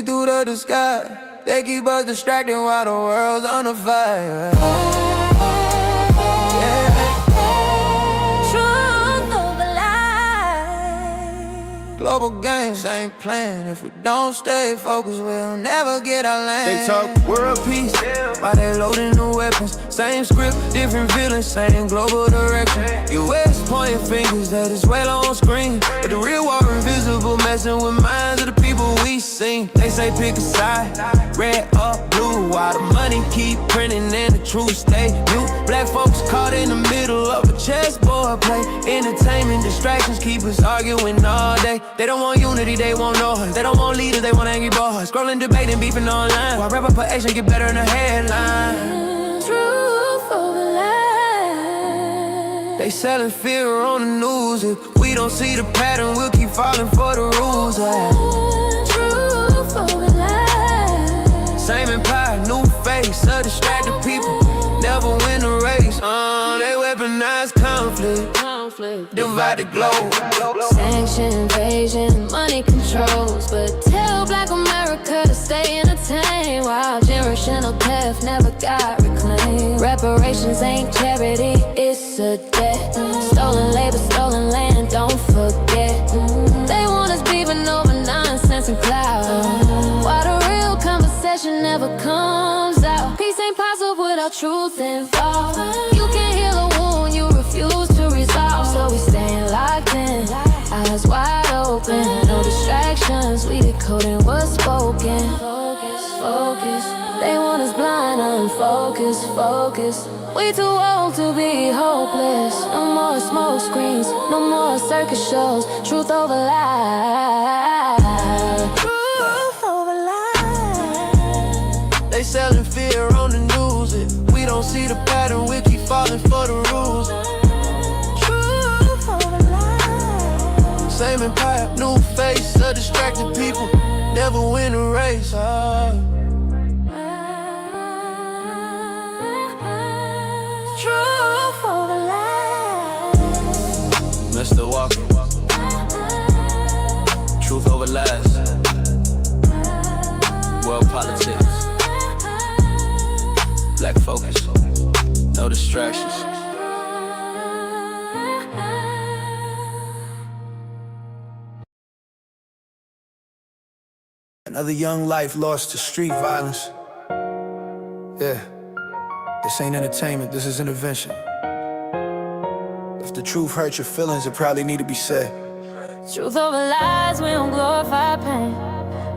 see through the disguise. They keep us distracted while the world's on fire. Global games ain't playing. If we don't stay focused, we'll never get our land. They talk world peace, while they loading the weapons. Same script, different villains, same global direction. US pointing fingers that is well on screen, but the real war invisible, messing with minds of the people we seen. They say pick a side, red or blue, while the money keep printing and the truth stay new. Black folks caught in the middle of a chessboard play. Entertainment distractions keep us arguing all day. They don't want unity, they want noise. They don't want leaders, they want angry boys. Scrolling, debating, beefing online, while reputation get better in the headline. Truth over lies. They selling fear on the news. If we don't see the pattern, we'll keep falling for the rules. Truth over lies. Same empire, new face, a distracted people never win the race. They weaponize conflict, divide the globe. Sanction, invasion, money controls, but tell Black America to stay entertained while generational death never got reclaimed. Reparations ain't charity, it's a debt. Stolen labor, stolen land, don't forget. They want us beefing over nonsense and clout, while the real conversation never comes out. Peace ain't possible without truth involved. You can't heal a wound you refuse to resolve, so we staying locked in, eyes wide open. No distractions, we decoding what's spoken. Focus, they want us blind, unfocused, focus. We too old to be hopeless. No more smoke screens, no more circus shows. Truth over lies. Truth over lies. They selling fear on the news. If we don't see the pattern, we keep falling for the rules. Truth over lies. Same empire, new face, a distracted people never win a race. Truth over lies. Mr. Walker, truth over lies. World politics, black focus, no distractions. Another young life lost to street violence. Yeah, this ain't entertainment, this is intervention. If the truth hurts your feelings, it probably need to be said. Truth over lies, we don't glorify pain.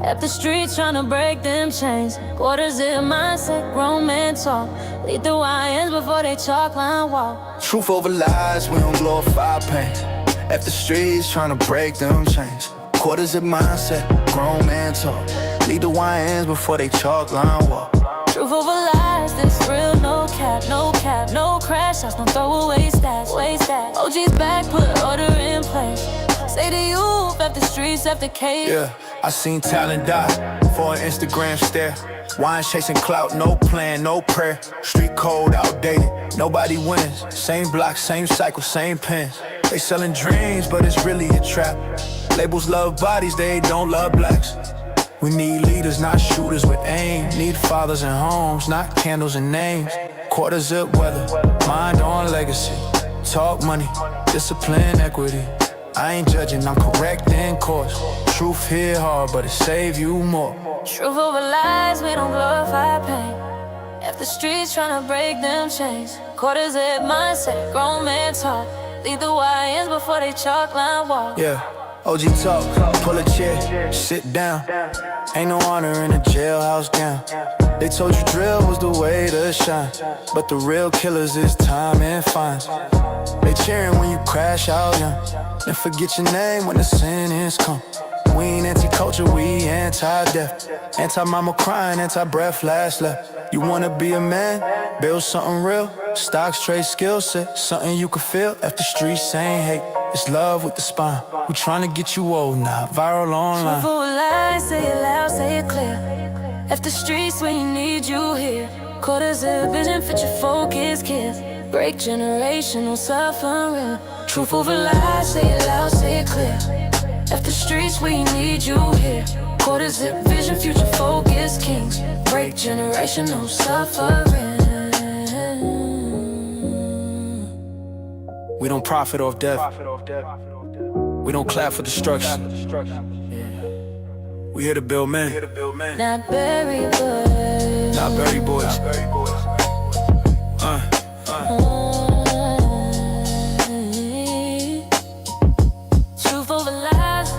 At the streets trying to break them chains. Quarters in mindset, grown men talk. Lead the YNs before they chalk line walk. Truth over lies, we don't glorify pain. At the streets trying to break them chains. Quarters in mindset, grown man talk. Lead the YNs before they chalk line walk. Truth over lies, this real, no cap, no crash outs, no throwaway stats, waste that. OG's back, put order in place. Say to you, left the streets, left the cage. Yeah, I seen talent die for an Instagram stare. Wine chasing clout, no plan, no prayer. Street code outdated, nobody wins. Same block, same cycle, same pens. They selling dreams, but it's really a trap. Labels love bodies, they don't love blacks. We need leaders, not shooters with aim. Need fathers and homes, not candles and names. Quarter zip weather, mind on legacy. Talk money, discipline, equity. I ain't judging, I'm correcting course. Truth hit hard, but it save you more. Truth over lies, we don't glorify pain. If the streets tryna break them chains. Quarters at mindset, grown man talk. Lead the YNs before they chalk line walk. Yeah, OG talk, pull a chair, sit down. Ain't no honor in a jailhouse gown. They told you drill was the way to shine, but the real killers is time and fines. They cheering when you crash out young, and forget your name when the sentence come. We ain't anti-culture, we anti-death. Anti-mama crying, anti-breath, last left. You wanna be a man, build something real. Stocks, trade, skill set, something you can feel. If the streets ain't hate, it's love with the spine. We tryna get you old now, viral online. Truth over lies, say it loud, say it clear. If the streets when you need you here. Quarters of vision, fit your focus, kids. Break generational suffering. Truth over lies, say it loud, say it clear. If the streets we need you here. Quarter zip vision, future focus kings. Break generational suffering. We don't profit off death. We don't clap for destruction. We here to build men. Not bury boys. Not bury boys. Truth over lies.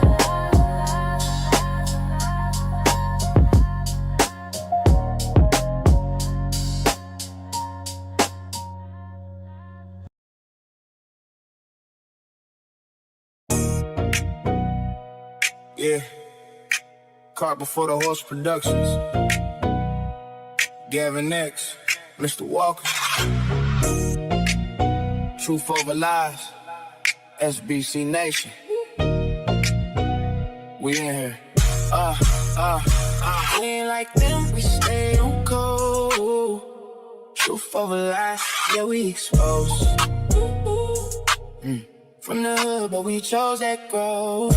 Yeah. Cart Before the Horse Productions. Gavin X Mr. Walker. Truth over lies. SBC Nation. We in here. We ain't like them, we stay on cold. Truth over lies, yeah, we exposed. From the hood, but we chose that growth.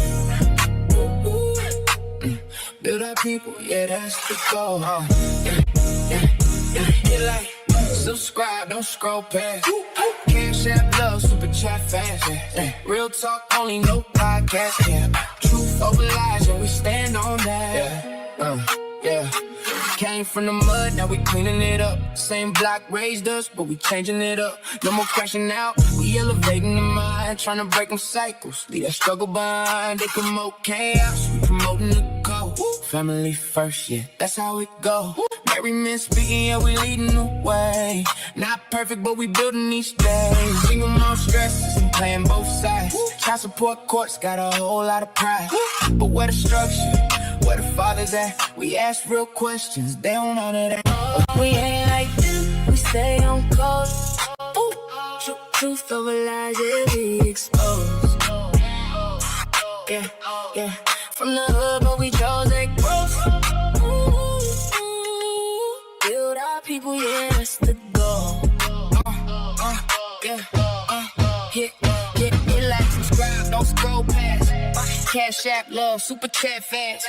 Build our people, yeah, that's the goal. Hit like, subscribe, don't scroll past. Cash App, love, super chat fast. Real talk, only no podcast. Yeah, truth over lies, yeah, we stand on that. Yeah. Came from the mud, now we cleaning it up. Same block raised us, but we changing it up. No more crashing out, we elevating the mind. Trying to break them cycles, leave that struggle behind. They promote chaos, we promoting the go. Family first, yeah, that's how it go. Married men speaking, yeah, we leading the way. Not perfect, but we building each day. Single mom stresses and playing both sides. Child support courts got a whole lot of pride. But where the structure? Where the fathers at? We ask real questions, they don't know that. We ain't like them, we stay on course. Truth over lies, yeah, we exposed. Yeah. From the hood, but we chose that growth. Build our people, yeah, that's the goal. Hit like, subscribe, don't scroll past. Cash App, love, super chat fast.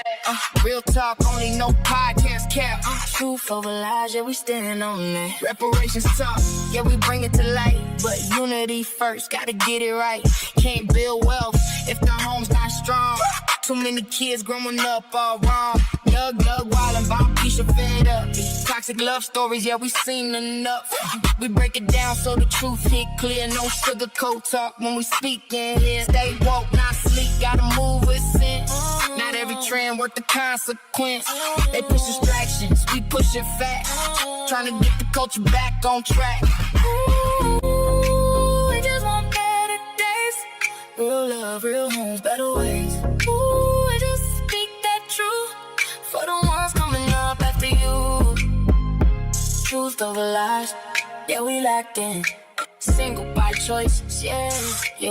Real talk, only no podcast cap. Truth over lies, yeah, we stand on that. Reparations talk, yeah, we bring it to light. But unity first, gotta get it right. Can't build wealth if the home's not strong. Too many kids growing up all wrong. Nug, wildin', Keisha fed up. Toxic love stories, yeah, we seen enough. We break it down so the truth hit clear. No sugarcoat talk when we speak in here. Stay woke, not sleep, gotta move with sense. Not every trend worth the consequence. They push distractions, we pushing facts. Trying to get the culture back on track. We just want better days. Real love, real homes, better ways. I just speak that truth for the ones coming up after you. Truth over lies, yeah, we locked in. Single by choice, yeah,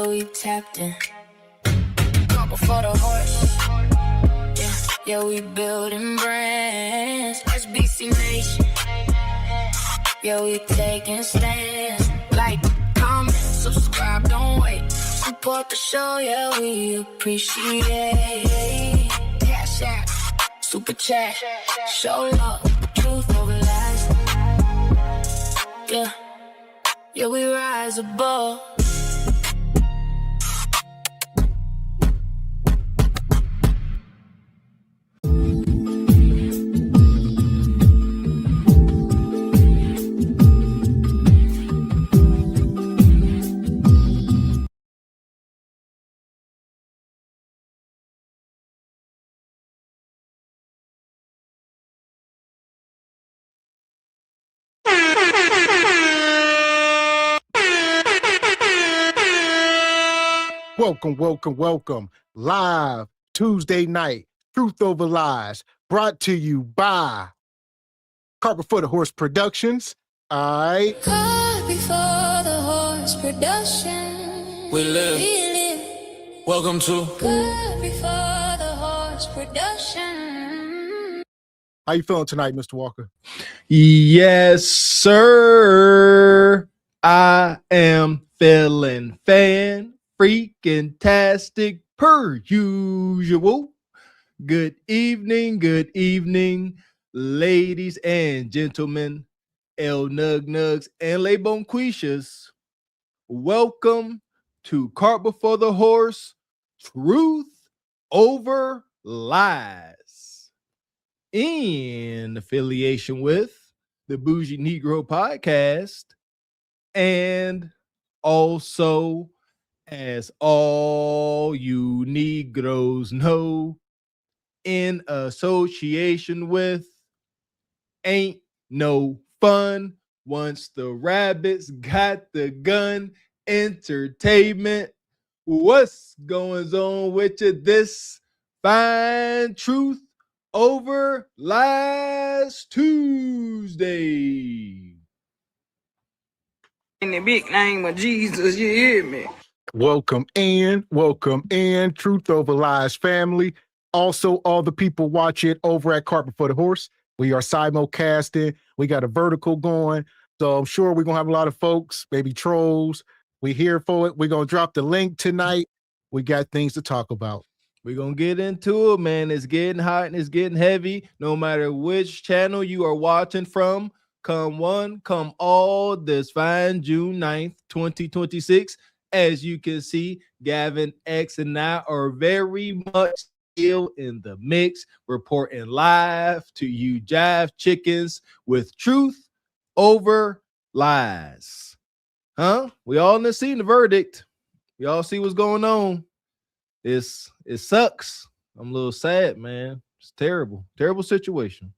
we tapped in. Cart before the horse, yeah, we building brands. SBC Nation, yeah, we taking stands. Like, comment, subscribe, don't wait. Support the show, yeah, we appreciate. Cash App, super chat, show love, truth over lies. Yeah, we rise above. Welcome. Live Tuesday night, Truth Over Lies, brought to you by Cart Before the Horse Productions. Cart Before the Horse Production. We live. Welcome to Cart Before the Horse Production. How you feeling tonight, Mr. Walker? Yes, sir. I am feeling freaking-tastic per usual. good evening, ladies and gentlemen, El Nug Nugs and Le Bonquishas. Welcome to Cart Before the Horse, Truth Over Lies, in affiliation with the Bougie Negro Podcast, and also, as all you Negroes know, in association with Ain't No Fun Once the Rabbits Got the Gun Entertainment. What's going on with you this fine Truth Over Lies Tuesday? In the big name of Jesus, you hear me? Welcome in, Truth Over Lies family. Also, all the people watching over at Carpet for the Horse. We are simulcasting. We got a vertical going. So I'm sure we're going to have a lot of folks, maybe trolls. We here for it. We're going to drop the link tonight. We got things to talk about. We're going to get into it, man. It's getting hot and it's getting heavy. No matter which channel you are watching from, come one, come all, this fine June 9th, 2026. As you can see, Gavin X and I are very much still in the mix, reporting live to you jive chickens with Truth Over Lies. Huh? We all seen the verdict. We all see what's going on. It sucks. I'm a little sad, man. It's terrible. Terrible situation.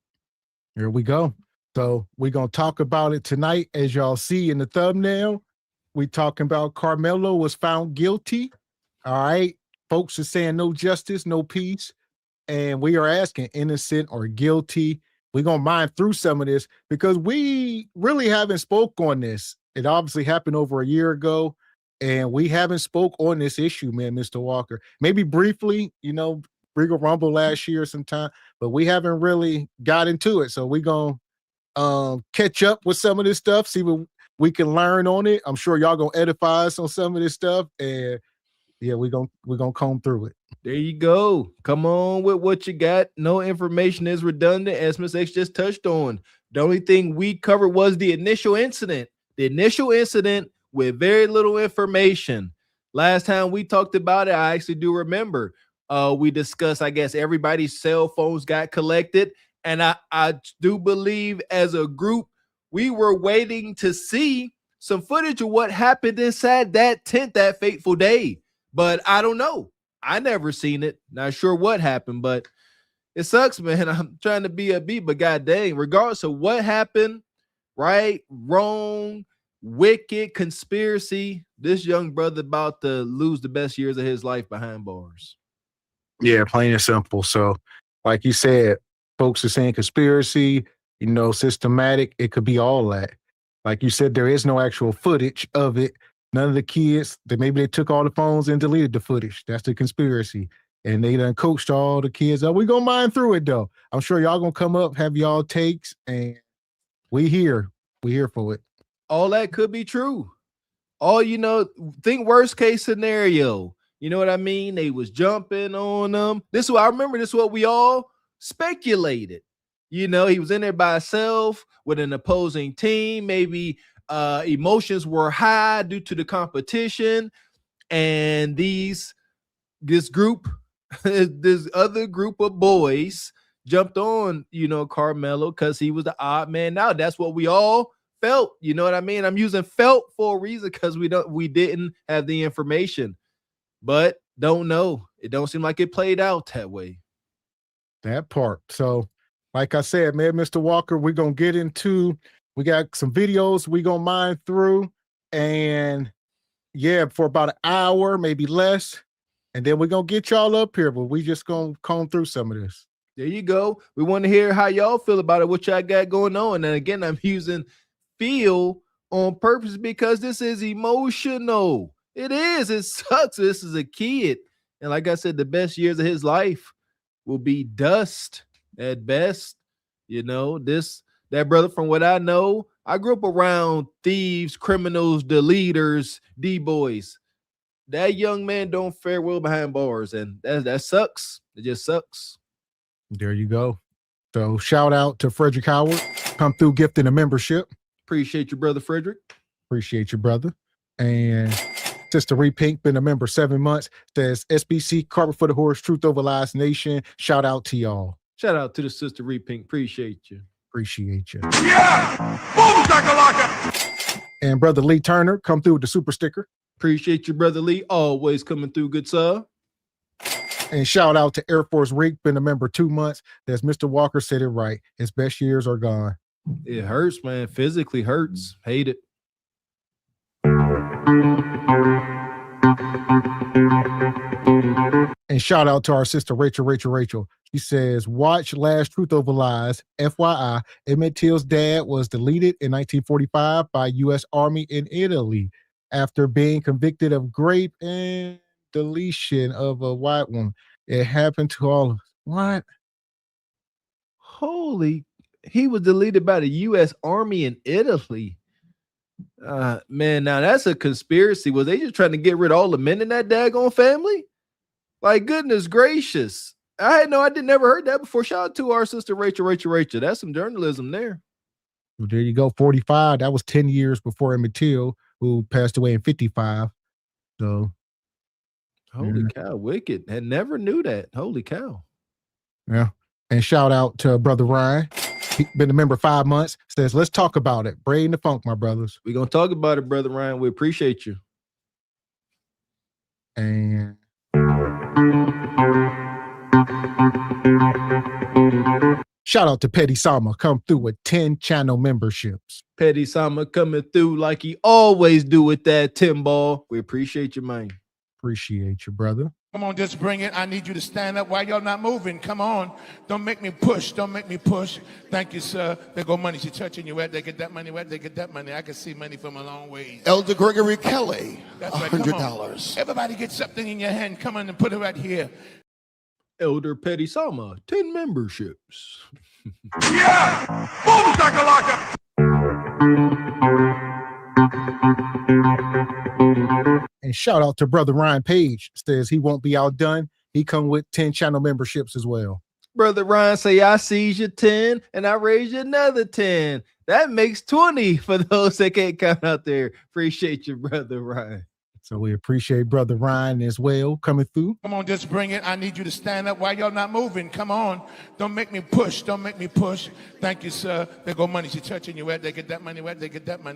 Here we go. So we're going to talk about it tonight. As y'all see in the thumbnail, we talking about Karmelo was found guilty. All right. Folks are saying no justice, no peace. And we are asking innocent or guilty. We're going to mine through some of this because we really haven't spoke on this. It obviously happened over a year ago. And we haven't spoke on this issue, man, Mr. Walker. Maybe briefly, Regal Rumble last year sometime, but we haven't really got into it. So we're going to catch up with some of this stuff, see what we can learn on it. I'm sure y'all going to edify us on some of this stuff. And yeah, we're gonna comb through it. There you go. Come on with what you got. No information is redundant, as Ms. X just touched on. The only thing we covered was the initial incident. The initial incident with very little information. Last time we talked about it, I actually do remember. We discussed, I guess, everybody's cell phones got collected. And I do believe as a group, we were waiting to see some footage of what happened inside that tent that fateful day. But I don't know. I never seen it. Not sure what happened, but it sucks, man. I'm trying to be upbeat, but god dang, regardless of what happened, right, wrong, wicked, conspiracy, this young brother about to lose the best years of his life behind bars. Yeah, plain and simple. So, like you said, folks are saying conspiracy, systematic. It could be all that. Like you said, there is no actual footage of it. None of the kids, maybe they took all the phones and deleted the footage. That's the conspiracy. And they done coached all the kids. We're going to mine through it, though. I'm sure y'all going to come up, have y'all takes, and we here. We here for it. All that could be true. Think worst case scenario. You know what I mean? They was jumping on them. This is what we all speculated. He was in there by himself with an opposing team. Maybe emotions were high due to the competition, and this other group of boys jumped on, Karmelo because he was the odd man out. That's what we all felt. You know what I mean? I'm using felt for a reason because we didn't have the information, but don't know. It don't seem like it played out that way. That part. So, like I said, man, Mr. Walker, we're gonna get into. We got some videos we're going to mine through, and yeah, for about an hour, maybe less. And then we're going to get y'all up here, but we just going to comb through some of this. There you go. We want to hear how y'all feel about it, what y'all got going on. And again, I'm using feel on purpose because this is emotional. It is. It sucks. This is a kid. And like I said, the best years of his life will be dust at best. That brother, from what I know, I grew up around thieves, criminals, the leaders, D-boys. That young man don't fare well behind bars, and that sucks. It just sucks. There you go. So shout out to Frederick Howard. Come through gifting a membership. Appreciate your brother, Frederick. Appreciate your brother. And Sister Repink, been a member 7 months, says SBC, Carpet for the Horse, Truth Over Lies Nation. Shout out to y'all. Shout out to the Sister Repink. Appreciate you. Appreciate you. Yeah! Boom, shakalaka! And Brother Lee Turner, come through with the super sticker. Appreciate you, Brother Lee. Always coming through, good sir. And shout out to Air Force Rick, been a member 2 months. As Mr. Walker said it right. His best years are gone. It hurts, man. Physically hurts. Hate it. And shout out to our sister Rachel. She says, watch Last Truth Over Lies. FYI, Emmett Till's dad was deleted in 1945 by U.S. Army in Italy after being convicted of rape and deletion of a white woman. It happened to all of us. What? Holy, he was deleted by the U.S. Army in Italy. Man, now that's a conspiracy. Was they just trying to get rid of all the men in that daggone family? Like, goodness gracious. I never heard that before. Shout out to our sister Rachel. That's some journalism there. Well, there you go. 45. That was 10 years before Emmett Till, who passed away in 55. So holy cow, wicked. I never knew that. Holy cow. Yeah. And shout out to Brother Ryan. He's been a member 5 months. Says, let's talk about it. Brain the funk, my brothers. We're gonna talk about it, Brother Ryan. We appreciate you. And shout out to Petty Sama, come through with 10 channel memberships. Petty Sama coming through like he always do with that Tim Ball. We appreciate you, man. Appreciate you, brother. Come on, just bring it. I need you to stand up while y'all not moving. Come on. Don't make me push. Thank you, sir. There go money. She touching you. Where they get that money? I can see money from a long ways. Elder Gregory Kelly, That's right. Come on. $100. Everybody get something in your hand. Come on and put it right here. Elder Petty Sama, 10 memberships. Yeah! Boom, shakalaka! And shout out to Brother Ryan Page. Says he won't be outdone. He come with 10 channel memberships as well. Brother Ryan say, I seized your 10 and I raised you another 10. That makes 20 for those that can't come out there. Appreciate you, Brother Ryan. So we appreciate Brother Ryan as well coming through. Come on, just bring it. I need you to stand up while y'all not moving. Come on. Don't make me push. Thank you, sir. There go money. She touching you. Where they get that money?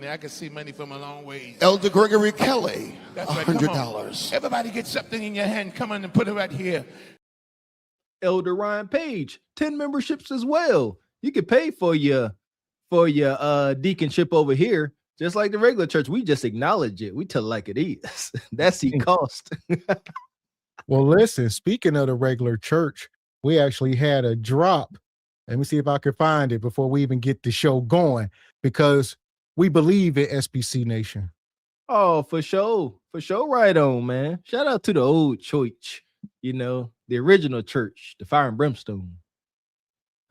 I can see money from a long ways. Elder Gregory Kelly, That's right. Come on. $100. Everybody get something in your hand. Come on and put it right here. Elder Ryan Page, 10 memberships as well. You can pay for your deaconship over here. Just like the regular church, we just acknowledge it. We tell it like it is. That's the cost. Well, listen, speaking of the regular church, we actually had a drop. Let me see if I can find it before we even get the show going, because we believe in SBC Nation. Oh, for sure. For sure. Right on, man. Shout out to the old church, the original church, the fire and brimstone.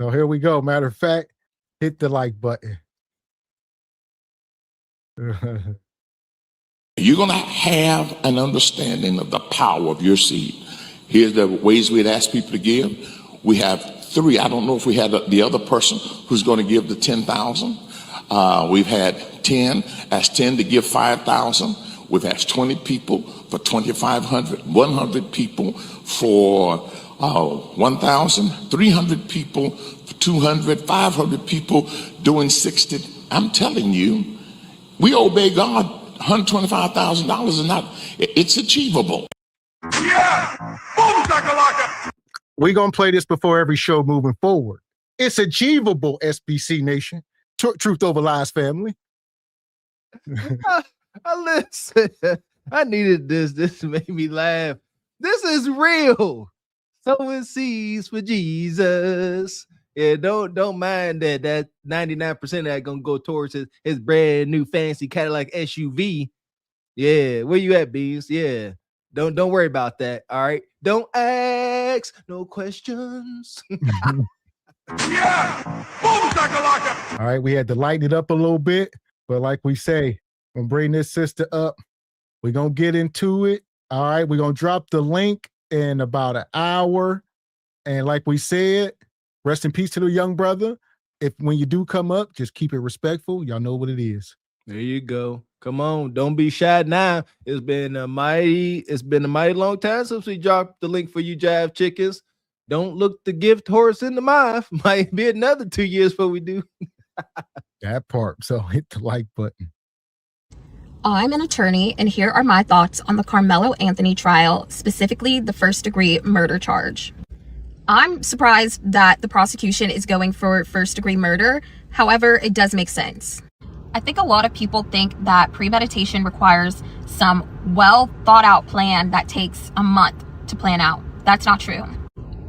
So here we go. Matter of fact, hit the like button. You're going to have an understanding of the power of your seed. Here's the ways we'd ask people to give. We have 3. I don't know if we had the other person who's going to give the 10,000. We've had 10. Asked 10 to give 5,000. We've asked 20 people for 2,500. 100 people for 1,000. 300 people for 200. 500 people doing 60. I'm telling you, we obey God. $125,000 is not, it's achievable. Yeah! Boom, shakalaka! We're going to play this before every show moving forward. It's achievable, SBC Nation. Truth Over Lies family. Listen, I needed this. This made me laugh. This is real. Sowing seeds for Jesus. Yeah, don't mind that 99% of that gonna go towards his brand new fancy Cadillac SUV. Yeah, where you at, Bees? Yeah, don't worry about that. All right, don't ask no questions. Yeah! Boom, shakalaka! All right, we had to lighten it up a little bit, but like we say, we'll bring this sister up. We're gonna get into it. All right, we're gonna drop the link in about an hour, and like we said, rest in peace to the young brother. If when you do come up, just keep it respectful. Y'all know what it is. There you go. Come on, don't be shy now. It's been a mighty long time since we dropped the link for you Jive Chickens. Don't look the gift horse in the mouth. Might be another 2 years before we do. That part. So hit the like button. I'm an attorney, and here are my thoughts on the Karmelo Anthony trial, specifically the first-degree murder charge. I'm surprised that the prosecution is going for first-degree murder. However, it does make sense. I think a lot of people think that premeditation requires some well-thought-out plan that takes a month to plan out. That's not true.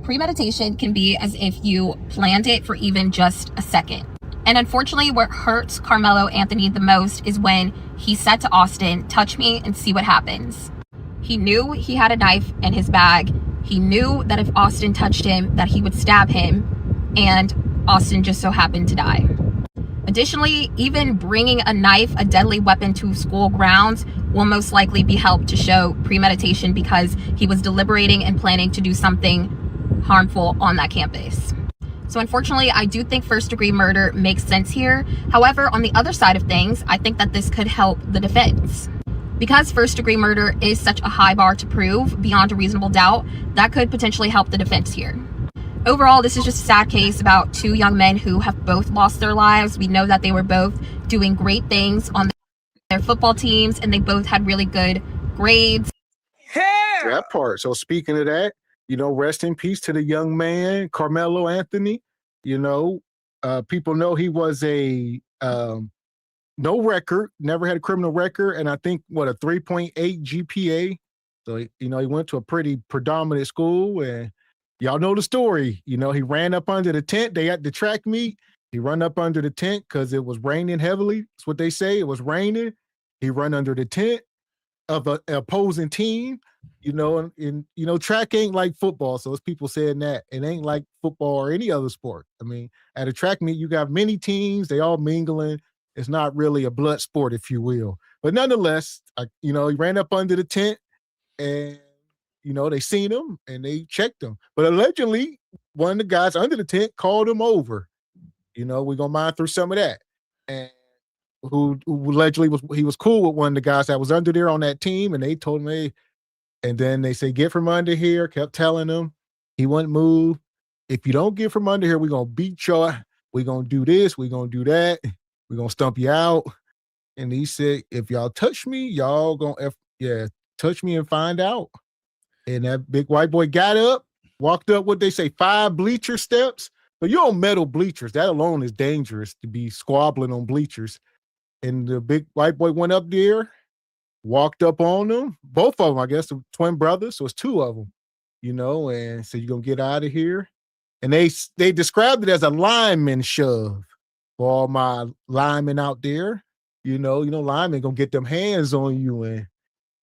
Premeditation can be as if you planned it for even just a second. And unfortunately, what hurts Karmelo Anthony the most is when he said to Austin, "Touch me and see what happens." He knew he had a knife in his bag. He knew that if Austin touched him, that he would stab him, and Austin just so happened to die. Additionally, even bringing a knife, a deadly weapon, to school grounds will most likely be helped to show premeditation because he was deliberating and planning to do something harmful on that campus. So unfortunately, I do think first-degree murder makes sense here. However, on the other side of things, I think that this could help the defense. Because first-degree murder is such a high bar to prove beyond a reasonable doubt, that could potentially help the defense here. Overall, this is just a sad case about two young men who have both lost their lives. We know that they were both doing great things on their football teams, and they both had really good grades. That part. So speaking of that, rest in peace to the young man, Karmelo Anthony. People know he was a no record, never had a criminal record, and I think, a 3.8 GPA. So, he went to a pretty predominant school, and y'all know the story. He ran up under the tent. They had the track meet. He run up under the tent because it was raining heavily. That's what they say. It was raining. He run under the tent of an opposing team. Track ain't like football. So it's people saying that it ain't like football or any other sport. I mean, at a track meet, you got many teams. They all mingling. It's not really a blood sport, if you will. But nonetheless, he ran up under the tent, and they seen him and they checked him. But allegedly, one of the guys under the tent called him over. We're gonna mine through some of that. And who allegedly was cool with one of the guys that was under there on that team, and they told him, hey, and then they say, get from under here, kept telling him he wouldn't move. If you don't get from under here, we're gonna beat you. We're gonna do this, we're gonna do that, we're gonna stump you out. And he said, if y'all touch me, y'all gonna touch me and find out. And that big white boy got up, walked up what they say 5 bleacher steps. But you're on metal bleachers. That alone is dangerous to be squabbling on bleachers. And the big white boy went up there, walked up on them. Both of them, I guess, the twin brothers. So it's 2 of them, and said, you're going to get out of here. And they described it as a lineman shove for all my linemen out there. Linemen going to get them hands on you. And,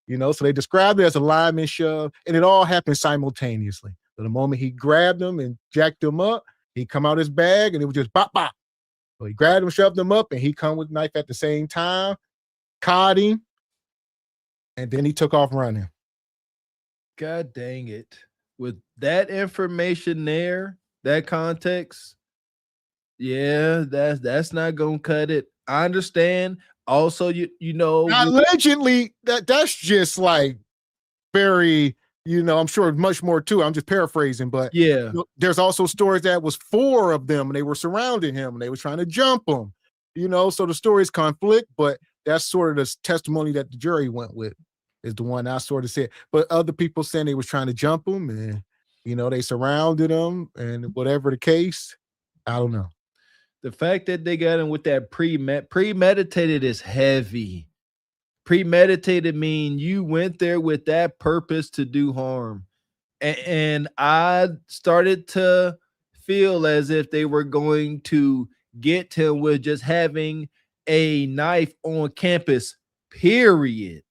so they described it as a lineman shove. And it all happened simultaneously. So the moment he grabbed them and jacked them up, he come out his bag and it was just bop, bop. So he grabbed him, shoved him up, and he come with a knife at the same time, caught him, and then he took off running. God dang it. With that information there, that context, that's not going to cut it. I understand. Also, allegedly, that's just like very... I'm sure much more too. I'm just paraphrasing, but there's also stories that was 4 of them and they were surrounding him and they were trying to jump him, so the stories conflict, but that's sort of the testimony that the jury went with is the one I sort of said. But other people saying they was trying to jump him and, they surrounded him and whatever the case, I don't know. The fact that they got him with that premeditated is heavy. Premeditated mean you went there with that purpose to do harm. And I started to feel as if they were going to get him with just having a knife on campus, period.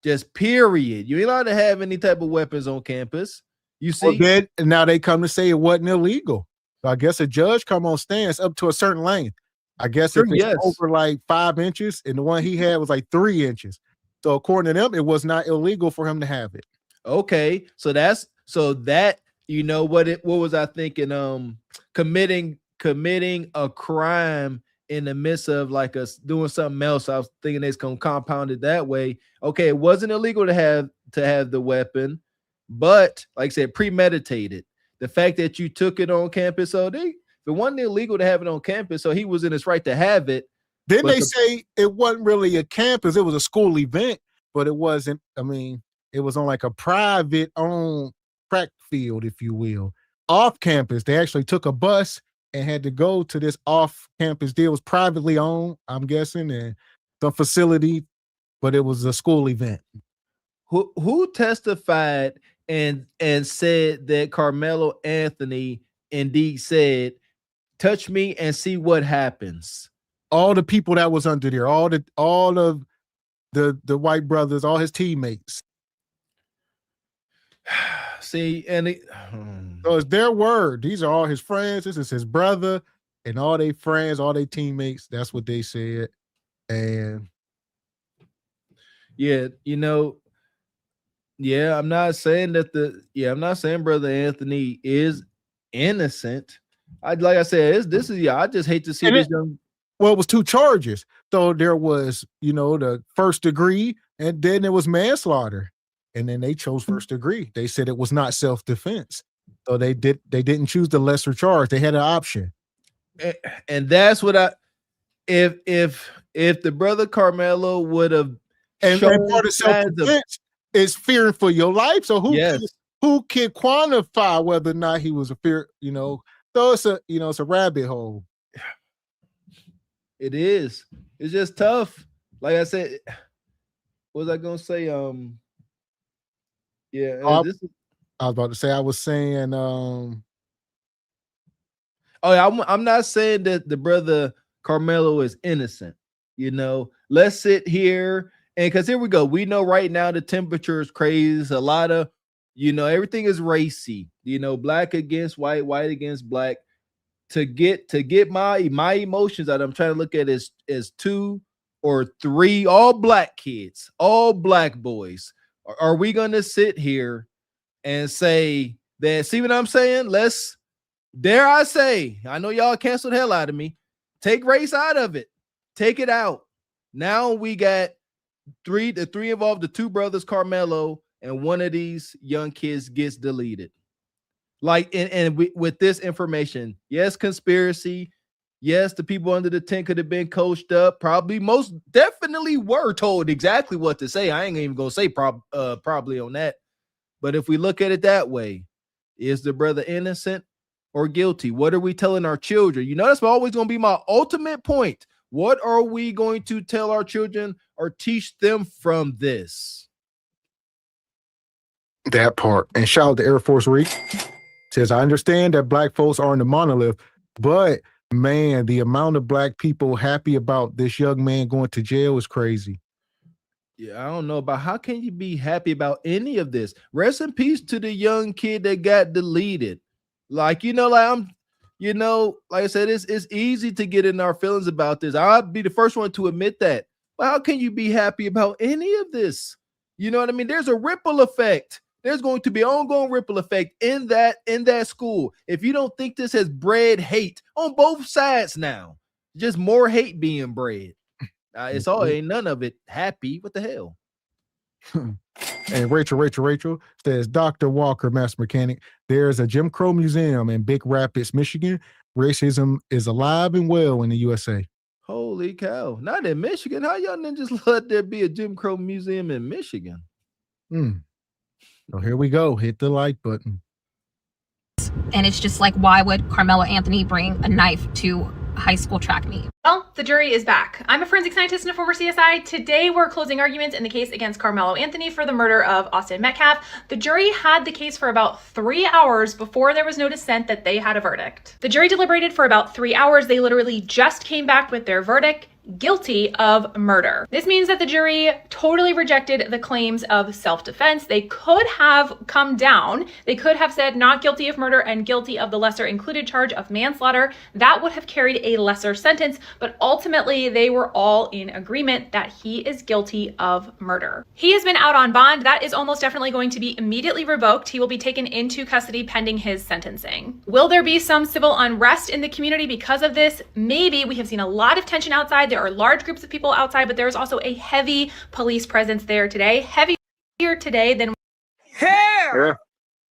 Just period. You ain't allowed to have any type of weapons on campus. You see? Well, then, now they come to say it wasn't illegal. So I guess a judge come on stands up to a certain length. I guess if it's over like 5 inches, and the one he had was like 3 inches. So according to them, it was not illegal for him to have it. Okay, so that you know what was I thinking? Committing a crime in the midst of like us doing something else. I was thinking it's gonna compound it that way. Okay, it wasn't illegal to have the weapon, but like I said, premeditated. The fact that you took it on campus, so it wasn't illegal to have it on campus, so he was in his right to have it. Then they say it wasn't really a campus, it was a school event, but it wasn't. I mean, it was on like a private owned track field, if you will, off campus. They actually took a bus and had to go to this off campus deal. It was privately owned, I'm guessing, and some facility, but it was a school event. Who testified and said that Karmelo Anthony indeed said, "Touch me and see what happens"? All the people that was under there, all of the white brothers, all his teammates. See, and so it's their word. These are all his friends. This is his brother and all their friends, all their teammates. That's what they said. And yeah, you know, yeah, I'm not saying I'm not saying Brother Anthony is innocent. I just hate to see this young. Well, it was 2 charges. So there was, the first degree, and then there was manslaughter. And then they chose first degree. They said it was not self-defense. So they didn't choose the lesser charge. They had an option. And that's what if the brother Karmelo would have and part of self-defense is fearing for your life. So who can quantify whether or not he was a fear, So it's a rabbit hole. It is. It's just tough. Like I said, what was I gonna say? Yeah, I was about to say. I was saying. I'm not saying that the brother Karmelo is innocent. Let's sit here and because here we go. We know right now the temperature is crazy. A lot of, everything is racy. Black against white, white against black. To get my emotions out, I'm trying to look at as 2 or 3 all black kids, all black boys. Are we going to sit here and say that? See what I'm saying? Dare I say, I know y'all canceled the hell out of me. Take race out of it. Take it out. Now we got the 3 involved, the 2 brothers, Karmelo, and one of these young kids gets deleted. Like, with this information, yes, conspiracy. Yes, the people under the tent could have been coached up. Probably, most definitely were told exactly what to say. I ain't even gonna say probably on that. But if we look at it that way, is the brother innocent or guilty? What are we telling our children? That's always gonna be my ultimate point. What are we going to tell our children or teach them from this? That part. And shout out to Air Force Week. Says, I understand that black folks aren't a monolith, but man, the amount of black people happy about this young man going to jail is crazy. Yeah, I don't know about how can you be happy about any of this? Rest in peace to the young kid that got deleted. Like, like I said, it's easy to get in our feelings about this. I'll be the first one to admit that. But how can you be happy about any of this? You know what I mean? There's a ripple effect. There's going to be an ongoing ripple effect in that school. If you don't think this has bred hate on both sides now, just more hate being bred. Ain't none of it happy. What the hell? And Rachel says, Dr. Walker, master mechanic, there's a Jim Crow museum in Big Rapids, Michigan. Racism is alive and well in the USA. Holy cow. Not in Michigan. How y'all just let there be a Jim Crow museum in Michigan? So here we go. Hit the like button. And it's just like, why would Karmelo Anthony bring a knife to high school track meet? Well, the jury is back. I'm a forensic scientist and a former CSI. Today, we're closing arguments in the case against Karmelo Anthony for the murder of Austin Metcalf. The jury had the case for about 3 hours before there was no dissent that they had a verdict. The jury deliberated for about 3 hours. They literally just came back with their verdict. Guilty of murder. This means that the jury totally rejected the claims of self-defense. They could have come down. They could have said not guilty of murder and guilty of the lesser included charge of manslaughter. That would have carried a lesser sentence, but ultimately they were all in agreement that he is guilty of murder. He has been out on bond. That is almost definitely going to be immediately revoked. He will be taken into custody pending his sentencing. Will there be some civil unrest in the community because of this? Maybe. We have seen a lot of tension outside. There are large groups of people outside, but there's also a heavy police presence there today, heavier today than Yeah.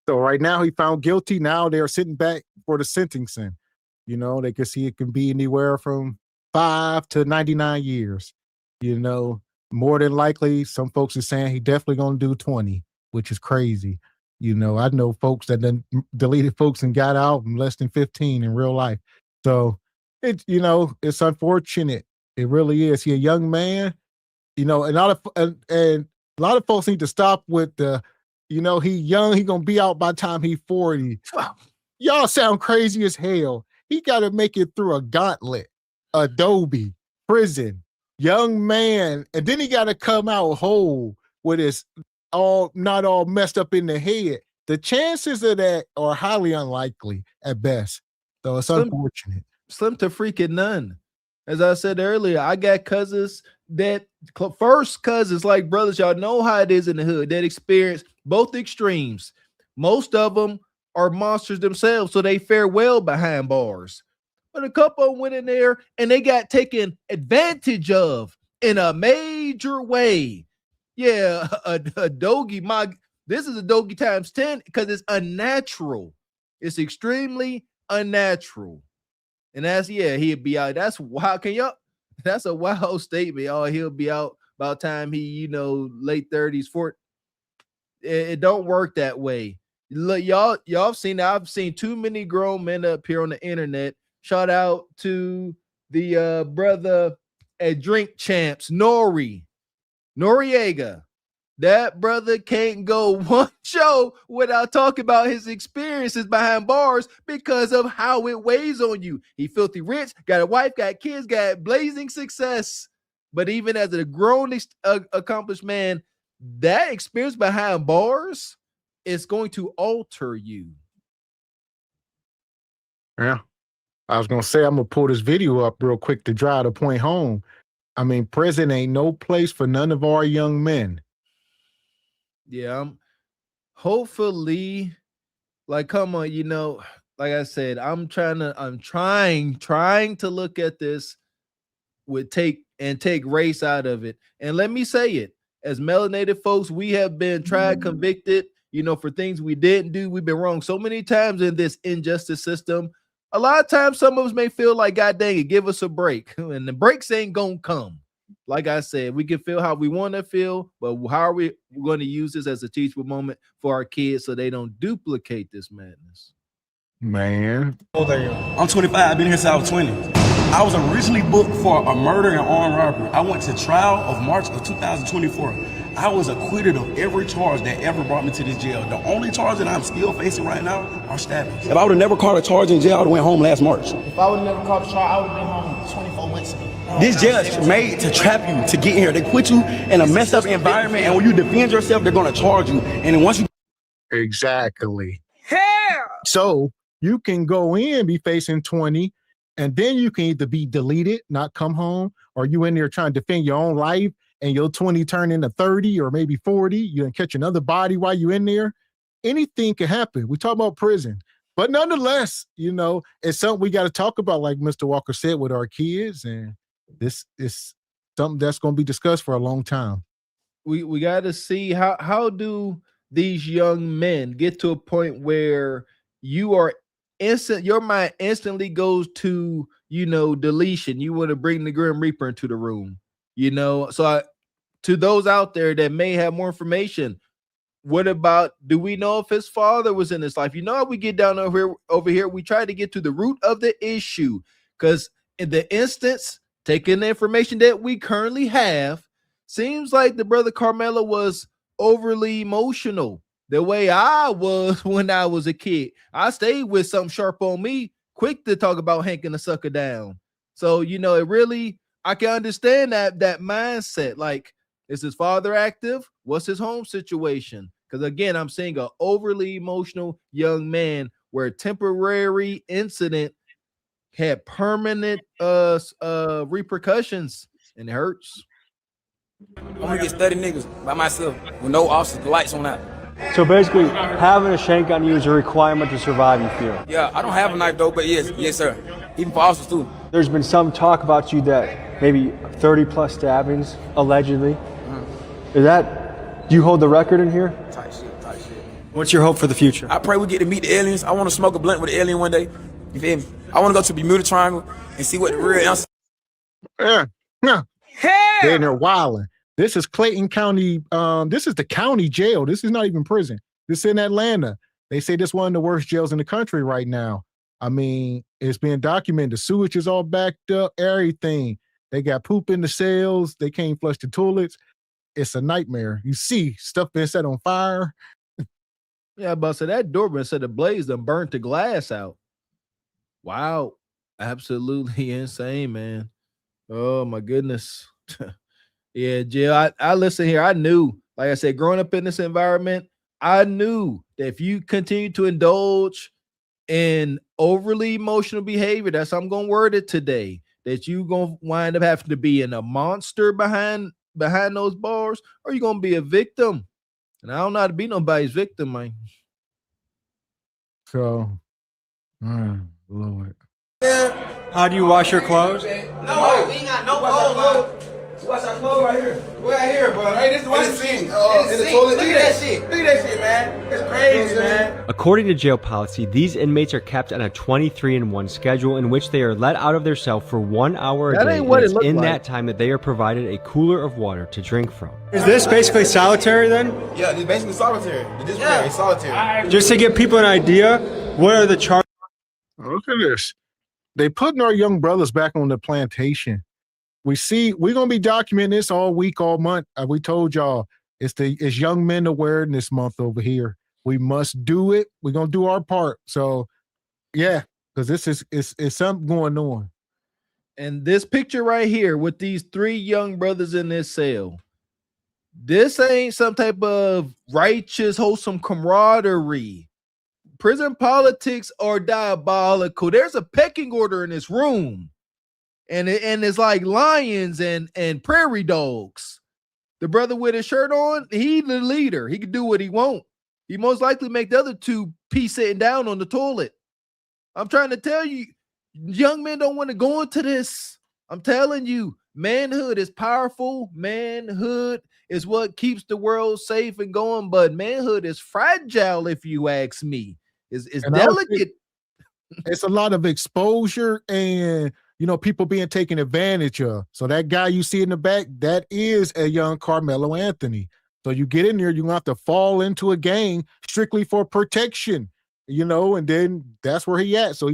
So right now he found guilty. Now they're sitting back for the sentencing. You know, they can see it can be anywhere from 5 to 99 years. You know, more than likely, some folks are saying he definitely gonna do 20, which is crazy. You know, I know folks that then deleted folks and got out in less than 15 in real life. So it's, you know, it's unfortunate. It really is. He a young man, you know, and a lot of folks need to stop with the, you know, he young, he gonna be out by the time he 40. Y'all sound crazy as hell. He got to make it through a gauntlet, Adobe, prison, young man, and then he got to come out whole with his not all messed up in the head. The chances of that are highly unlikely at best. So it's unfortunate. Slim to freaking none. As I said earlier, I got cousins that first cousins, like brothers, y'all know how it is in the hood, that experience both extremes. Most of them are monsters themselves, so they fare well behind bars. But a couple of them went in there and they got taken advantage of in a major way. Yeah, a doggy. This is a doggy times 10 because it's unnatural. It's extremely unnatural. And that's, yeah, he'll be out. That's wild. That's a wild statement. Oh, he'll be out by the time he, you know, late 30s, 40s. It don't work that way. Look, y'all have seen, I've seen too many grown men up here on the internet. Shout out to the brother at Drink Champs, Noriega. That brother can't go one show without talking about his experiences behind bars because of how it weighs on you. He filthy rich, got a wife, got kids, got blazing success. But even as a grown, accomplished man, that experience behind bars is going to alter you. Yeah. I was going to say, I'm going to pull this video up real quick to drive the point home. I mean, prison ain't no place for none of our young men. Yeah, hopefully, like, come on, you know, like I said, I'm trying to look at this with take race out of it. And let me say it, as melanated folks, we have been tried, convicted, you know, for things we didn't do. We've been wrong so many times in this injustice system. A lot of times, some of us may feel like, God dang it, give us a break. And the breaks ain't gonna come. Like I said, we can feel how we want to feel, but how are we going to use this as a teachable moment for our kids so they don't duplicate this madness? Man. How old are you? I'm 25. I've been here since I was 20. I was originally booked for a murder and armed robbery. I went to trial of March of 2024. I was acquitted of every charge that ever brought me to this jail. The only charge that I'm still facing right now are stabbings. If I would have never caught a charge in jail, I would have went home last March. If I would have never caught a charge, I would have been home 24 months ago. This jail is made to trap you to get here. They put you in a messed up environment, and when you defend yourself, they're going to charge you. And then once you... Exactly. Hell! So you can go in, be facing 20, and then you can either be deleted, not come home, or you in there trying to defend your own life, and your 20 turn into 30 or maybe 40, you can catch another body while you in there. Anything can happen. We talk about prison. But nonetheless, you know, it's something we got to talk about, like Mr. Walker said, with our kids. And this is something that's going to be discussed for a long time. We got to see how do these young men get to a point where your mind instantly goes to, you know, deletion. You want to bring the Grim Reaper into the room. You know, so to those out there that may have more information, what about, do we know if his father was in his life? You know how we get down over here, we try to get to the root of the issue, because in the instance, taking the information that we currently have, seems like the brother Karmelo was overly emotional, the way I was when I was a kid. I stayed with something sharp on me, quick to talk about hanking a sucker down. So, you know, it really... I can understand that mindset. Like, is his father active? What's his home situation? Because again, I'm seeing an overly emotional young man where a temporary incident had permanent repercussions, and it hurts. I'm gonna get 30 niggas by myself with no officers, the lights on out. So basically, having a shank on you is a requirement to survive, you feel? Yeah, I don't have a knife though, but yes, sir. Even for officers too. There's been some talk about you that maybe 30 plus stabbings, allegedly. Is that, do you hold the record in here? Tight shit. What's your hope for the future? I pray we get to meet the aliens. I want to smoke a blunt with the alien one day. You feel me? I want to go to Bermuda Triangle and see what the real answer. Yeah. They're in there wilding. This is Clayton County. This is the county jail. This is not even prison. This is in Atlanta. They say this is one of the worst jails in the country right now. I mean, it's being documented. The sewage is all backed up, everything. They got poop in the cells. They can't flush the toilets. It's a nightmare. You see stuff being set on fire. Yeah, but so that doorbell said the blaze done burnt the glass out. Wow. Absolutely insane, man. Oh my goodness. Yeah, Jill, I listen here. I knew, like I said, growing up in this environment, I knew that if you continue to indulge in overly emotional behavior, that's how I'm gonna word it today, that you gonna wind up having to be in a monster behind those bars, or you're gonna be a victim. And I don't know how to be nobody's victim, man. So, Lord. How do you wash your clothes? No, we ain't got no clothes. Wash our clothes right here. We're right here, bro. Hey, this is the washing machine. In the toilet. Look at that shit. Look at that shit, man. It's crazy, man. According to jail policy, these inmates are kept on a 23-in-1 schedule in which they are let out of their cell for 1 hour a day. It's in that time that they are provided a cooler of water to drink from. Is this basically solitary then? Yeah, it's basically solitary. It's solitary. Just to give people an idea, what are the charges? Look at this. They putting our young brothers back on the plantation. We're going to be documenting this all week, all month. We told y'all it's Young Men Awareness Month over here. We must do it. We're going to do our part. So, yeah, because this is something going on. And this picture right here with these 3 young brothers in this cell, this ain't some type of righteous, wholesome camaraderie. Prison politics are diabolical. There's a pecking order in this room. And it's like lions and prairie dogs. The brother with his shirt on, he the leader. He can do what he want. He most likely make the other 2 pee sitting down on the toilet. I'm trying to tell you, young men don't want to go into this. I'm telling you, manhood is powerful. Manhood is what keeps the world safe and going. But manhood is fragile, if you ask me. It's delicate. It's a lot of exposure and people being taken advantage of. So that guy you see in the back, that is a young Karmelo Anthony. So you get in there, you're going to have to fall into a gang strictly for protection, and then that's where he at. So,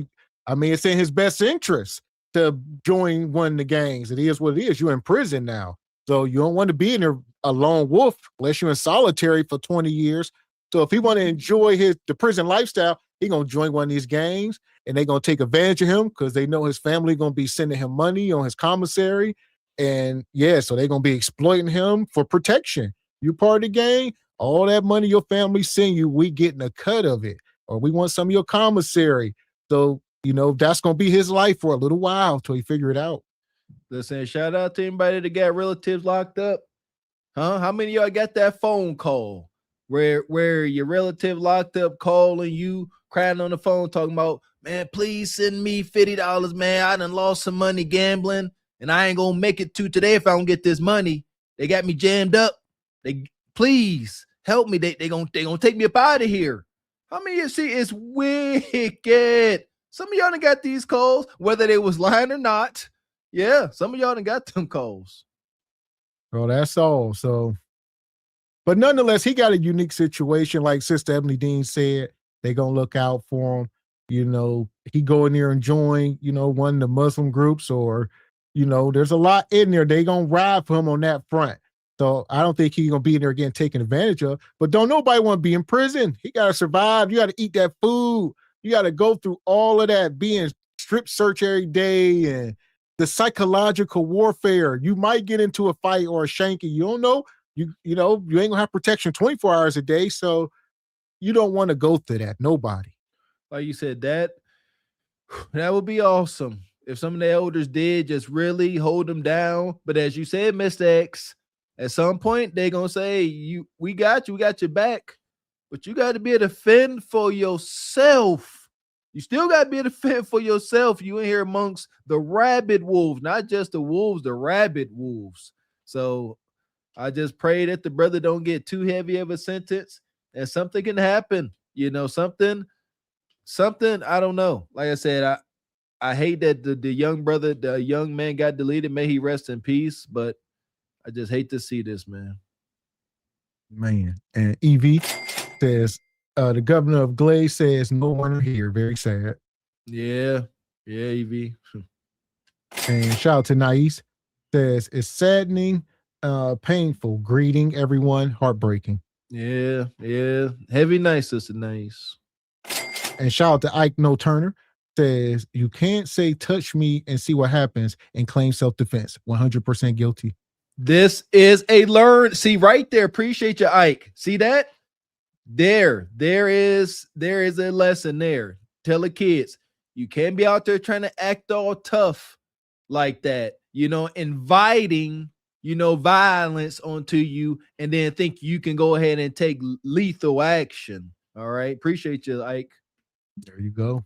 it's in his best interest to join one of the gangs. It is what it is. You're in prison now. So you don't want to be in there a lone wolf unless you're in solitary for 20 years. So if he want to enjoy the prison lifestyle, he going to join one of these gangs. And they're going to take advantage of him because they know his family going to be sending him money on his commissary. And so they're going to be exploiting him for protection. You part of the gang, all that money your family send you, we getting a cut of it. Or we want some of your commissary. So, that's going to be his life for a little while till he figure it out. Listen, shout out to anybody that got relatives locked up. Huh? How many of y'all got that phone call where your relative locked up calling you, crying on the phone, talking about, man, please send me $50, man. I done lost some money gambling, and I ain't gonna make it to today if I don't get this money. They got me jammed up. Please help me. They gonna take me up out of here. How many of you see it's wicked? Some of y'all done got these calls, whether they was lying or not. Yeah, some of y'all done got them calls. Well, that's all. So, but nonetheless, he got a unique situation. Like Sister Ebony Dean said, they gonna look out for him. He go in there and join, one of the Muslim groups, or, there's a lot in there. They gonna ride for him on that front. So I don't think he's gonna be in there getting taken advantage of. But don't nobody want to be in prison. He gotta survive. You gotta eat that food. You gotta go through all of that, being strip search every day and the psychological warfare. You might get into a fight or a shanking. You don't know. You ain't gonna have protection 24 hours a day. So you don't want to go through that. Nobody. Like you said, that That would be awesome if some of the elders did just really hold them down. But as you said, Mr. X, at some point they're gonna say, we got you, we got your back, but you got to be able to fend for yourself. You still got to be able to fend for yourself. You in here amongst the rabid wolves, not just the wolves, the rabid wolves. So I just pray that the brother don't get too heavy of a sentence and something can happen. You know, something, I don't know. Like I said, I hate that the young brother, the young man got deleted. May he rest in peace. But I just hate to see this, man. Man. And EV says, the governor of Glaze says no one here. Very sad. Yeah. Yeah, EV. And shout out to Nais. Says, it's saddening, painful. Greeting, everyone. Heartbreaking. Yeah. Yeah. Heavy night, Sister Nice. And shout out to Ike No Turner. Says, you can't say touch me and see what happens and claim self-defense. 100% guilty. This is a learn. See right there. Appreciate you, Ike. See that? There is a lesson there. Tell the kids, you can't be out there trying to act all tough like that, you know, inviting, you know, violence onto you and then think you can go ahead and take lethal action. All right. Appreciate you, Ike. There you go.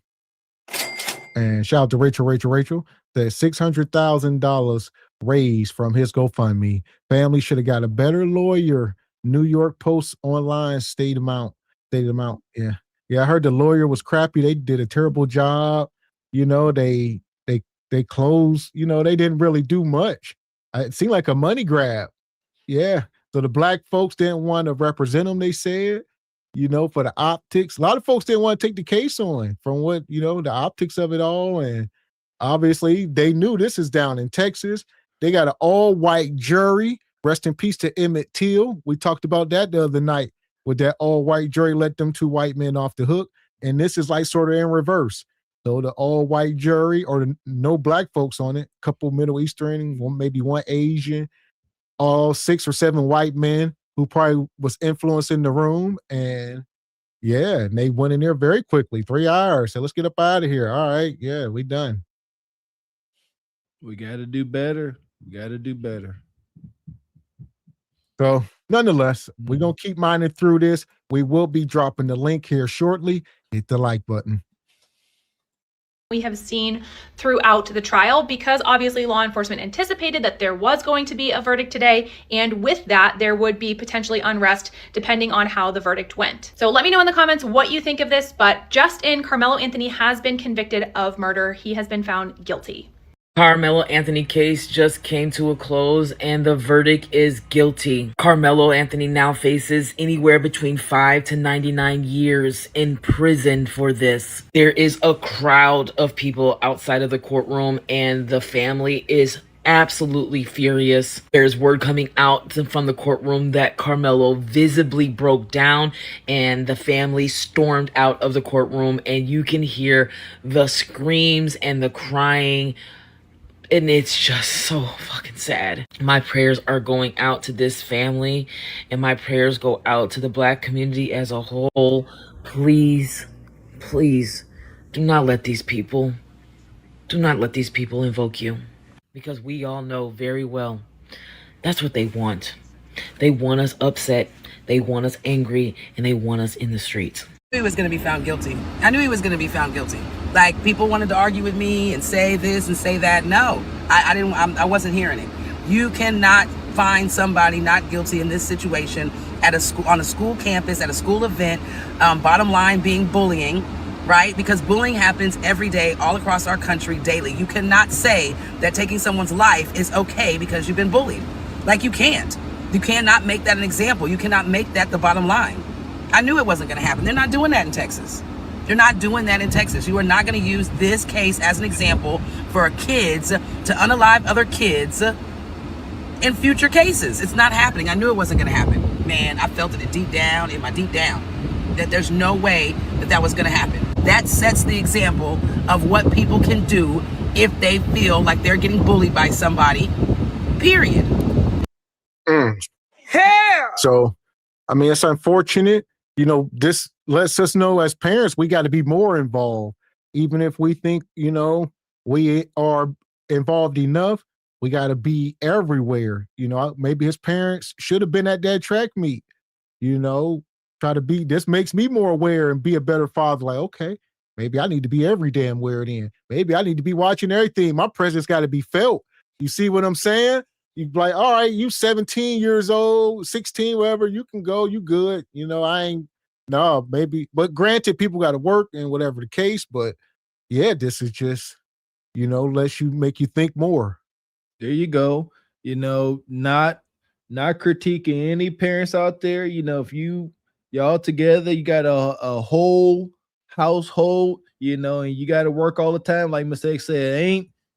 And shout out to Rachel. That $600,000 raised from his GoFundMe. Family should have got a better lawyer. New York Post online state amount. Yeah. I heard the lawyer was crappy. They did a terrible job. You know, they closed. You know, they didn't really do much. It seemed like a money grab. Yeah. So the black folks didn't want to represent them. They said, you know, for the optics. A lot of folks didn't want to take the case on from what, you know, the optics of it all. And obviously they knew this is down in Texas. They got an all-white jury. Rest in peace to Emmett Till. We talked about that the other night with that all-white jury let them 2 white men off the hook. And this is like sort of in reverse. So the all-white jury or no black folks on it, couple Middle Eastern, maybe one Asian, all 6 or 7 white men who probably was influencing the room. And yeah, and they went in there very quickly, 3 hours. So let's get up out of here. All right. Yeah, we done. We got to do better. So nonetheless, we're going to keep mining through this. We will be dropping the link here shortly. Hit the like button. We have seen throughout the trial, because obviously law enforcement anticipated that there was going to be a verdict today, and with that there would be potentially unrest depending on how the verdict went. So let me know in the comments what you think of this, but just in, Karmelo Anthony has been convicted of murder. He has been found guilty. Karmelo Anthony case just came to a close and the verdict is guilty. Karmelo Anthony now faces anywhere between 5 to 99 years in prison for this. There is a crowd of people outside of the courtroom and the family is absolutely furious. There's word coming out from the courtroom that Karmelo visibly broke down and the family stormed out of the courtroom, and you can hear the screams and the crying. And it's just so fucking sad. My prayers are going out to this family, and my prayers go out to the black community as a whole. Please, please, do not let these people invoke you. Because we all know very well, that's what they want. They want us upset, they want us angry, and they want us in the streets. He was going to be found guilty. I knew he was going to be found guilty. Like, people wanted to argue with me and say this and say that. No, I wasn't hearing it. You cannot find somebody not guilty in this situation at a school, on a school campus, at a school event. Bottom line being bullying, right? Because bullying happens every day, all across our country, daily. You cannot say that taking someone's life is okay because you've been bullied. Like, you can't. You cannot make that an example. You cannot make that the bottom line. I knew it wasn't going to happen. They're not doing that in Texas. They're not doing that in Texas. You are not going to use this case as an example for kids to unalive other kids in future cases. It's not happening. I knew it wasn't going to happen. Man, I felt it deep down, in my deep down, that there's no way that that was going to happen. That sets the example of what people can do if they feel like they're getting bullied by somebody, period. So, I mean, it's unfortunate. You know, this lets us know as parents, we got to be more involved. even if we think, we are involved enough, we got to be everywhere. Maybe his parents should have been at that track meet, try to be, this makes me more aware and be a better father. Like, okay, maybe I need to be every damn where then. Maybe I need to be watching everything. My presence got to be felt. You see what I'm saying? You like, all right, you 17 years old, 16, whatever, you can go, you good. I ain't, no, maybe, but granted, people got to work and whatever the case, but yeah, this is just, lets you make you think more. There you go. Not critiquing any parents out there. If y'all together, you got a whole household, and you got to work all the time. Like Mistake said,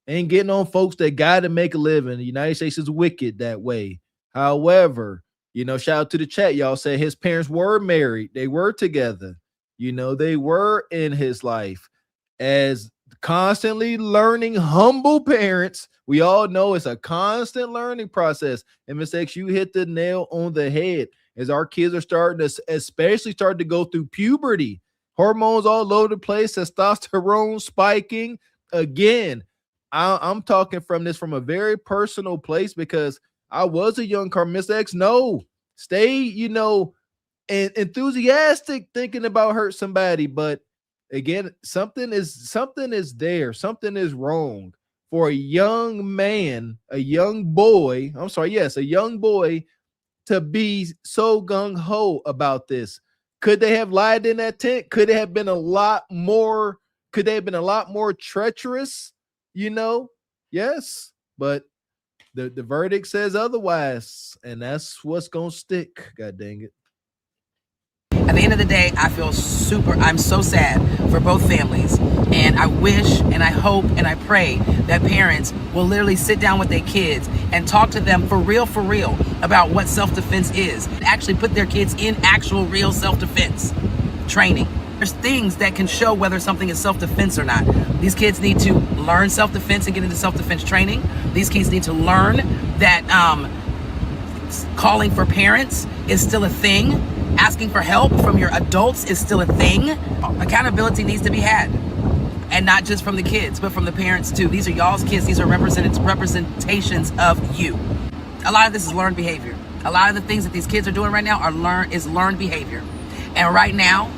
ain't getting on folks that got to make a living. The United States is wicked that way. However, shout out to the chat. Y'all said his parents were married. They were together. They were in his life as constantly learning, humble parents. We all know it's a constant learning process. And Miss X, you hit the nail on the head. As our kids are starting to, especially starting to go through puberty, hormones all over the place, testosterone spiking. Again, I'm talking from a very personal place because I was a young Miss X. No, stay, and enthusiastic thinking about hurt somebody, but again, something is there. Something is wrong for a young man, a young boy to be so gung-ho about this. Could they have lied in that tent? Could it have been a lot more? Could they have been a lot more treacherous? Yes, but the verdict says otherwise, and that's what's gonna stick. God dang it. At the end of the day, I'm so sad for both families. And I wish and I hope and I pray that parents will literally sit down with their kids and talk to them for real about what self-defense is. Actually put their kids in actual real self-defense training. There's things that can show whether something is self-defense or not. These kids need to learn self-defense and get into self-defense training. These kids need to learn that calling for parents is still a thing. Asking for help from your adults is still a thing. Accountability needs to be had. And not just from the kids, but from the parents too. These are y'all's kids. These are representations of you. A lot of this is learned behavior. A lot of the things that these kids are doing right now is learned behavior. And right now,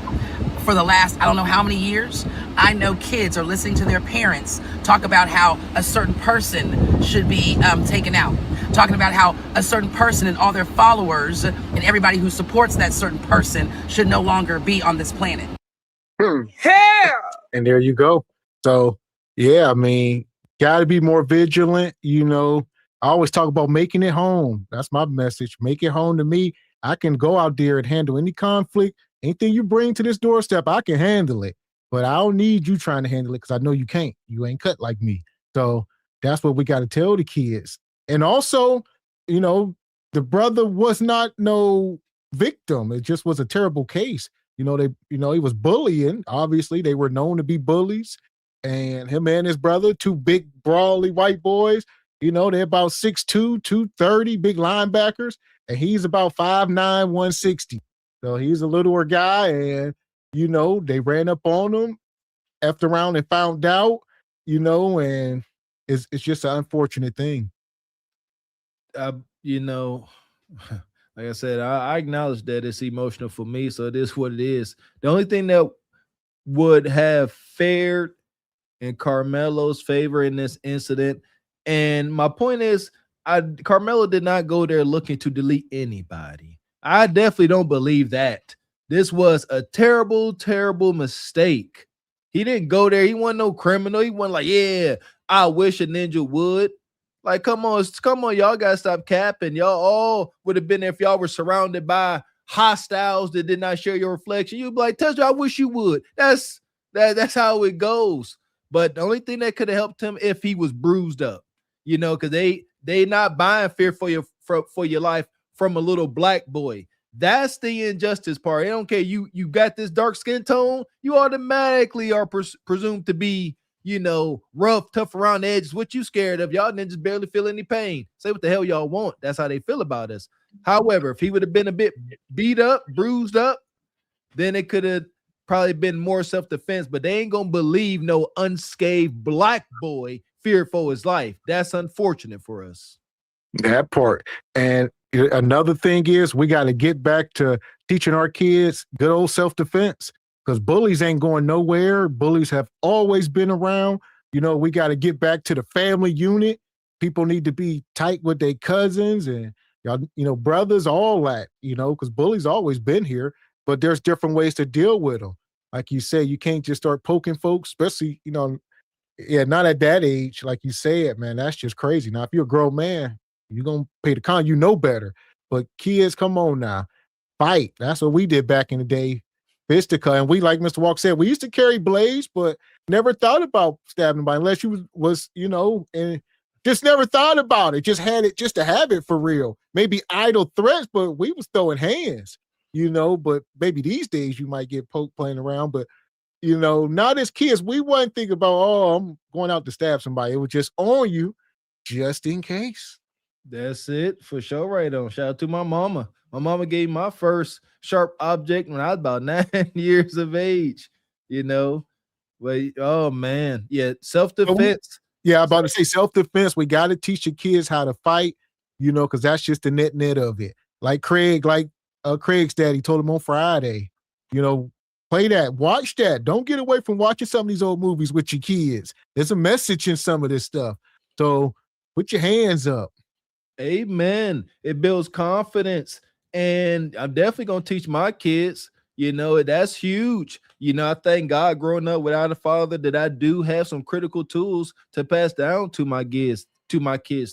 for the last, I don't know how many years, I know kids are listening to their parents talk about how a certain person should be taken out. Talking about how a certain person and all their followers and everybody who supports that certain person should no longer be on this planet. Yeah. And there you go. So, yeah, I mean, got to be more vigilant. I always talk about making it home. That's my message. Make it home to me. I can go out there and handle any conflict. Anything you bring to this doorstep, I can handle it. But I don't need you trying to handle it because I know you can't. You ain't cut like me. So that's what we got to tell the kids. And also, the brother was not no victim. It just was a terrible case. He was bullying. Obviously, they were known to be bullies. And him and his brother, two big, brawly white boys, they're about 6'2", 230, big linebackers. And he's about 5'9", 160. So he's a littler guy. And, they ran up on him, effed around and found out, and it's just an unfortunate thing. Like I said, I acknowledge that it's emotional for me, so it is what it is. The only thing that would have fared in Karmelo's favor in this incident, and my point is, Karmelo did not go there looking to delete anybody. I definitely don't believe that. This was a terrible, terrible mistake. He didn't go there. He wasn't no criminal. He wasn't like, yeah, I wish a ninja would. Like, come on, y'all gotta stop capping. Y'all all would have been there if y'all were surrounded by hostiles that did not share your reflection. You'd be like, Touch, I wish you would. That's how it goes. But the only thing that could have helped him if he was bruised up, because they not buying fear for your life from a little black boy. That's the injustice part. I don't care. You got this dark skin tone, you automatically are presumed to be, rough, tough around the edges. What you scared of? Y'all ninjas barely feel any pain. Say what the hell y'all want. That's how they feel about us. However, if he would have been a bit beat up, bruised up, then it could have probably been more self-defense, but they ain't gonna believe no unscathed black boy feared for his life. That's unfortunate for us. That part. And another thing is we got to get back to teaching our kids good old self-defense, because bullies ain't going nowhere. Bullies have always been around. We got to get back to the family unit. People need to be tight with their cousins and brothers, all that, because bullies always been here, but there's different ways to deal with them. Like you say, you can't just start poking folks, especially, not at that age. Like you said, man, that's just crazy. Now, if you're a grown man, you're going to pay the con, better. But kids, come on now, fight. That's what we did back in the day. Fistica. And we, like Mr. Walk said, we used to carry blades, but never thought about stabbing anybody unless you was and just never thought about it. Just had it just to have it for real. Maybe idle threats, but we was throwing hands, but maybe these days you might get poked playing around. But, not as kids, we wasn't thinking about, I'm going out to stab somebody. It was just on you just in case. That's it for sure. Right on. Shout out to my mama. My mama gave me my first sharp object when I was about 9 years of age, But oh man, yeah, self-defense. Yeah, I'm about to say self-defense. We got to teach the kids how to fight, because that's just the net of it. Like Craig's daddy told him on Friday, play that, watch that. Don't get away from watching some of these old movies with your kids. There's a message in some of this stuff. So put your hands up. Amen. It builds confidence. And I'm definitely going to teach my kids, that's huge. I thank God growing up without a father that I do have some critical tools to pass down to my kids.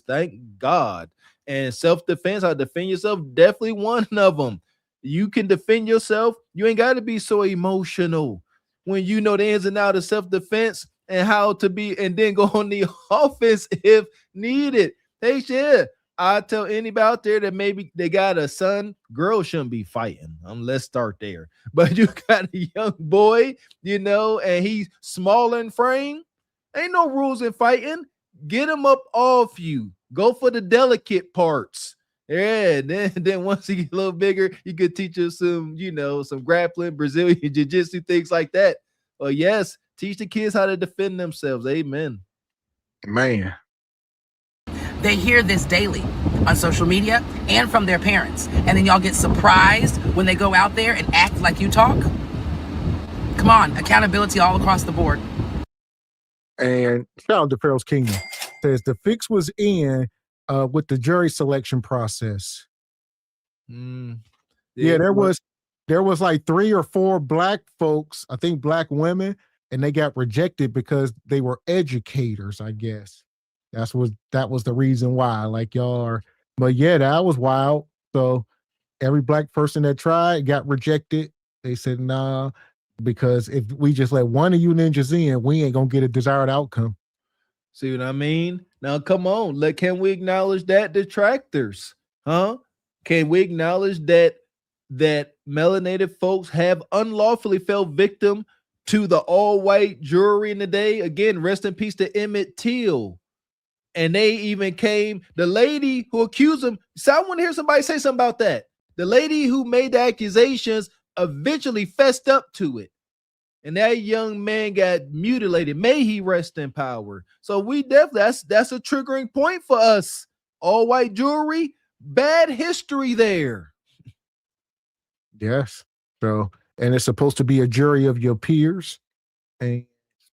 Thank God. And self-defense, how to defend yourself, definitely one of them. You can defend yourself. You ain't got to be so emotional when you know the ins and outs of self-defense and how to be, and then go on the offense if needed. Hey, shit. I tell anybody out there that maybe they got a son, girls shouldn't be fighting. Let's start there. But you got a young boy, and he's small in frame. Ain't no rules in fighting. Get him up off you. Go for the delicate parts. Yeah, then once he get a little bigger, you could teach us some, some grappling, Brazilian jiu-jitsu, things like that. Well, yes, teach the kids how to defend themselves. Amen. Man. They hear this daily on social media and from their parents. And then y'all get surprised when they go out there and act like you talk. Come on, accountability all across the board. And shout out to Pharaoh's Kingdom. Says the fix was in with the jury selection process. Yeah, there was like 3 or 4 black folks, I think black women, and they got rejected because they were educators, I guess. That was the reason why, like y'all are. But yeah, that was wild. So every black person that tried got rejected. They said, nah, because if we just let one of you ninjas in, we ain't gonna get a desired outcome. See what I mean? Now, come on. Can we acknowledge that detractors? Huh? Can we acknowledge that melanated folks have unlawfully fell victim to the all-white jury in the day? Again, rest in peace to Emmett Till. And they even came, the lady who accused him. So I want to hear somebody say something about that. The lady who made the accusations eventually fessed up to it. And that young man got mutilated. May he rest in power. So we definitely, that's a triggering point for us. All white jewelry, bad history there. Yes. So, and it's supposed to be a jury of your peers. And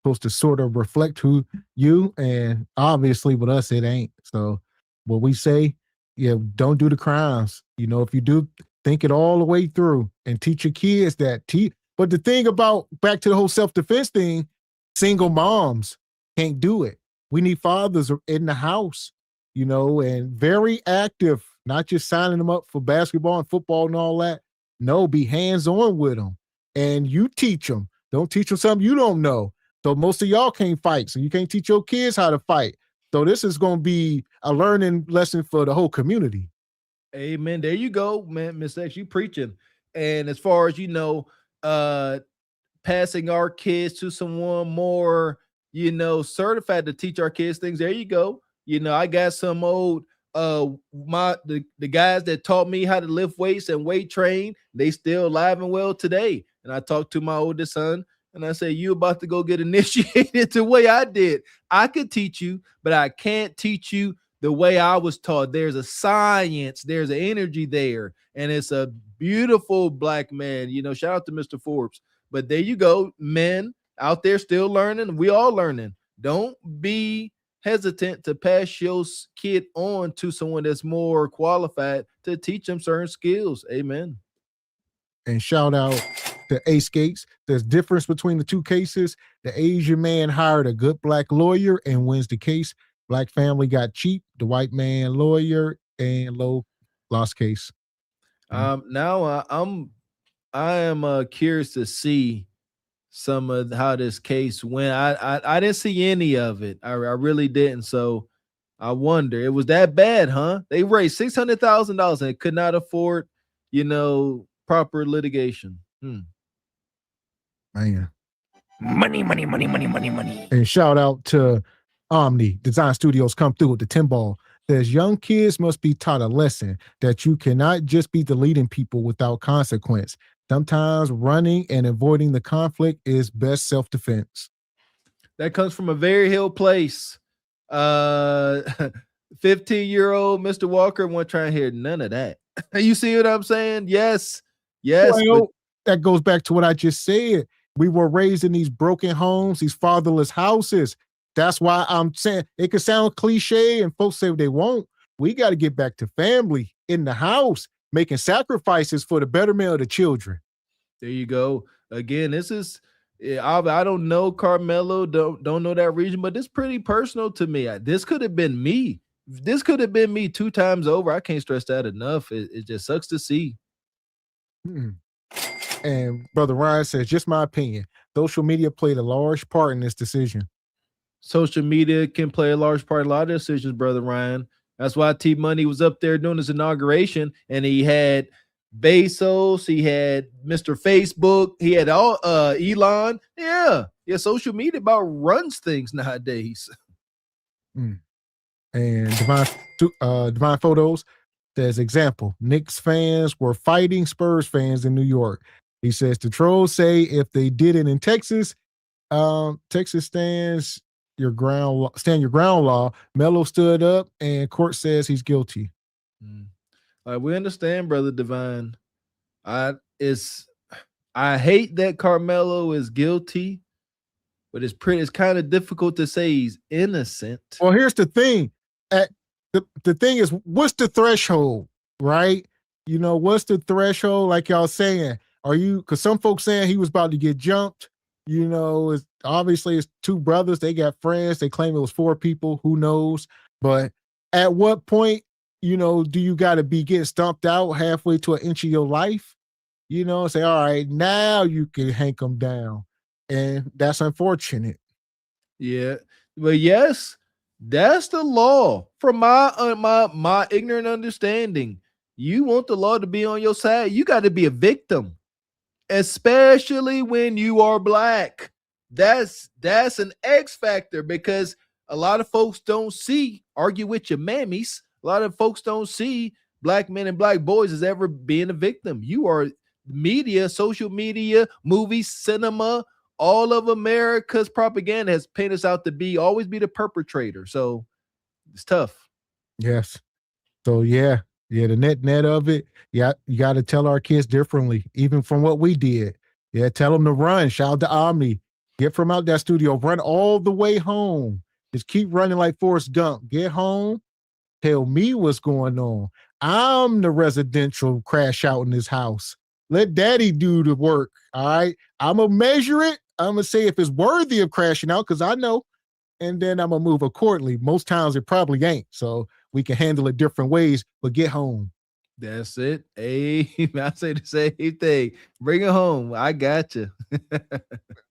supposed to sort of reflect who you, and obviously with us it ain't. So what we say, don't do the crimes. If you do, think it all the way through and teach your kids that. But the thing about, back to the whole self-defense thing, single moms can't do it. We need fathers in the house, and very active, not just signing them up for basketball and football and all that. No, be hands-on with them, and you teach them. Don't teach them something you don't know. So most of y'all can't fight, so you can't teach your kids how to fight. So this is going to be a learning lesson for the whole community. Amen. There you go, man. Miss X, you preaching. And as far as passing our kids to someone more, certified to teach our kids things. There you go. I got some old the guys that taught me how to lift weights and weight train. They still alive and well today. and I talked to my oldest son, and I said, you about to go get initiated the way I did. I could teach you, but I can't teach you the way I was taught. There's a science, there's an energy there, and it's a beautiful black man. Shout out to Mr. Forbes. But there you go, men out there still learning. We all learning. Don't be hesitant to pass your kid on to someone that's more qualified to teach them certain skills. Amen. And shout out to Ace Gates. There's difference between the two cases. The Asian man hired a good black lawyer and wins the case. Black family got cheap. The white man lawyer and lost case. Now I am curious to see some of how this case went. I didn't see any of it. I really didn't. So I wonder, it was that bad, huh? They raised $600,000 and could not afford, proper litigation. Man. Money. And shout out to Omni Design Studios come through with the 10 ball. Says young kids must be taught a lesson that you cannot just be deleting people without consequence. Sometimes running and avoiding the conflict is best self-defense. That comes from a very healed place. 15-year-old Mr. Walker won't try and hear none of that. You see what I'm saying? Yes. Well, that goes back to what I just said. We were raised in these broken homes, these fatherless houses. That's why I'm saying it could sound cliche and folks say they won't. We got to get back to family in the house, making sacrifices for the betterment of the children. There you go. Again, this is, I don't know Karmelo, don't know that region, but it's pretty personal to me. This could have been me. This could have been me 2 times over. I can't stress that enough. It just sucks to see. And Brother Ryan says, just my opinion, social media played a large part in this decision. Social media can play a large part in a lot of decisions, Brother Ryan. That's why T Money was up there doing his inauguration, and he had Bezos, he had Mr. Facebook, he had all Elon. Yeah, social media about runs things nowadays. And Divine Photos says, example, Knicks fans were fighting Spurs fans in New York. He says the trolls say if they did it in Texas, Texas stands your ground law. Melo stood up and court says he's guilty. We understand, Brother Divine. I hate that Karmelo is guilty, but it's kind of difficult to say he's innocent. Well, here's the thing. The thing is, what's the threshold, right? What's the threshold? Like y'all saying, because some folks saying he was about to get jumped. It's obviously it's 2 brothers. They got friends. They claim it was 4 people. Who knows? But at what point, do you got to be getting stomped out halfway to an inch of your life? Say, all right, now you can hank them down. And that's unfortunate. Yeah. But yes, that's the law. From my ignorant understanding, you want the law to be on your side. You got to be a victim, especially when you are black. That's an X factor, because a lot of folks don't see, argue with your mammies, a lot of folks don't see black men and black boys as ever being a victim. You are media, social media, movies, cinema, all of America's propaganda has painted us out to always be the perpetrator. So it's tough. Yes. So the net of it. Yeah, you got to tell our kids differently, even from what we did. Yeah, tell them to run. Shout out to Omni. Get from out that studio. Run all the way home. Just keep running like Forrest Gump. Get home. Tell me what's going on. I'm the residential crash out in this house. Let daddy do the work. All right. I'm going to measure it. I'm going to say if it's worthy of crashing out, because I know. And then I'm going to move accordingly. Most times it probably ain't. So we can handle it different ways, but get home. That's it. Hey, I say the same thing. Bring it home. I got you.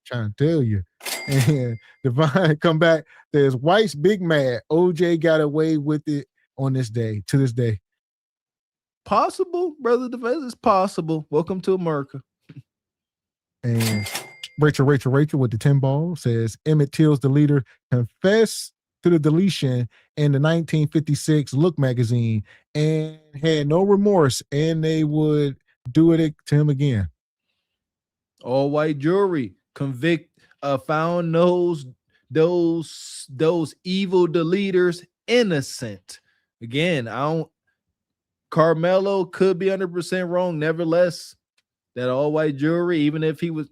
Trying to tell you. And Divine come back. There's White's big mad. OJ got away with it on this day, to this day. Possible, Brother Divine. It's possible. Welcome to America. And Rachel with the 10 ball says Emmett Till's the leader confessed to the deletion in the 1956 Look magazine and had no remorse, and they would do it to him again. All white jury found those evil deleters innocent. Again, Karmelo could be 100% wrong. Nevertheless, that all white jury, even if he was,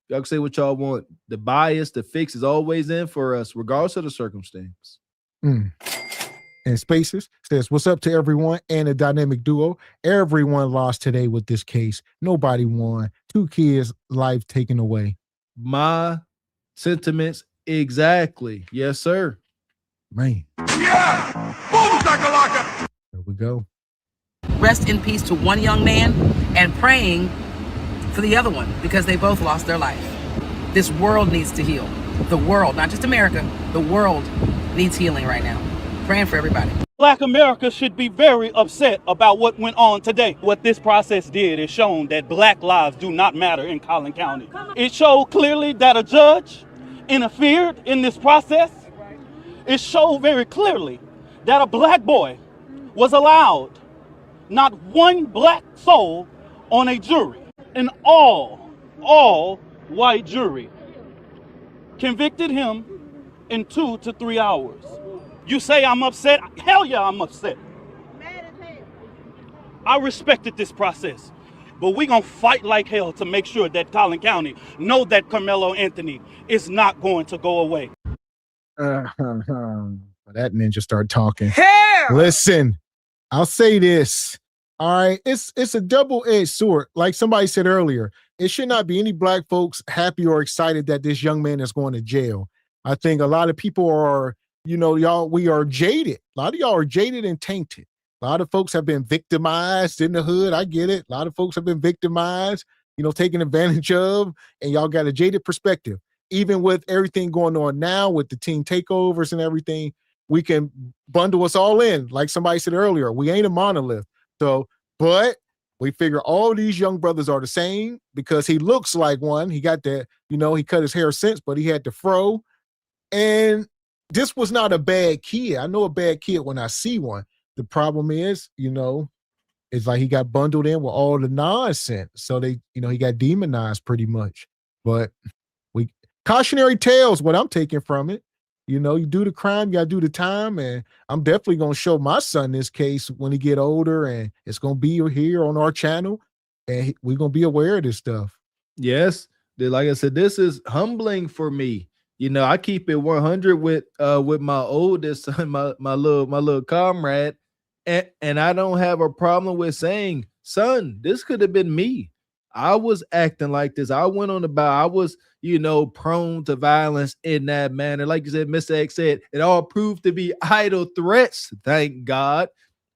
y'all can say what y'all want, the bias, the fix is always in for us, regardless of the circumstance. And Spaces says, what's up to everyone and a dynamic duo? Everyone lost today with this case. Nobody won. 2 kids' life taken away. My sentiments exactly. Yes, sir. Man. Yeah! Boom, shakalaka! There we go. Rest in peace to one young man and praying for the other one because they both lost their life. This world needs to heal. The world, not just America, the world needs healing right now. Praying for everybody. Black America should be very upset about what went on today. What this process did is shown that black lives do not matter in Collin County. It showed clearly that a judge interfered in this process. It showed very clearly that a black boy was allowed not one black soul on a jury. An all white jury convicted him in 2 to 3 hours. You say I'm upset? Hell yeah, I'm upset. I respected this process, but we're going to fight like hell to make sure that Collin County know that Karmelo Anthony is not going to go away. That ninja start talking. Hell! Listen, I'll say this. All right, it's a double-edged sword. Like somebody said earlier, it should not be any black folks happy or excited that this young man is going to jail. I think a lot of people are, we are jaded. A lot of y'all are jaded and tainted. A lot of folks have been victimized in the hood. I get it. A lot of folks have been victimized, taken advantage of, and y'all got a jaded perspective. Even with everything going on now with the team takeovers and everything, we can bundle us all in. Like somebody said earlier, we ain't a monolith. So, but we figure all these young brothers are the same because he looks like one. He got that, he cut his hair since, but he had the fro. And this was not a bad kid. I know a bad kid when I see one. The problem is, it's like he got bundled in with all the nonsense. So he got demonized pretty much. But cautionary tales, what I'm taking from it. You do the crime, you got to do the time. And I'm definitely going to show my son this case when he get older, and it's going to be here on our channel. And we're going to be aware of this stuff. Yes. Like I said, this is humbling for me. I keep it 100 with my oldest son, my little comrade. And I don't have a problem with saying, son, this could have been me. I was acting like this. I went on about, I was, prone to violence in that manner. Like you said, Mr. X said, it all proved to be idle threats, thank God.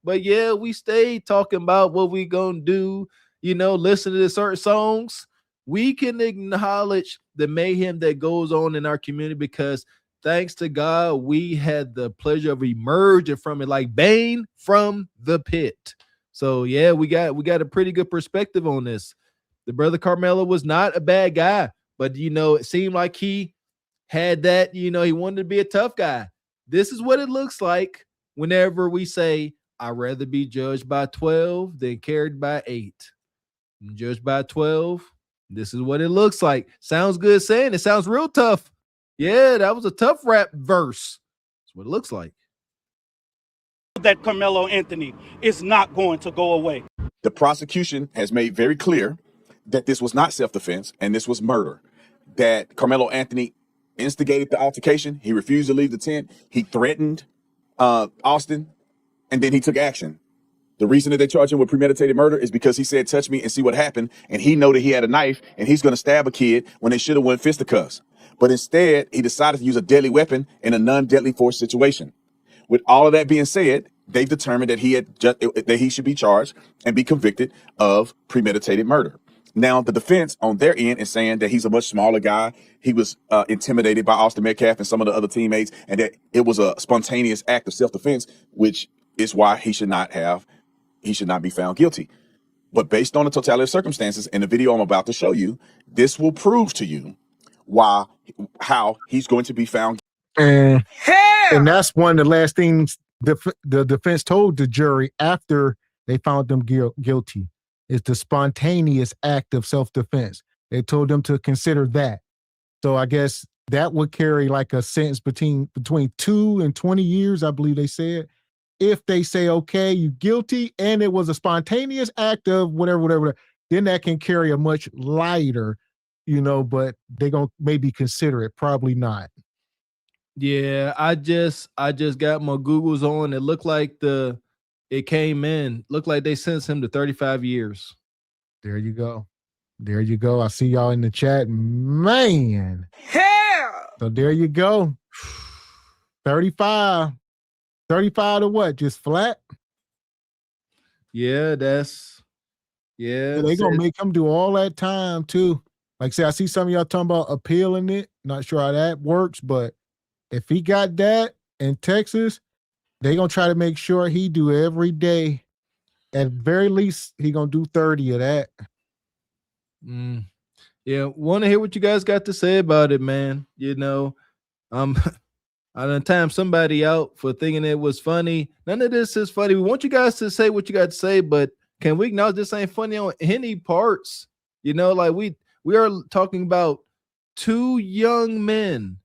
But yeah, we stayed talking about what we gonna do, listen to certain songs. We can acknowledge the mayhem that goes on in our community because thanks to God, we had the pleasure of emerging from it like Bane from the pit. So yeah, we got a pretty good perspective on this. The brother Karmelo was not a bad guy, but it seemed like he had that, he wanted to be a tough guy. This is what it looks like whenever we say, I'd rather be judged by 12 than carried by 8. Judged by 12, this is what it looks like. Sounds good saying it. Sounds real tough. Yeah, that was a tough rap verse. That's what it looks like. That Karmelo Anthony is not going to go away. The prosecution has made very clear that this was not self-defense and this was murder. That Karmelo Anthony instigated the altercation. He refused to leave the tent. He threatened Austin, and then he took action. The reason that they charge him with premeditated murder is because he said, touch me and see what happened. And he knew that he had a knife and he's going to stab a kid when they should have went fisticuffs. But instead, he decided to use a deadly weapon in a non-deadly force situation. With all of that being said, they've determined that that he should be charged and be convicted of premeditated murder. Now, the defense on their end is saying that he's a much smaller guy. He was intimidated by Austin Metcalf and some of the other teammates, and that it was a spontaneous act of self-defense, which is why he should not be found guilty. But based on the totality of circumstances and the video I'm about to show you, this will prove to you how he's going to be found. And that's one of the last things the defense told the jury after they found them guilty. It's the spontaneous act of self-defense. They told them to consider that. So I guess that would carry like a sentence between 2 and 20 years, I believe they said. If they say, okay, you guilty, and it was a spontaneous act of whatever, then that can carry a much lighter, but they're going to maybe consider it. Probably not. Yeah, I just got my Googles on. It looked like it came in. Looked like they sentenced him to 35 years. There you go. There you go. I see y'all in the chat. Man. Hell. So there you go. 35. 35 to what? Just flat? Yeah, they're going to make him do all that time too. Like I say, I see some of y'all talking about appealing it. Not sure how that works, but if he got that in Texas, they're going to try to make sure he do every day. At very least, he going to do 30 of that. Yeah, want to hear what you guys got to say about it, man. I done timed somebody out for thinking it was funny. None of this is funny. We want you guys to say what you got to say, but can we acknowledge this ain't funny on any parts? Like we are talking about 2 young men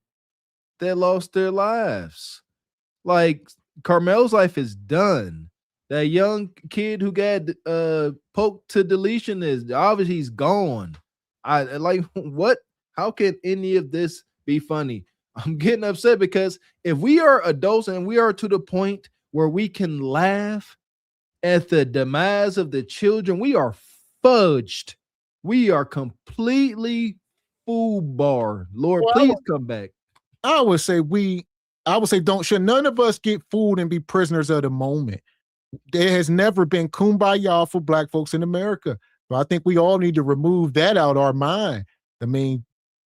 that lost their lives. Like Karmelo's life is done. That young kid who got poked to deletion is obviously he's gone. I like what? How can any of this be funny? I'm getting upset because if we are adults and we are to the point where we can laugh at the demise of the children, we are fudged. We are completely foobar. Lord, please come back. I would say should none of us get fooled and be prisoners of the moment. There has never been kumbaya for black folks in America. So I think we all need to remove that out of our mind.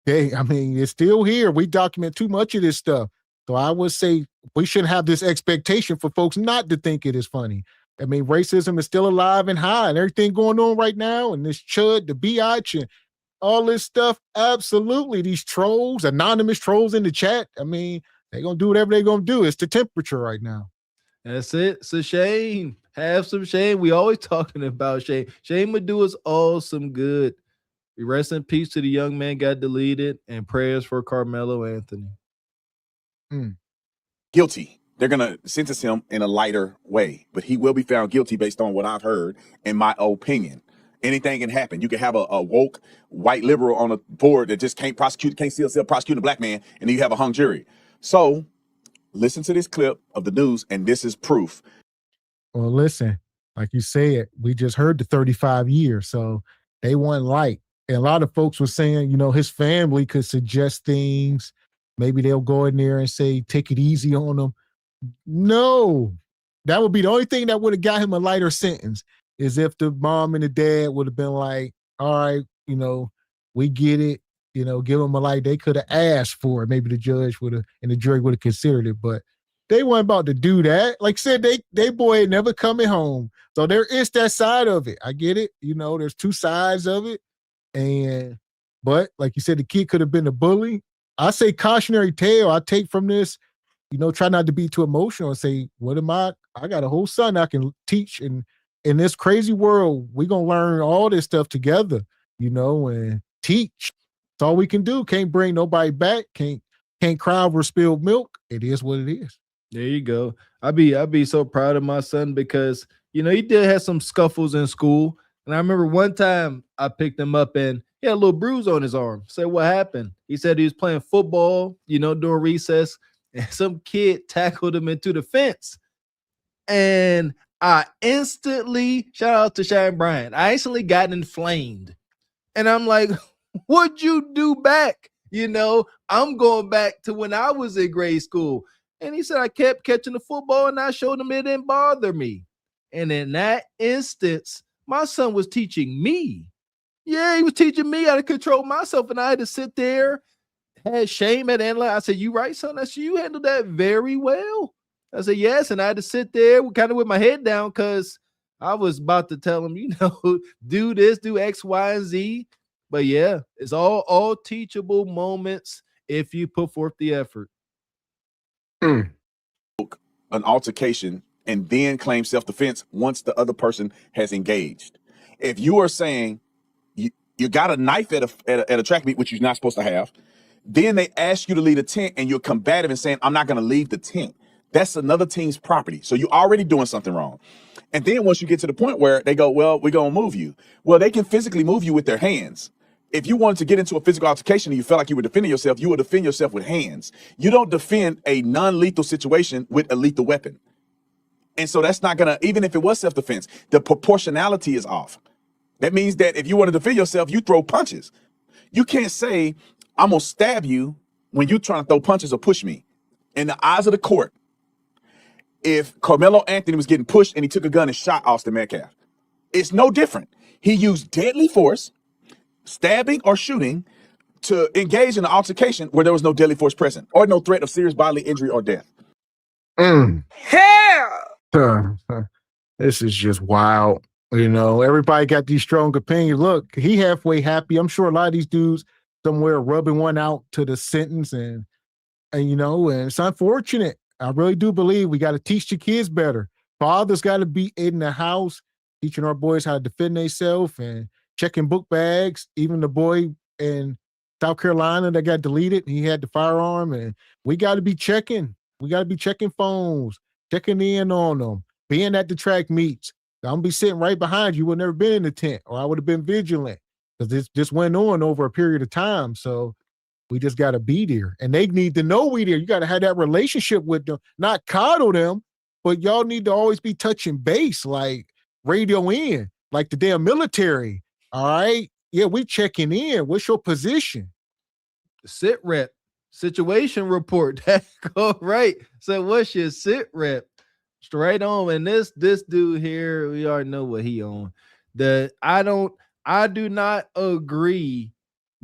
It's still here. We document too much of this stuff. So I would say we shouldn't have this expectation for folks not to think it is funny. Racism is still alive and high, and everything going on right now, and this chud, the biatch, and all this stuff. Absolutely. These trolls, anonymous trolls in the chat. They're going to do whatever they're going to do. It's the temperature right now. That's it. It's a shame. Have some shame. We always talking about shame. Shame would do us all some good. Rest in peace to the young man got deleted, and prayers for Karmelo Anthony. Guilty. They're going to sentence him in a lighter way, but he will be found guilty based on what I've heard, in my opinion. Anything can happen. You can have a woke white liberal on a board that just can't see himself prosecuting a black man, and then you have a hung jury. So listen to this clip of the news, and this is proof. Well, listen, like you said, we just heard the 35 years, so they weren't light. And a lot of folks were saying, his family could suggest things. Maybe they'll go in there and say, take it easy on him. No, that would be the only thing that would have got him a lighter sentence, is if the mom and the dad would have been like, all right, we get it, give him a light. They could have asked for it. Maybe the judge would have, and the jury would have considered it, but they weren't about to do that. Like I said, they boy ain't never coming home. So there is that side of it. I get it. There's 2 sides of it. But like you said, the kid could have been a bully. I say cautionary tale I take from this, try not to be too emotional and say, what am I got a whole son I can teach. And in this crazy world, we're going to learn all this stuff together, and teach. That's all we can do. Can't bring nobody back. Can't cry over spilled milk. It is what it is. There you go. I'd be so proud of my son because, he did have some scuffles in school. And I remember one time I picked him up and he had a little bruise on his arm. Said, what happened? He said he was playing football, during recess, and some kid tackled him into the fence. And I instantly, shout out to Shine Brian, I instantly got inflamed. And I'm like, what'd you do back? I'm going back to when I was in grade school. And he said, I kept catching the football and I showed him it didn't bother me. And in that instance, my son was teaching me. Yeah, he was teaching me how to control myself. And I had to sit there, had shame at analyze. I said, you right, son? I said, you handled that very well. I said, yes. And I had to sit there kind of with my head down because I was about to tell him, do this, do X, Y, and Z. But yeah, it's all teachable moments if you put forth the effort. An altercation and then claim self-defense once the other person has engaged. If you are saying You got a knife at a track meet, which you're not supposed to have. Then they ask you to leave the tent, and you're combative and saying, I'm not going to leave the tent. That's another team's property. So you're already doing something wrong. And then once you get to the point where they go, well, we're going to move you. Well, they can physically move you with their hands. If you wanted to get into a physical altercation and you felt like you were defending yourself, you would defend yourself with hands. You don't defend a non-lethal situation with a lethal weapon. And so that's not going to, even if it was self-defense, the proportionality is off. That means that if you want to defend yourself, you throw punches. You can't say, I'm going to stab you when you're trying to throw punches or push me. In the eyes of the court, if Karmelo Anthony was getting pushed and he took a gun and shot Austin Metcalf, it's no different. He used deadly force, stabbing or shooting, to engage in an altercation where there was no deadly force present or no threat of serious bodily injury or death. Hell! This is just wild. You know, everybody got these strong opinions. Look, he halfway happy. I'm sure a lot of these dudes somewhere rubbing one out to the sentence, and you know, and it's unfortunate. I really do believe we got to teach the kids better. Fathers got to be in the house teaching our boys how to defend themselves and checking book bags. Even the boy in South Carolina that got deleted, he had the firearm, and we got to be checking. We got to be checking phones, checking in on them, being at the track meets. I'm gonna be sitting right behind you. Would never been in the tent, or I would have been vigilant, because this went on over a period of time. So we just got to be there, and they need to know we there. You got to have that relationship with them, not coddle them, but y'all need to always be touching base, like radio in, like the damn military. All right, yeah, we checking in. What's your position? Sit rep, situation report. Go right. So what's your sit rep? Straight on. And this dude here, we already know what he on. I do not agree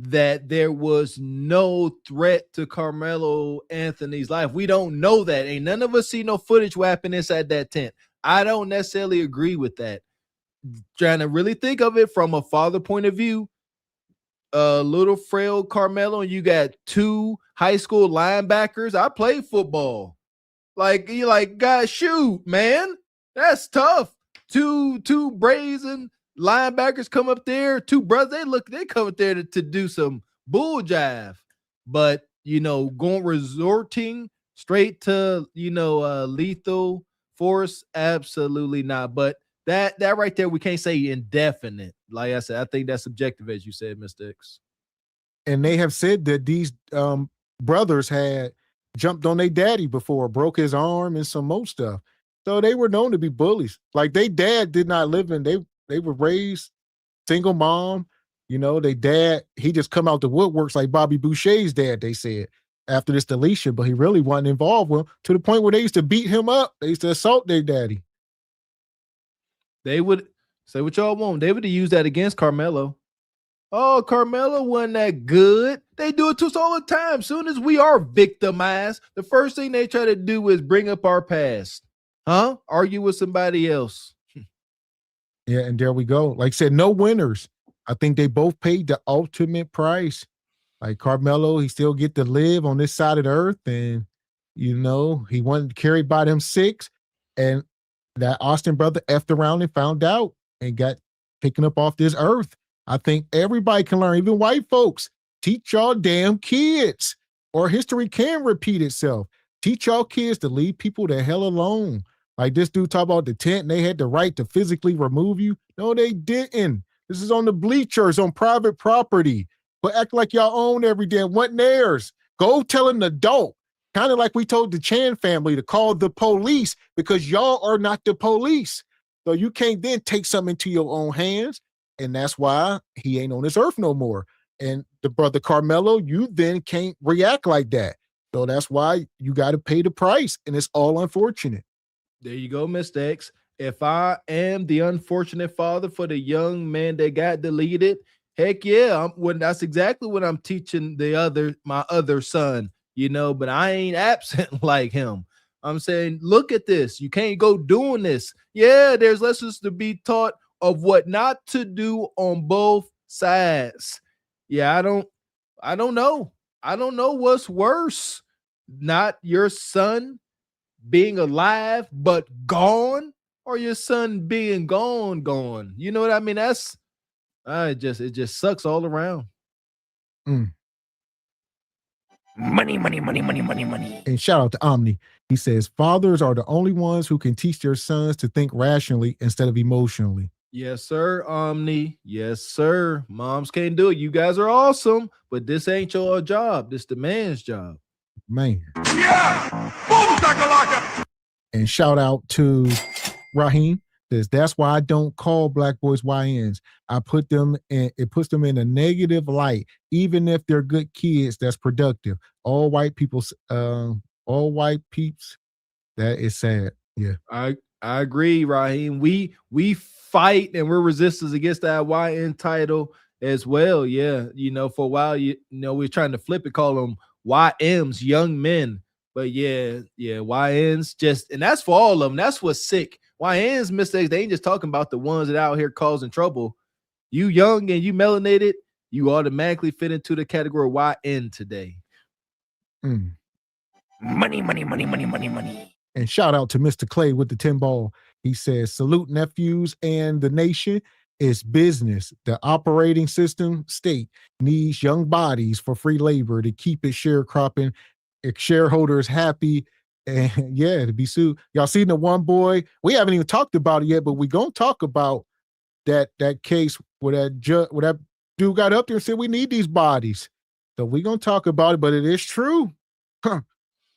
that there was no threat to Karmelo Anthony's life. We don't know that. Ain't none of us see no footage happening inside that tent. I don't necessarily agree with that. Trying to really think of it from a father point of view, little frail Karmelo, and you got two high school linebackers. I played football. Like, you like, guys, shoot, man. That's tough. Two brazen linebackers come up there, two brothers, they come up there to do some bull jive. But, you know, resorting straight to, lethal force, absolutely not. But that right there, we can't say indefinite. Like I said, I think that's subjective, as you said, Mr. X. And they have said that these brothers had jumped on their daddy before, broke his arm and some more stuff. So they were known to be bullies. Like, they dad did not live in, they were raised single mom. You know, they dad, he just come out the woodworks like Bobby Boucher's dad, they said, after this deletion, but he really wasn't involved with him, to the point where they used to beat him up. They used to assault their daddy. They would say what y'all want. They would have used that against Karmelo. Oh, Karmelo wasn't that good. They do it to us all the time. Soon as we are victimized, the first thing they try to do is bring up our past. Huh? Argue with somebody else. Yeah, and there we go. Like I said, no winners. I think they both paid the ultimate price. Like Karmelo, he still get to live on this side of the earth, and, you know, he wasn't carried by them six, and that Austin brother effed around and found out and got taken up off this earth. I think everybody can learn, even white folks. Teach y'all damn kids, or history can repeat itself. Teach y'all kids to leave people the hell alone. Like this dude talk about the tent, and they had the right to physically remove you. No, they didn't. This is on the bleachers, on private property. But act like y'all own every damn, wasn't theirs. Go tell an adult. Kind of like we told the Chan family to call the police, because y'all are not the police. So you can't then take something into your own hands. And that's why he ain't on this earth no more. And the brother Karmelo, you then can't react like that. So that's why you got to pay the price. And it's all unfortunate. There you go, Mr. X. If I am the unfortunate father for the young man that got deleted, heck yeah, that's exactly what I'm teaching my other son, you know, but I ain't absent like him. I'm saying, look at this. You can't go doing this. Yeah, there's lessons to be taught of what not to do on both sides. Yeah, I don't know. I don't know what's worse. Not your son being alive but gone, or your son being gone. You know what I mean? It just sucks all around. Money, money, money, money, money, money. And shout out to Omni. He says, fathers are the only ones who can teach their sons to think rationally instead of emotionally. Yes, sir, Omni. Yes, sir. Moms can't do it. You guys are awesome, but this ain't your job. This the man's job. Man. Yeah! Boom, shakalaka! And shout out to Raheem. Says, that's why I don't call black boys YNs. I put them in, it puts them in a negative light, even if they're good kids that's productive. All white peeps, that is sad. Yeah. I agree, Raheem. We fight and we're resistance against that YN title as well. Yeah. You know, for a while, we're trying to flip it, call them YMs, young men. But yeah, YNs just, and that's for all of them. That's what's sick. YNs mistakes, they ain't just talking about the ones that out here causing trouble. You young and you melanated, you automatically fit into the category YN today. Money, money, money, money, money, money. And shout out to Mr. Clay with the 10 ball. He says, salute nephews and the nation. It's business. The operating system state needs young bodies for free labor to keep it sharecropping, shareholders happy, and yeah, to be sued. Y'all seen the one boy? We haven't even talked about it yet, but we're gonna talk about that case where that dude got up there and said we need these bodies. So we're gonna talk about it, but it is true.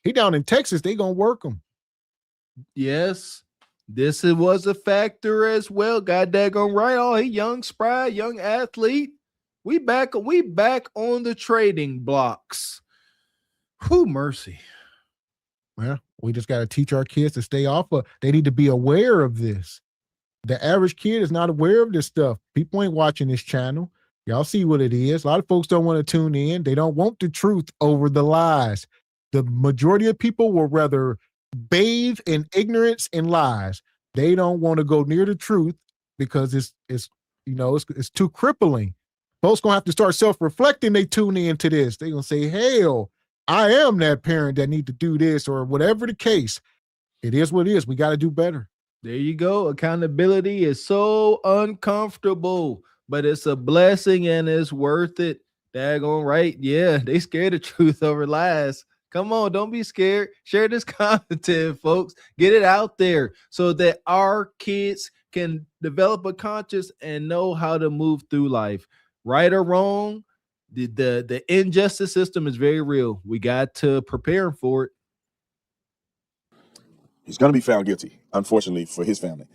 He down in Texas, they gonna work him. Yes, this was a factor as well. God daggone right. Oh, he young, spry, young athlete. We back on the trading blocks. Whew, mercy. Well, we just got to teach our kids to stay off of, they need to be aware of this. The average kid is not aware of this stuff. People ain't watching this channel. Y'all see what it is. A lot of folks don't want to tune in. They don't want the truth over the lies. The majority of people will rather bathe in ignorance and lies. They don't want to go near the truth because it's too crippling. Folks gonna have to start self-reflecting. They tune into this. They gonna say, hell, I am that parent that need to do this, or whatever the case. It is what it is. We got to do better. There you go. Accountability is so uncomfortable, but it's a blessing and it's worth it. Daggone right. Yeah, they scared of truth over lies. Come on, don't be scared. Share this content, folks. Get it out there so that our kids can develop a conscience and know how to move through life. Right or wrong, the injustice system is very real. We got to prepare for it. He's going to be found guilty, unfortunately, for his family.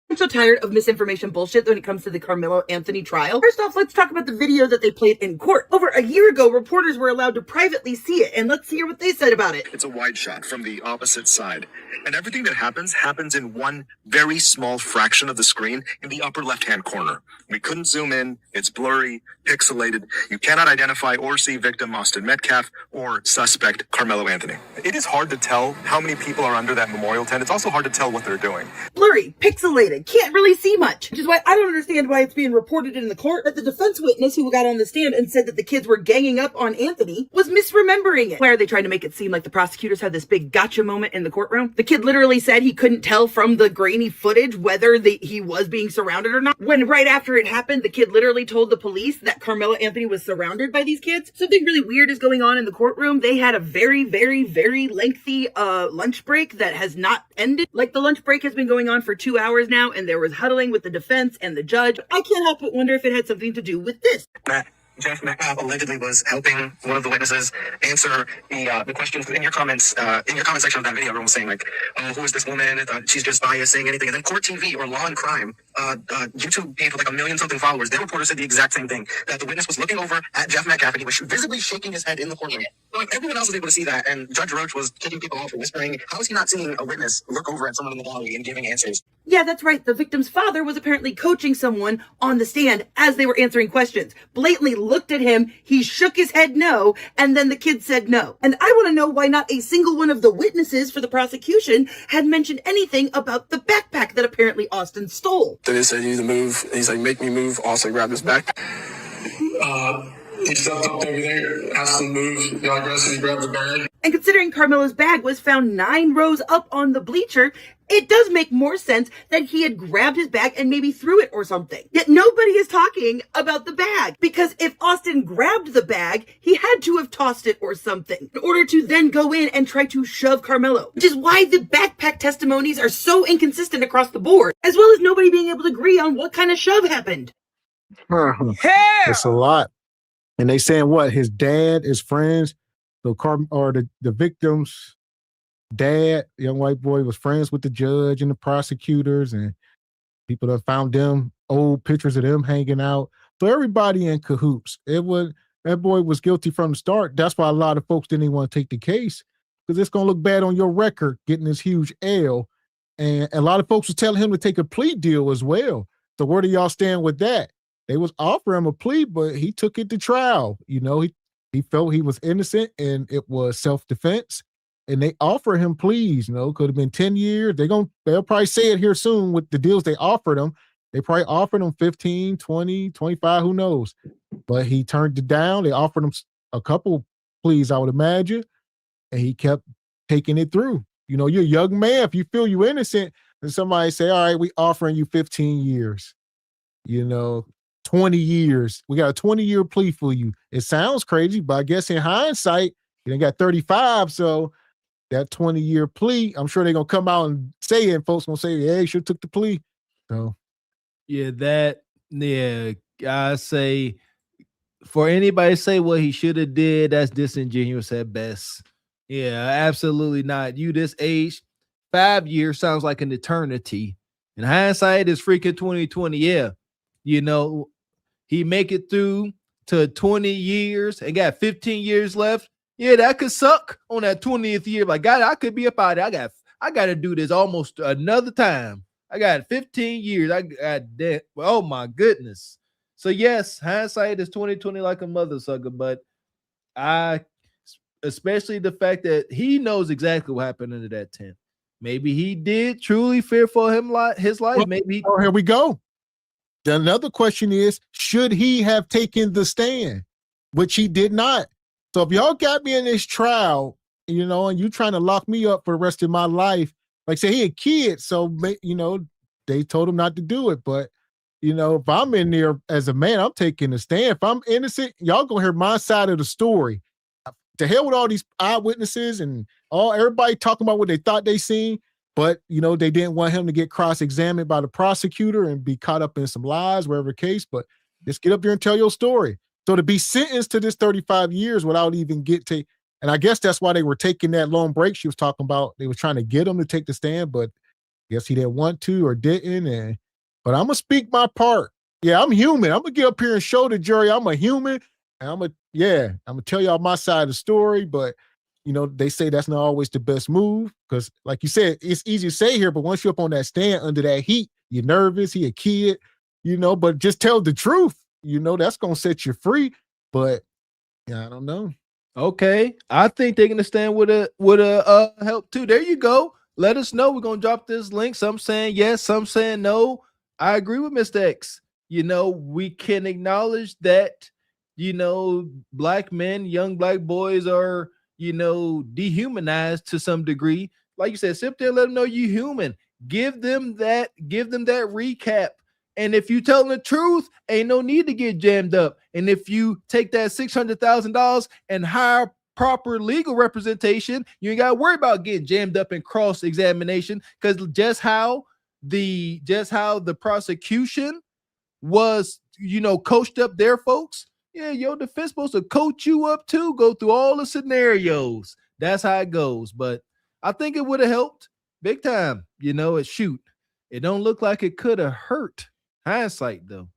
I'm so tired of misinformation bullshit when it comes to the Karmelo Anthony trial. First off, let's talk about the video that they played in court. Over a year ago, reporters were allowed to privately see it, and let's hear what they said about it. It's a wide shot from the opposite side, and everything that happens in one very small fraction of the screen in the upper left-hand corner. We couldn't zoom in. It's blurry, pixelated. You cannot identify or see victim Austin Metcalf or suspect Karmelo Anthony. It is hard to tell how many people are under that memorial tent. It's also hard to tell what they're doing. Blurry, pixelated, can't really see much, which is why I don't understand why it's being reported in the court that the defense witness who got on the stand and said that the kids were ganging up on Anthony was misremembering it. Why are they trying to make it seem like the prosecutors had this big gotcha moment in the courtroom? The kid literally said he couldn't tell from the grainy footage whether he was being surrounded or not. When right after it happened, the kid literally told the police that Karmelo Anthony was surrounded by these kids. Something really weird is going on in the courtroom. They had a very, very, very lengthy lunch break that has not ended. Like, the lunch break has been going on for 2 hours now, and there was huddling with the defense and the judge. I can't help but wonder if it had something to do with this. Jeff Metcalf allegedly was helping one of the witnesses answer the questions in your comments in your comment section of that video. Everyone was saying, like, oh, who is this woman? She's just biased, saying anything. And then Court TV or Law and Crime, YouTube page with like 1 million something followers, their reporter said the exact same thing, that the witness was looking over at Jeff Metcalf and he was visibly shaking his head in the courtroom. Like, everyone else was able to see that, and Judge Roach was kicking people off and whispering. How is he not seeing a witness look over at someone in the gallery and giving answers? Yeah, that's right. The victim's father was apparently coaching someone on the stand as they were answering questions. Blatantly looked at him, he shook his head no, and then the kid said no. And I want to know why not a single one of the witnesses for the prosecution had mentioned anything about the backpack that apparently Austin stole. Then he said, you need to move. And he's like, make me move. Austin grabbed his back. He stepped up over there, asked him to move, got aggressive, he grabbed the bag. And considering Karmelo's bag was found 9 rows up on the bleacher, it does make more sense that he had grabbed his bag and maybe threw it or something. Yet nobody is talking about the bag, because if Austin grabbed the bag, he had to have tossed it or something in order to then go in and try to shove Karmelo, which is why the backpack testimonies are so inconsistent across the board, as well as nobody being able to agree on what kind of shove happened. It's a lot. And they saying what? His dad, his friends, the victim's dad, young white boy, was friends with the judge and the prosecutors, and people that found them old pictures of them hanging out. So everybody in cahoots. That boy was guilty from the start. That's why a lot of folks didn't even want to take the case, because it's gonna look bad on your record getting this huge L. And a lot of folks were telling him to take a plea deal as well. So where do y'all stand with that? They was offering him a plea, but he took it to trial. He felt he was innocent and it was self-defense. And they offer him pleas, could have been 10 years. They'll probably say it here soon with the deals they offered him. They probably offered him 15, 20, 25, who knows? But he turned it down. They offered him a couple pleas, I would imagine. And he kept taking it through. You're a young man. If you feel you're innocent, and somebody say, all right, we offering you 15 years, 20 years. We got a 20-year plea for you. It sounds crazy, but I guess in hindsight, you got 35. So that 20-year plea, I'm sure they're going to come out and say it, and folks going to say, yeah, you should have took the plea. So, I say for anybody to say what he should have did, that's disingenuous at best. Yeah, absolutely not. You this age, 5 years sounds like an eternity. In hindsight, it's freaking 2020. Yeah, he make it through to 20 years and got 15 years left. Yeah, that could suck on that 20th year. Like, God, I could be up out there. I got to do this almost another time. I got 15 years. I got that. Oh my goodness. So yes, hindsight is 2020 like a mother sucker, but especially the fact that he knows exactly what happened under that tent. Maybe he did truly fear for his life. Well, maybe. Oh, here we go. Another question is, should he have taken the stand? Which he did not. So if y'all got me in this trial, and you trying to lock me up for the rest of my life, like say he a kid, so they told him not to do it. But if I'm in there as a man, I'm taking a stand. If I'm innocent, y'all gonna hear my side of the story. To hell with all these eyewitnesses and everybody talking about what they thought they seen, but they didn't want him to get cross-examined by the prosecutor and be caught up in some lies, whatever the case. But just get up there and tell your story. So to be sentenced to this 35 years without even and I guess that's why they were taking that long break she was talking about. They were trying to get him to take the stand, but I guess he didn't want to or didn't. But I'm going to speak my part. Yeah, I'm human. I'm going to get up here and show the jury I'm a human. And I'm going to tell y'all my side of the story. But, they say that's not always the best move because, like you said, it's easy to say here, but once you're up on that stand under that heat, you're nervous, he a kid, but just tell the truth. That's going to set you free. But I don't know. Okay, I think they're gonna stand with a help too. There you go. Let us know. We're gonna drop this link. Some saying yes, some saying no. I agree with Mr. X. We can acknowledge that black men, young black boys are dehumanized to some degree. Like you said, sit there, let them know you're human. Give them that recap. And if you tell them the truth, ain't no need to get jammed up. And if you take that $600,000 and hire proper legal representation, you ain't got to worry about getting jammed up in cross-examination, because just how the prosecution was, coached up their folks. Yeah, your defense supposed to coach you up too, go through all the scenarios. That's how it goes. But I think it would have helped big time. It don't look like it could have hurt. Hindsight, though.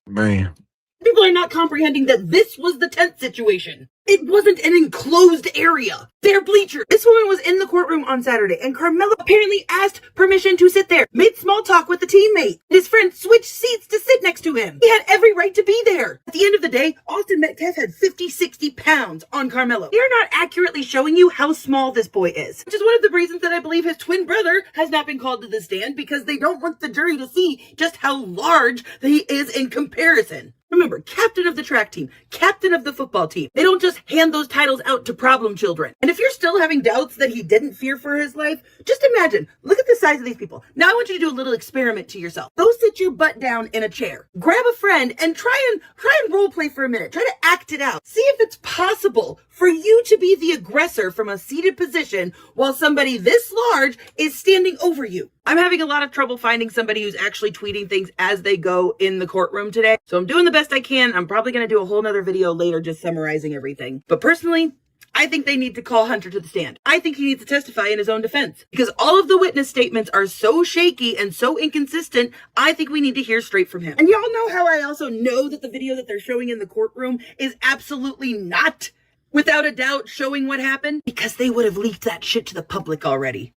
Man. People are not comprehending that this was the tent situation. It wasn't an enclosed area. They're bleachers. This woman was in the courtroom on Saturday, and Karmelo apparently asked permission to sit there, made small talk with the teammate. His friend switched seats to sit next to him. He had every right to be there. At the end of the day, Austin Metcalf had 50, 60 pounds on Karmelo. They're not accurately showing you how small this boy is, which is one of the reasons that I believe his twin brother has not been called to the stand, because they don't want the jury to see just how large he is in comparison. Remember, captain of the track team, captain of the football team. They don't just hand those titles out to problem children. And if you're still having doubts that he didn't fear for his life, just imagine, look at the size of these people. Now I want you to do a little experiment to yourself. Go sit your butt down in a chair, grab a friend and try and role play for a minute. Try to act it out. See if it's possible for you to be the aggressor from a seated position while somebody this large is standing over you. I'm having a lot of trouble finding somebody who's actually tweeting things as they go in the courtroom today. So I'm doing the best I can. I'm probably going to do a whole nother video later just summarizing everything. But personally, I think they need to call Hunter to the stand. I think he needs to testify in his own defense because all of the witness statements are so shaky and so inconsistent. I think we need to hear straight from him. And y'all know how I also know that the video that they're showing in the courtroom is absolutely not, without a doubt, showing what happened, because they would have leaked that shit to the public already.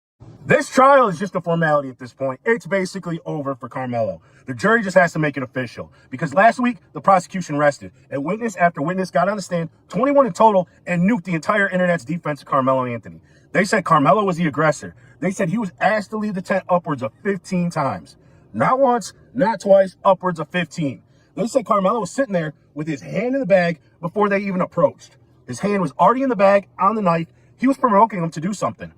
This trial is just a formality at this point. It's basically over for Karmelo. The jury just has to make it official because last week the prosecution rested and witness after witness got on the stand, 21 in total, and nuked the entire internet's defense of Karmelo Anthony. They said Karmelo was the aggressor. They said he was asked to leave the tent upwards of 15 times. Not once, not twice, upwards of 15. They said Karmelo was sitting there with his hand in the bag before they even approached. His hand was already in the bag on the knife. He was provoking them to do something.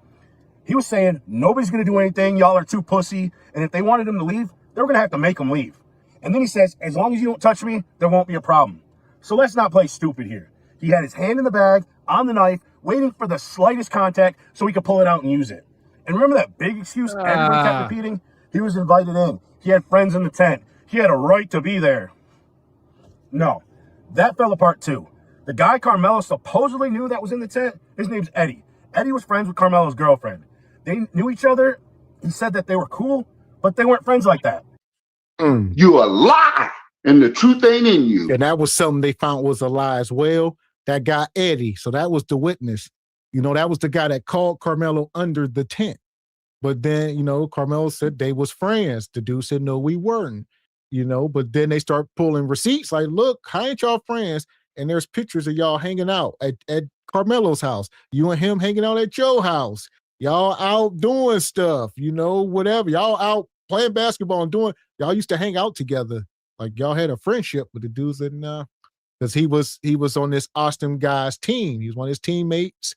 He was saying, nobody's going to do anything. Y'all are too pussy. And if they wanted him to leave, they were going to have to make him leave. And then he says, as long as you don't touch me, there won't be a problem. So let's not play stupid here. He had his hand in the bag, on the knife, waiting for the slightest contact so he could pull it out and use it. And remember that big excuse everybody kept repeating? He was invited in. He had friends in the tent. He had a right to be there. No, that fell apart too. The guy Karmelo supposedly knew that was in the tent, his name's Eddie. Eddie was friends with Karmelo's girlfriend. They knew each other. He said that they were cool, but they weren't friends like that. You a lie, and the truth ain't in you. And that was something they found was a lie as well. That guy, Eddie. So that was the witness. You know, that was the guy that called Karmelo under the tent. But then, you know, Karmelo said they was friends. The dude said, no, we weren't. You know, but then they start pulling receipts like, look, how ain't y'all friends? And there's pictures of y'all hanging out at Karmelo's house. You and him hanging out at your house. Y'all out doing stuff, you know, whatever. Y'all out playing basketball and y'all used to hang out together. Like y'all had a friendship, but the dude said, nah, because he was on this Austin guy's team. He was one of his teammates.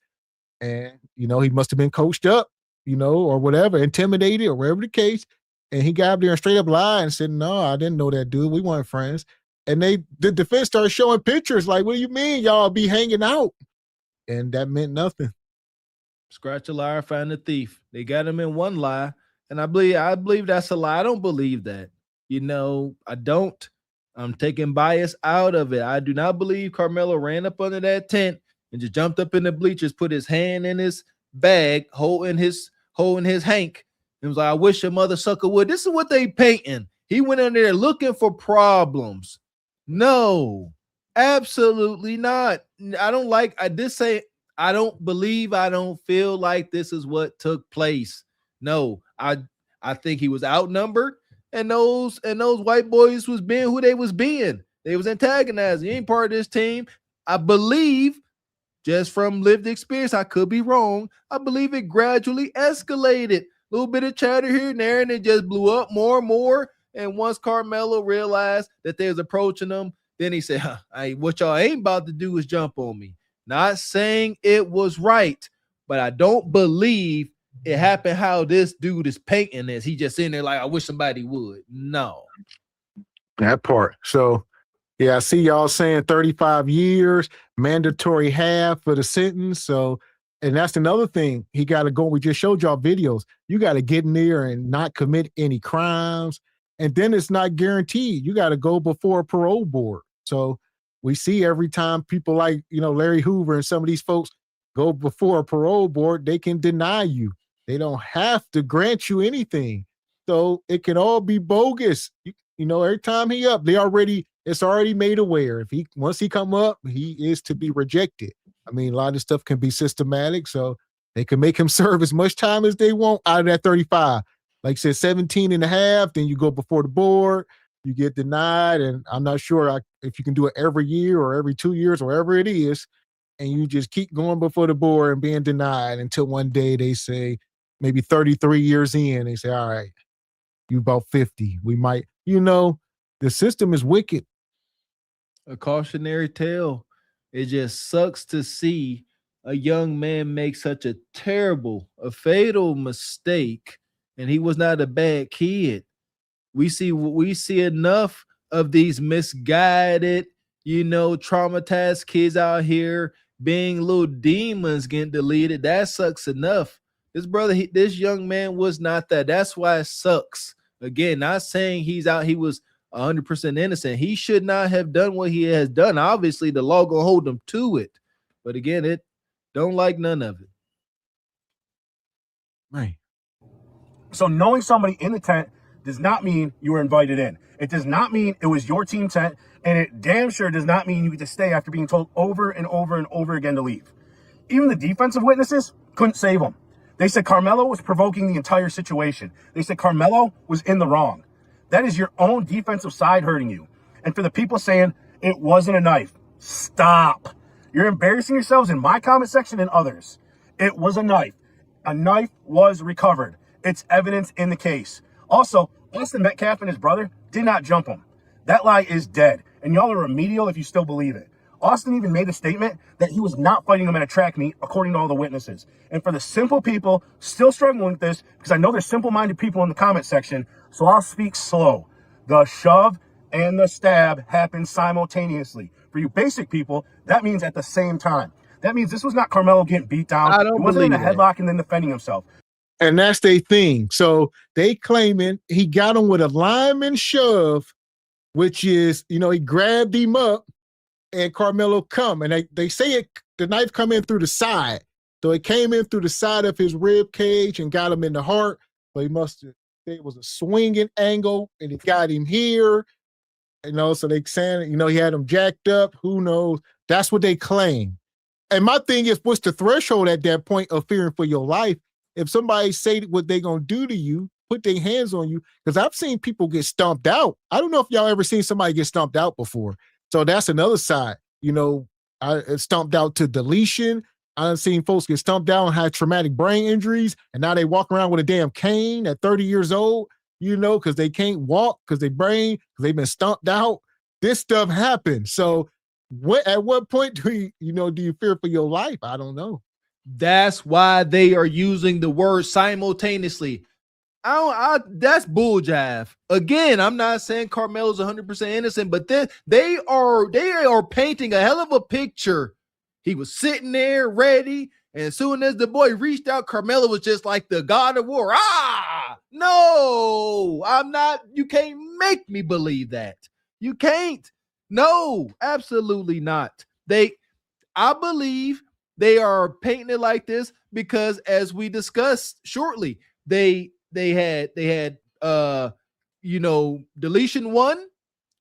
And, you know, he must have been coached up, you know, or whatever, intimidated or whatever the case. And he got up there and straight up lied and said, no, I didn't know that dude. We weren't friends. And the defense started showing pictures like, what do you mean y'all be hanging out? And that meant nothing. Scratch a liar, find a thief. They got him in one lie, and I believe that's a lie. I don't believe that. You know, I don't. I'm taking bias out of it. I do not believe Karmelo ran up under that tent and just jumped up in the bleachers, put his hand in his bag, holding his hank, and was like, I wish your mother sucker would. This is what they painting. He went in there looking for problems. No, absolutely not. I don't feel like this is what took place. No, I think he was outnumbered, and those white boys was being who they was being. They was antagonizing. He ain't part of this team. I believe, just from lived experience, I could be wrong. I believe it gradually escalated. A little bit of chatter here and there, and it just blew up more and more. And once Karmelo realized that they was approaching him, then he said, what y'all ain't about to do is jump on me. Not saying it was right, but I don't believe it happened how this dude is painting this. He just in there like, I wish somebody would. No. That part. So, yeah, I see y'all saying 35 years, mandatory half for the sentence. So, and that's another thing. He got to go. We just showed y'all videos. You got to get in there and not commit any crimes. And then it's not guaranteed. You got to go before a parole board. So we see every time people like, you know, Larry Hoover and some of these folks go before a parole board, they can deny you. They don't have to grant you anything. So it can all be bogus. You know, every time he up, it's already made aware. Once he come up, he is to be rejected. I mean, a lot of stuff can be systematic, so they can make him serve as much time as they want out of that 35. Like I said, 17 and a half, then you go before the board, you get denied, and I'm not sure if you can do it every year or every 2 years, or whatever it is, and you just keep going before the board and being denied until one day they say, maybe 33 years in, they say, all right, you about 50. We might, you know, the system is wicked. A cautionary tale. It just sucks to see a young man make such a fatal mistake, and he was not a bad kid. We see enough of these misguided, traumatized kids out here being little demons getting deleted. That sucks enough. This young man was not that. That's why it sucks. Again, not saying he was 100% innocent. He should not have done what he has done. Obviously, the law gonna hold him to it. But again, it don't like none of it. Right. So knowing somebody in the tent does not mean you were invited in. It does not mean it was your team tent, and it damn sure does not mean you get to stay after being told over and over and over again to leave. Even the defensive witnesses couldn't save him. They said Karmelo was provoking the entire situation. They said Karmelo was in the wrong. That is your own defensive side hurting you. And for the people saying it wasn't a knife, stop. You're embarrassing yourselves in my comment section and others. It was a knife. A knife was recovered. It's evidence in the case. Also, Austin Metcalf and his brother did not jump him. That lie is dead, and y'all are remedial if you still believe it. Austin even made a statement that he was not fighting him at a track meet, according to all the witnesses. And for the simple people still struggling with this, because I know there's simple-minded people in the comment section, so I'll speak slow. The shove and the stab happened simultaneously. For you basic people, that means at the same time. That means this was not Karmelo getting beat down. He wasn't in a headlock and then defending himself. And that's their thing. So they claiming he got him with a lineman shove, which is, he grabbed him up and Karmelo come. And they say the knife come in through the side. So it came in through the side of his rib cage and got him in the heart. But it was a swinging angle and it got him here. So they saying, he had him jacked up. Who knows? That's what they claim. And my thing is, what's the threshold at that point of fearing for your life? If somebody say what they're going to do to you, put their hands on you, because I've seen people get stomped out. I don't know if y'all ever seen somebody get stomped out before. So that's another side. I stomped out to deletion. I've seen folks get stomped out and had traumatic brain injuries, and now they walk around with a damn cane at 30 years old, because they can't walk because they've been stomped out. This stuff happens. So at what point do you fear for your life? I don't know. That's why they are using the word simultaneously. That's bull jive. Again, I'm not saying Karmelo's 100% innocent, but they are painting a hell of a picture. He was sitting there ready, and as soon as the boy reached out, Karmelo was just like the god of war. No, I'm not. You can't make me believe that. You can't. No, absolutely not. I believe they are painting it like this because, as we discussed shortly, they had deletion 1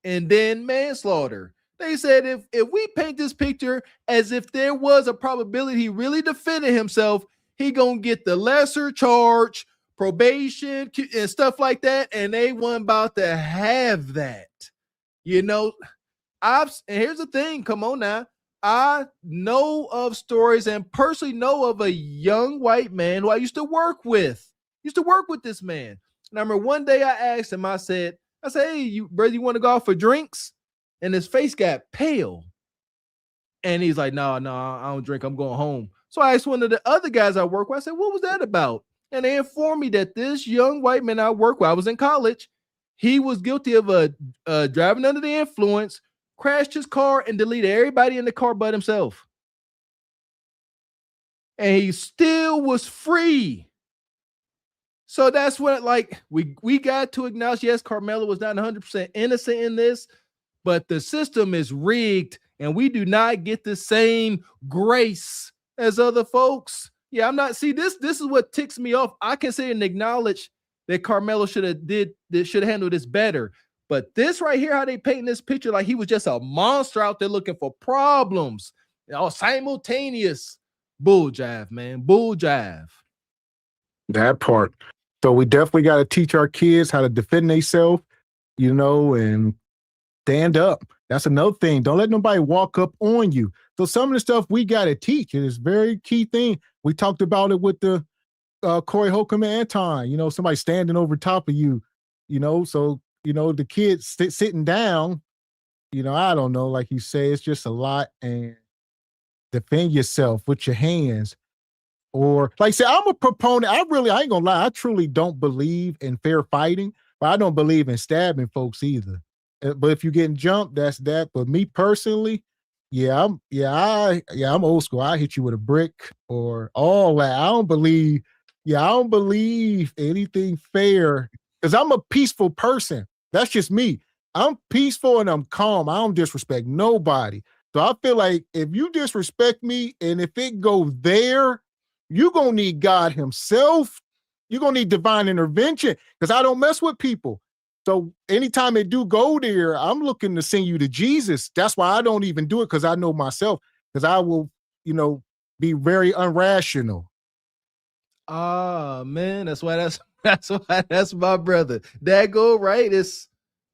and then manslaughter. They said if we paint this picture as if there was a probability he really defended himself, he gonna get the lesser charge, probation, and stuff like that, and they weren't about to have that. And here's the thing. Come on now. I know of stories and personally know of a young white man who I used to work with. This man. And I remember one day I asked him, I said, hey, brother, you want to go out for drinks? And his face got pale. And he's like, no, I don't drink. I'm going home. So I asked one of the other guys I work with, I said, what was that about? And they informed me that this young white man I work with, I was in college, he was guilty of driving under the influence, crashed his car, and deleted everybody in the car but himself. And he still was free. So that's what, we got to acknowledge, yes, Karmelo was not 100% innocent in this, but the system is rigged, and we do not get the same grace as other folks. Yeah, I'm not, see, this is what ticks me off. I can say and acknowledge that Karmelo should have handled this better. But this right here, how they paint this picture like he was just a monster out there looking for problems. All simultaneous. Bull jive, man. Bull jive. That part. So we definitely got to teach our kids how to defend themselves, and stand up. That's another thing. Don't let nobody walk up on you. So some of the stuff we got to teach. It is a very key thing. We talked about it with the Corey Holcomb and Anton, somebody standing over top of you, so the kids sitting down, I don't know, like you say, it's just a lot, and defend yourself with your hands. Or like I said, I'm a proponent. I ain't gonna lie, I truly don't believe in fair fighting, but I don't believe in stabbing folks either. But if you're getting jumped, that's that. But me personally, I'm old school. I hit you with a brick or all that. I don't believe anything fair because I'm a peaceful person. That's just me. I'm peaceful and I'm calm. I don't disrespect nobody. So I feel like if you disrespect me and if it goes there, you're going to need God himself. You're going to need divine intervention because I don't mess with people. So anytime they do go there, I'm looking to send you to Jesus. That's why I don't even do it because I know myself because I will, be very irrational. Ah, man, that's why that's my brother. That go right. It's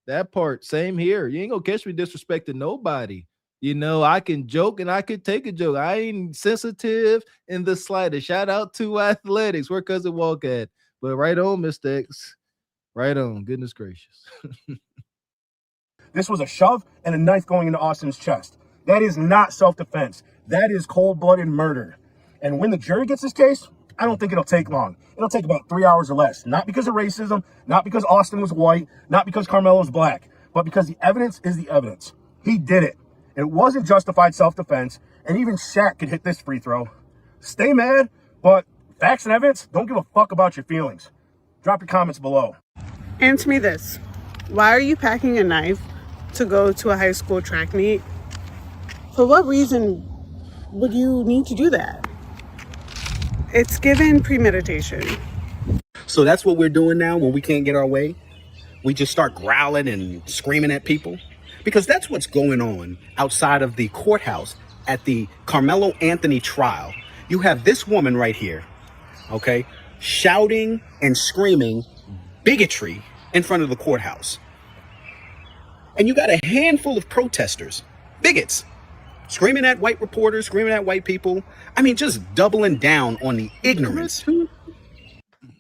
that part. Same here. You ain't gonna catch me disrespecting nobody. I can joke and I could take a joke. I ain't sensitive in the slightest. Shout out to athletics. Where cousin Walk at? But right on, Mr. X. Right on. Goodness gracious. This was a shove and a knife going into Austin's chest. That is not self-defense. That is cold-blooded murder. And when the jury gets this case, I don't think it'll take long. It'll take about 3 hours or less. Not because of racism, not because Austin was white, not because Karmelo was black, but because the evidence is the evidence. He did it. It wasn't justified self-defense, and even Shaq could hit this free throw. Stay mad, but facts and evidence, don't give a fuck about your feelings. Drop your comments below. Answer me this. Why are you packing a knife to go to a high school track meet? For what reason would you need to do that? It's given premeditation. So that's what we're doing now when we can't get our way. We just start growling and screaming at people. Because that's what's going on outside of the courthouse at the Karmelo Anthony trial. You have this woman right here, okay, shouting and screaming bigotry in front of the courthouse. And you got a handful of protesters, bigots, screaming at white reporters, screaming at white people. I mean, just doubling down on the ignorance.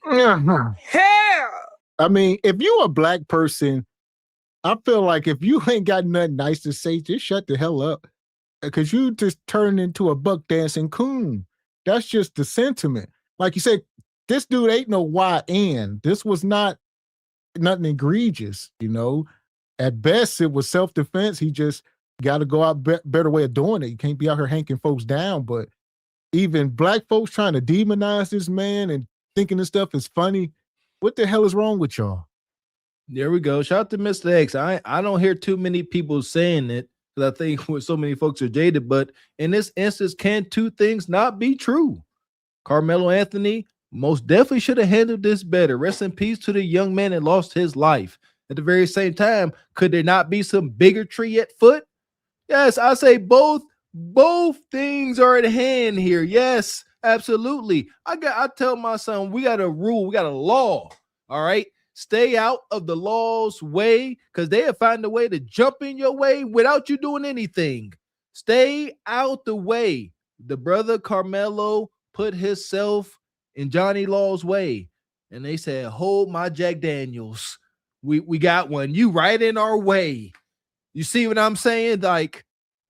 Hell! I mean, if you're a black person, I feel like if you ain't got nothing nice to say, just shut the hell up. Because you just turn into a buck dancing coon. That's just the sentiment. Like you said, this dude ain't no YN. This was not nothing egregious, At best, it was self-defense. He just got to go out better way of doing it. You can't be out here hanking folks down. But even black folks trying to demonize this man and thinking this stuff is funny. What the hell is wrong with y'all? There we go. Shout out to Mr. X. I don't hear too many people saying it because I think so many folks are jaded. But in this instance, can two things not be true? Karmelo Anthony most definitely should have handled this better. Rest in peace to the young man that lost his life. At the very same time, could there not be some bigotry at foot? Yes, I say both things are at hand here. Yes, absolutely. I tell my son, we got a rule, we got a law. All right. Stay out of the law's way because they'll find a way to jump in your way without you doing anything. Stay out the way. The brother Karmelo put himself in Johnny Law's way. And they said, hold my Jack Daniels. We got one. You right in our way. You see what I'm saying? Like,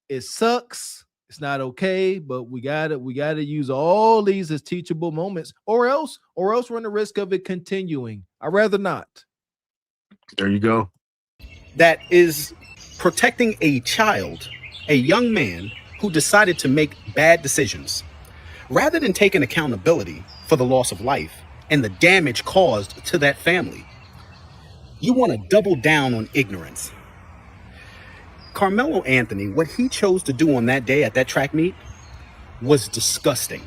it sucks. It's not okay, but we gotta use all these as teachable moments, or else run the risk of it continuing. I'd rather not. There you go. That is protecting a child, a young man who decided to make bad decisions. Rather than taking accountability for the loss of life and the damage caused to that family, you want to double down on ignorance. Karmelo Anthony, what he chose to do on that day at that track meet was disgusting.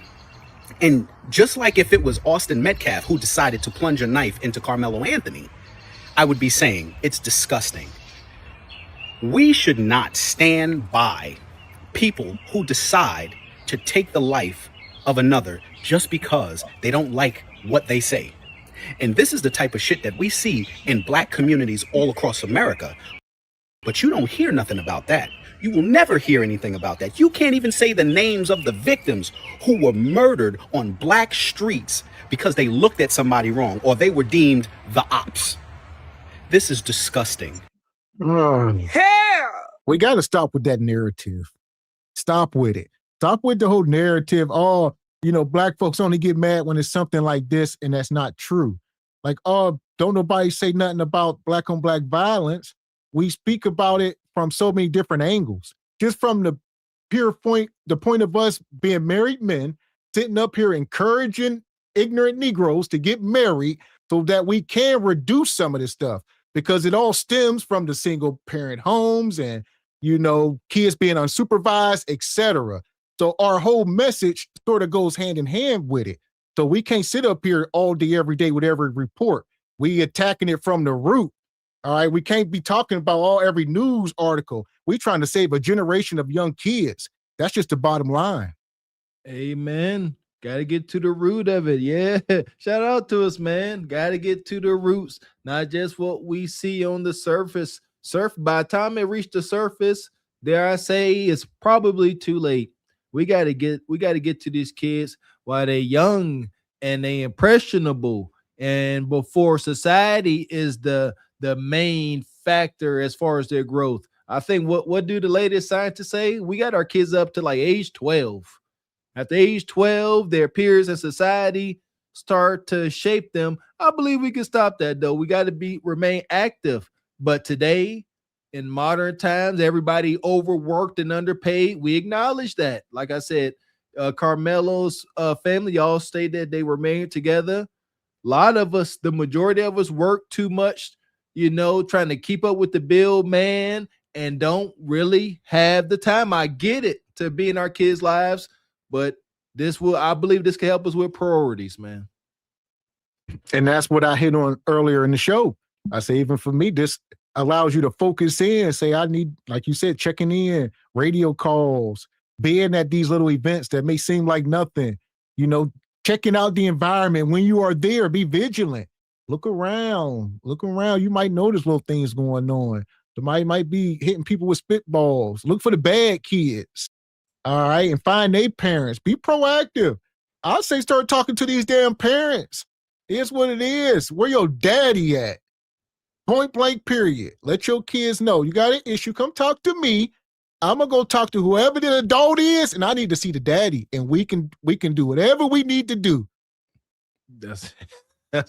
And just like if it was Austin Metcalf who decided to plunge a knife into Karmelo Anthony, I would be saying it's disgusting. We should not stand by people who decide to take the life of another just because they don't like what they say. And this is the type of shit that we see in black communities all across America. But you don't hear nothing about that. You will never hear anything about that. You can't even say the names of the victims who were murdered on black streets because they looked at somebody wrong or they were deemed the ops. This is disgusting. Hell! We got to stop with that narrative. Stop with it. Stop with the whole narrative. Oh, black folks only get mad when it's something like this, and that's not true. Like, oh, don't nobody say nothing about black on black violence. We speak about it from so many different angles. Just from the point of us being married men, sitting up here encouraging ignorant Negroes to get married so that we can reduce some of this stuff, because it all stems from the single parent homes and, kids being unsupervised, etc. So our whole message sort of goes hand in hand with it. So we can't sit up here all day, every day with every report. We attacking it from the root. All right. We can't be talking about every news article. We trying to save a generation of young kids. That's just the bottom line. Amen. Got to get to the root of it. Yeah. Shout out to us, man. Got to get to the roots, not just what we see on the surface. By the time it reached the surface, dare I say, it's probably too late. We got to get to these kids while they're young and they impressionable, and before society is the main factor as far as their growth. I think what do the latest scientists say? We got our kids up to like age 12. At the age 12, their peers in society start to shape them. I believe we can stop that, though. We got to remain active. But today, in modern times, everybody overworked and underpaid. We acknowledge that. Like I said, Karmelo's family, y'all stayed that they remained together. A lot of us, the majority of us, work too much, trying to keep up with the bill, man, and don't really have the time. I get it, to be in our kids' lives, but I believe this can help us with priorities, man. And that's what I hit on earlier in the show. I say, even for me, this allows you to focus in and say, I need, like you said, checking in, radio calls, being at these little events that may seem like nothing, checking out the environment. When you are there, be vigilant. Look around. You might notice little things going on. Somebody might be hitting people with spitballs. Look for the bad kids. All right. And find their parents. Be proactive. I'll say start talking to these damn parents. Here's what it is. Where your daddy at? Point blank, period. Let your kids know you got an issue. Come talk to me. I'm going to go talk to whoever the adult is, and I need to see the daddy, and we can do whatever we need to do. That's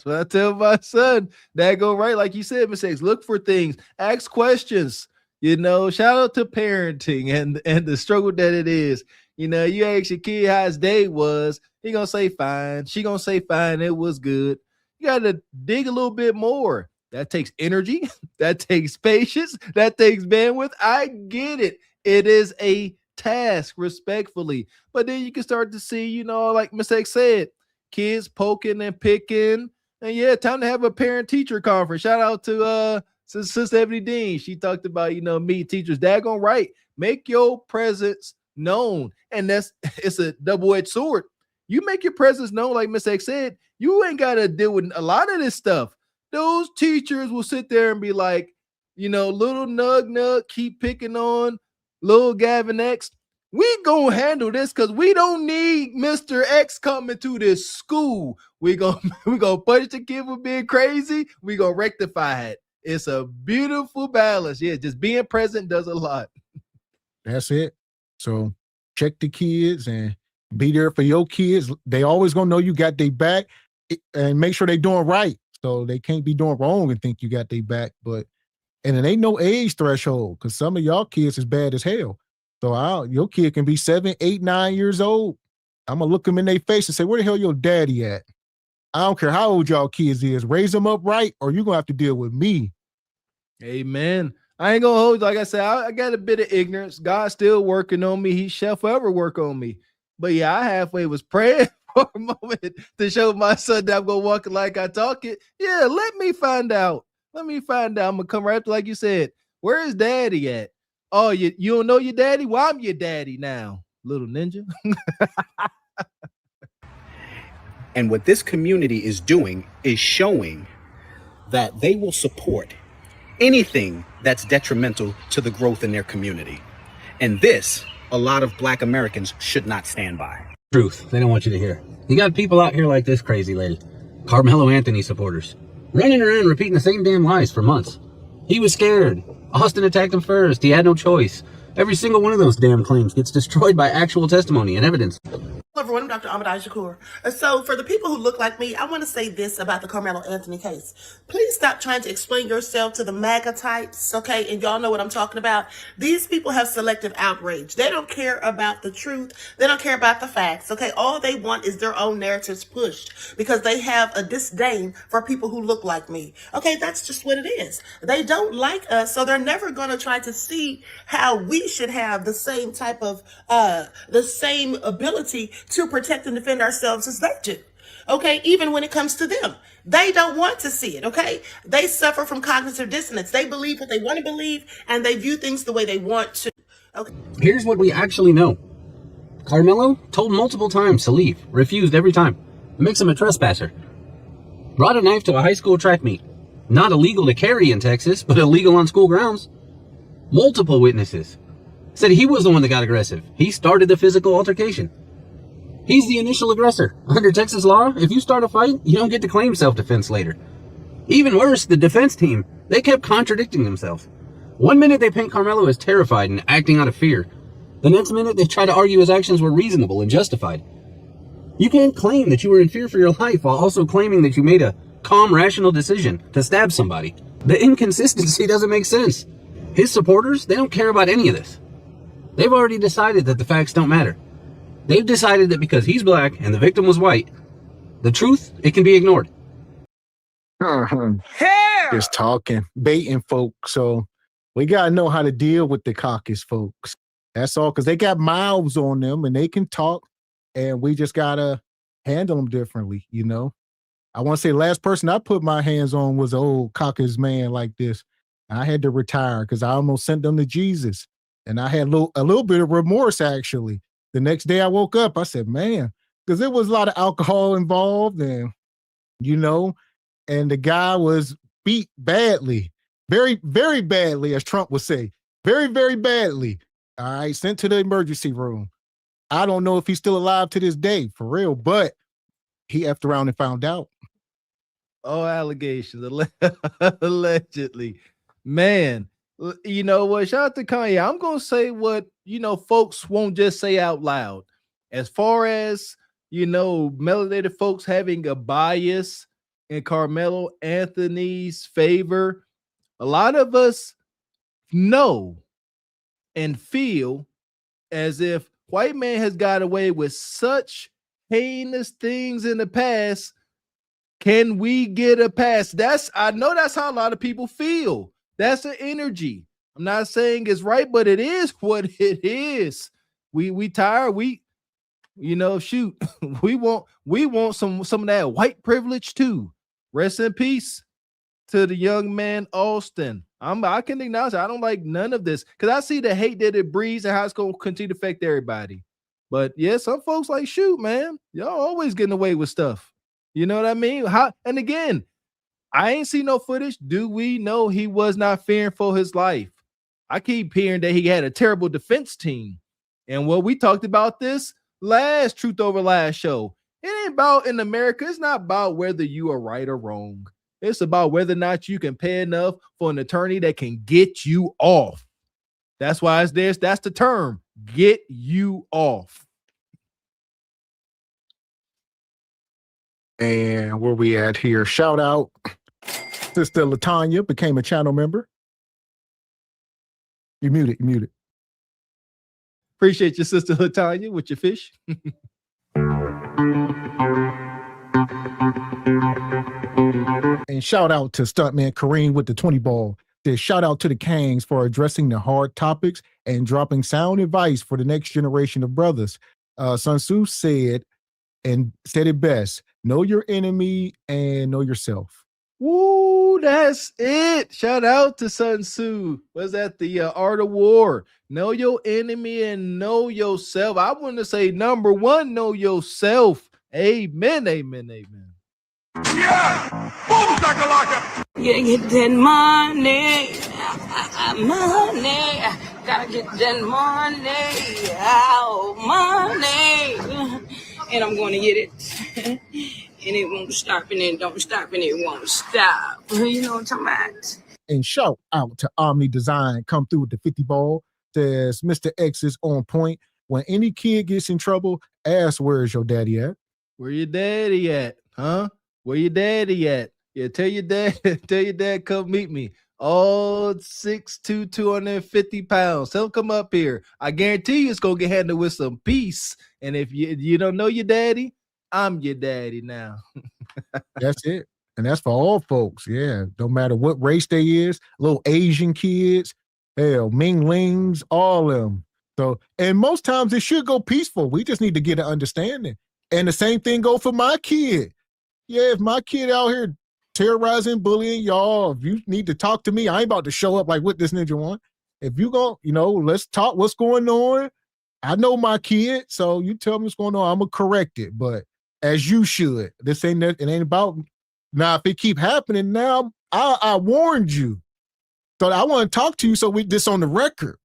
what I tell my son. That go right. Like you said, mistakes. Look for things. Ask questions. Shout out to parenting and the struggle that it is. You ask your kid how his day was. He going to say fine. She going to say fine. It was good. You got to dig a little bit more. That takes energy. That takes patience. That takes bandwidth. I get it. It is a task, respectfully. But then you can start to see, like Miss X said, kids poking and picking. And yeah, time to have a parent-teacher conference. Shout out to Sister Ebony Dean. She talked about, meet teachers. Daggone right. Make your presence known. And it's a double-edged sword. You make your presence known, like Miss X said, you ain't got to deal with a lot of this stuff. Those teachers will sit there and be like, little nug, keep picking on little Gavin X. We gonna handle this because we don't need Mr. X coming to this school. We gonna punish the kid for being crazy. We gonna rectify it. It's a beautiful balance. Yeah, just being present does a lot. That's it. So check the kids and be there for your kids. They always gonna know you got their back, and make sure they doing right. So they can't be doing wrong and think you got their back. And it ain't no age threshold, because some of y'all kids is bad as hell. So your kid can be 7, 8, 9 years old. I'm going to look them in their face and say, where the hell your daddy at? I don't care how old y'all kids is. Raise them up right, or you're going to have to deal with me. Amen. I ain't going to hold you. Like I said, I got a bit of ignorance. God's still working on me. He shall forever work on me. But yeah, I halfway was praying for a moment to show my son that I'm going to walk it like I talk it. Yeah, let me find out. I'm going to come right up to, like you said, where is daddy at? Oh, you don't know your daddy? Well, I'm your daddy now, little ninja. And what this community is doing is showing that they will support anything that's detrimental to the growth in their community. And this, a lot of Black Americans should not stand by. Truth they don't want you to hear. You got people out here like this crazy lady, Karmelo Anthony supporters, running around repeating the same damn lies for months. He was scared. Austin attacked him first. He had no choice. Every single one of those damn claims gets destroyed by actual testimony and evidence. Hello everyone, I'm Dr. Ahmadai Shakur. So for the people who look like me, I want to say this about the Karmelo Anthony case. Please stop trying to explain yourself to the MAGA types, okay? And y'all know what I'm talking about. These people have selective outrage. They don't care about the truth. They don't care about the facts, okay? All they want is their own narratives pushed because they have a disdain for people who look like me. Okay, that's just what it is. They don't like us, so they're never going to try to see how we should have the same type of, the same ability to protect and defend ourselves as they do. Okay, even when it comes to them, they don't want to see it. Okay, they suffer from cognitive dissonance. They believe what they want to believe and they view things the way they want to. Okay. Here's what we actually know. Karmelo told multiple times to leave, refused every time. It makes him a trespasser. Brought a knife to a high school track meet. Not illegal to carry in Texas, but illegal on school grounds. Multiple witnesses said he was the one that got aggressive. He started the physical altercation. He's the initial aggressor. Under Texas law, if you start a fight, you don't get to claim self-defense later. Even worse, the defense team, they kept contradicting themselves. One minute they paint Karmelo as terrified and acting out of fear. The next minute they try to argue his actions were reasonable and justified. You can't claim that you were in fear for your life while also claiming that you made a calm, rational decision to stab somebody. The inconsistency doesn't make sense. His supporters, they don't care about any of this. They've already decided that the facts don't matter. They've decided that because he's black and the victim was white, the truth, it can be ignored. Just talking, baiting folks. So we got to know how to deal with the caucus folks. That's all, because they got mouths on them and they can talk, and we just got to handle them differently, you know? I want to say last person I put my hands on was an old caucus man like this. I had to retire because I almost sent them to Jesus. And I had a little bit of remorse, actually. The next day I woke up, I said, man, because there was a lot of alcohol involved and, you know, and the guy was beat badly, very, very badly, as Trump would say, very, very badly. All right, sent to the emergency room. I don't know if he's still alive to this day, for real, but he effed around and found out. Oh, allegations, allegedly. Man, you know what? Shout out to Kanye. I'm going to say what, you know, folks won't just say out loud. As far as, you know, melanated folks having a bias in Karmelo Anthony's favor, a lot of us know and feel as if white man has got away with such heinous things in the past. Can we get a pass? I know that's how a lot of people feel. That's the energy. I'm not saying it's right, but it is what it is. We tired. You know, shoot, we want some of that white privilege too. Rest in peace to the young man Austin. I can acknowledge I don't like none of this because I see the hate that it breeds and how it's going to continue to affect everybody. But yeah, some folks like, shoot, man, y'all always getting away with stuff. You know what I mean? And again, I ain't seen no footage. Do we know he was not fearing for his life? I keep hearing that he had a terrible defense team. And what we talked about this last Truth Over Last show. It ain't about in America. It's not about whether you are right or wrong. It's about whether or not you can pay enough for an attorney that can get you off. That's why it's this. That's the term. Get you off. And where we at here? Shout out, Sister Latanya became a channel member. You muted. Appreciate your Sister Latanya with your fish. And shout out to Stuntman Kareem with the 20 ball. Shout out to the Kangs for addressing the hard topics and dropping sound advice for the next generation of brothers. Sun Tzu said it best: know your enemy and know yourself. Woo, that's it. Shout out to Sun Tzu. Was that the Art of War? Know your enemy and know yourself. I want to say number one, know yourself. Amen, amen, amen. Yeah! Boom, shakalaka! Yeah, get that money, money. Gotta get that money, money. And I'm going to get it. And it won't stop, and it don't stop, and it won't stop. You know what I'm talking about? And shout out to Omni Design. Come through with the 50 ball. Says Mr. X is on point. When any kid gets in trouble, ask where's your daddy at? Where your daddy at? Huh? Where your daddy at? Yeah, tell your dad come meet me. All 6'2", 250 pounds. Tell him come up here. I guarantee you it's gonna get handled with some peace. And if you don't know your daddy, I'm your daddy now. That's it. And that's for all folks. Yeah. Don't matter what race they is, little Asian kids, hell, Ming Lings, all of them. So, and most times it should go peaceful. We just need to get an understanding. And the same thing go for my kid. Yeah, if my kid out here terrorizing, bullying y'all, if you need to talk to me, I ain't about to show up like what this ninja want. If you go, let's talk what's going on. I know my kid, so you tell me what's going on. I'm gonna correct it, but as you should. This ain't that. It ain't about now. If it keep happening, now I warned you, so I want to talk to you. So we this on the record,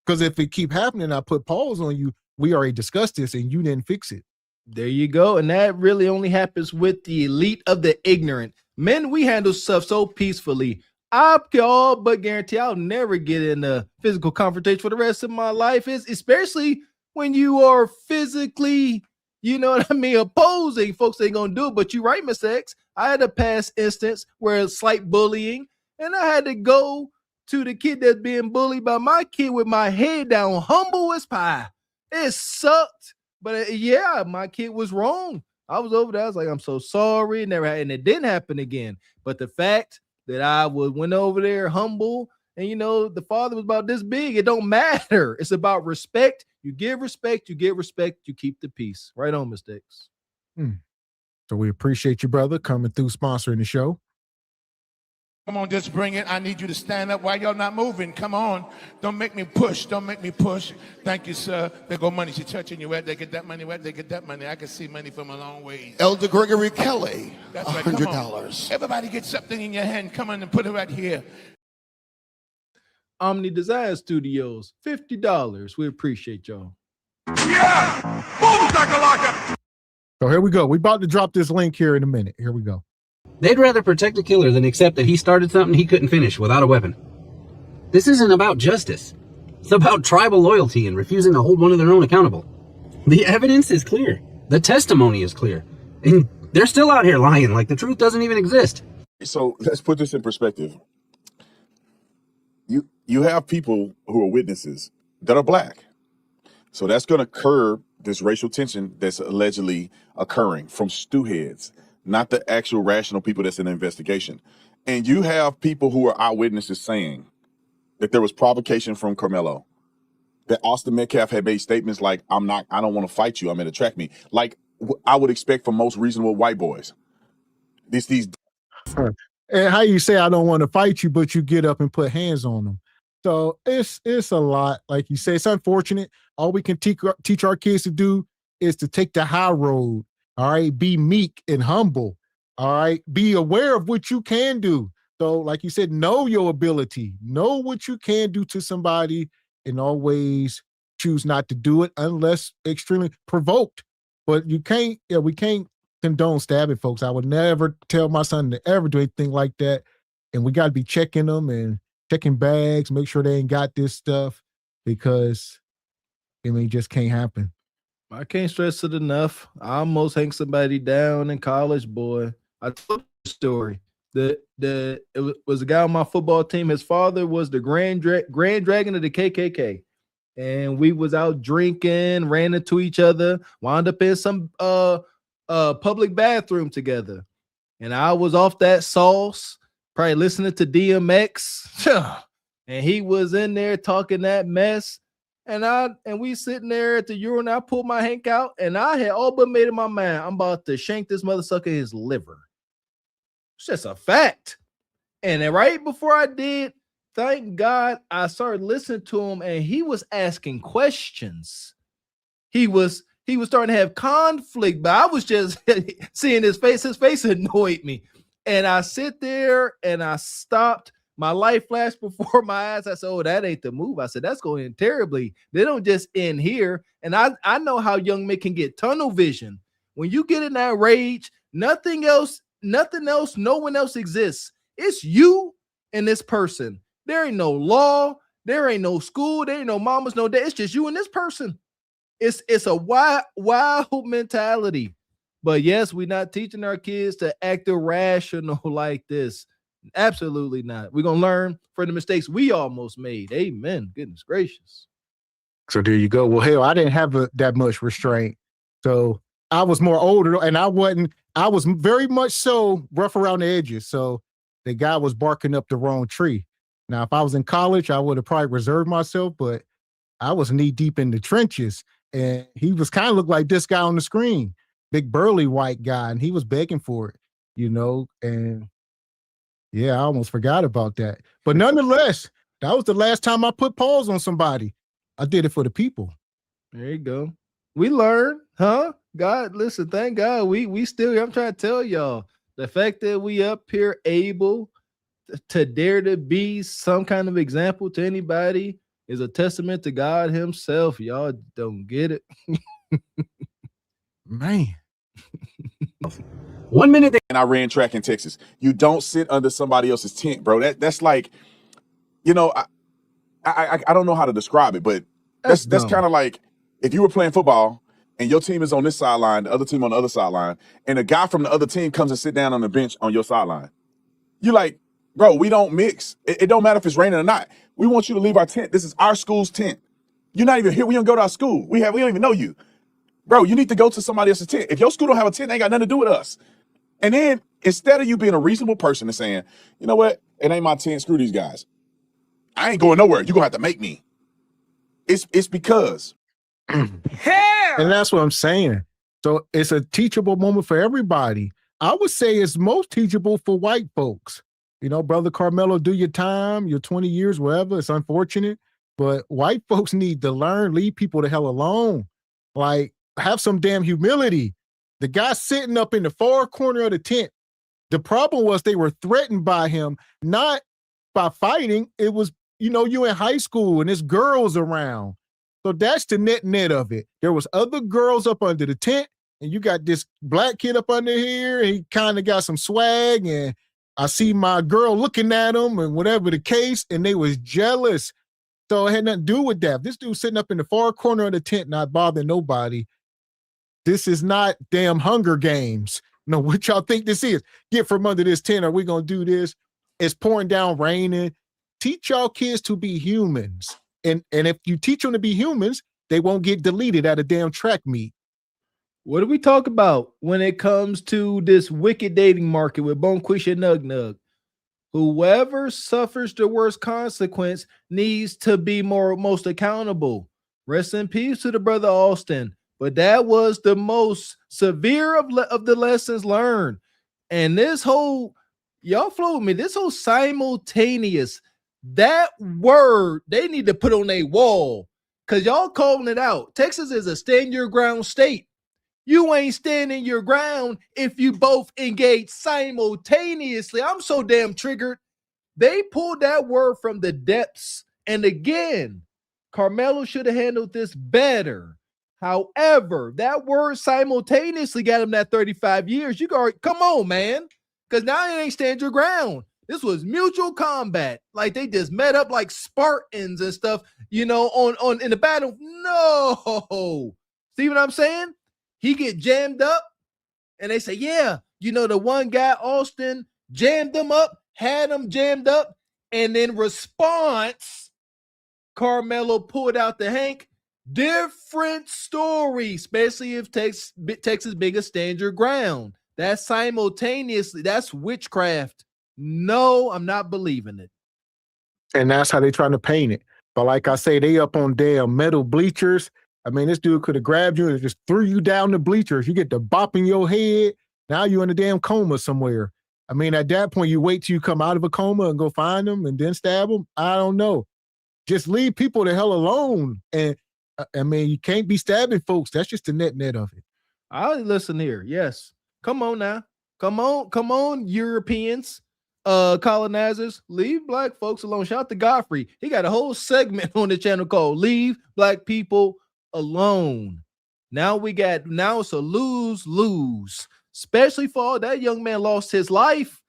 because if it keep happening, I put pause on you. We already discussed this, and you didn't fix it. There you go. And that really only happens with the elite of the ignorant. Men, we handle stuff so peacefully. I can all but guarantee I'll never get in a physical confrontation for the rest of my life, especially when you are physically, you know what I mean, opposing. Folks ain't gonna do it, but you're right, Miss X. I had a past instance where it's slight bullying, and I had to go to the kid that's being bullied by my kid with my head down, humble as pie. It sucked. But yeah, my kid was wrong. I was over there. I was like, I'm so sorry. And it didn't happen again. But the fact that I went over there humble and, the father was about this big, it don't matter. It's about respect. You give respect, you get respect, you keep the peace. Right on, mistakes. So we appreciate you, brother, coming through, sponsoring the show. Come on, just bring it. I need you to stand up while y'all not moving. Come on. Don't make me push. Don't make me push. Thank you, sir. There go money. She's touching you. Where they get that money? Where they get that money? I can see money from a long way. Elder Gregory Kelly, That's right. Come on. $100. Everybody get something in your hand. Come on and put it right here. Omni Design Studios, $50. We appreciate y'all. Yeah! Boom, shakalaka! So here we go. We about to drop this link here in a minute. Here we go. They'd rather protect a killer than accept that he started something he couldn't finish without a weapon. This isn't about justice. It's about tribal loyalty and refusing to hold one of their own accountable. The evidence is clear. The testimony is clear. And they're still out here lying like the truth doesn't even exist. So let's put this in perspective. You have people who are witnesses that are black. So that's going to curb this racial tension that's allegedly occurring from stew heads, not the actual rational people that's in the investigation. And you have people who are eyewitnesses saying that there was provocation from Karmelo, that Austin Metcalf had made statements like, I don't want to fight you, I'm in a track meet. Like I would expect from most reasonable white boys. These And how you say I don't want to fight you, but you get up and put hands on them. So it's a lot. Like you say, it's unfortunate. All we can teach our kids to do is to take the high road. All right. Be meek and humble. All right. Be aware of what you can do. So like you said, know your ability, know what you can do to somebody, and always choose not to do it unless extremely provoked. But we can't condone stabbing folks. I would never tell my son to ever do anything like that. And we got to be checking them and checking bags, make sure they ain't got this stuff, because it just can't happen. I can't stress it enough. I almost hang somebody down in college, boy. I told the story. It was a guy on my football team. His father was the grand dragon of the KKK. And we was out drinking, ran into each other, wound up in some public bathroom together. And I was off that sauce, probably listening to DMX. And he was in there talking that mess. And we sitting there at the urinal. I pulled my hank out, and I had all but made in my mind, I'm about to shank this mother sucker his liver. It's just a fact. And then right before I did, thank God, I started listening to him, and he was asking questions. He was starting to have conflict, but I was just seeing his face. His face annoyed me. And I sit there and I stopped. My life flashed before my eyes. I said, oh, that ain't the move. I said, that's going terribly. They don't just end here. And I know how young men can get tunnel vision. When you get in that rage, nothing else, no one else exists. It's you and this person. There ain't no law, there ain't no school, there ain't no mamas, no dad. It's just you and this person. It's a wild mentality. But yes, we're not teaching our kids to act irrational like this. Absolutely not. We're gonna learn from the mistakes we almost made. Amen. Goodness gracious. So there you go. Well, hell, I didn't have that much restraint. So I was more older, and I was very much so rough around the edges. So the guy was barking up the wrong tree. Now, if I was in college, I would have probably reserved myself, but I was knee deep in the trenches. And he was kind of looked like this guy on the screen, big burly white guy, and he was begging for it, and yeah, I almost forgot about that. But nonetheless, that was the last time I put paws on somebody. I did it for the people. There you go. We learned, huh? God, listen, thank God. We still, I'm trying to tell y'all, the fact that we up here able to dare to be some kind of example to anybody is a testament to God himself. Y'all don't get it. Man. 1 minute. And I ran track in Texas. You don't sit under somebody else's tent, bro. That's like, I don't know how to describe it, but that's kind of like if you were playing football and your team is on this sideline, the other team on the other sideline, and a guy from the other team comes and sit down on the bench on your sideline. You're like, bro, we don't mix. It don't matter if it's raining or not. We want you to leave our tent. This is our school's tent. You're not even here. We don't go to our school. We don't even know you. Bro, you need to go to somebody else's tent. If your school don't have a tent, they ain't got nothing to do with us. And then instead of you being a reasonable person and saying, you know what, it ain't my tent, screw these guys. I ain't going nowhere. You're gonna have to make me. It's because. And that's what I'm saying. So it's a teachable moment for everybody. I would say it's most teachable for white folks. Brother Karmelo, do your time, your 20 years, whatever. It's unfortunate, but white folks need to learn, leave people the hell alone. Like, have some damn humility. The guy sitting up in the far corner of the tent, the problem was they were threatened by him, not by fighting. It was, you in high school and there's girls around. So that's the net of it. There was other girls up under the tent, and you got this black kid up under here, and he kind of got some swag, and I see my girl looking at him and whatever the case, and they was jealous. So it had nothing to do with that. This dude sitting up in the far corner of the tent, not bothering nobody. This is not damn Hunger Games. No, what y'all think this is? Get from under this tent. Are we going to do this? It's pouring down, raining. Teach y'all kids to be humans. And if you teach them to be humans, they won't get deleted at a damn track meet. What do we talk about when it comes to this wicked dating market with Bonquisha Nug Nug? Whoever suffers the worst consequence needs to be most accountable. Rest in peace to the brother Austin. But that was the most severe of the lessons learned. And this whole, y'all flow with me, this whole simultaneous, that word they need to put on a wall, because y'all calling it out. Texas is a stand your ground state. You ain't standing your ground if you both engage simultaneously. I'm so damn triggered. They pulled that word from the depths. And again, Karmelo should have handled this better. However, that word simultaneously got him that 35 years. You go, come on, man. Because now you ain't stand your ground. This was mutual combat. Like they just met up like Spartans and stuff, on in the battle. No. See what I'm saying? He get jammed up and they say, yeah, the one guy, Austin, jammed them up, had them jammed up. And in response, Karmelo pulled out the Hank. Different story, especially if Texas biggest stand your ground. That's simultaneously, that's witchcraft. No, I'm not believing it. And that's how they trying to paint it. But like I say, they up on damn metal bleachers. I mean, this dude could have grabbed you and just threw you down the bleachers. You get the bop in your head. Now you're in a damn coma somewhere. I mean, at that point, you wait till you come out of a coma and go find them and then stab them. I don't know. Just leave people the hell alone. And I mean, you can't be stabbing folks. That's just the net of it. I'll listen here. Yes. Come on now. Come on, Europeans, colonizers. Leave black folks alone. Shout out to Godfrey. He got a whole segment on the channel called Leave Black People Alone. Now it's a lose-lose, especially for all that young man lost his life.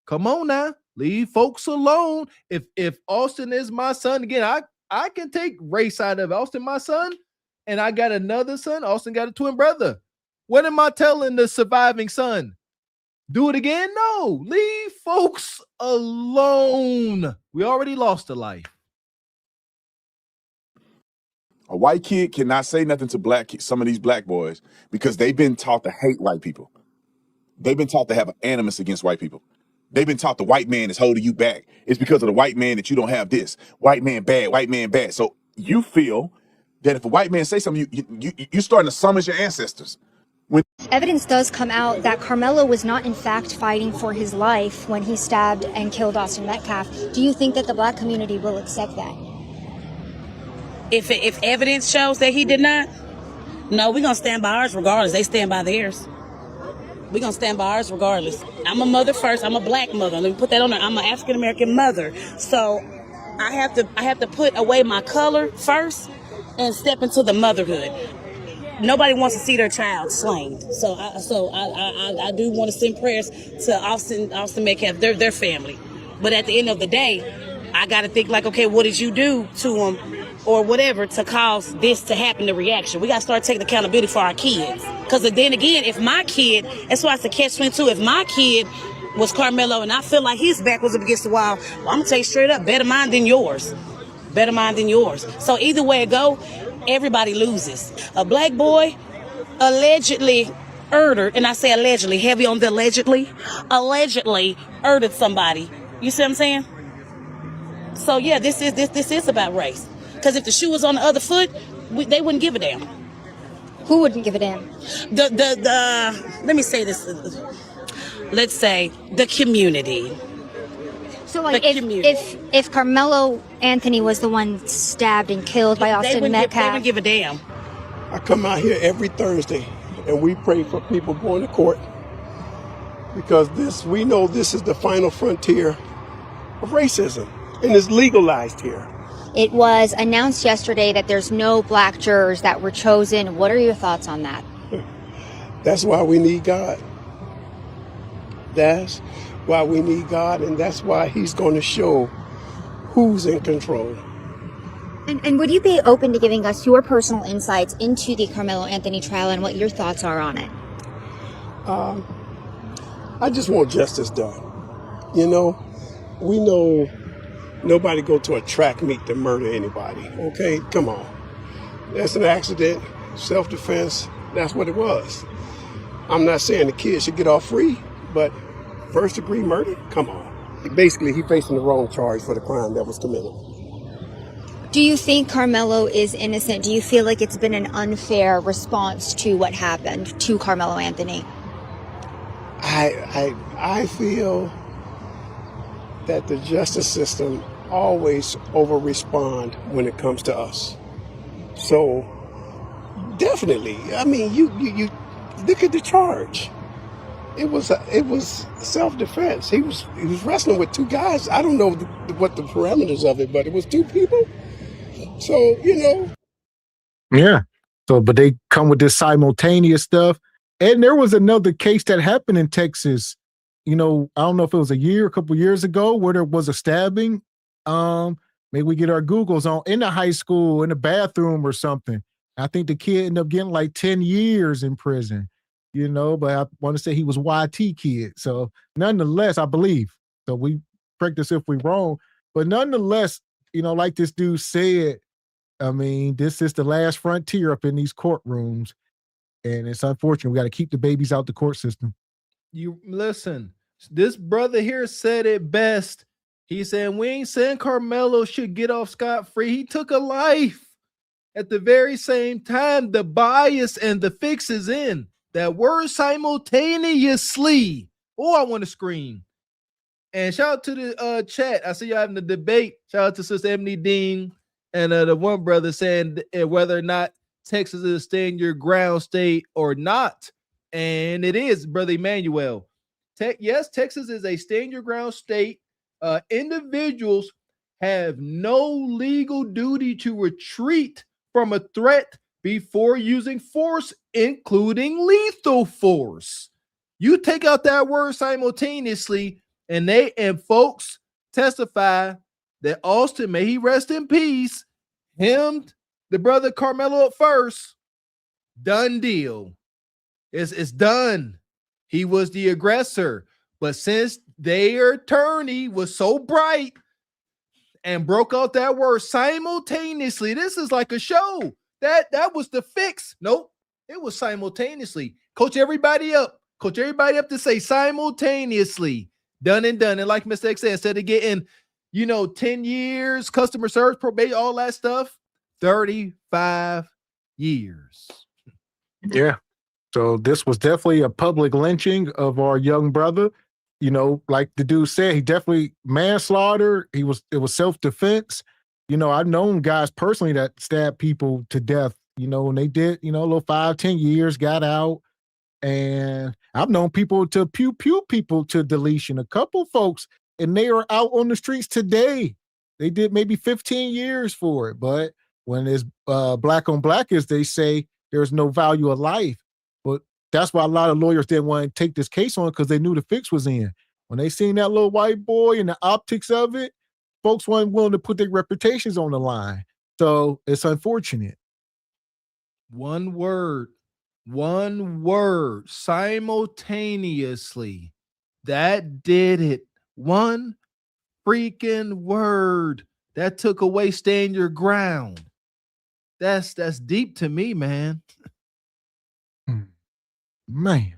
Come on now. Leave folks alone. If Austin is my son, again, I can take race out of it. Austin, my son, and I got another son. Austin got a twin brother. What am I telling the surviving son? Do it again? No. Leave folks alone. We already lost a life. A white kid cannot say nothing to black kids, some of these black boys, because they've been taught to hate white people. They've been taught to have an animus against white people. They've been taught the white man is holding you back. It's because of the white man that you don't have this. White man bad, white man bad. So you feel that if a white man say something, you're starting to summon your ancestors. Evidence does come out that Karmelo was not in fact fighting for his life when he stabbed and killed Austin Metcalf. Do you think that the black community will accept that? If evidence shows that he did not, no, we're going to stand by ours regardless. They stand by theirs. We're going to stand by ours regardless. I'm a mother first. I'm a black mother. Let me put that on there. I'm an African-American mother. So I have to put away my color first and step into the motherhood. Nobody wants to see their child slain. So I do want to send prayers to Austin Metcalf, their family. But at the end of the day, I got to think like, okay, what did you do to him or whatever to cause this to happen, the reaction? We got to start taking accountability for our kids. Because then again, if my kid, that's why it's a catch-22, if my kid was Karmelo and I feel like his back was up against the wall, well, I'm going to tell you straight up, better mine than yours. Better mine than yours. So either way it go, everybody loses. A black boy allegedly murdered, and I say allegedly, heavy on the allegedly murdered somebody. You see what I'm saying? So yeah, this is about race. Because if the shoe was on the other foot, they wouldn't give a damn. Who wouldn't give a damn? Let me say this. Let's say the community. So like if Karmelo Anthony was the one stabbed and killed by Austin Metcalf, they wouldn't give a damn. I come out here every Thursday and we pray for people going to court because we know this is the final frontier of racism and it's legalized here. It was announced yesterday that there's no black jurors that were chosen. What are your thoughts on that? That's why we need God. That's why we need God, and that's why he's going to show who's in control. And would you be open to giving us your personal insights into the Karmelo Anthony trial and what your thoughts are on it? I just want justice done. You know, we know nobody go to a track meet to murder anybody, okay? Come on. That's an accident, self-defense, that's what it was. I'm not saying the kid should get off free, but first-degree murder? Come on. Basically, he's facing the wrong charge for the crime that was committed. Do you think Karmelo is innocent? Do you feel like it's been an unfair response to what happened to Karmelo Anthony? I feel that the justice system always over-respond when it comes to us. So, definitely, I mean, you look at the charge. It was self-defense. He was wrestling with two guys. I don't know what the parameters of it, but it was two people. So, you know. Yeah. So, but they come with this simultaneous stuff. And there was another case that happened in Texas. You know, I don't know if it was a couple years ago, where there was a stabbing. Maybe we get our Googles on in the high school, in the bathroom or something. I think the kid ended up getting like 10 years in prison. You know, but I want to say he was YT kid. So nonetheless, I believe. So we correct us if we're wrong. But nonetheless, you know, like this dude said, I mean, this is the last frontier up in these courtrooms. And it's unfortunate. We got to keep the babies out the court system. You listen, this brother here said it best. He said, we ain't saying Karmelo should get off scot-free. He took a life. At the very same time, the bias and the fix is in. That word simultaneously. Oh, I want to scream. And shout out to the chat. I see y'all having the debate. Shout out to Sister Ebony Dean and the one brother saying whether or not Texas is a stand your ground state or not. And it is, Brother Emmanuel. Yes, Texas is a stand your ground state. Individuals have no legal duty to retreat from a threat before using force, including lethal force. You take out that word simultaneously, And folks testify that Austin, may he rest in peace, hemmed the brother Karmelo up first. Done deal. It's done. He was the aggressor. But since their attorney was so bright and broke out that word simultaneously, this is like a show. That was the fix. Nope. It was simultaneously. Coach everybody up to say simultaneously. Done and done. And like Mr. X said, instead of getting, 10 years, customer service, probation, all that stuff, 35 years. Yeah. So this was definitely a public lynching of our young brother. Like the dude said, he definitely manslaughter. It was self-defense. I've known guys personally that stabbed people to death, and they did, a little 5-10 years, got out. And I've known people to pew people to deletion. A couple folks, and they are out on the streets today. They did maybe 15 years for it. But when it's black on black, as they say, there's no value of life. But that's why a lot of lawyers didn't want to take this case on, because they knew the fix was in. When they seen that little white boy and the optics of it, folks weren't willing to put their reputations on the line. So it's unfortunate. One word, simultaneously. That did it. One freaking word. That took away stand your ground. That's deep to me, man. Man.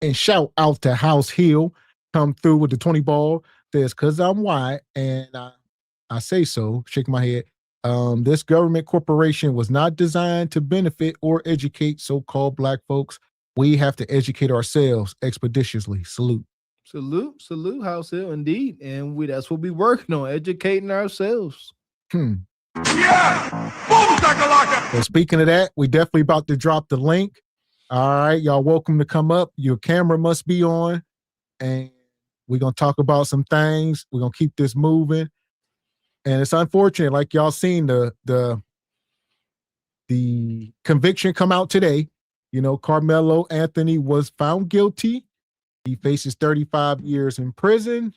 And shout out to House Hill, come through with the 20 ball. Says, "Cause I'm white," and I say so, shake my head. This government corporation was not designed to benefit or educate so-called black folks. We have to educate ourselves expeditiously. Salute. Salute, House Hill, indeed. And that's what we're working on, educating ourselves. Yeah! Boom, shakalaka! Well, speaking of that, we definitely about to drop the link. All right, y'all welcome to come up. Your camera must be on. And we're going to talk about some things. We're going to keep this moving. And it's unfortunate, like y'all seen the conviction come out today. Karmelo Anthony was found guilty. He faces 35 years in prison.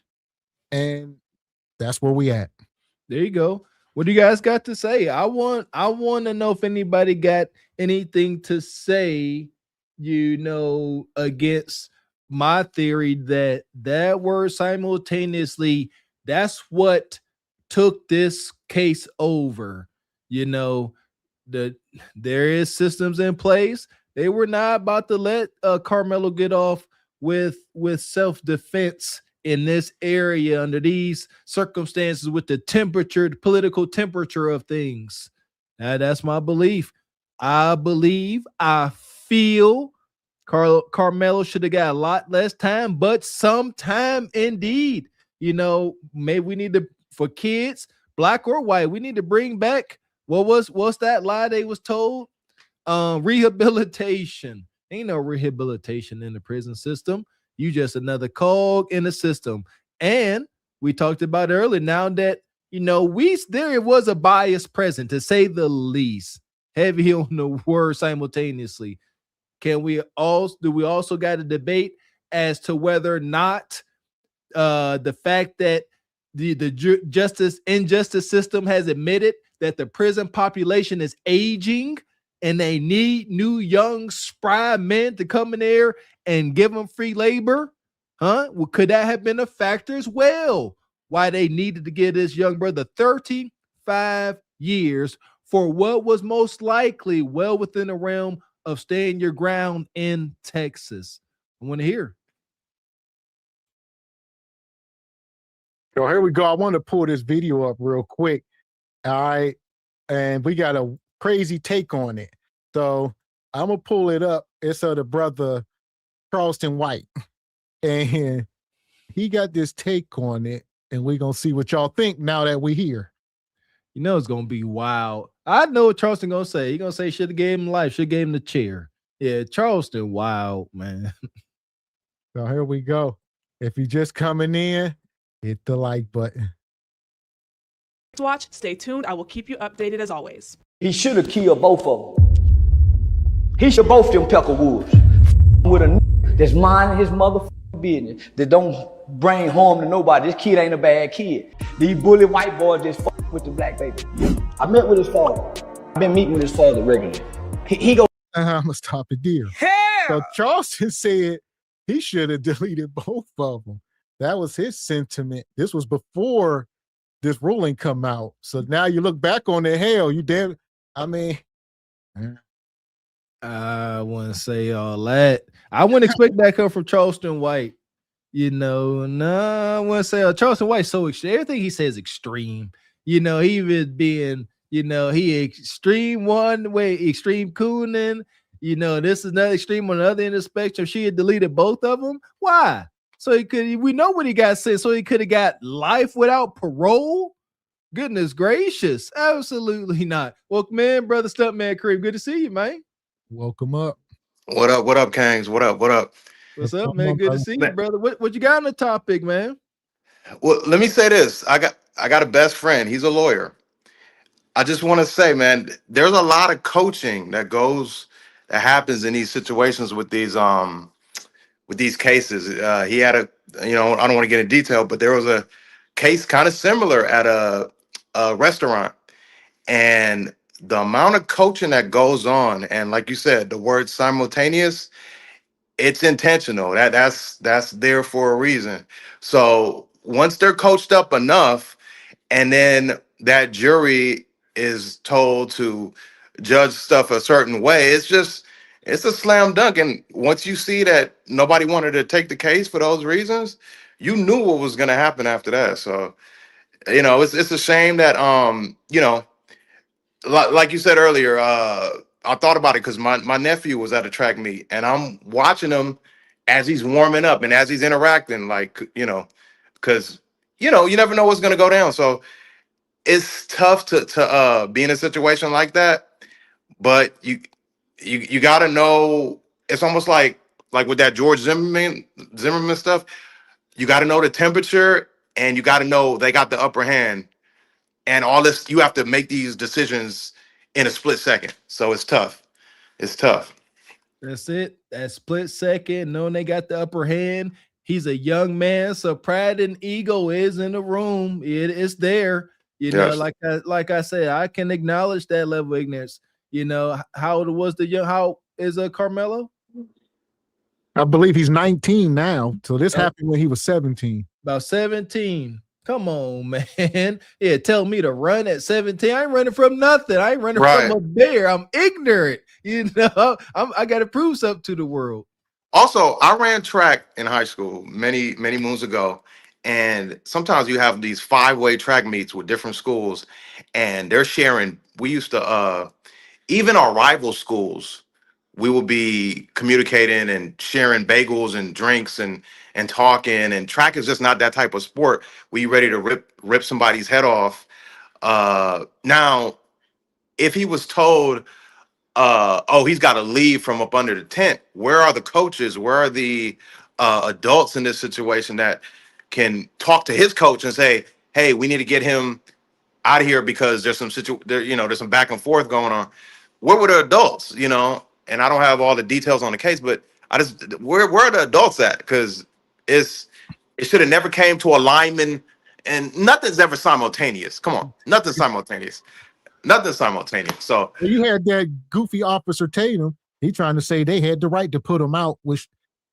And that's where we at. There you go. What do you guys got to say? I want to know if anybody got anything to say, against my theory that word simultaneously, that's what took this case over. There is systems in place. They were not about to let Karmelo get off with self-defense in this area under these circumstances, with the political temperature of things. Now, that's my belief. I feel Karmelo should have got a lot less time, but some time indeed. Maybe we need to, for kids, black or white, we need to bring back what's that lie they was told? Rehabilitation. Ain't no rehabilitation in the prison system. You just another cog in the system. And we talked about earlier, now that there was a bias present, to say the least, heavy on the word simultaneously. Do we also got a debate as to whether or not the fact that the injustice system has admitted that the prison population is aging and they need new young spry men to come in there and give them free labor? Well, could that have been a factor as well? Why they needed to give this young brother 35 years for what was most likely well within the realm of staying your ground in Texas? I want to hear. So here we go. I want to pull this video up real quick. All right. And we got a crazy take on it. So I'm going to pull it up. It's of the brother Charleston White. And he got this take on it. And we're going to see what y'all think now that we're here. It's going to be wild. I know what Charleston going to say. He's going to say should have gave him life, should have gave him the chair. Yeah, Charleston, wild, man. So here we go. If you're just coming in, hit the like button. Watch, stay tuned. I will keep you updated as always. He should have killed both of them. He should both them Peckerwoods. with a that's minding his motherfucking business, that don't bring harm to nobody. This kid ain't a bad kid. These bully white boys just fuck with the black baby. I met with his father. I've been meeting with his father regularly. He go. I'm gonna stop it there. So Charleston said he should have deleted both of them. That was his sentiment. This was before this ruling come out. So now you look back on it, hell, you damn. I mean, I wouldn't say all that. I wouldn't expect that come from Charleston White. You know, no, I wouldn't say Charleston White's so extreme. Everything he says extreme. You know, he was being, you know, he extreme one way, extreme cooning. You know, this is another extreme on the other end of the spectrum. She had deleted both of them. Why? So he could, we know what he got sent. So he could have got life without parole. Goodness gracious. Absolutely not. Welcome in, brother Stuntman Kareem. Good to see you, man. Welcome up. What up? What up, Kangs? What up? What up? What's up, man? Good to see you, brother. What you got on the topic, man? Well, let me say this. I got a best friend. He's a lawyer. I just want to say, man, there's a lot of coaching that happens in these situations with these cases. He had I don't want to get in detail, but there was a case kind of similar at a restaurant, and the amount of coaching that goes on, and like you said, the word simultaneous, it's intentional. That's there for a reason. So once they're coached up enough, and then that jury is told to judge stuff a certain way, it's a slam dunk. And once you see that nobody wanted to take the case for those reasons, you knew what was going to happen after that. So, it's a shame that like you said earlier, I thought about it because my nephew was at a track meet, and I'm watching him as he's warming up and as he's interacting, because you never know what's going to go down. So it's tough to be in a situation like that, but you got to know. It's almost like with that George Zimmerman stuff. You got to know the temperature, and you got to know they got the upper hand, and all this. You have to make these decisions in a split second. So it's tough. It's tough. That's it. That split second, knowing they got the upper hand. He's a young man, so pride and ego is in the room. It is there. Yes. Like I said, I can acknowledge that level of ignorance. How is Karmelo? I believe he's 19 now. So this happened when he was 17. About 17. Come on, man. Yeah, tell me to run at 17. I ain't running from nothing. I ain't running from a bear. I'm ignorant. I got to prove something to the world. Also, I ran track in high school many, many moons ago. And sometimes you have these 5-way track meets with different schools, and they're sharing. We used to, even our rival schools, we will be communicating and sharing bagels and drinks and talking. And track is just not that type of sport where you ready to rip somebody's head off. Now, if he was told, he's got to leave from up under the tent, where are the coaches? Where are the adults in this situation that can talk to his coach and say, hey, we need to get him out of here because there's some back and forth going on. Where were the adults? And I don't have all the details on the case, but where are the adults at? Because it should have never came to a lineman, and nothing's ever simultaneous. Come on, nothing's simultaneous. Nothing's simultaneous. So you had that goofy officer Tatum. He trying to say they had the right to put him out, which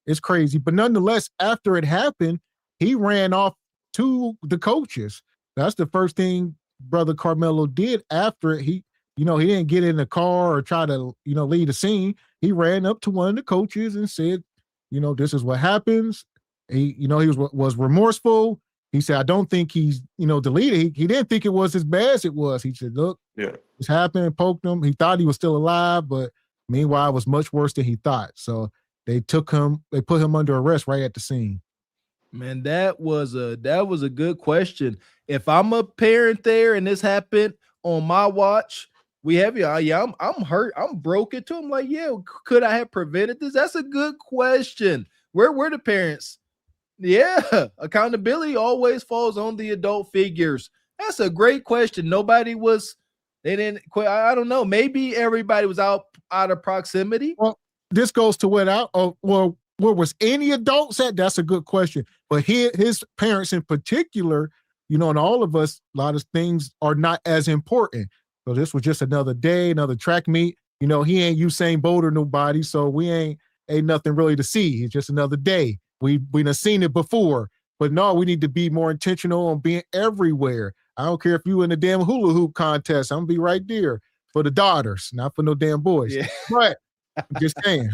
is crazy. But nonetheless, after it happened, he ran off to the coaches. That's the first thing Brother Karmelo did after it. He didn't get in the car or try to, leave the scene. He ran up to one of the coaches and said, this is what happens. He was remorseful. He said, I don't think he's, deleted. He didn't think it was as bad as it was. He said, look, this happened, poked him. He thought he was still alive, but meanwhile, it was much worse than he thought. So they put him under arrest right at the scene. Man, that was a good question. If I'm a parent there and this happened on my watch, we have you. Yeah, I'm hurt. I'm broken too. I'm like, yeah, could I have prevented this? That's a good question. Where were the parents? Yeah, accountability always falls on the adult figures. That's a great question. They didn't quit. I don't know. Maybe everybody was out of proximity. Well, this goes to what well, where was any adults at? That's a good question. But his parents in particular, you know, and all of us, a lot of things are not as important. So this was just another day, another track meet. You know, he ain't Usain Bolt or nobody, so we ain't nothing really to see. It's just another day. We done seen it before. But no, we need to be more intentional on being everywhere. I don't care if you in the damn hula hoop contest. I'm gonna be right there for the daughters, not for no damn boys. Yeah. But I'm just saying.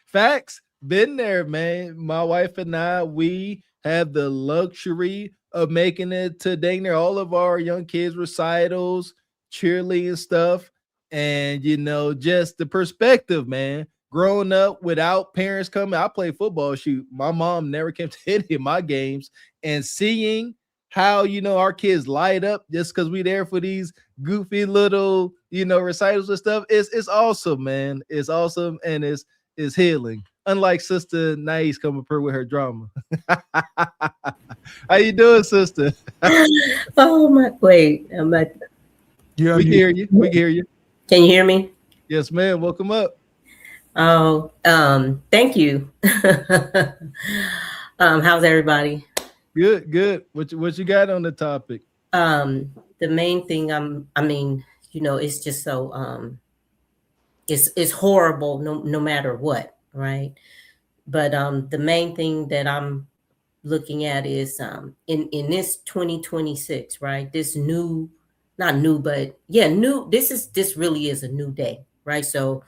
Facts. Been there, man. My wife and I, we have the luxury of making it to dang near all of our young kids' recitals, cheerleading and stuff. And, you know, just the perspective, man. Growing up without parents coming, I played football. Shoot, my mom never came to any of my games, and seeing how, you know, our kids light up just because we there for these goofy little, you know, recitals and stuff. It's awesome, man. It's awesome, and it's healing. Unlike Sister Nice coming up here with her drama. How you doing, sister? Oh my! Wait, I'm like, we can hear you. We can hear you. Can you hear me? Yes, ma'am. Welcome up. Oh, thank you. How's everybody? Good, good. What you got on the topic? The main thing I mean, you know, it's just so it's horrible no matter what, right? But the main thing that I'm looking at is in this 2026, right? This new, not new, but yeah, new. This really is a new day, right? So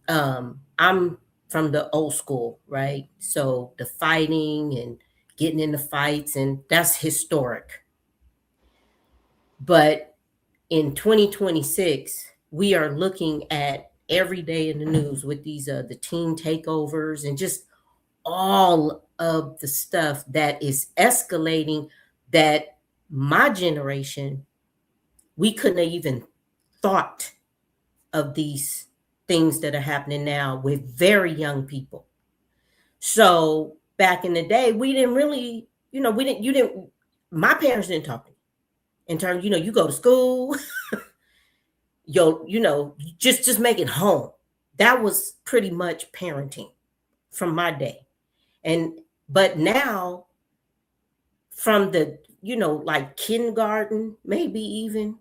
I'm from the old school, right? So the fighting and getting into fights, and that's historic. But in 2026, we are looking at every day in the news with these the teen takeovers and just all of the stuff that is escalating, that my generation, we couldn't have even thought of these things that are happening now with very young people. So back in the day, we didn't really, you know, my parents didn't talk to me in terms, you know, you go to school, you know, just make it home. That was pretty much parenting from my day. But now, from the, you know, like kindergarten, maybe even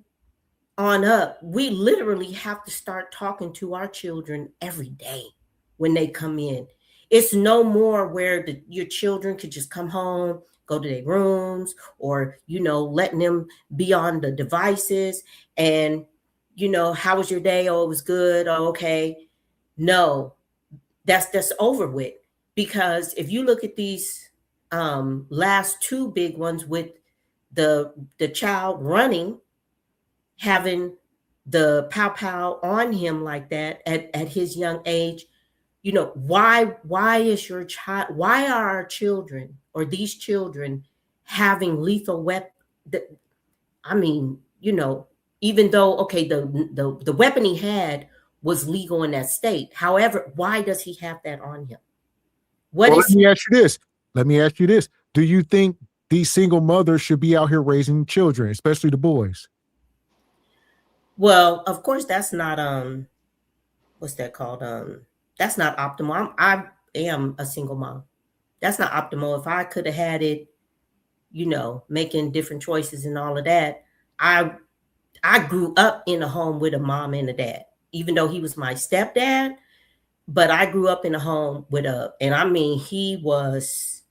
on up, we literally have to start talking to our children every day when they come in. It's no more where your children could just come home, go to their rooms, or, you know, letting them be on the devices and, you know, how was your day? Oh, it was good. Oh, okay. No, that's over with. Because if you look at these last two big ones with the child running, having the pow on him like that at his young age, you know, why is your child, why are our children or these children having lethal weapon? I mean, you know, even though, okay, the weapon he had was legal in that state. However, why does he have that on him? Let me ask you this. Do you think these single mothers should be out here raising children, especially the boys? Well, of course, that's not what's that called? That's not optimal. I am a single mom. That's not optimal. If I could have had it, you know, making different choices and all of that, I grew up in a home with a mom and a dad, even though he was my stepdad. But I grew up in a home with and I mean, he was,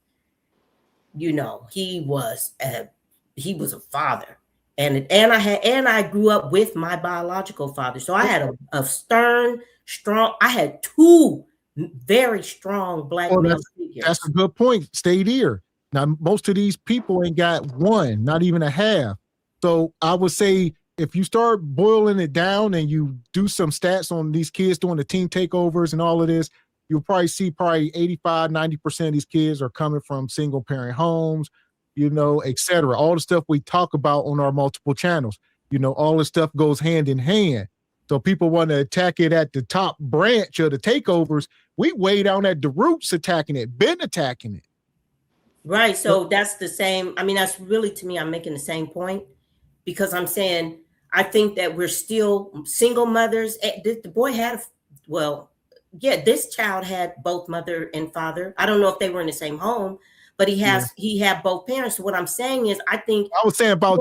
you know, he was a father. And I grew up with my biological father. So I had a stern, strong, I had two very strong black male figures. That's a good point. Stay there. Now, most of these people ain't got one, not even a half. So I would say, if you start boiling it down and you do some stats on these kids doing the teen takeovers and all of this, you'll probably see 85, 90% of these kids are coming from single parent homes, you know, et cetera. All the stuff we talk about on our multiple channels, you know, all the stuff goes hand in hand. So people want to attack it at the top branch of the takeovers. We way down at the roots attacking it, been attacking it. Right. So that's the same. I mean, that's really, to me, I'm making the same point, because I'm saying, I think that we're still single mothers. The boy had, well, yeah, this child had both mother and father. I don't know if they were in the same home, but he had both parents. So what I'm saying is, I think I was saying about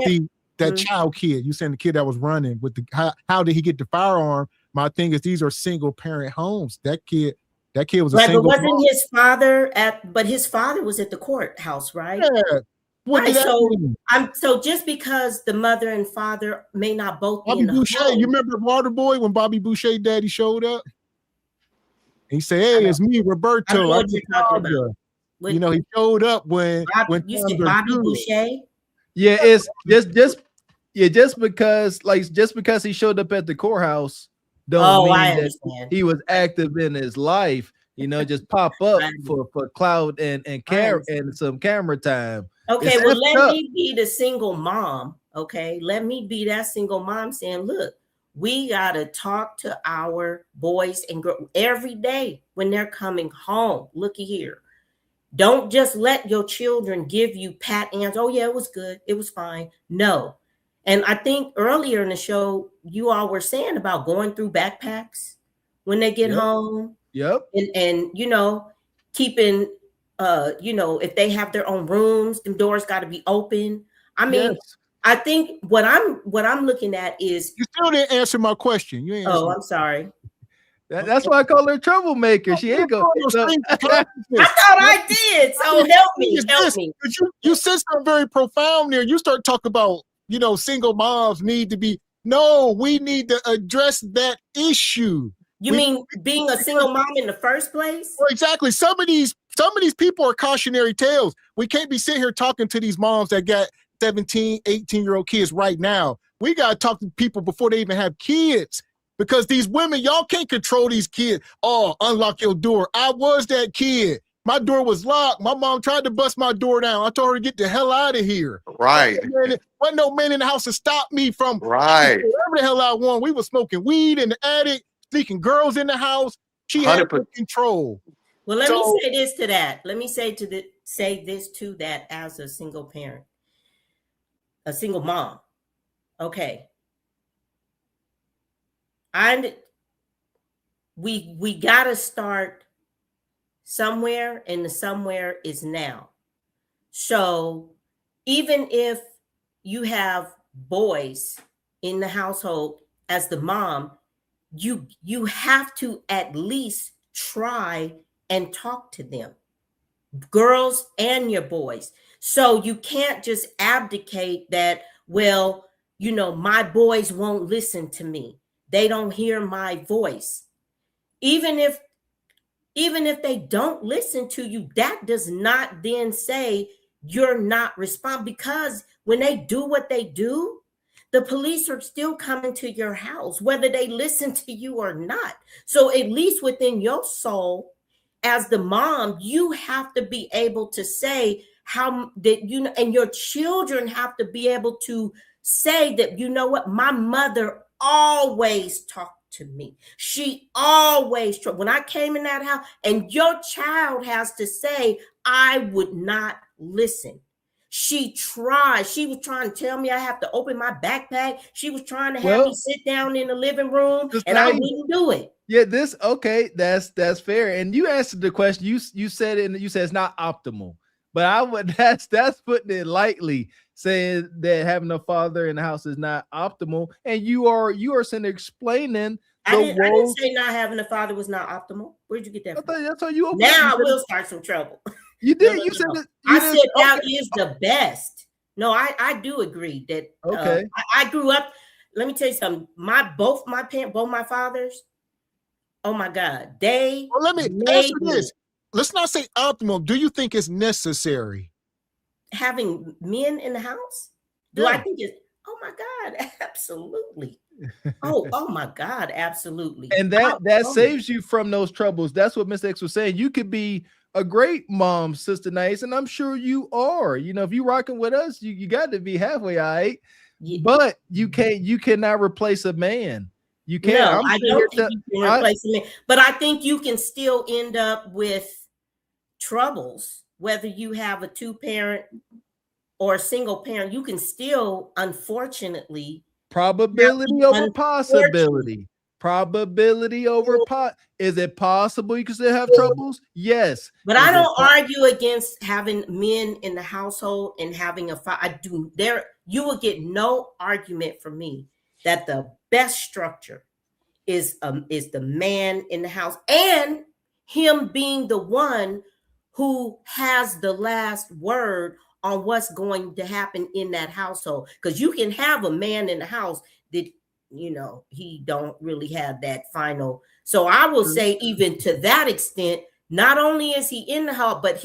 that Mhm. child kid. You saying the kid that was running with the how did he get the firearm? My thing is these are single parent homes. That kid was a Right, but single wasn't mom. his father but his father was at the courthouse, right? Yeah. What Right. did that So mean? so just because the mother and father may not both be Bobby in the Boucher, you home. remember Waterboy when Bobby Boucher daddy showed up? He said, I "Hey, don't it's me, I don't Roberto. know I'm what your you're talking about. father." What You know, he showed up when you times said are Bobby good. Boucher? Yeah, it's just because he showed up at the courthouse don't Oh, I mean that understand. he was active in his life. Just pop up for clout and I care understand. and some camera time. Okay, It's well, effed let up. me be the single mom. Okay, let me be that single mom saying, look, we got to talk to our boys and girls every day when they're coming home. Looky here. Don't just let your children give you pat answers. Oh, yeah, it was good. It was fine. No. And I think earlier in the show, you all were saying about going through backpacks when they get Yep. home. Yep. And keeping if they have their own rooms, the doors got to be open. I mean, Yes. I think what I'm looking at is You still didn't answer my question. You ain't answer my I'm sorry. That's why I call her troublemaker. She ain't go. So, I thought I did. So help me. You said something very profound there. You start talking about, single moms need to be. No, we need to address that issue. You mean being a single mom in the first place? Well, exactly. Some of these people are cautionary tales. We can't be sitting here talking to these moms that got 17, 18-year-old kids right now. We got to talk to people before they even have kids. Because these women, y'all can't control these kids. Oh, unlock your door. I was that kid. My door was locked. My mom tried to bust my door down. I told her to get the hell out of here. Right. Wasn't no man in the house to stop me from Right. whatever the hell I want. We were smoking weed in the attic, sneaking girls in the house. She had 100%. control. Well, let me say this to that. Let me say this to that as a single parent, a single mom. Okay. We gotta start somewhere, and the somewhere is now. So even if you have boys in the household as the mom, you have to at least try and talk to them, girls and your boys. So you can't just abdicate that, well, my boys won't listen to me. They don't hear my voice. Even if they don't listen to you, that does not then say you're not responding, because when they do what they do, the police are still coming to your house, whether they listen to you or not. So at least within your soul, as the mom, you have to be able to say how that and your children have to be able to say that, what, my mother always talked to me. She always tried. When I came in that house, and your child has to say, I would not listen. She tried. She was trying to tell me I have to open my backpack. She was trying to have me sit down in the living room, and I wouldn't do it. Yeah, that's fair. And you answered the question. You said it, and you said it's not optimal. But I would that's putting it lightly, saying that having a father in the house is not optimal. And you are sitting there explaining I didn't say not having a father was not optimal. Where'd you get that from? That's how you opened now I will start some trouble. You did. No. You said that. I said that is the best. No, I do agree that. Okay. I grew up. Let me tell you something. Both my fathers. Oh my God, let me answer this. Let's not say optimal. Do you think it's necessary? Having men in the house? Do I think it's? Oh my God, absolutely. Oh my God, absolutely. And that saves you from those troubles. That's what Miss X was saying. You could be a great mom, Sister Nice, and I'm sure you are. If you rocking with us, you got to be halfway all right. Yeah. But you cannot replace a man. You can't. No, I don't think you can replace a man. But I think you can still end up with troubles, whether you have a 2-parent or a single parent. You can still, unfortunately, probability over possibility. Probability over pot. Is it possible you can still have troubles? Yes. But Is I it don't argue against having men in the household and having a fight. I do. You will get no argument from me that the best structure is the man in the house and him being the one who has the last word on what's going to happen in that household. Because you can have a man in the house that, you know, he don't really have that final. So I will say, even to that extent, not only is he in the house, but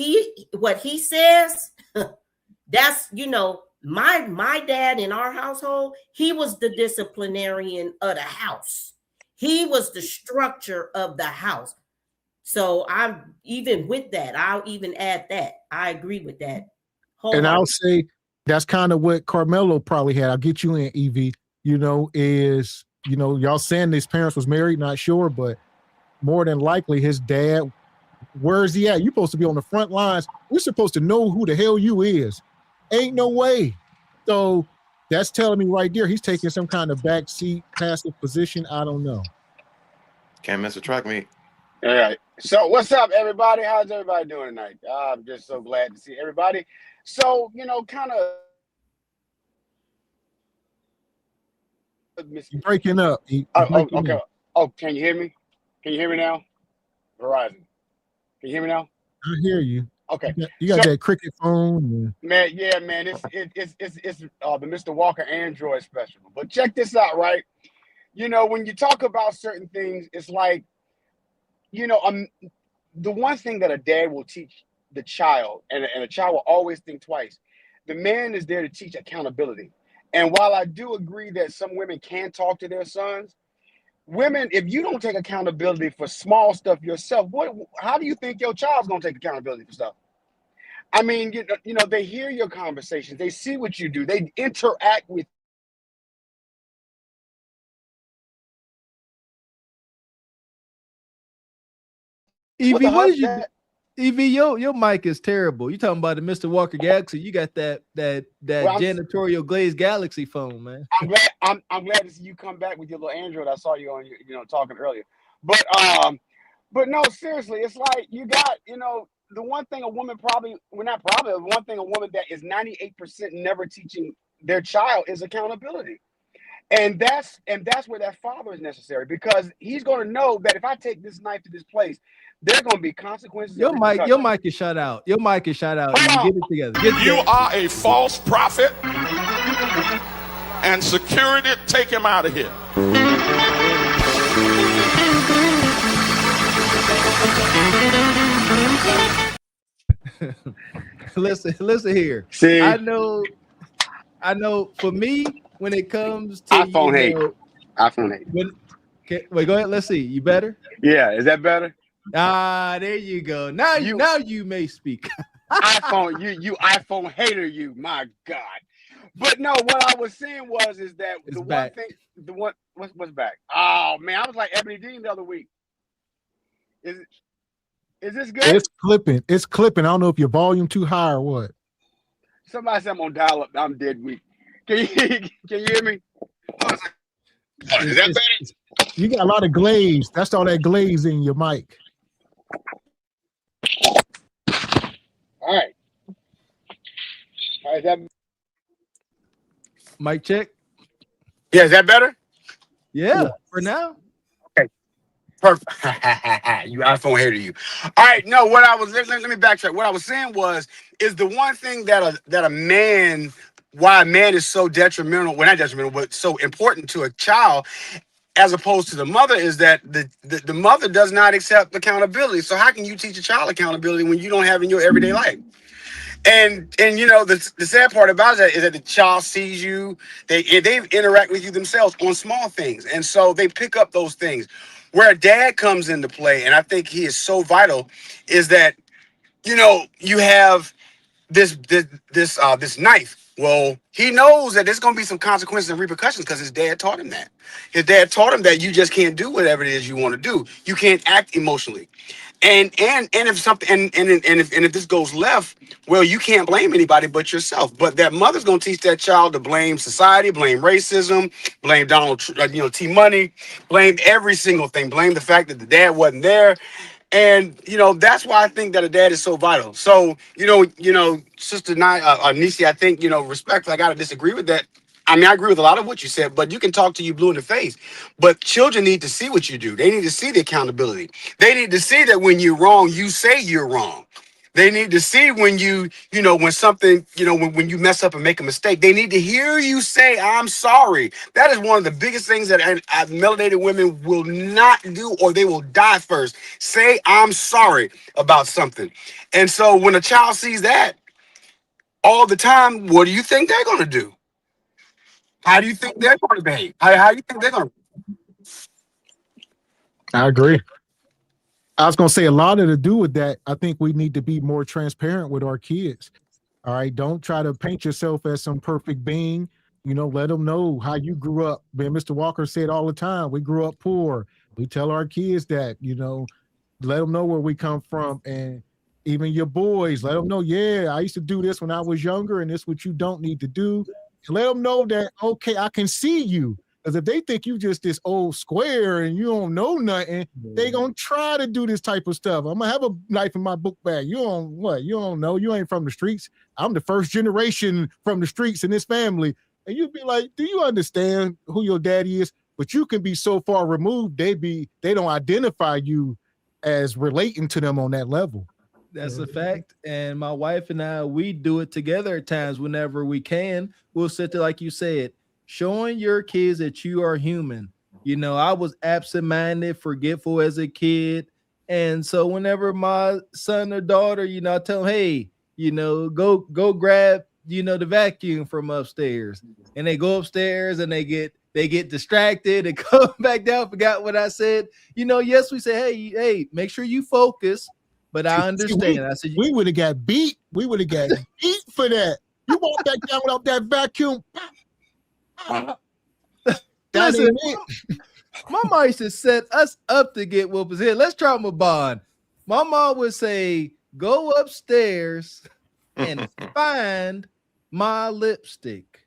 what he says, that's, you know, my dad in our household, he was the disciplinarian of the house. He was the structure of the house. So I'm even with that. I'll even add that. I agree with that. And I'll say that's kind of what Karmelo probably had. I'll get you in, Evie. You know, is, you know, y'all saying his parents was married, not sure, but more than likely his dad, where is he at? You're supposed to be on the front lines. We're supposed to know who the hell you is. Ain't no way. So that's telling me right there, he's taking some kind of backseat passive position. I don't know. Can't miss a track meet. All right. So what's up, everybody? How's everybody doing tonight? I'm just so glad to see everybody. So, you know, kind of You're breaking up. Okay. Oh, can you hear me? Can you hear me now? Verizon. Can you hear me now? I hear you. Okay. You got that cricket phone. Man, yeah, man. It's the Mr. Walker Android special. But check this out, right? You know, when you talk about certain things, it's like, you know, the one thing that a dad will teach the child, and a child will always think twice, the man is there to teach accountability. And while I do agree that some women can talk to their sons, women, if you don't take accountability for small stuff yourself, how do you think your child's gonna take accountability for stuff? I mean, you know, they hear your conversations, they see what you do, they interact with. Evie, what did you do? Evie, your mic is terrible. You talking about the Mr. Walker Galaxy? You got that janitorial glazed Galaxy phone, man. I'm glad to see you come back with your little Android. I saw you on talking earlier, but no, seriously, it's like you got, you know, the one thing a woman the one thing a woman that is 98% never teaching their child is accountability. And that's where that father is necessary, because he's going to know that if I take this knife to this place, there are going to be consequences. Your mic is shut out. Your mic is shut out. You get it together. You are a false prophet, and security, take him out of here. Listen here. See, I know. For me, when it comes to iPhone 8, wait, go ahead. Let's see. You better? Yeah, is that better? There you go. Now you may speak. iPhone, you iPhone hater, you. My God. But no, what I was saying is that it's the back. one thing, what's back? Oh man, I was like Ebony Dean the other week. Is this good? It's clipping. I don't know if your volume too high or what. Somebody said I'm on dial up. I'm dead weak. Can you hear me? Is that better? You got a lot of glaze. That's all that glaze in your mic. All right. Is that mic check? Yeah, is that better? Yeah, for now. Okay. Perfect. You iPhone hater, you. All right. No, let me backtrack. What I was saying is the one thing that a man, why a man is so detrimental, well, not detrimental, but so important to a child as opposed to the mother, is that the mother does not accept accountability. So how can you teach a child accountability when you don't have it in your everyday life? And you know, the sad part about that is that the child sees you, they interact with you themselves on small things, and so they pick up those things. Where dad comes into play, and I think he is so vital, is that, you know, you have this knife, Well, he knows that there's going to be some consequences and repercussions because his dad taught him that. His dad taught him that you just can't do whatever it is you want to do. You can't act emotionally. And if something and if this goes left, well, you can't blame anybody but yourself. But that mother's going to teach that child to blame society, blame racism, blame T Money, blame every single thing, blame the fact that the dad wasn't there. And that's why I think that a dad is so vital. So Sister Nisi, I think respectfully, I gotta disagree with that. I mean, I agree with a lot of what you said, but you can talk to you blue in the face. But children need to see what you do. They need to see the accountability. They need to see that when you're wrong, you say you're wrong. They need to see when when something, when you mess up and make a mistake, they need to hear you say, I'm sorry. That is one of the biggest things that melanated women will not do, or they will die first. Say, I'm sorry about something. And so when a child sees that all the time, what do you think they're going to do? How do you think they're going to behave? How do you think they're going to? I agree. I was going to say a lot of to do with that. I think we need to be more transparent with our kids. All right. Don't try to paint yourself as some perfect being. Let them know how you grew up. Man, Mr. Walker said all the time, we grew up poor. We tell our kids that, let them know where we come from. And even your boys, let them know, yeah, I used to do this when I was younger, and this is what you don't need to do. And let them know that, okay, I can see you. Because if they think you just this old square and you don't know nothing, they gonna try to do this type of stuff. I'm gonna have a knife in my book bag. You don't know. You ain't from the streets. I'm the first generation from the streets in this family. And you'd be like, do you understand who your daddy is? But you can be so far removed, they don't identify you as relating to them on that level. That's a fact. And my wife and I, we do it together at times whenever we can. We'll sit there, like you said, showing your kids that you are human. I was absent-minded, forgetful as a kid. And so whenever my son or daughter, I tell them, hey, go grab, the vacuum from upstairs. And they go upstairs and they get distracted and come back down, forgot what I said. Yes, we say, hey, make sure you focus. But I understand. I said we would have got beat. We would have got beat for that. You walk back down without that vacuum. Listen, my mom used to set us up to get whoopers here. Let's try my bond. My mom would say, go upstairs and find my lipstick.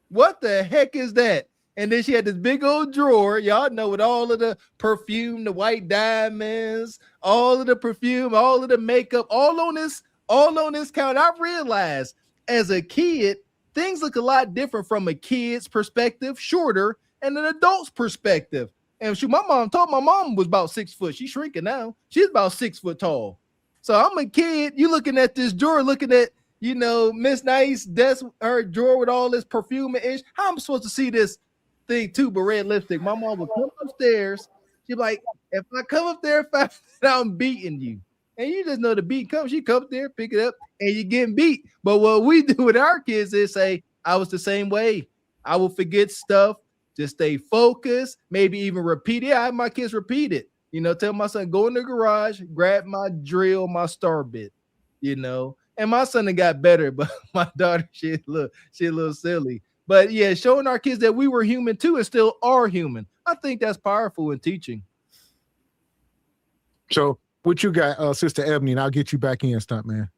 What the heck is that? And then she had this big old drawer, y'all know, with all of the perfume, the white diamonds, all of the perfume, all of the makeup, all on this counter. I realized as a kid, things look a lot different from a kid's perspective, shorter, and an adult's perspective. And my mom was about 6 foot. She's shrinking now. She's about 6 foot tall. So I'm a kid. You looking at this drawer, looking at, Miss Nice desk, her drawer with all this perfume and ish. How am I supposed to see this thing too, but red lipstick? My mom would come upstairs. She'd be like, if I come up there fast, I'm beating you. And you just know the beat comes. She comes there, pick it up, and you're getting beat. But what we do with our kids is say, I was the same way. I will forget stuff. Just stay focused. Maybe even repeat it. I have my kids repeat it. Tell my son, go in the garage, grab my drill, my star bit, And my son got better, but my daughter, she a little silly. But yeah, showing our kids that we were human too and still are human. I think that's powerful in teaching. So what you got, Sister Ebony, and I'll get you back in, Stuntman.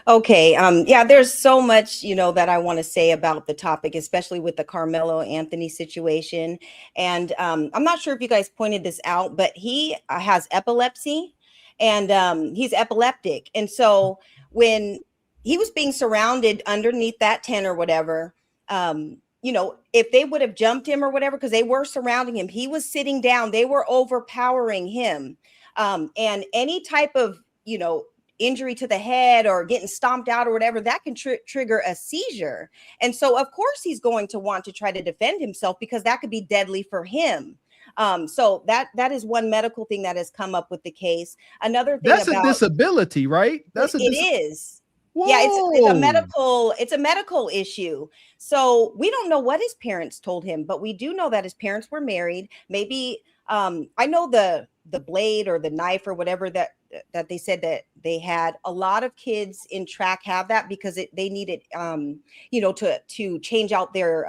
Okay. Yeah, there's so much, that I want to say about the topic, especially with the Karmelo Anthony situation. And I'm not sure if you guys pointed this out, but he has epilepsy and he's epileptic. And so when he was being surrounded underneath that tent or whatever, if they would have jumped him or whatever, because they were surrounding him, he was sitting down, they were overpowering him. And any type of, injury to the head or getting stomped out or whatever, that can trigger a seizure. And so of course he's going to want to try to defend himself because that could be deadly for him. So that is one medical thing that has come up with the case. Another thing that's a disability, right? It is. Yeah, it's a medical issue. So we don't know what his parents told him, but we do know that his parents were married. Maybe I know the the blade or the knife or whatever that they said that they had. A lot of kids in track have that because they need it, you know, to change out their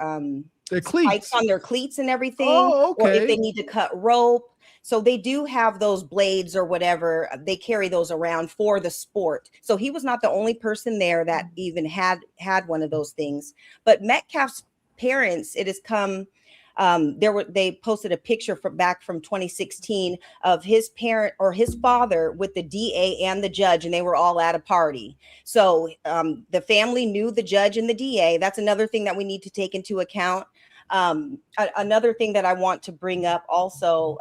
cleats spikes on their cleats and everything. Oh, Or if okay. they need to cut rope. So they do have those blades or whatever. They carry those around for the sport. So he was not the only person there that even had one of those things. But Metcalf's parents, it has come. They posted a picture back from 2016 of his parent or his father with the DA and the judge, and they were all at a party. So the family knew the judge and the DA. That's another thing that we need to take into account. Another thing that I want to bring up also,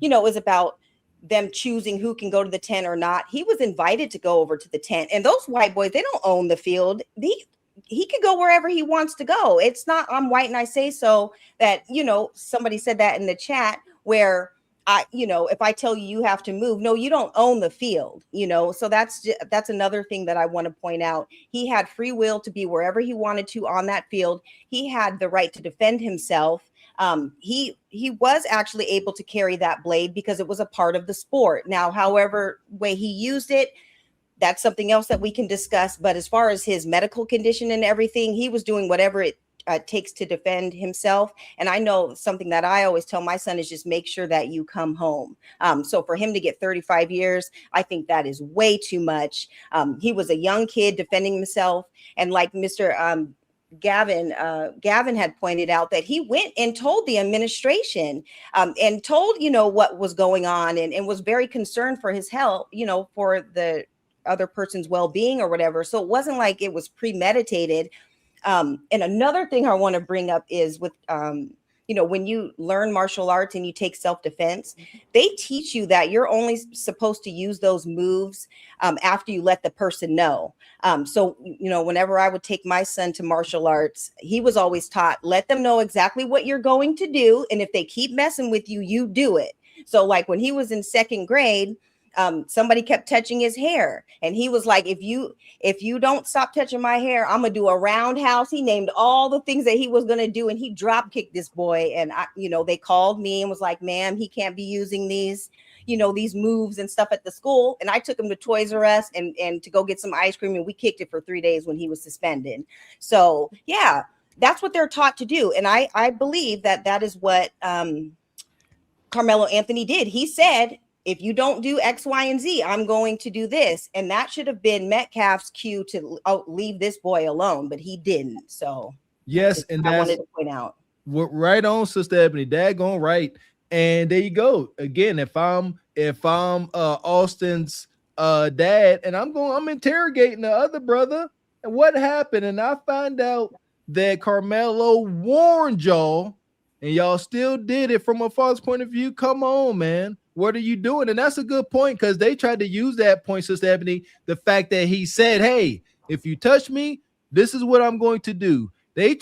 you know, is about them choosing who can go to the tent or not. He was invited to go over to the tent, and those white boys, they don't own the field. He could go wherever he wants to go. It's not I'm white and I say so that, you know, somebody said that in the chat where you know, if I tell you have to move, no, you don't own the field, you know. So that's another thing that I want to point out. He had free will to be wherever he wanted to on that field. He had the right to defend himself. He was actually able to carry that blade because it was a part of the sport. Now, however way he used it, that's something else that we can discuss. But as far as his medical condition and everything, he was doing whatever it takes to defend himself. And I know something that I always tell my son is just make sure that you come home. So for him to get 35 years, I think that is way too much. He was a young kid defending himself. And like Mr. Gavin had pointed out that he went and told the administration and told, you know, what was going on and was very concerned for his health, you know, for the other person's well-being or whatever. So it wasn't like it was premeditated. And another thing I want to bring up is with, you know, when you learn martial arts and you take self-defense, they teach you that you're only supposed to use those moves after you let the person know. So, you know, whenever I would take my son to martial arts, he was always taught, let them know exactly what you're going to do. And if they keep messing with you, you do it. So like when he was in second grade, somebody kept touching his hair and he was like, if you don't stop touching my hair, I'm gonna do a roundhouse. He named all the things that he was gonna do and he drop kicked this boy. And I, you know, they called me and was like, ma'am, he can't be using these, you know, these moves and stuff at the school. And I took him to Toys R Us and to go get some ice cream, and we kicked it for 3 days when he was suspended. So yeah, that's what they're taught to do. And I believe that is what Karmelo Anthony did. He said, if you don't do X, Y, and Z, I'm going to do this. And that should have been Metcalf's cue to leave this boy alone, but he didn't. So yes, and I wanted to point out. Right on, Sister Ebony. Daggone right. And there you go. Again, if I'm Austin's dad and I'm interrogating the other brother, and what happened? And I find out that Karmelo warned y'all, and y'all still did it from a father's point of view. Come on, man. What are you doing? And that's a good point because they tried to use that point, Sister Ebony, the fact that he said, hey, if you touch me, this is what I'm going to do. They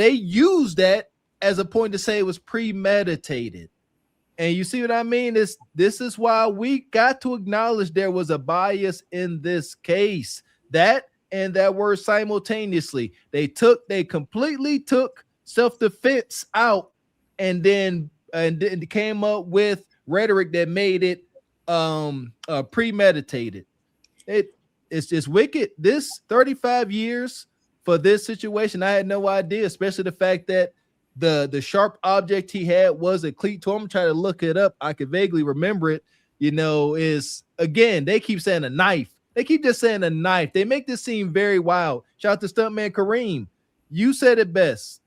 used that as a point to say it was premeditated. And you see what I mean? This is why we got to acknowledge there was a bias in this case. That and that word simultaneously. They completely took self-defense out and then came up with rhetoric that made it premeditated. It's just wicked. This 35 years for this situation, I had no idea, especially the fact that the sharp object he had was a cleat to him. I'm trying to look it up. I could vaguely remember it. You know, is again, they keep saying a knife. They keep just saying a knife. They make this seem very wild. Shout out to Stuntman Kareem. You said it best.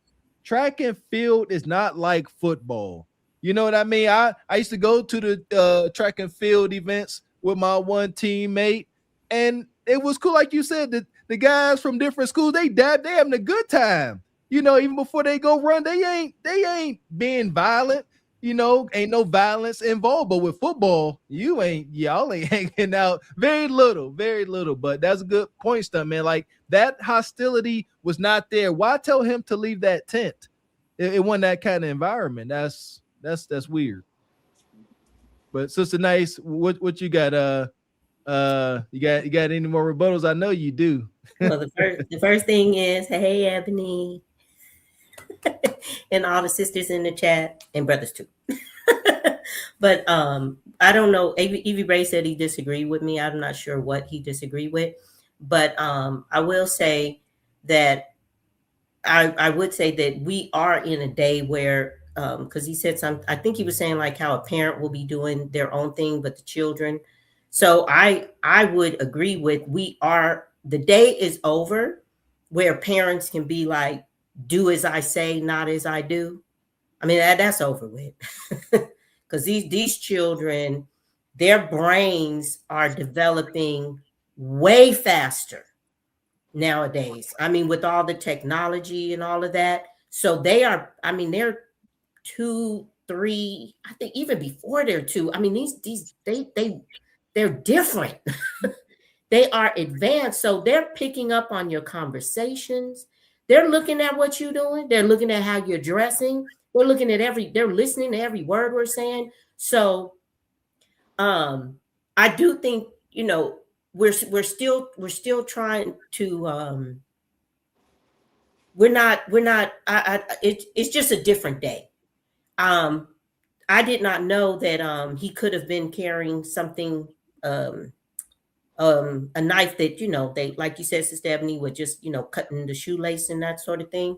Track and field is not like football. You know what I mean? I used to go to the track and field events with my one teammate, and it was cool. Like you said, the guys from different schools, they having a good time. You know, even before they go run, they ain't being violent. You know, ain't no violence involved. But with football, y'all ain't hanging out. Very little. But that's a good point, stuff, man. Like that hostility was not there. Why tell him to leave that tent? It wasn't that kind of environment. That's weird. But Sister Nice, what you got? You got any more rebuttals? I know you do. Well, the first thing is, hey, Ebony, and all the sisters in the chat and brothers too. But I don't know. Evie Ray said he disagreed with me. I'm not sure what he disagreed with, but I will say that I would say that we are in a day where because he said something. I think he was saying like how a parent will be doing their own thing, but the children. So I would agree with the day is over where parents can be like, do as I say, not as I do. I mean, that's over with. Because these children, their brains are developing way faster nowadays. I mean, with all the technology and all of that. So they're 2, 3, I think even before they're 2. I mean, they're different. They are advanced. So they're picking up on your conversations. They're looking at what you're doing. They're looking at how you're dressing. They're looking at they're listening to every word we're saying. So I do think, we're still trying to it's just a different day. I did not know that he could have been carrying something a knife that they, like you said, Sister Ebony, would just cutting the shoelace and that sort of thing.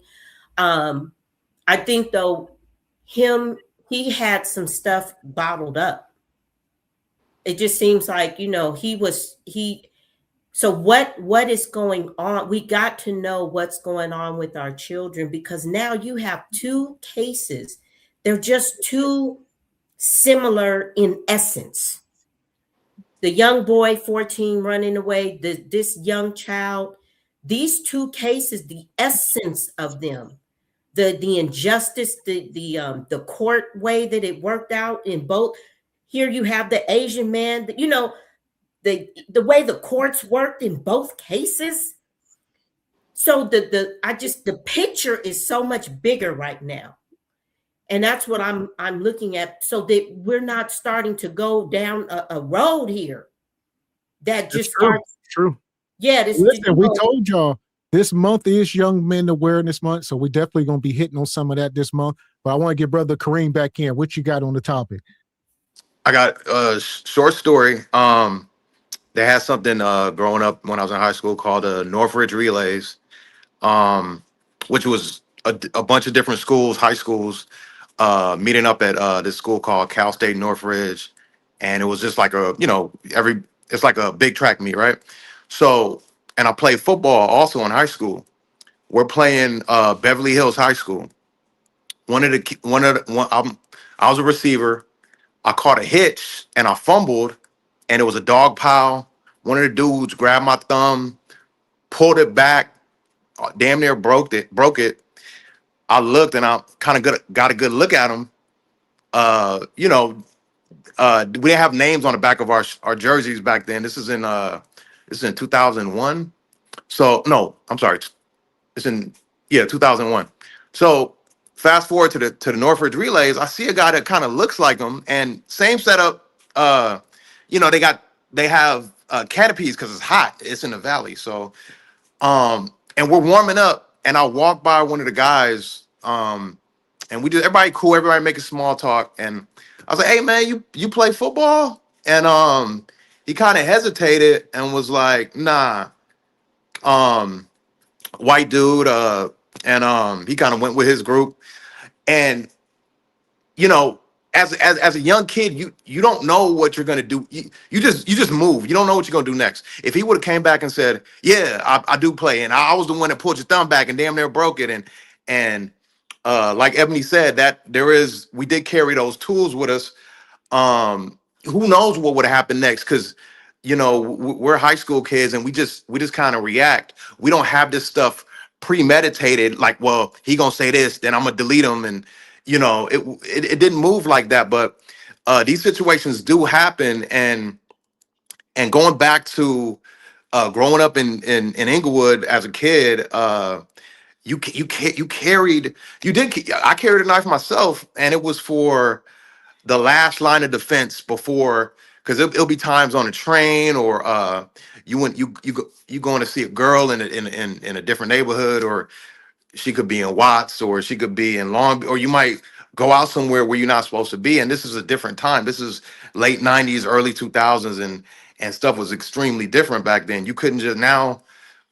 I think though he had some stuff bottled up. It just seems like so what is going on? We got to know what's going on with our children, because now you have 2 cases. They're just too similar in essence. The young boy, 14, running away, this young child, these 2 cases, the essence of them, the injustice, the court way that it worked out in both. Here you have the Asian man, the way the courts worked in both cases. So the picture is so much bigger right now. And that's what I'm looking at, so that we're not starting to go down a road here that just starts. True. Yeah. Listen, we told y'all this month is Young Men Awareness Month, so we're definitely going to be hitting on some of that this month. But I want to get Brother Kareem back in. What you got on the topic? I got a short story. They had something growing up when I was in high school called Northridge Relays, which was a bunch of different schools, high schools, meeting up at this school called Cal State Northridge. And it was just like it's like a big track meet, right? So, and I played football also in high school. We're playing Beverly Hills High School. I was a receiver. I caught a hitch and I fumbled, and it was a dog pile. One of the dudes grabbed my thumb, pulled it back, damn near broke it. I looked and I kind of got a good look at him. We didn't have names on the back of our jerseys back then. This is in 2001. So no, I'm sorry. It's in 2001. So fast forward to the Northridge Relays, I see a guy that kind of looks like him, and same setup. They have canopies because it's hot. It's in the valley. So and we're warming up, and I walk by one of the guys, and we just everybody cool, everybody making small talk, and I was like, "Hey man, you play football?" And he kind of hesitated and was like, "Nah." White dude, and he kind of went with his group, and as a young kid, you don't know what you're gonna do. You just move. You don't know what you're gonna do next. If he would have came back and said, "Yeah, I do play," and I was the one that pulled your thumb back and damn near broke it, and like Ebony said, that we did carry those tools with us. Who knows what would have happened next? Because we're high school kids, and we just kind of react. We don't have this stuff premeditated. Like, well, he gonna say this, then I'm gonna delete him, and it didn't move like that. But these situations do happen, and going back to growing up in Inglewood as a kid, you carried I carried a knife myself, and it was for the last line of defense before, because it'll be times on a train, or you going to see a girl in a different neighborhood, or she could be in Watts, or she could be in Long, or you might go out somewhere where you're not supposed to be. And this is a different time. This is late 90s, early 2000s, and stuff was extremely different back then. You couldn't just now,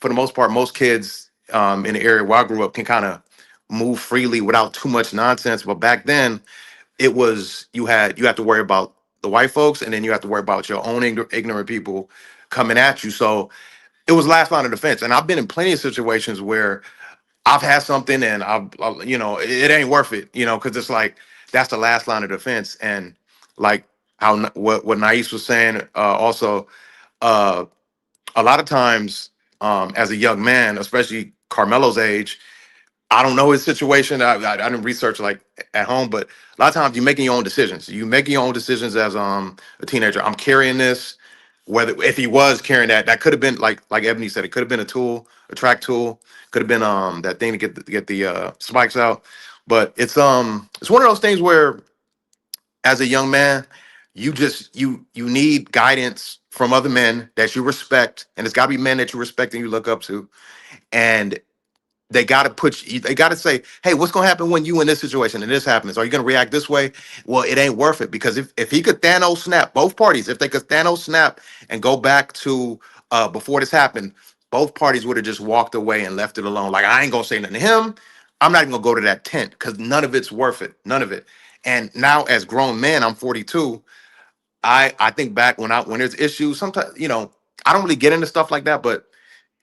for the most part, most kids in the area where I grew up can kind of move freely without too much nonsense. But back then, it was you have to worry about the white folks, and then you have to worry about your own ignorant people coming at you. So it was last line of defense. And I've been in plenty of situations where I've had something and you know, it ain't worth it, you know, because it's like that's the last line of defense. And like how what Nais was saying, also, uh, a lot of times, as a young man, especially Carmelo's age, I don't know his situation. I didn't research like at home, but a lot of times you're making your own decisions. You making your own decisions as a teenager. I'm carrying this. Whether if he was carrying that could have been like Ebony said, it could have been a tool, a track tool, could have been that thing to get the spikes out. But it's one of those things where as a young man, you just you need guidance from other men that you respect, and it's got to be men that you respect and you look up to, and they got to they got to say, hey, what's going to happen when you in this situation and this happens? Are you going to react this way? Well, it ain't worth it, because if he could Thanos snap, both parties, if they could Thanos snap and go back to before this happened, both parties would have just walked away and left it alone. Like, I ain't going to say nothing to him. I'm not even going to go to that tent because none of it's worth it. None of it. And now as grown men, I'm 42. I think back when there's issues, sometimes, you know, I don't really get into stuff like that, but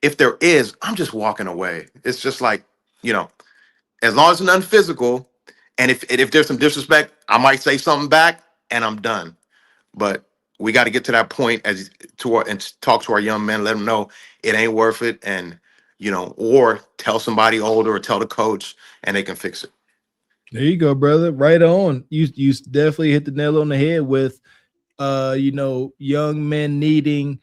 if there is, I'm just walking away. It's just like, you know, as long as it's nothing physical, and if there's some disrespect, I might say something back, and I'm done. But we got to get to that point and talk to our young men, let them know it ain't worth it, and you know, or tell somebody older or tell the coach, and they can fix it. There you go, brother. Right on. You definitely hit the nail on the head with, you know, young men needing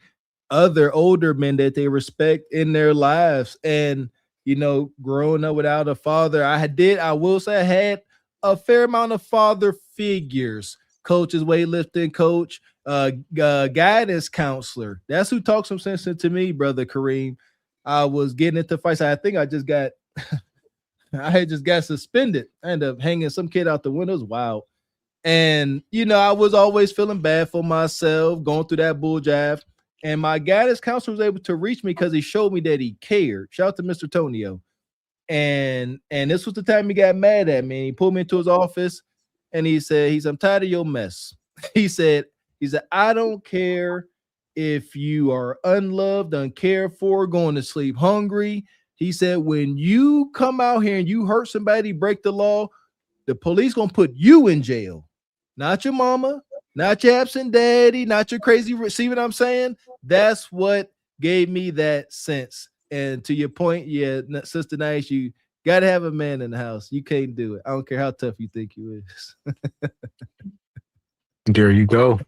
other older men that they respect in their lives. And you know, growing up without a father, I will say I had a fair amount of father figures. Coach's weightlifting coach, guidance counselor. That's who talks some sense into me, brother Kareem. I was getting into fights. I think I just got I had just got suspended. I ended up hanging some kid out the window. It was wild. And, you know, I was always feeling bad for myself, going through that bull jive. And my guidance counselor was able to reach me because he showed me that he cared. Shout out to Mr. Tonio. And this was the time he got mad at me. He pulled me into his office and he said, I'm tired of your mess. He said, I don't care if you are unloved, uncared for, going to sleep hungry. He said, when you come out here and you hurt somebody, break the law, the police gonna put you in jail. Not your mama, not your absent daddy, not your crazy. See what I'm saying? That's what gave me that sense. And to your point, yeah, Sister Nice, you got to have a man in the house. You can't do it. I don't care how tough you think you is. There you go.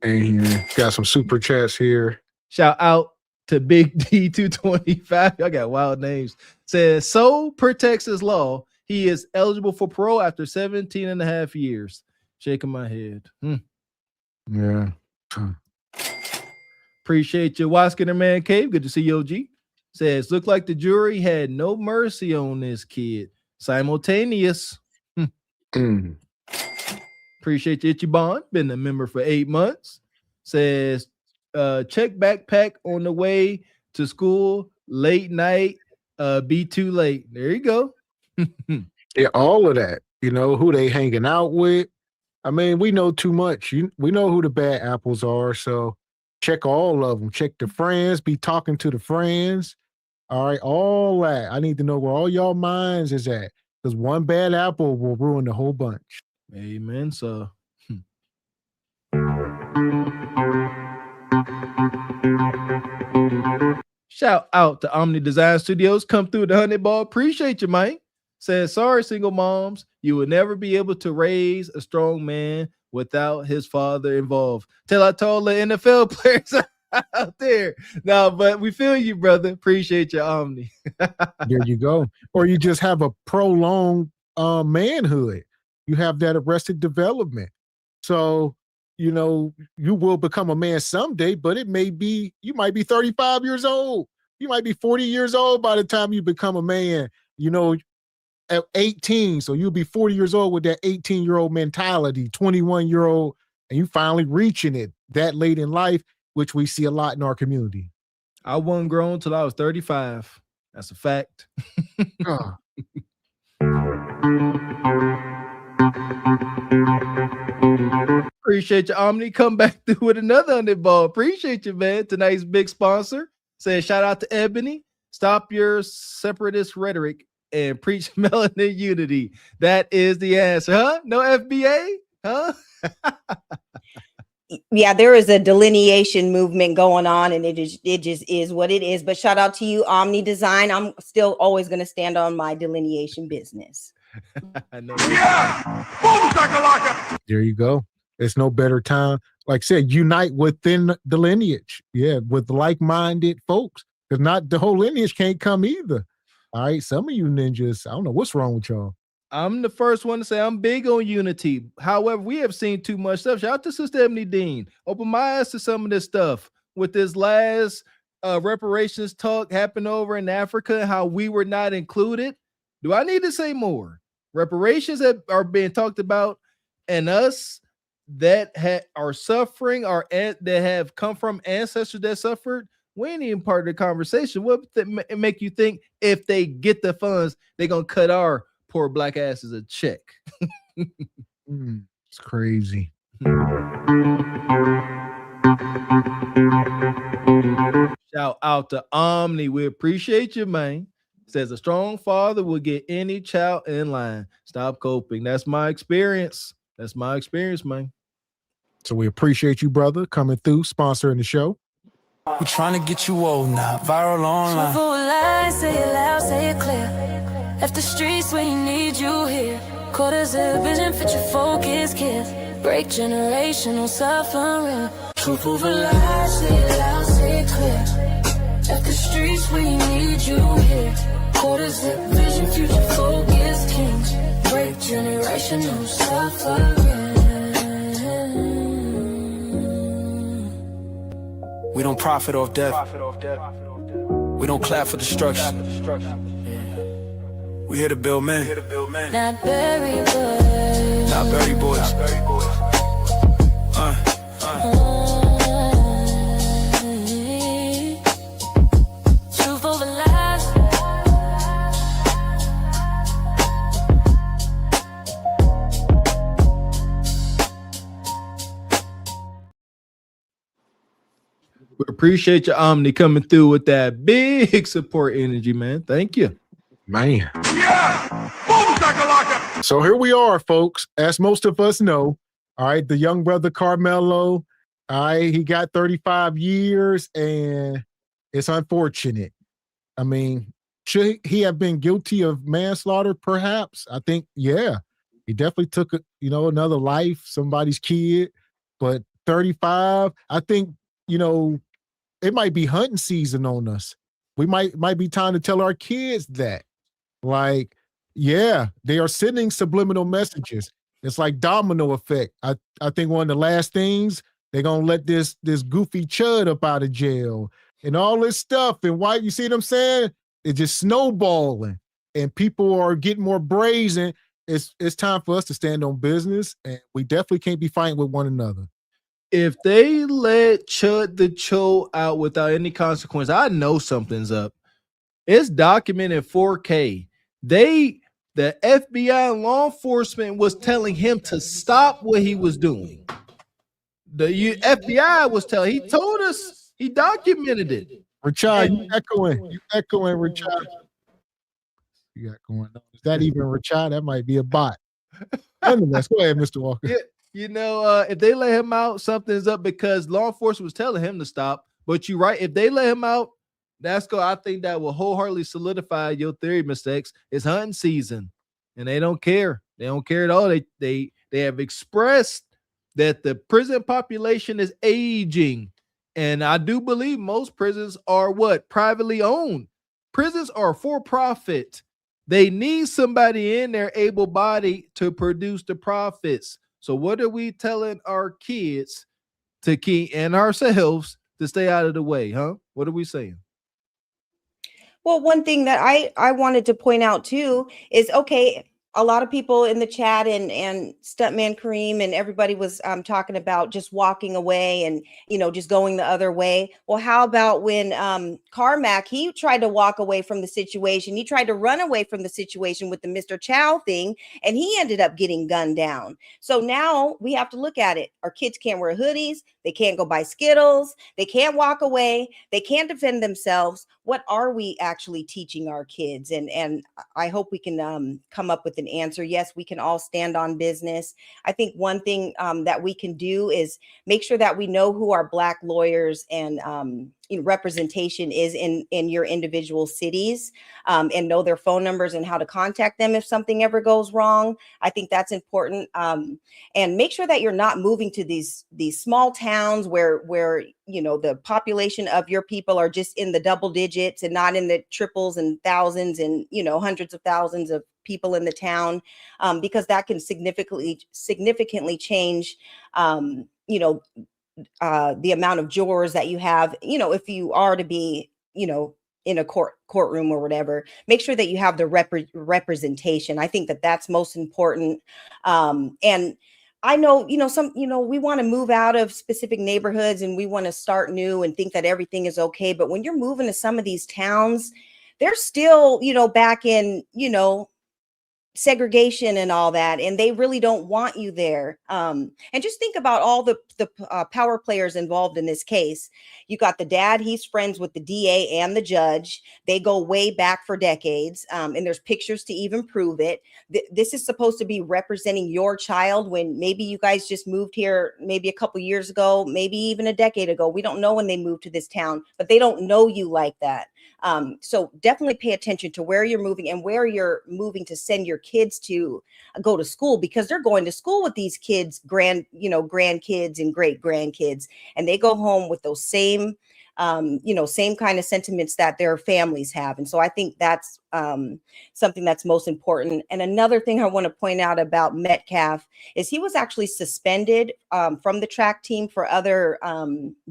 And got some super chats here. Shout out to Big D225. Y'all got wild names. Says, so per Texas law, he is eligible for parole after 17 and a half years. Shaking my head. Yeah. Appreciate you, Waskin Man Cave. Good to see you, OG. Says, look like the jury had no mercy on this kid. Simultaneous. Appreciate you, Itchy Bond. Been a member for 8 months. Says, check backpack on the way to school. Late night. Be too late. There you go. Yeah, all of that. You know, who they hanging out with. I mean, we know too much. We know who the bad apples are. So check all of them. Check the friends. Be talking to the friends. All right, all that. I need to know where all y'all minds is at. Because one bad apple will ruin the whole bunch. Amen. So shout out to Omni Design Studios. Come through the 100 ball. Appreciate you, Mike. Says, sorry, single moms. You will never be able to raise a strong man without his father involved. Till I told the NFL players out there. No, but we feel you, brother. Appreciate you, Omni. There you go. Or you just have a prolonged manhood. You have that arrested development. So, you know, you will become a man someday, but it may be, you might be 35 years old. You might be 40 years old by the time you become a man. You know, at 18. So you'll be 40 years old with that 18-year-old mentality, 21-year-old, and you finally reaching it that late in life, which we see a lot in our community. I wasn't grown till I was 35. That's a fact. Appreciate you, Omni. Come back through with another 100 ball. Appreciate you, man. Tonight's big sponsor. Say shout out to Ebony. Stop your separatist rhetoric and preach melanin unity. That is the answer, huh? No FBA, huh? Yeah, there is a delineation movement going on, and it just is what it is. But shout out to you, Omni Design. I'm still always going to stand on my delineation business. There you go. It's no better time. Like I said, unite within the lineage. Yeah, with like-minded folks. Because not the whole lineage can't come either. All right. Some of you ninjas, I don't know what's wrong with y'all. I'm the first one to say I'm big on unity. However, we have seen too much stuff. Shout out to Sister Ebony Dean. Open my eyes to some of this stuff with this last reparations talk happened over in Africa and how we were not included. Do I need to say more? Reparations that are being talked about and us that are suffering or that have come from ancestors that suffered, we ain't even part of the conversation. What make you think if they get the funds, they're going to cut our poor black asses a check? It's crazy. Shout out to Omni. We appreciate you, man. Says a strong father will get any child in line. Stop coping. That's my experience. That's my experience, man. So we appreciate you, brother, coming through, sponsoring the show. We're trying to get you old now, viral online. Truthful lies, say it loud, say it clear. Left the streets where you need you here. Quarters of vision, fit your focus, kids. Break generational suffering. Truthful lies, say it loud, say it clear. Left the streets where you need you here. Quarters of vision, future focus, kings. Break generational suffering. We don't profit off death. We don't clap for destruction. We here to build men. Not bury boys. Not bury boys. Truth over lies. We appreciate your Omni coming through with that big support energy, man. Thank you. Man. So here we are, folks. As most of us know, all right, the young brother Karmelo, all right, he got 35 years, and it's unfortunate. I mean, should he have been guilty of manslaughter, perhaps? I think, yeah. He definitely took, another life, somebody's kid. But 35, I think, it might be hunting season on us. We might be time to tell our kids that. Like, yeah, they are sending subliminal messages. It's like domino effect. I think one of the last things, they're going to let this goofy chud up out of jail and all this stuff. And why, you see what I'm saying? It's just snowballing and people are getting more brazen. It's time for us to stand on business, and we definitely can't be fighting with one another. If they let Chud the Cho out without any consequence, I know something's up. It's documented 4K. The FBI and law enforcement was telling him to stop what he was doing. The FBI was telling, he told us, he documented it. Richard, you echoing, Richard. You got going on. Is that even Richard? That might be a bot. Nonetheless, go ahead, Mr. Walker. Yeah. If they let him out, something's up because law enforcement was telling him to stop. But you're right. If they let him out, I think that will wholeheartedly solidify your theory, Mr. X. It's hunting season, and they don't care. They don't care at all. They have expressed that the prison population is aging, and I do believe most prisons are privately owned. Prisons are for profit. They need somebody in there able-bodied to produce the profits. So what are we telling our kids to keep and ourselves to stay out of the way, huh? What are we saying? Well, one thing that I wanted to point out too is, okay, a lot of people in the chat and Stuntman Kareem and everybody was talking about just walking away and just going the other way. Well, how about when Carmack, he tried to walk away from the situation. He tried to run away from the situation with the Mr. Chow thing, and he ended up getting gunned down. So now we have to look at it. Our kids can't wear hoodies. They can't go buy Skittles. They can't walk away. They can't defend themselves. What are we actually teaching our kids? And I hope we can come up with an answer. Yes, we can all stand on business. I think one thing that we can do is make sure that we know who our Black lawyers and representation is in your individual cities, and know their phone numbers and how to contact them if something ever goes wrong. I think that's important. And make sure that you're not moving to these small towns where the population of your people are just in the double digits and not in the triples and thousands and hundreds of thousands of people in the town, because that can significantly change the amount of jurors that you have. If you are to be in a courtroom or whatever, make sure that you have the representation. I think that that's most important. And I know, we want to move out of specific neighborhoods and we want to start new and think that everything is okay. But when you're moving to some of these towns, they're still, back in, segregation and all that, and they really don't want you there. And just think about all the power players involved in this case. You got the dad, he's friends with the DA and the judge. They go way back for decades, and there's pictures to even prove it. This is supposed to be representing your child when maybe you guys just moved here maybe a couple years ago, maybe even a decade ago. We don't know when they moved to this town, but they don't know you like that. So definitely pay attention to where you're moving and where you're moving to send your kids to go to school, because they're going to school with these kids, grandkids and great grandkids, and they go home with those same kind of sentiments that their families have. And so I think that's something that's most important. And another thing I want to point out about Metcalf is he was actually suspended from the track team for other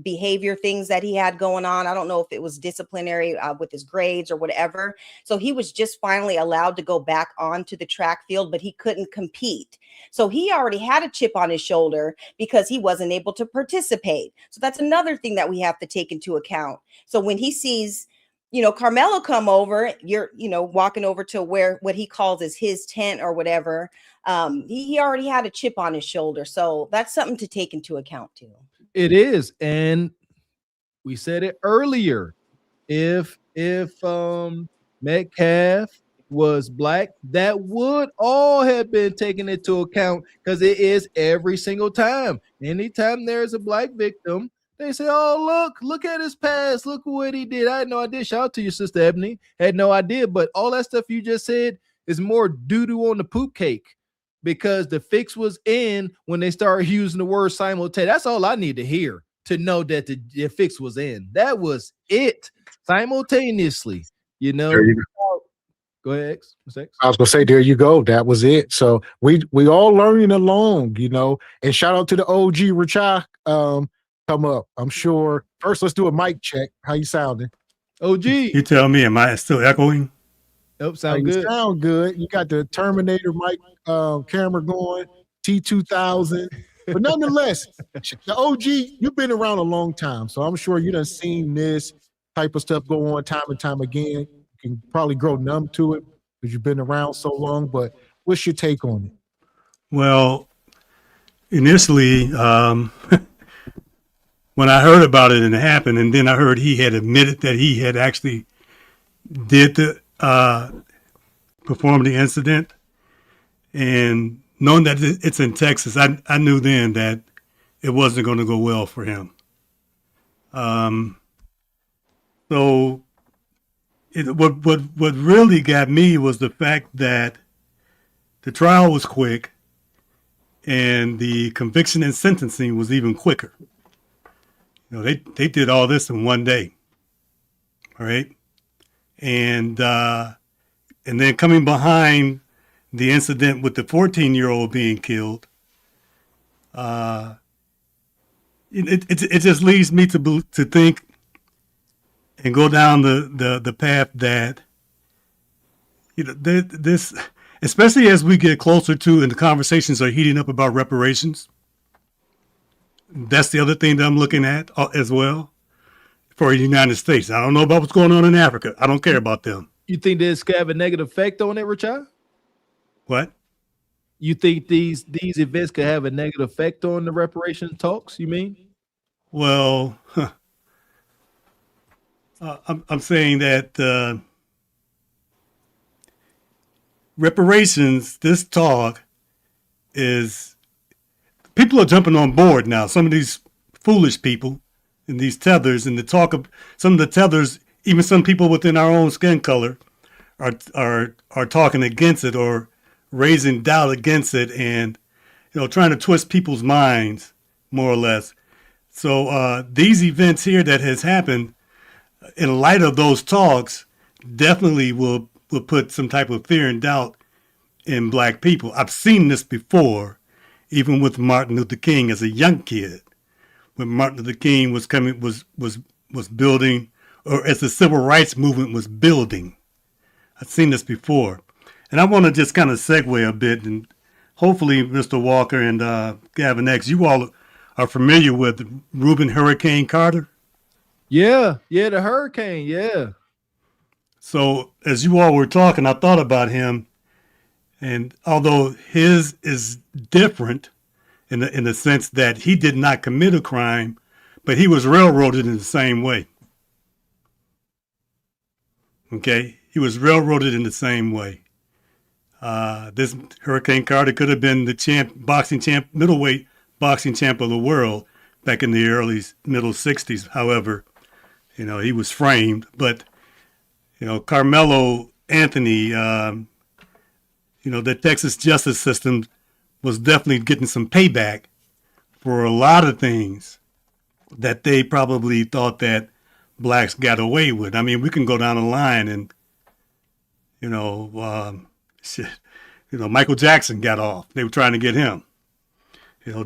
behavior things that he had going on. I don't know if it was disciplinary with his grades or whatever. So he was just finally allowed to go back onto the track field, but he couldn't compete. So he already had a chip on his shoulder because he wasn't able to participate. So that's another thing that we have to take into account. So when he sees Karmelo come over, you're, walking over to what he calls is his tent or whatever. He already had a chip on his shoulder. So that's something to take into account too. It is. And we said it earlier. If Metcalf was Black, that would all have been taken into account, because it is every single time. Anytime there's a Black victim, they say, oh, look at his past. Look what he did. I had no idea. Shout out to your sister, Ebony. Had no idea. But all that stuff you just said is more doo-doo on the poop cake, because the fix was in when they started using the word simultaneous. That's all I need to hear to know that the fix was in. That was it. Simultaneously, There you go. Go ahead, X. What's X? I was gonna say, there you go. That was it. So we all learning along, and shout out to the OG Richard. Come up. I'm sure. First, let's do a mic check. How you sounding? OG. You tell me, am I still echoing? Nope, sound good. Sound good. You got the Terminator mic camera going, T2000. But nonetheless, the OG, you've been around a long time, so I'm sure you done seen this type of stuff go on time and time again. You can probably grow numb to it because you've been around so long, but what's your take on it? Well, initially, when I heard about it and it happened, and then I heard he had admitted that he had actually did perform the incident, and knowing that it's in Texas, I knew then that it wasn't going to go well for him. So what really got me was the fact that the trial was quick and the conviction and sentencing was even quicker. They did all this in one day. All right. And then coming behind the incident with the 14-year-old being killed, it just leads me to think and go down the path that, this, especially as we get closer to and the conversations are heating up about reparations. That's the other thing that I'm looking at as well for the United States. I don't know about what's going on in Africa. I don't care about them. You think this could have a negative effect on it, Richard? What? You think these events could have a negative effect on the reparations talks? You mean? Well, I'm saying that reparations, this talk is, people are jumping on board now. Some of these foolish people and these tethers, and the talk of some of the tethers, even some people within our own skin color are talking against it or raising doubt against it, and trying to twist people's minds more or less. So these events here that has happened in light of those talks definitely will put some type of fear and doubt in black people. I've seen this before, even with Martin Luther King as a young kid, when Martin Luther King was building, or as the civil rights movement was building. I've seen this before. And I want to just kind of segue a bit, and hopefully Mr. Walker and Gavin X, you all are familiar with Reuben Hurricane Carter. Yeah, the hurricane, yeah. So as you all were talking, I thought about him, and although his is different in the sense that he did not commit a crime, but he was railroaded in the same way. Okay, he was railroaded in the same way. This Hurricane Carter could have been the middleweight boxing champ of the world back in the middle 60s. However, he was framed. But, Karmelo Anthony, the Texas justice system was definitely getting some payback for a lot of things that they probably thought that blacks got away with. I mean, we can go down the line and, Michael Jackson got off. They were trying to get him.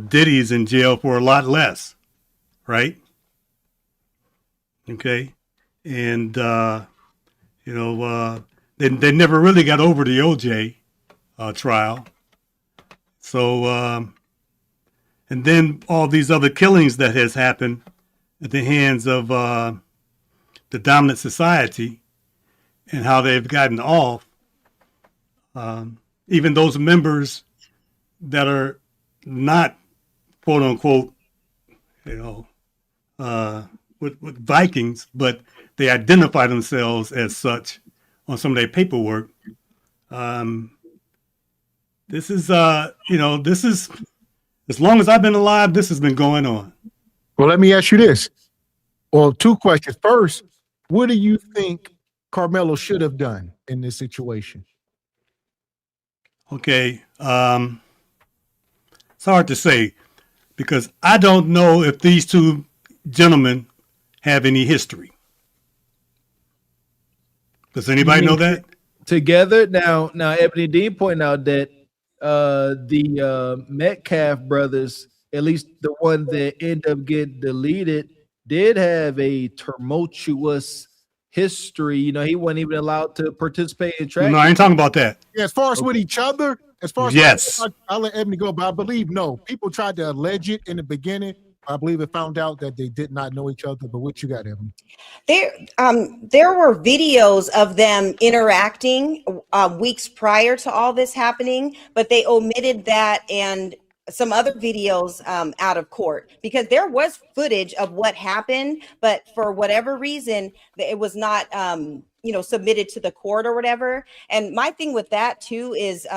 Diddy's in jail for a lot less, right? Okay. And, they never really got over the OJ trial. So, and then all these other killings that has happened at the hands of the dominant society and how they've gotten off. Even those members that are not, quote unquote, with Vikings, but they identify themselves as such on some of their paperwork. This is, as long as I've been alive, this has been going on. Well, let me ask you this. Well, two questions. First, what do you think Karmelo should have done in this situation? Okay. It's hard to say because I don't know if these two gentlemen have any history. Does anybody know that? Together? Now Ebony Dean pointed out that the Metcalf brothers, at least the one that ended up getting deleted, did have a tumultuous history. He wasn't even allowed to participate in track. No, I ain't talking about that. Yeah, as far as with each other, as far as yes, I'll let Ebony go, but I believe no. People tried to allege it in the beginning. I believe it found out that they did not know each other. But what you got, Ebony? There were videos of them interacting weeks prior to all this happening, but they omitted that and some other videos out of court because there was footage of what happened, but for whatever reason, it was not, submitted to the court or whatever. And my thing with that too is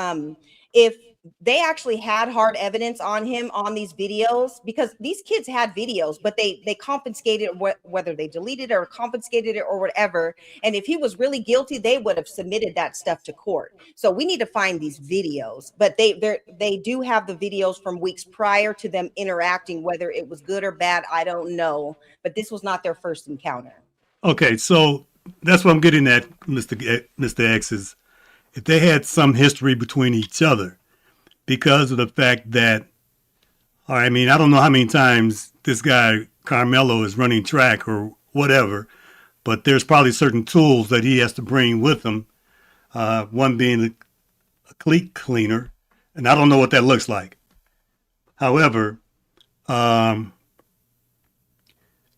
if they actually had hard evidence on him on these videos, because these kids had videos, but they confiscated whether they deleted it or confiscated it or whatever. And if he was really guilty, they would have submitted that stuff to court. So we need to find these videos, but they do have the videos from weeks prior to them interacting, whether it was good or bad, I don't know, but this was not their first encounter. Okay. So that's what I'm getting at, Mr. X, is if they had some history between each other, because of the fact that, I don't know how many times this guy Karmelo is running track or whatever, but there's probably certain tools that he has to bring with him. One being a cleat cleaner, and I don't know what that looks like. However, so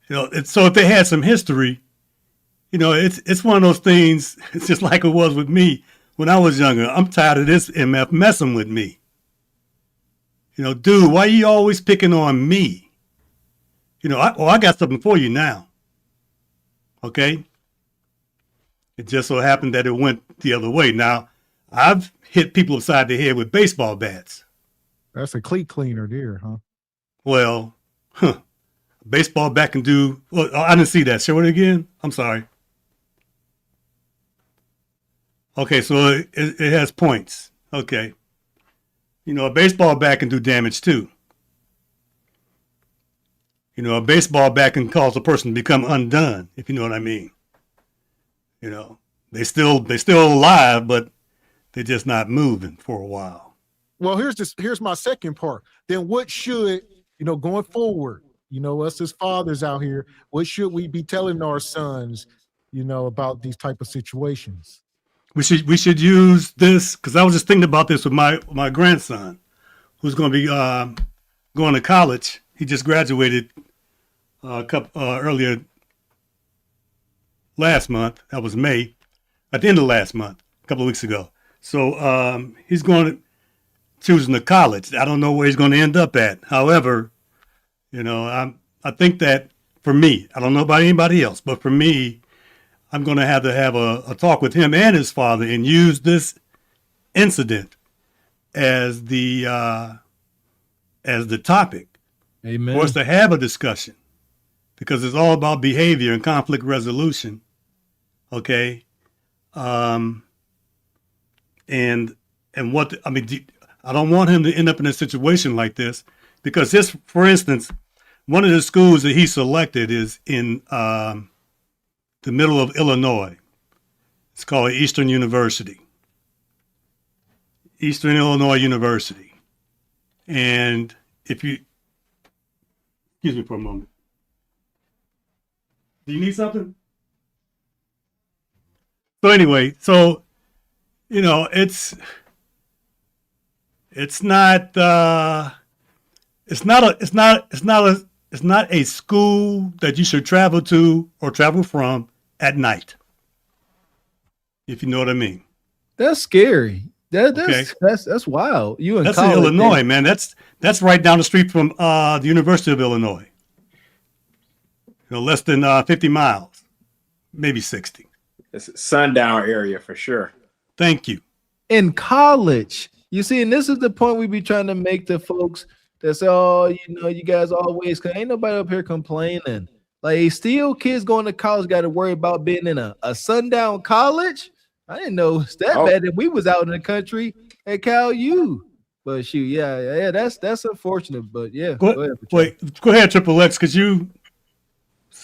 if they had some history, it's one of those things. It's just like it was with me when I was younger. I'm tired of this MF messing with me. Dude, why you always picking on me? I got something for you now. Okay? It just so happened that it went the other way. Now, I've hit people upside the head with baseball bats. That's a cleat cleaner there, huh? Well, baseball bat can do. Well, I didn't see that. Show it again. I'm sorry. Okay, so it has points. Okay. A baseball bat can do damage too. A baseball bat can cause a person to become undone, if you know what I mean. They still alive, but they're just not moving for a while. Well, here's my second part. Then what should, going forward, us as fathers out here, what should we be telling our sons, about these type of situations? We should use this, because I was just thinking about this with my grandson, who's going to be going to college. He just graduated earlier last month. That was May, at the end of last month, a couple of weeks ago. So he's choosing a college. I don't know where he's going to end up at. However, I think that for me, I don't know about anybody else, but for me, I'm going to have a talk with him and his father and use this incident as the topic. Amen. For us to have a discussion, because it's all about behavior and conflict resolution. Okay. And what, I don't want him to end up in a situation like this, because for instance, one of the schools that he selected is in the middle of Illinois. It's called Eastern University. Eastern Illinois University. And excuse me for a moment. Do you need something? So anyway, it's not a school that you should travel to or travel from at night. If you know what I mean. That's scary. That's wild. That's in Illinois, man. That's right down the street from the University of Illinois. Less than 50 miles, maybe 60. It's a sundown area for sure. Thank you. In college, you see, and this is the point we be trying to make to folks that say, "Oh, you guys always," cause ain't nobody up here complaining. Like, still kids going to college got to worry about being in a sundown college. I didn't know it's that bad that we was out in the country at Cal U. But shoot, yeah, that's unfortunate. But yeah, go ahead, Triple X, because you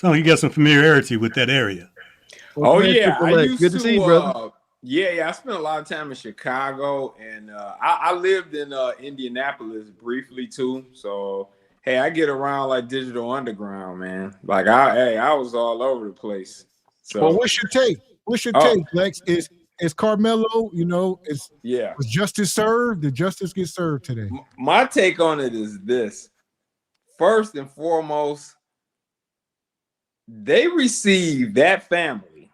got some familiarity with that area. Oh yeah, I used good to see you, brother. Yeah, I spent a lot of time in Chicago, and I lived in Indianapolis briefly too. So hey, I get around like Digital Underground, man. Like I was all over the place. So well, what's your take? What's your take, Lex? Is Karmelo, was justice served? Did justice get served today? My take on it is this. First and foremost, they received, that family,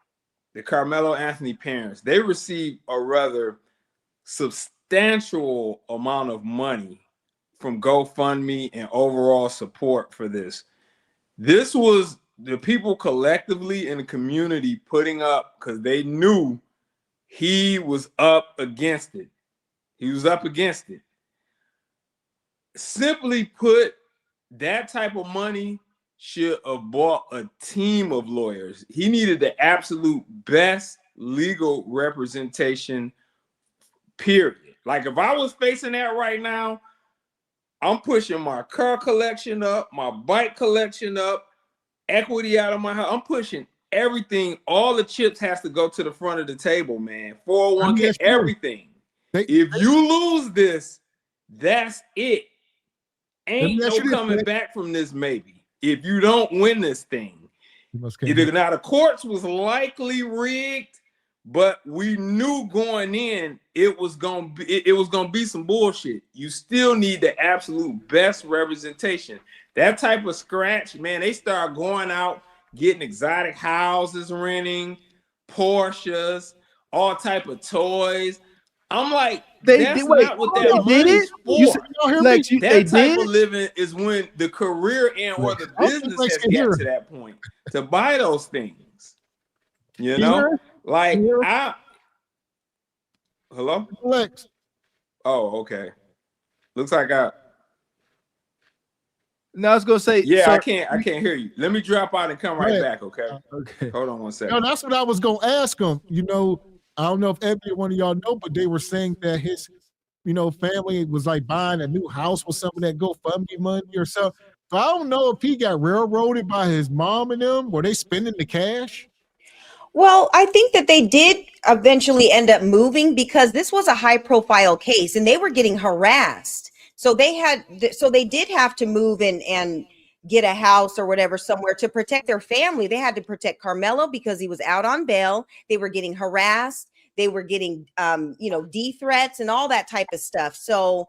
the Karmelo Anthony parents, they received a rather substantial amount of money from GoFundMe and overall support for this. This was the people collectively in the community putting up, because they knew he was up against it. He was up against it. Simply put, that type of money should have bought a team of lawyers. He needed the absolute best legal representation, period. Like, if I was facing that right now, I'm pushing my car collection up, my bike collection up, equity out of my house. I'm pushing everything. All the chips has to go to the front of the table, man. 401k, everything. If you lose this, that's it. Ain't no coming back from this, maybe. If you don't win this thing. Now the courts was likely rigged, but we knew going in it was gonna be some bullshit. You still need the absolute best representation. That type of scratch, man, they start going out getting exotic houses, renting Porsches, all type of toys. I'm like, that's not what that money's for. That type of living is when the career and or the business has got to that point to buy those things. You know, like hello? Lex. Oh, okay. Looks like I No, I was gonna say, yeah, I can't hear you. Let me drop out and come right back, okay? Okay. Hold on one second. No, that's what I was gonna ask him. You know, I don't know if every one of y'all know, but they were saying that his, family was like buying a new house with some of that GoFundMe money or something. So I don't know if he got railroaded by his mom and them. Were they spending the cash? Well, I think that they did eventually end up moving because this was a high profile case and they were getting harassed. So they did have to move and get a house or whatever somewhere to protect their family. They had to protect Karmelo because he was out on bail. They were getting harassed. They were getting, death threats and all that type of stuff. So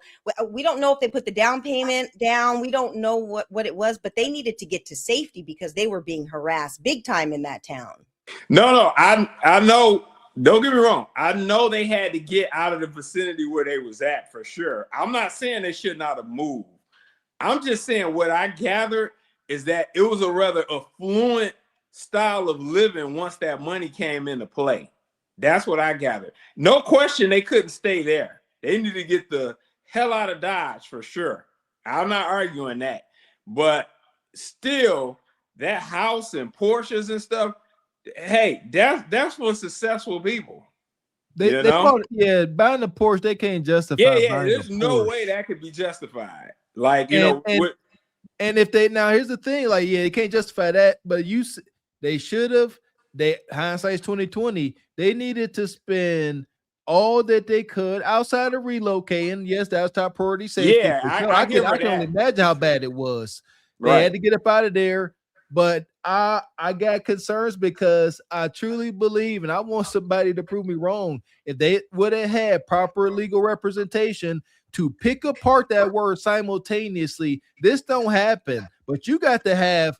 we don't know if they put the down payment down. We don't know what it was, but they needed to get to safety because they were being harassed big time in that town. No, I know. Don't get me wrong. I know they had to get out of the vicinity where they was at for sure. I'm not saying they should not have moved. I'm just saying what I gathered is that it was a rather affluent style of living once that money came into play. That's what I gathered. No question they couldn't stay there. They needed to get the hell out of Dodge for sure. I'm not arguing that. But still, that house and Porsches and stuff, hey, that's for successful people. They bought, buying the Porsche, they can't justify. Yeah, there's no way that could be justified. Like, and if they here's the thing, like, they can't justify that, but they should have. Hindsight's 2020. They needed to spend all that they could outside of relocating. Yes, that was top priority safety. Yeah, I can only imagine how bad it was. They had to get up out of there. But I got concerns because I truly believe, and I want somebody to prove me wrong, if they would have had proper legal representation to pick apart that word simultaneously, this don't happen. But you got to have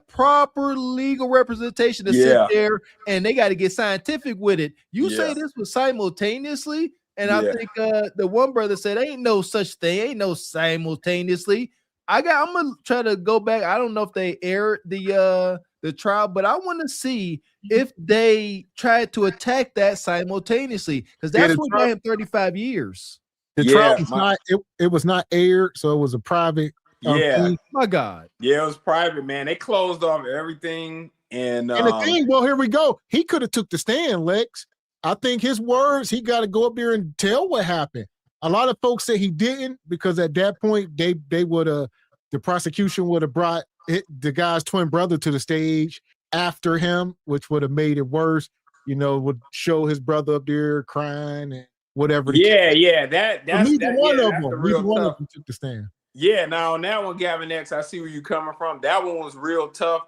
proper legal representation to sit there, and they got to get scientific with it. You say this was simultaneously, and I think the one brother said ain't no such thing, ain't no simultaneously. I'm gonna try to go back. I don't know if they aired the trial, but I want to see if they tried to attack that simultaneously, because that's what got him 35 years. The trial was not it was not aired, so it was a private. My God. Yeah, it was private, man. They closed off everything, and the thing. Well, here we go. He could have took the stand, Lex. I think his words. He got to go up there and tell what happened. A lot of folks say he didn't because at that point they would have, the prosecution would have brought the guy's twin brother to the stage after him, which would have made it worse. Would show his brother up there crying and whatever. That's one of them. The Neither real one tough. of them took the stand. Yeah, now on that one, Gavin X, I see where you're coming from. That one was real tough.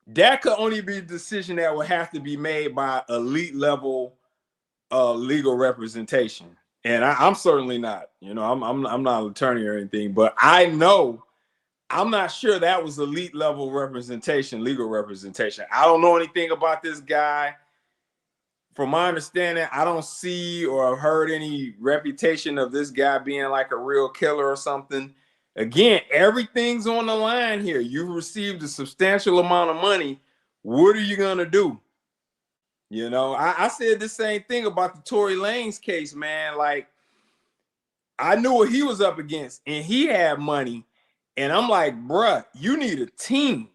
That could only be a decision that would have to be made by elite level legal representation. And I'm certainly not, I'm not an attorney or anything, but I know I'm not sure that was elite level representation, legal representation. I don't know anything about this guy. From my understanding, I don't see or have heard any reputation of this guy being like a real killer or something. Again, everything's on the line here. You've received a substantial amount of money. What are you going to do? I said the same thing about the Tory Lanez case, man. Like, I knew what he was up against, and he had money. And I'm like, bruh, you need a team.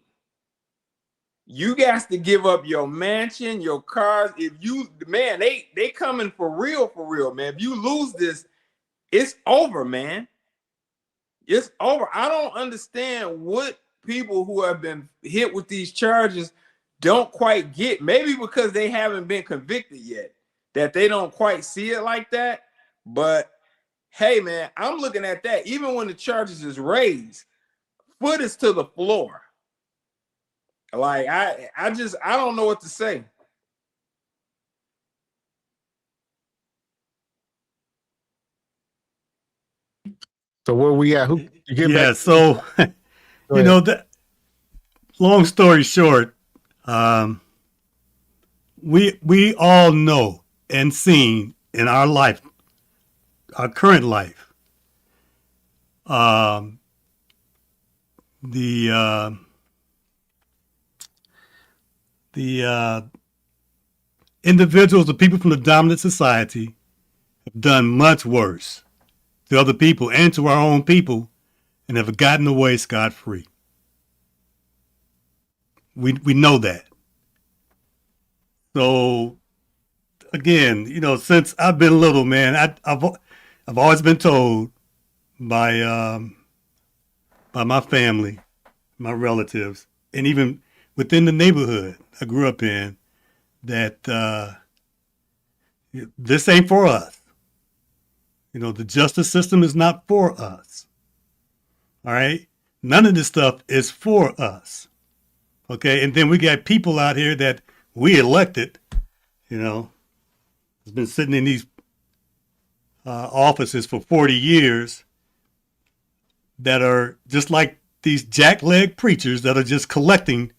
You got to give up your mansion, your cars. If you, man, they coming for real, man. If you lose this, it's over, man. It's over. I don't understand what people who have been hit with these charges don't quite get. Maybe because they haven't been convicted yet, that they don't quite see it like that. But hey, man, I'm looking at that. Even when the charges is raised, foot is to the floor. Like I don't know what to say. So where we at? Who you get Yeah, back? so Go you ahead. know, long story short, we all know and seen in our life, our current life, the individuals, the people from the dominant society, have done much worse to other people and to our own people, and have gotten away scot-free. We know that. So again, you know, since I've been little, man, I've always been told by my family, my relatives, and even within the neighborhood I grew up in, that this ain't for us. You know, the justice system is not for us. All right? None of this stuff is for us. Okay? And then we got people out here that we elected, you know, has been sitting in these offices for 40 years that are just like these jackleg preachers that are just collecting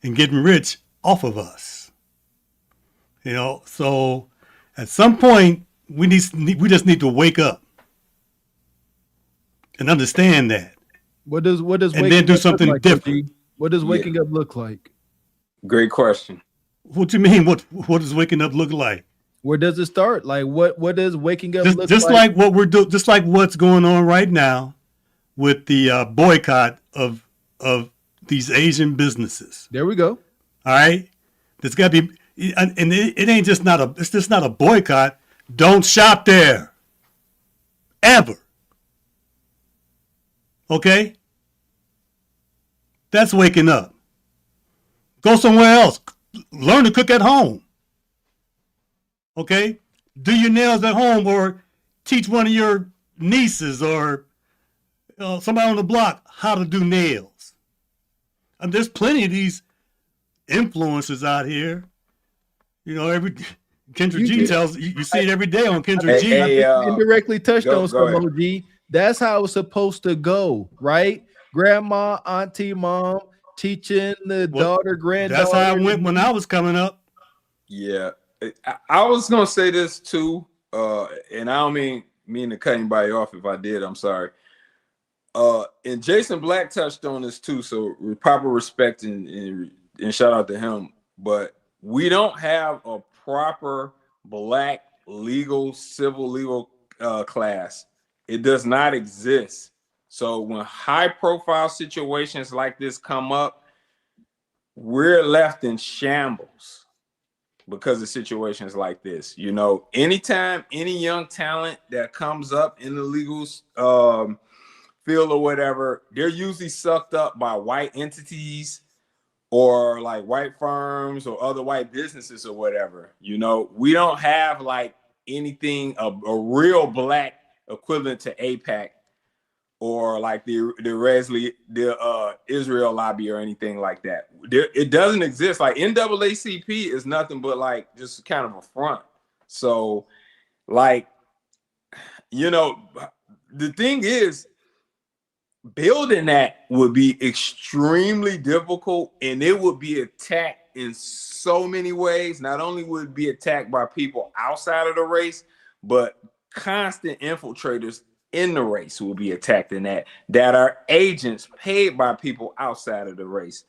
and getting rich off of us. You know, so at some point we just need to wake up and understand that. What does and then do something like, different? OG? What does waking up look like? Great question. What do you mean? What does waking up look like? Where does it start? Like what does waking up look Just like what we're doing, just like what's going on right now with the boycott of these Asian businesses. There we go. All right, there's got to be, and it ain't just not a. It's just not a boycott. Don't shop there, ever. Okay, that's waking up. Go somewhere else. Learn to cook at home. Okay, do your nails at home, or teach one of your nieces or somebody on the block how to do nails. And there's plenty of these influencers out here. You know, Kendra G tells you see it every day on Kendra G. Indirectly touched on some ahead. OG. That's how it's supposed to go, right? Grandma, auntie, mom teaching the daughter, granddaughter. That's how it went when I was coming up. Yeah, I was gonna say this too, and I don't mean to cut anybody off. If I did, I'm sorry. And Jason Black touched on this too, so proper respect and shout out to him. But we don't have a proper Black civil legal class. It does not exist. So when high profile situations like this come up, we're left in shambles because of situations like this. You know, anytime any young talent that comes up in the legal field or whatever, they're usually sucked up by white entities or like white firms or other white businesses or whatever. You know, we don't have like anything a real Black equivalent to AIPAC or like the Israel lobby or anything like that. It doesn't exist. Like NAACP is nothing but like just kind of a front. So like, you know, the thing is, building that would be extremely difficult, and it would be attacked in so many ways. Not only would it be attacked by people outside of the race, but constant infiltrators in the race will be attacked in that are agents paid by people outside of the race.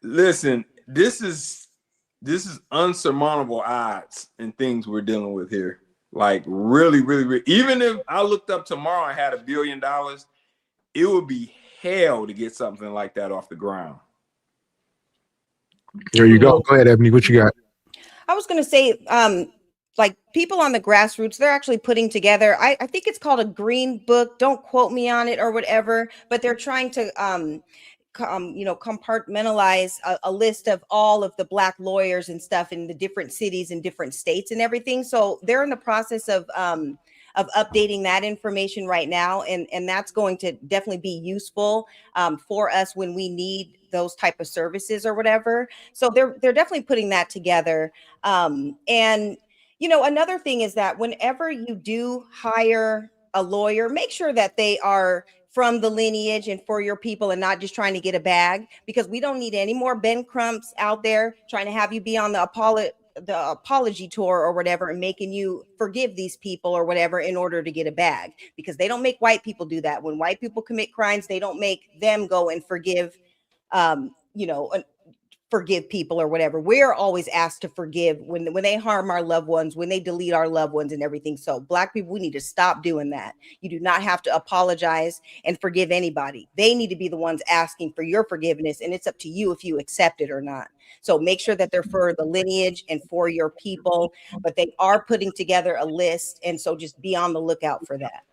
Listen, this is unsurmountable odds and things we're dealing with here. Like really, really, really. Even if I looked up tomorrow and had $1 billion, it would be hell to get something like that off the ground. There you go. Go ahead, Ebony. What you got? I was going to say, like people on the grassroots, they're actually putting together, I think it's called a green book. Don't quote me on it or whatever, but they're trying to, compartmentalize a list of all of the Black lawyers and stuff in the different cities and different states and everything. So they're in the process of of updating that information right now, and that's going to definitely be useful for us when we need those type of services or whatever. So they're definitely putting that together. And you know, another thing is that whenever you do hire a lawyer, make sure that they are from the lineage and for your people and not just trying to get a bag, because we don't need any more Ben Crumps out there trying to have you be on the apology tour or whatever and making you forgive these people or whatever in order to get a bag, because they don't make white people do that. When white people commit crimes, they don't make them go and forgive you know, forgive people or whatever. We're always asked to forgive when they harm our loved ones, when they delete our loved ones and everything. So Black people, we need to stop doing that. You do not have to apologize and forgive anybody. They need to be the ones asking for your forgiveness, and it's up to you if you accept it or not. So make sure that they're for the lineage and for your people, but they are putting together a list, and so just be on the lookout for that.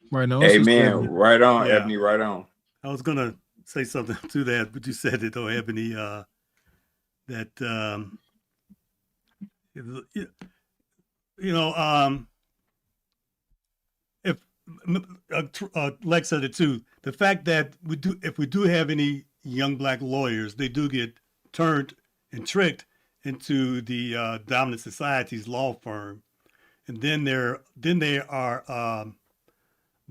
Right now, Amen. Right on, Yeah. Ebony. Right on. I was gonna say something to that, but you said it though, Ebony. That if Lex said it too, the fact that if we do have any young Black lawyers, they do get turned and tricked into the dominant society's law firm, and then they are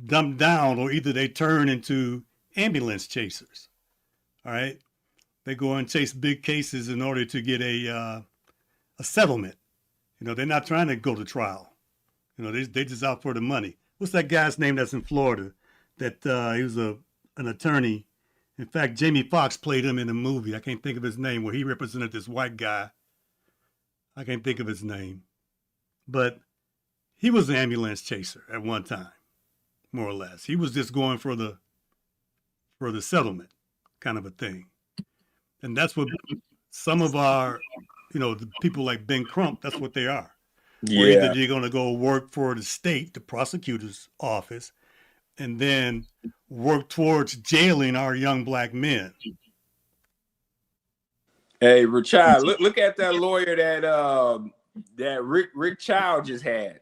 dumbed down, or either they turn into ambulance chasers. All right, they go and chase big cases in order to get a settlement. You know, they're not trying to go to trial. You know, they just out for the money. What's that guy's name that's in Florida? That he was an attorney. In fact, Jamie Foxx played him in a movie. I can't think of his name, where he represented this white guy. I can't think of his name, but he was an ambulance chaser at one time, more or less. He was just going for the settlement kind of a thing. And that's what some of our, the people like Ben Crump, that's what they are. Yeah. Or either they're going to go work for the state, the prosecutor's office, and then work towards jailing our young Black men. Hey, Richard, look at that lawyer that Rick Child just had.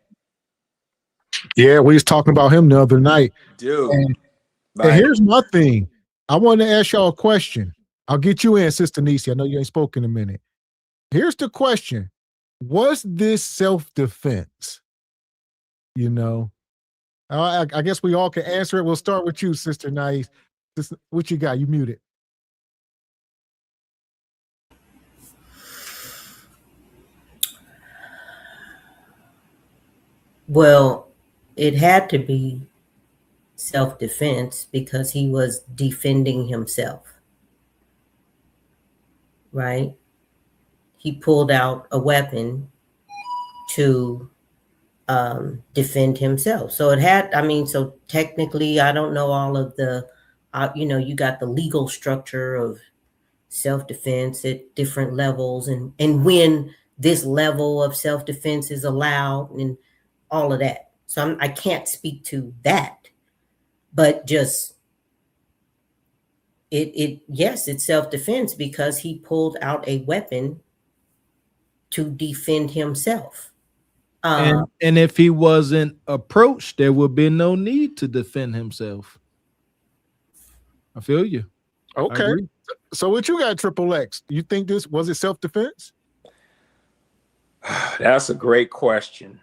Yeah, we was talking about him the other night. Dude. And here's my thing. I want to ask y'all a question. I'll get you in, Sister Niecy. I know you ain't spoken in a minute. Here's the question. Was this self-defense? I guess we all can answer it. We'll start with you, Sister Nice. What you got? You muted. Well, it had to be self-defense because he was defending himself, right? He pulled out a weapon to defend himself. So so technically, I don't know all of the, you got the legal structure of self-defense at different levels and when this level of self-defense is allowed and all of that. So I can't speak to that, but just yes, it's self-defense because he pulled out a weapon to defend himself. And if he wasn't approached, there would be no need to defend himself. I feel you. Okay. So what you got, Triple X? You think was it self-defense? That's a great question.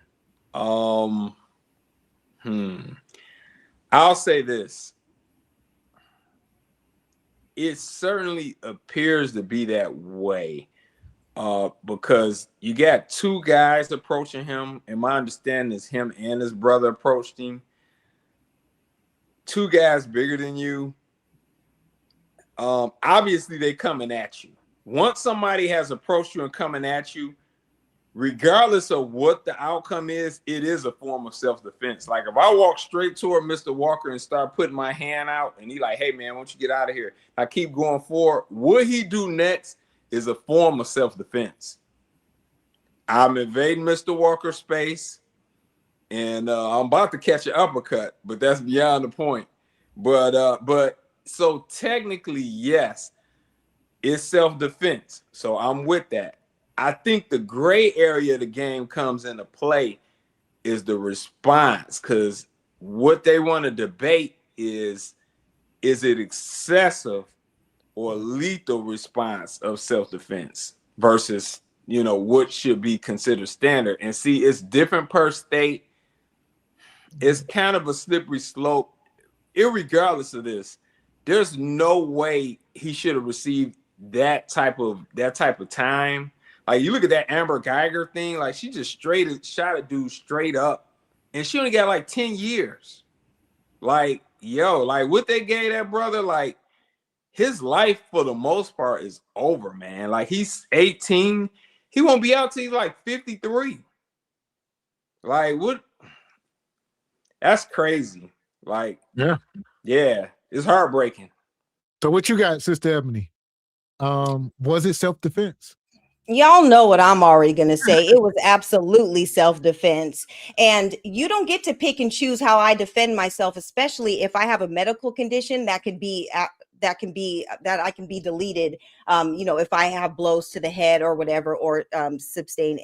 I'll say this. It certainly appears to be that way. Because you got two guys approaching him, and my understanding is him and his brother approached him. Two guys bigger than you. Obviously, they coming at you. Once somebody has approached you and coming at you, regardless of what the outcome is, it is a form of self-defense. Like if I walk straight toward Mr. Walker and start putting my hand out, and he like, hey man, why don't you get out of here? I keep going forward. What he do next is a form of self-defense. I'm invading Mr. Walker's space, and I'm about to catch an uppercut, but that's beyond the point. But so technically, yes, it's self-defense. So I'm with that. I think the gray area of the game comes into play is the response, because what they want to debate is it excessive or lethal response of self-defense versus, what should be considered standard. And see, it's different per state. It's kind of a slippery slope. Irregardless of this, there's no way he should have received that type of time. Like, you look at that Amber Geiger thing, like, she just shot a dude straight up, and she only got like 10 years. Like, like what they gave that brother, like, his life for the most part is over, man. Like, he's 18. He won't be out till he's like 53. Like, what? That's crazy. Like, Yeah, it's heartbreaking. So what you got, Sister Ebony? Was it self-defense? Y'all know what I'm already going to say. It was absolutely self-defense. And you don't get to pick and choose how I defend myself, especially if I have a medical condition that I can be deleted, if I have blows to the head or whatever, or sustain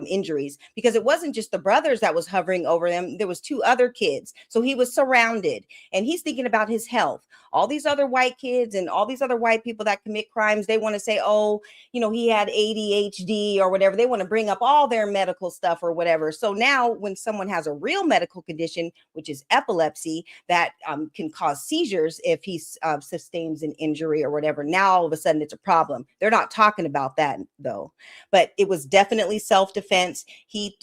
injuries, because it wasn't just the brothers that was hovering over them. There was 2 other kids. So he was surrounded, and he's thinking about his health. All these other white kids and all these other white people that commit crimes, they want to say, oh, he had ADHD or whatever. They want to bring up all their medical stuff or whatever. So now when someone has a real medical condition, which is epilepsy, that can cause seizures if he sustains an injury or whatever, now all of a sudden it's a problem. They're not talking about that though. But it was definitely self-defense. He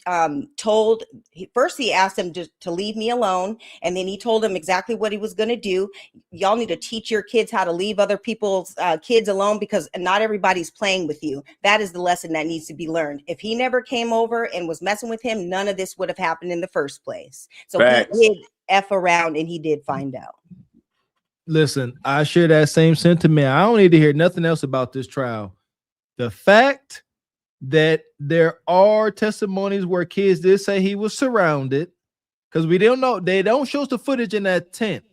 first he asked him to leave me alone, and then he told him exactly what he was going to do. Y'all need to teach your kids how to leave other people's kids alone, because not everybody's playing with you. That is the lesson that needs to be learned. If he never came over and was messing with him, none of this would have happened in the first place. So Facts. he did F around, and he did find out. Listen, I share that same sentiment. I don't need to hear nothing else about this trial. The fact that there are testimonies where kids did say he was surrounded, because we don't know, they don't show us the footage in that tent,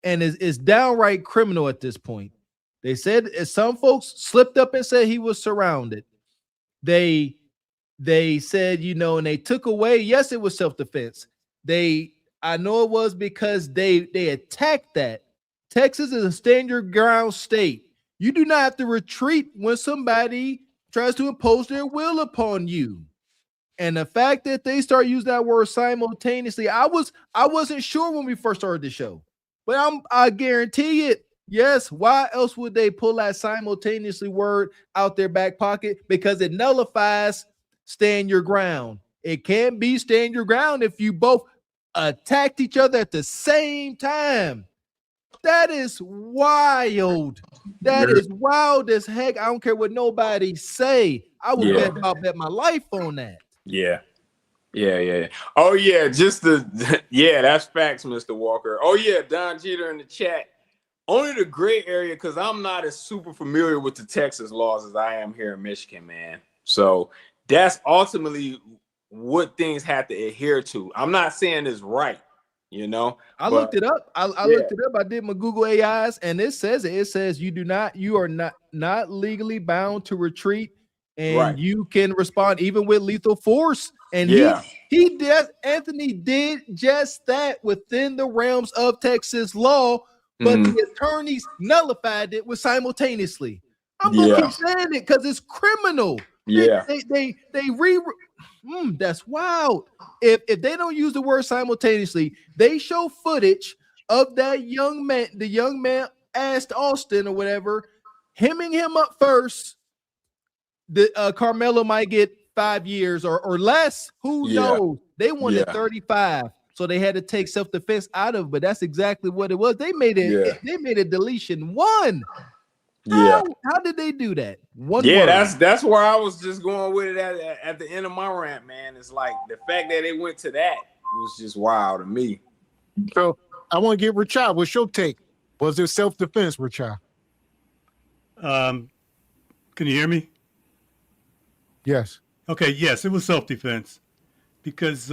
and it's downright criminal at this point. They said some folks slipped up and said he was surrounded. They said, and they took away. Yes, it was self-defense. I know it was because they attacked that. Texas is a stand your ground state. You do not have to retreat when somebody tries to impose their will upon you. And the fact that they start using that word simultaneously, I wasn't sure when we first started the show, but I guarantee it. Yes, why else would they pull that simultaneously word out their back pocket? Because it nullifies stand your ground. It can't be stand your ground if you both attacked each other at the same time. That is wild. That is wild as heck. I don't care what nobody say. I would bet my life on that. Yeah. Oh yeah, that's facts, Mr. Walker. Oh yeah, Don Jeter in the chat. Only the gray area, because I'm not as super familiar with the Texas laws as I am here in Michigan, man. So that's ultimately what things have to adhere to. I'm not saying it's right, I looked it up. I looked it up. I did my Google AIs, and it says you are not legally bound to retreat, and you can respond even with lethal force. And Anthony did just that within the realms of Texas law, but the attorneys nullified it with simultaneously. I'm gonna keep saying it because it's criminal. That's wild. If they don't use the word simultaneously, they show footage of that young man. The young man asked Austin or whatever, hemming him up first. The Karmelo might get 5 years or less. Who knows? They wanted 35, so they had to take self-defense out of. But that's exactly what it was. They made it. They made a deletion 1. How did they do that? One word. That's where I was just going with it at the end of my rant, man. It's like the fact that they went to that was just wild to me. So I want to get Richard. What's your take? Was it self-defense, Richard? Can you hear me? Yes. Okay. Yes, it was self-defense because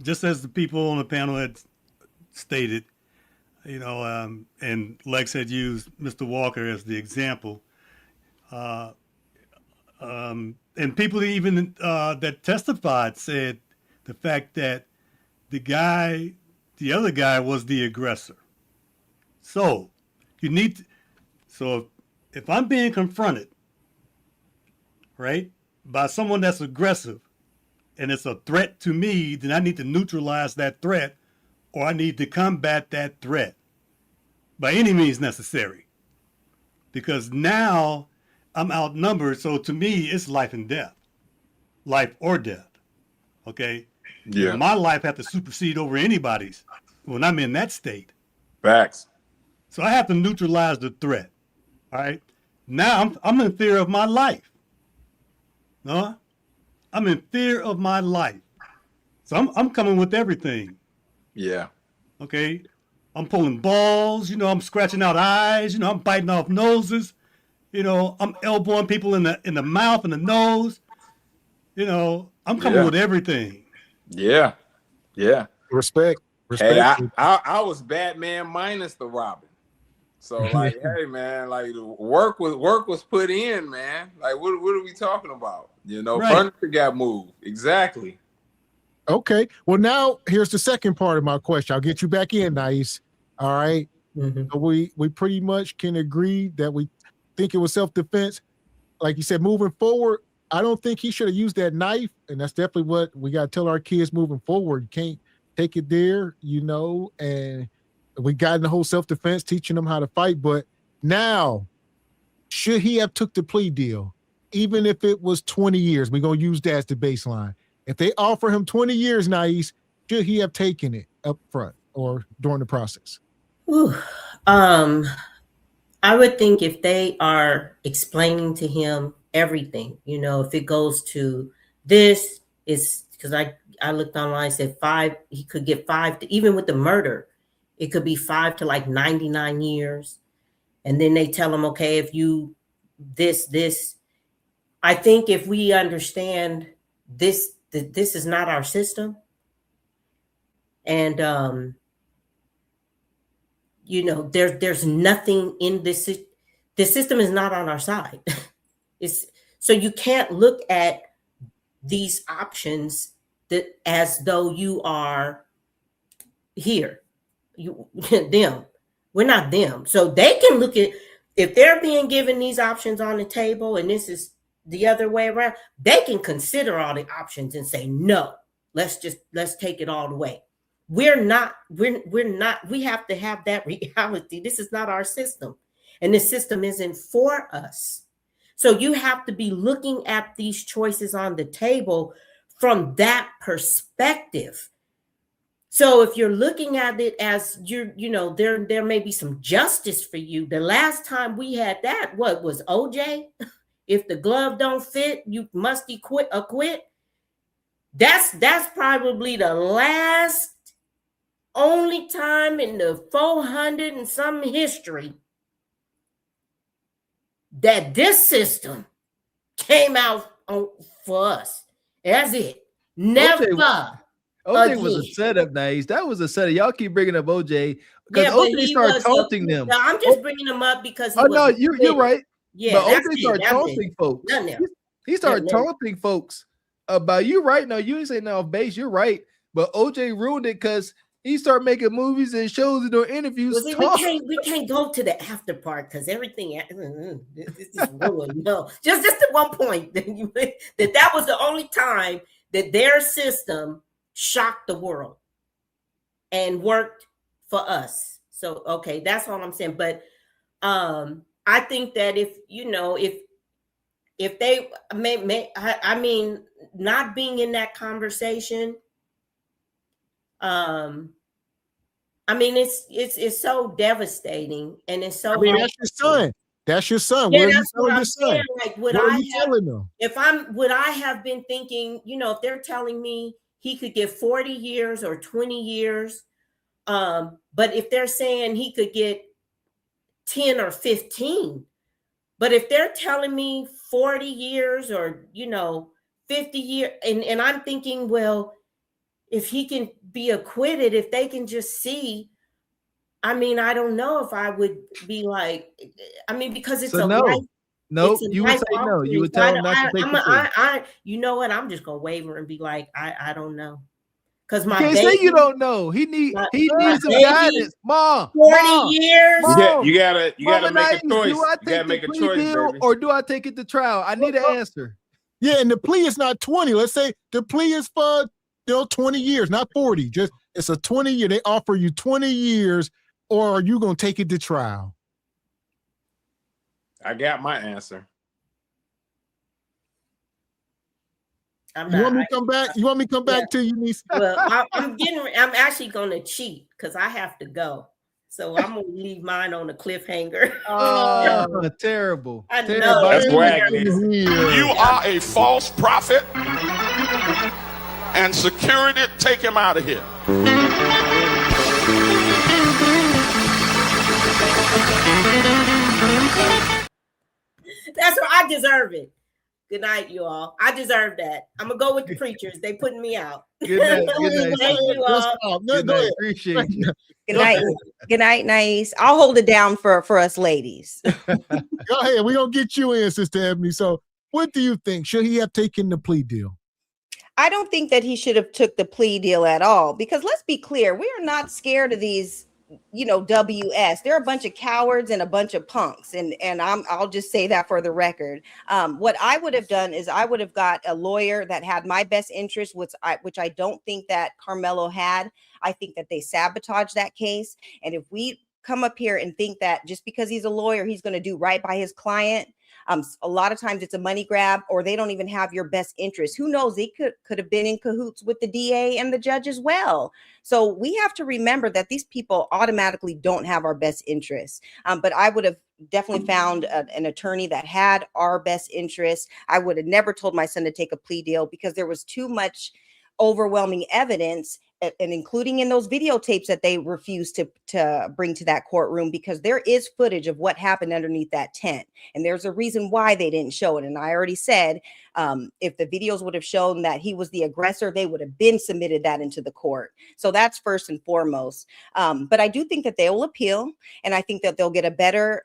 just as the people on the panel had stated, and Lex had used Mr. Walker as the example. And people even that testified said the fact that the other guy was the aggressor. So you need to, so if I'm being confronted, right, by someone that's aggressive and it's a threat to me, then I need to neutralize that threat, or I need to combat that threat by any means necessary. Because now I'm outnumbered, so to me it's life and death. Life or death. Okay? Yeah. My life have to supersede over anybody's when I'm in that state. Facts. So I have to neutralize the threat. All right. Now I'm in fear of my life. No, I'm in fear of my life. So I'm coming with everything. Yeah. Okay. I'm pulling balls. I'm scratching out eyes. I'm biting off noses. I'm elbowing people in the mouth and the nose. I'm coming with everything. Yeah. Yeah. Respect. Hey, I was Batman minus the Robin. So like, hey man, like work was put in, man. Like what are we talking about? Right. Furniture got moved. Exactly. Okay. Well, now here's the second part of my question. I'll get you back in, Nice. All right. So we pretty much can agree that we think it was self-defense. Like you said, moving forward, I don't think he should have used that knife. And that's definitely what we got to tell our kids moving forward. You can't take it there, and we got in the whole self-defense, teaching them how to fight. But now, should he have took the plea deal, even if it was 20 years? We're going to use that as the baseline. If they offer him 20 years, Nice, should he have taken it up front or during the process? Ooh, I would think if they are explaining to him everything, if it goes to this, is because I looked online, said 5, he could get 5 to, even with the murder, it could be 5 to like 99 years. And then they tell him, okay, if you this, I think if we understand this, that this is not our system. And, there's nothing in this. The system is not on our side. So you can't look at these options that as though you are here. Them. We're not them. So they can look at, if they're being given these options on the table and this is the other way around, they can consider all the options and say, no, let's take it all the way. We have to have that reality. This is not our system. And the system isn't for us. So you have to be looking at these choices on the table from that perspective. So if you're looking at it as there may be some justice for you. The last time we had that, what was OJ? If the glove don't fit, you must acquit. That's probably the last only time in the 400 and some history that this system came out for us. That's it. Never. OJ was a setup, Nice. That was a setup. Y'all keep bringing up OJ because OJ started taunting them. No, I'm just bringing him up because you're right. Yeah, but OJ started taunting folks. He started taunting folks about you right now. You ain't saying now base. You're right, but OJ ruined it because he started making movies and shows and doing interviews. Well, see, we can't go to the after part because everything this is ruined. No, just at one point that was the only time that their system shocked the world and worked for us. So okay, that's all I'm saying. But I think that if they not being in that conversation, it's so devastating and it's so. That's your son. That's your son. Yeah, what that's what I'm saying. Like, would I have been thinking, if they're telling me he could get 40 years or 20 years, but if they're saying he could get 10 or 15, but if they're telling me 40 years or 50 years, and I'm thinking, well, if he can be acquitted, if they can just see, I don't know if I would be like, because it's life. No, you would say no. You would tell him not to take the plea. You know what? I'm just gonna waver and be like, I don't know. Because my Can't baby, say you don't know. He needs some baby, guidance. Mom, 40 years. You gotta Mama make a Nice, choice. do I You gotta take the make a plea choice, deal baby. or do I take it to trial? I need an answer. Yeah, and the plea is not 20. Let's say the plea is for 20 years, not 40. Just it's a 20-year. They offer you 20 years, or are you gonna take it to trial? I got my answer. You want me to come back? You want me to come back to you, niece? Well, I'm actually going to cheat because I have to go. So I'm going to leave mine on a cliffhanger. Oh, terrible. I Terrible. know. That's wagging. You are a false prophet, and security, take him out of here. That's what I deserve it. Good night, you all. I deserve that. I'm gonna go with the preachers. They putting me out. Good night. Good night. Thank you all. Good night. Appreciate you. Good night. Good night, Nice. I'll hold it down for us ladies. Go ahead. We're gonna get you in, Sister Ebony. So what do you think? Should he have taken the plea deal? I don't think that he should have took the plea deal at all, because let's be clear, we are not scared of these, WS. They're a bunch of cowards and a bunch of punks. And I'll just say that for the record. What I would have done is I would have got a lawyer that had my best interest, which I don't think that Karmelo had. I think that they sabotaged that case. And if we come up here and think that just because he's a lawyer, he's going to do right by his client, a lot of times it's a money grab, or they don't even have your best interest. Who knows? They could have been in cahoots with the DA and the judge as well. So we have to remember that these people automatically don't have our best interests. But I would have definitely found an attorney that had our best interests. I would have never told my son to take a plea deal because there was too much overwhelming evidence, and including in those videotapes that they refused to bring to that courtroom, because there is footage of what happened underneath that tent. And there's a reason why they didn't show it. And I already said, if the videos would have shown that he was the aggressor, they would have been submitted that into the court. So that's first and foremost. But I do think that they will appeal, and I think that they'll get a better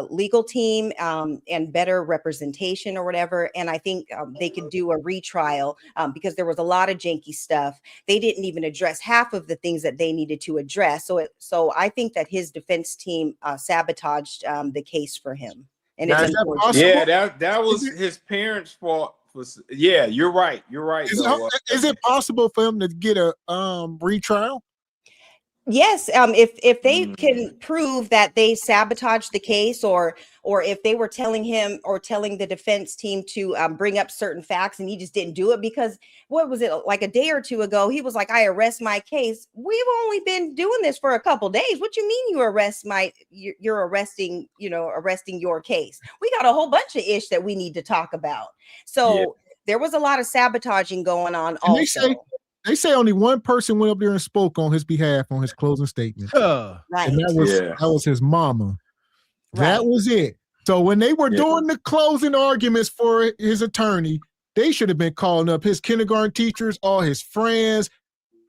legal team and better representation or whatever. And I think they could do a retrial because there was a lot of janky stuff. They didn't even address half of the things that they needed to address. So I think that his defense team sabotaged the case for him. And it's unfortunate. that was his parents' fault. Yeah, you're right. You're right. Is it possible for him to get a retrial? Yes, if they can prove that they sabotaged the case, or if they were telling him or telling the defense team to bring up certain facts and he just didn't do it, because what was it, like a day or two ago, he was like, I arrest my case. We've only been doing this for a couple days. What you mean you're arresting your case? We got a whole bunch of ish that we need to talk about. So there was a lot of sabotaging going on also. They say only one person went up there and spoke on his behalf on his closing statement. Right. And that was his mama. Right. That was it. So when they were doing the closing arguments for his attorney, they should have been calling up his kindergarten teachers, all his friends,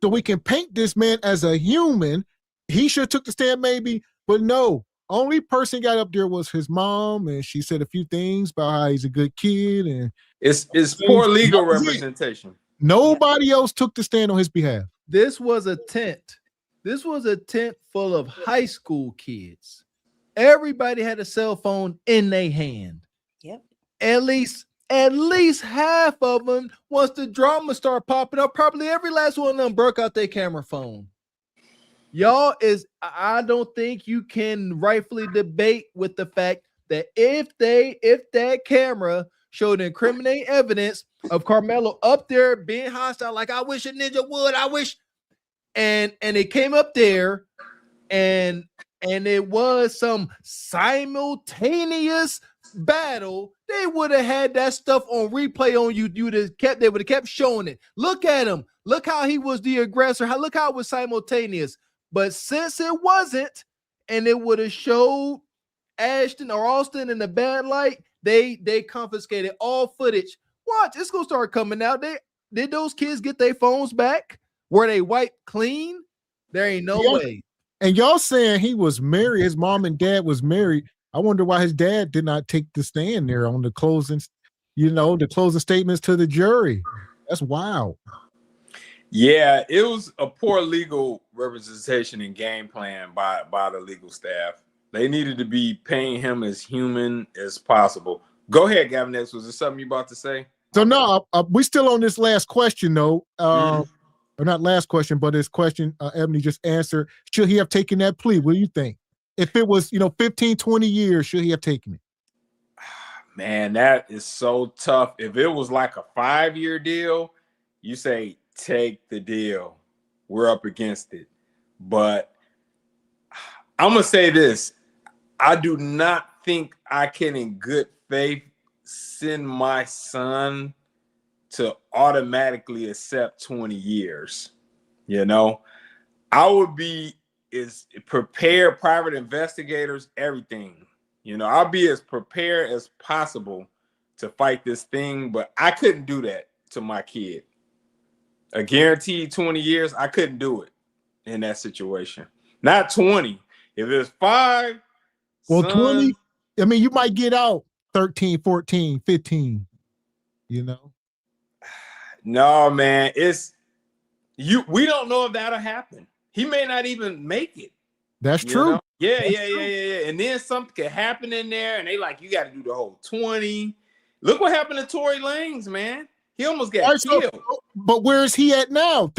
so we can paint this man as a human. He should have took the stand maybe, but no. Only person got up there was his mom, and she said a few things about how he's a good kid. And it's poor legal representation. Nobody else took the stand on his behalf. This was a tent. This was a tent full of high school kids. Everybody had a cell phone in their hand. Yep. At least half of them, once the drama started popping up, probably every last one of them broke out their camera phone. I don't think you can rightfully debate with the fact that if that camera showed incriminating evidence of Karmelo up there being hostile, like I wish a ninja would, I wish, and it came up there, and it was some simultaneous battle, they would have had that stuff on replay on you. They would have kept showing it. Look at him. Look how he was the aggressor. Look how it was simultaneous. But since it wasn't, and it would have showed Ashton or Austin in the bad light, they confiscated all footage. Watch, it's gonna start coming out. Did those kids get their phones back? Were they wiped clean? There ain't no way. And y'all saying he was married, his mom and dad was married. I wonder why his dad did not take the stand there on the closing, the closing statements to the jury. That's wild. Yeah, it was a poor legal representation and game plan by the legal staff. They needed to be paying him as human as possible. Go ahead, Gavin X. Was there something you about to say? So no, we still on this last question though. Mhm. Or not last question, but this question Ebony just answered. Should he have taken that plea? What do you think? If it was, 15, 20 years, should he have taken it? Man, that is so tough. If it was like a 5-year deal, you say take the deal. We're up against it. But I'm gonna say this. I do not think I can in good faith send my son to automatically accept 20 years. I would be as prepared, private investigators, everything. I'll be as prepared as possible to fight this thing, but I couldn't do that to my kid. A guaranteed 20 years, I couldn't do it in that situation. Not 20. If it's 5, Well, son, 20, you might get out 13, 14, 15, No, man, we don't know if that'll happen. He may not even make it. That's true. Yeah. That's And then something could happen in there, and they you got to do the whole 20. Look what happened to Tory Lanez, man. He almost got killed. But where is he at now?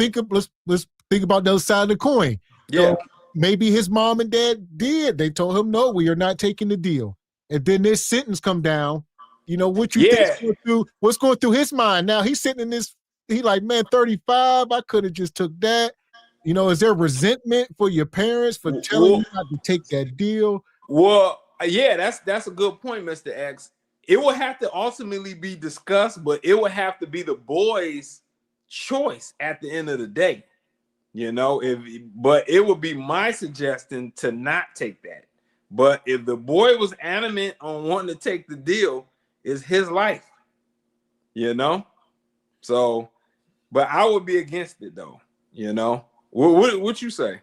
Let's think about the other side of the coin. Yeah. So maybe his mom and dad did. They told him, no, we are not taking the deal. And then this sentence come down. What you think what's going through his mind now? He's sitting in this. He like, man, 35. I could have just took that. Is there resentment for your parents for telling you not to take that deal? Well, yeah, that's a good point, Mr. X. It will have to ultimately be discussed, but it will have to be the boy's choice at the end of the day. But it would be my suggestion to not take that. But if the boy was adamant on wanting to take the deal, it's his life. So, but I would be against it though. What you say?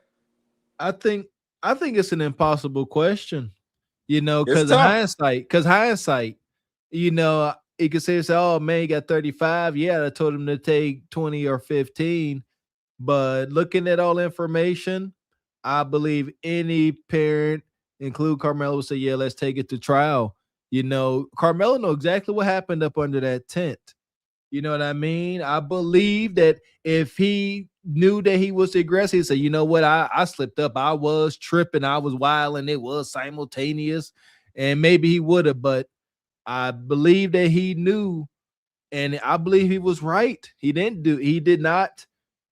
I think it's an impossible question, because hindsight, you could say, oh man, he got 35. Yeah, I told him to take 20 or 15. But looking at all information, I believe any parent, include Karmelo, would say, yeah, let's take it to trial. Karmelo know exactly what happened up under that tent. You know what I mean? I believe that if he knew that he was aggressive, he'd say, you know what, I slipped up. I was tripping. I was wild, and it was simultaneous. And maybe he would have, but I believe that he knew, and I believe he was right. He did not.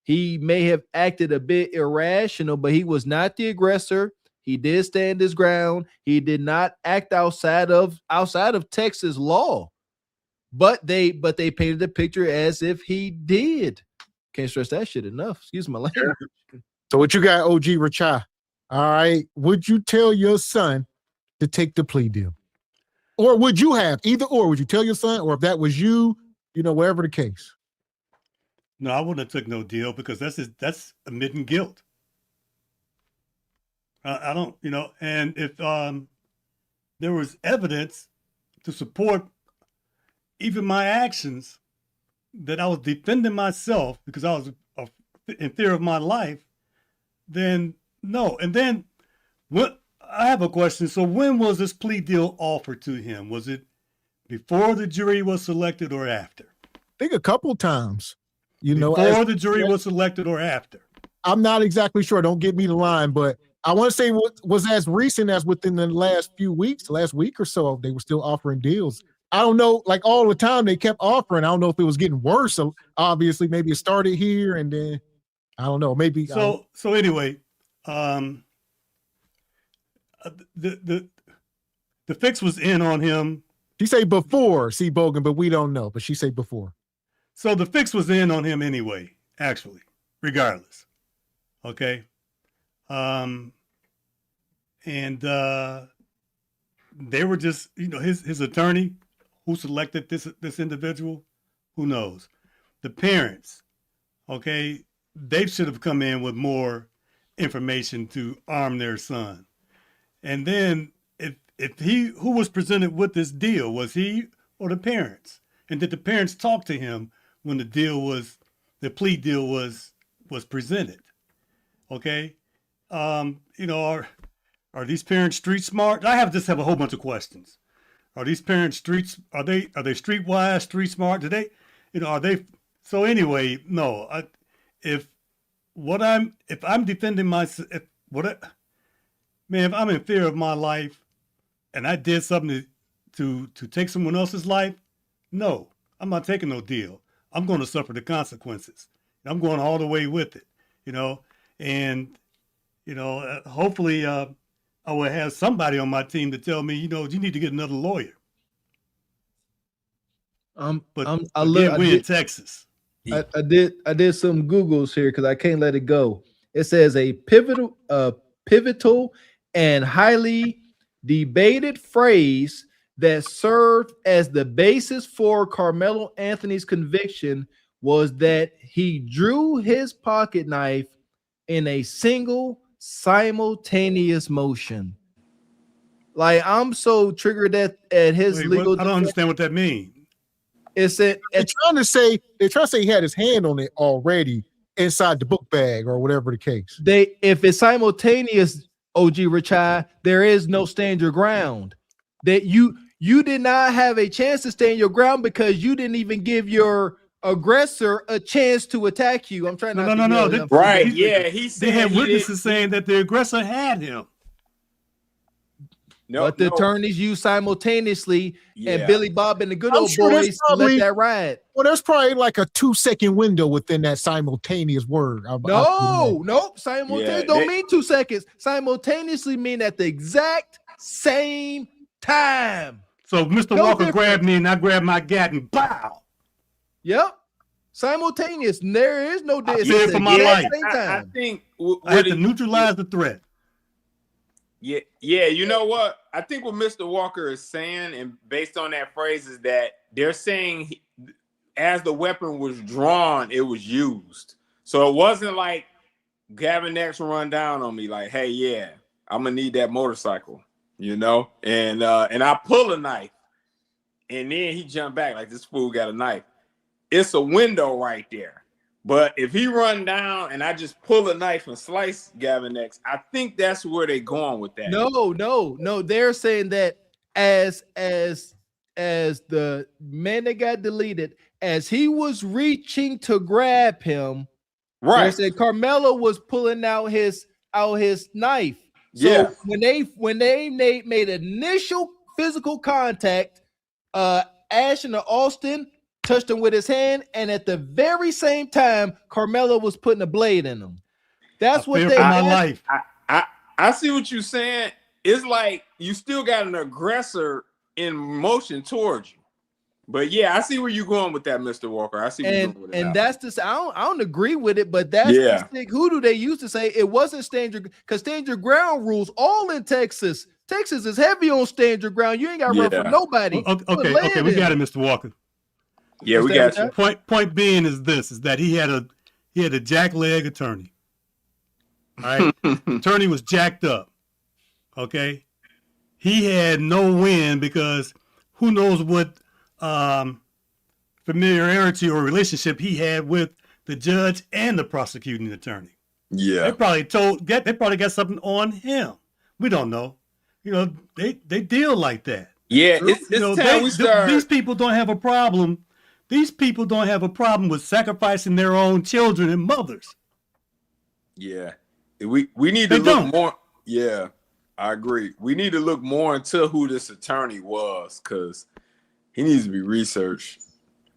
He may have acted a bit irrational, but he was not the aggressor. He did stand his ground. He did not act outside of Texas law. But they painted the picture as if he did. Can't stress that shit enough. Excuse my language. So what you got, OG Racha? All right. Would you tell your son to take the plea deal? Or would you have? Either or. Would you tell your son? Or if that was you, whatever the case. No, I wouldn't have took no deal because that's admitting guilt. I don't, and if there was evidence to support even my actions that I was defending myself because I was in fear of my life, then no. And then I have a question. So when was this plea deal offered to him? Was it before the jury was selected or after? I think a couple times. Before the jury was selected or after? I'm not exactly sure. Don't get me the line, but I want to say what was as recent as within the last week or so, they were still offering deals. I don't know, like all the time they kept offering. I don't know if it was getting worse. So obviously, maybe it started here and then I don't know. Maybe so anyway, the fix was in on him. She say before, see Bogan, but we don't know. But she say before. So the fix was in on him anyway, actually, regardless. Okay. And they were just, his attorney who selected this individual, who knows? The parents, okay, they should have come in with more information to arm their son. And then who was presented with this deal, was he or the parents? And did the parents talk to him when the deal was the plea deal was presented. Okay, you know, are these parents street smart? I just have a whole bunch of questions. Are these parents streets? Are they streetwise, street smart? Do they, you know, are they? So anyway, no. If I'm defending myself, if I'm in fear of my life, and I did something to take someone else's life, no, I'm not taking no deal. I'm going to suffer the consequences. I'm going all the way with it, you know, and you know, hopefully, I will have somebody on my team to tell me, you know, you need to get another lawyer. But again, we're in Texas. I did some Googles here because I can't let it go. It says a pivotal and highly debated phrase that served as the basis for Carmelo Anthony's conviction was that he drew his pocket knife in a single simultaneous motion. Like, I'm so triggered at his legal. I don't understand what that means. They're trying to say he had his hand on it already inside the book bag or whatever the case. If it's simultaneous, OG Richai, there is no stand your ground. That you did not have a chance to stand your ground because you didn't even give your aggressor a chance to attack you. I'm trying No. Right? Yeah, they had witnesses saying that the aggressor had him. But the attorneys used simultaneously, and Billy Bob and the good old boys let that ride. Well, there's probably like a 2-second window within that simultaneous word. Nope. Simultaneous don't mean 2 seconds. Simultaneously mean at the exact same time. So Mr. Walker grabbed me and I grabbed my gat and pow. Yep. Simultaneous. There is no distance. For my life. I think I had to neutralize the threat. Yeah. You know what? I think what Mr. Walker is saying, and based on that phrase, is that they're saying as the weapon was drawn, it was used. So it wasn't like Gavin X run down on me like, "Hey, yeah, I'm gonna need that motorcycle," you know, and I pull a knife, and then he jumped back like this fool got a knife. It's a window right there. But if he run down and I just pull a knife and slice Gavin X, I think that's where they're going with that. No. They're saying that as the man that got deleted, as he was reaching to grab him, right? They said Carmelo was pulling out his knife. So when they made initial physical contact, Ashton or Austin touched him with his hand, and at the very same time, Carmelo was putting a blade in him. That's what they. My life. I see what you're saying. It's like you still got an aggressor in motion towards you. But yeah, I see where you're going with that, Mr. Walker. I see where you're going with it. And that's the. I don't agree with it, but that's the stick hoodoo they used to say it wasn't stand your, because stand your ground rules all in Texas. Texas is heavy on stand your ground. You ain't got to run for nobody. Okay, we got it, Mr. Walker. Yeah, we got you. Point being is that he had a jack leg attorney. All right, attorney was jacked up. Okay, he had no win because who knows what familiarity or relationship he had with the judge and the prosecuting attorney. Yeah, they probably got something on him. We don't know. You know, they deal like that. Yeah, it's time we start. These people don't have a problem. These people don't have a problem with sacrificing their own children and mothers. Yeah, we need to look more. Yeah, I agree. We need to look more into who this attorney was because he needs to be researched.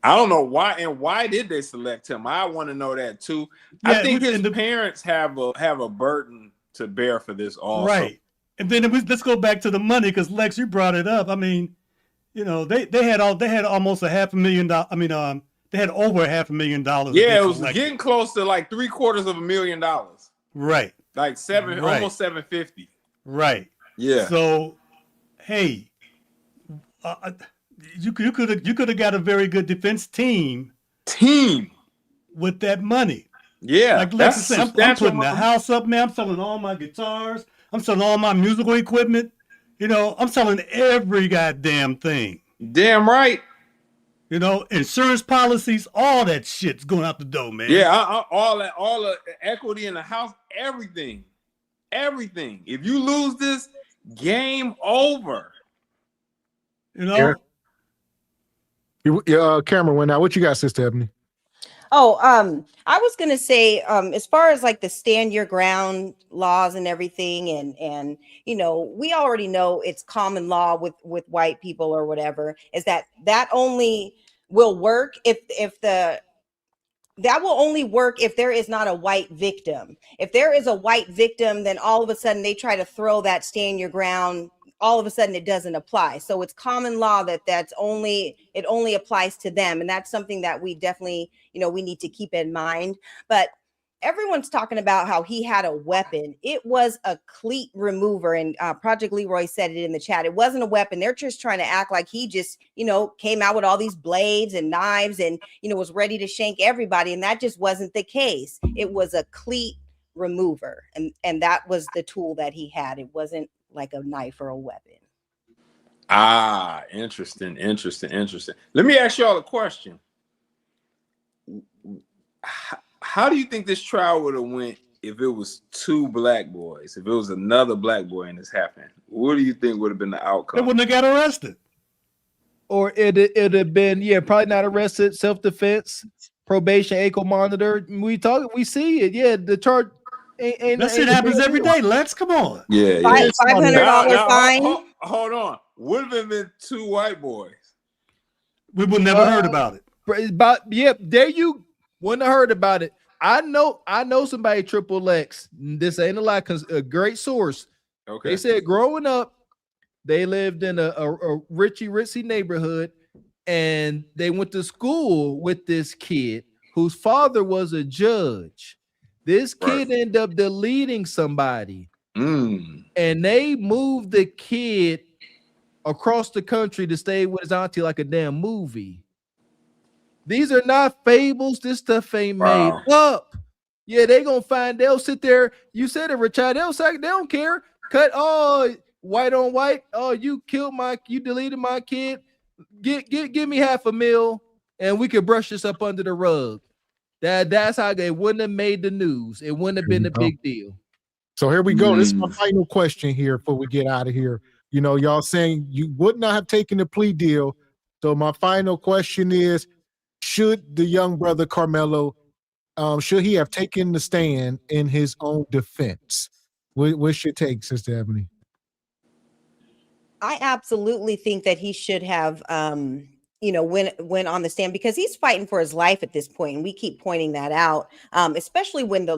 I don't know why, and why did they select him? I want to know that too. Yeah, I think his parents have a burden to bear for this also. Right, and then let's go back to the money because Lex, you brought it up. I mean, you know, they had almost $500,000. I mean, they had over $500,000. Yeah, it was getting close to like $750,000. Right. Like almost 750. Right. Yeah. So, hey, you could have got a very good defense team with that money. Yeah, like Lex said, I'm putting the house up, man. I'm selling all my guitars. I'm selling all my musical equipment. You know, I'm selling every goddamn thing. Damn right. You know, insurance policies, all that shit's going out the door, man. Yeah, all the equity in the house, everything. If you lose this, game over. You know? Your camera went out. What you got, Sister Ebony? Oh, I was gonna say, as far as like the stand your ground laws and everything, and you know, we already know it's common law with white people or whatever, is that only will work that will only work if there is not a white victim. If there is a white victim, then all of a sudden they try to throw that stand your ground. All of a sudden it doesn't apply. So it's common law that it only applies to them. And that's something that we definitely, you know, we need to keep in mind. But everyone's talking about how he had a weapon. It was a cleat remover. And Project Leroy said it in the chat. It wasn't a weapon. They're just trying to act like he just, you know, came out with all these blades and knives and, you know, was ready to shank everybody. And that just wasn't the case. It was a cleat remover. And that was the tool that he had. It wasn't like a knife or a weapon. Ah, interesting. Let me ask y'all a question. How do you think this trial would have went if it was two black boys? If it was another black boy and this happened, what do you think would have been the outcome? They wouldn't have got arrested. Or it'd have been, probably not arrested, self-defense, probation, ankle monitor. We see it. Yeah, the charge ain't that shit happens every day. Lex, come on. Yeah. $500 fine. Hold on. Would have been two white boys. We would never heard about it. There you wouldn't have heard about it. I know somebody, Triple X. This ain't a lie, because a great source. Okay. They said growing up, they lived in a ritzy neighborhood, and they went to school with this kid whose father was a judge. This kid ended up deleting somebody, and they moved the kid across the country to stay with his auntie like a damn movie. These are not fables. This stuff ain't made up. Yeah, they'll sit there. You said it, Richard. They don't care. Cut white on white. Oh, you deleted my kid. Give me $500,000 and we could brush this up under the rug. That's how it wouldn't have made the news. It wouldn't have been a big deal. So here we go. This is my final question here before we get out of here. You know, y'all saying you would not have taken the plea deal. So my final question is, should the young brother Karmelo, should he have taken the stand in his own defense? What's your take, Sister Ebony? I absolutely think that he should have, went on the stand, because he's fighting for his life at this point, and we keep pointing that out. Especially when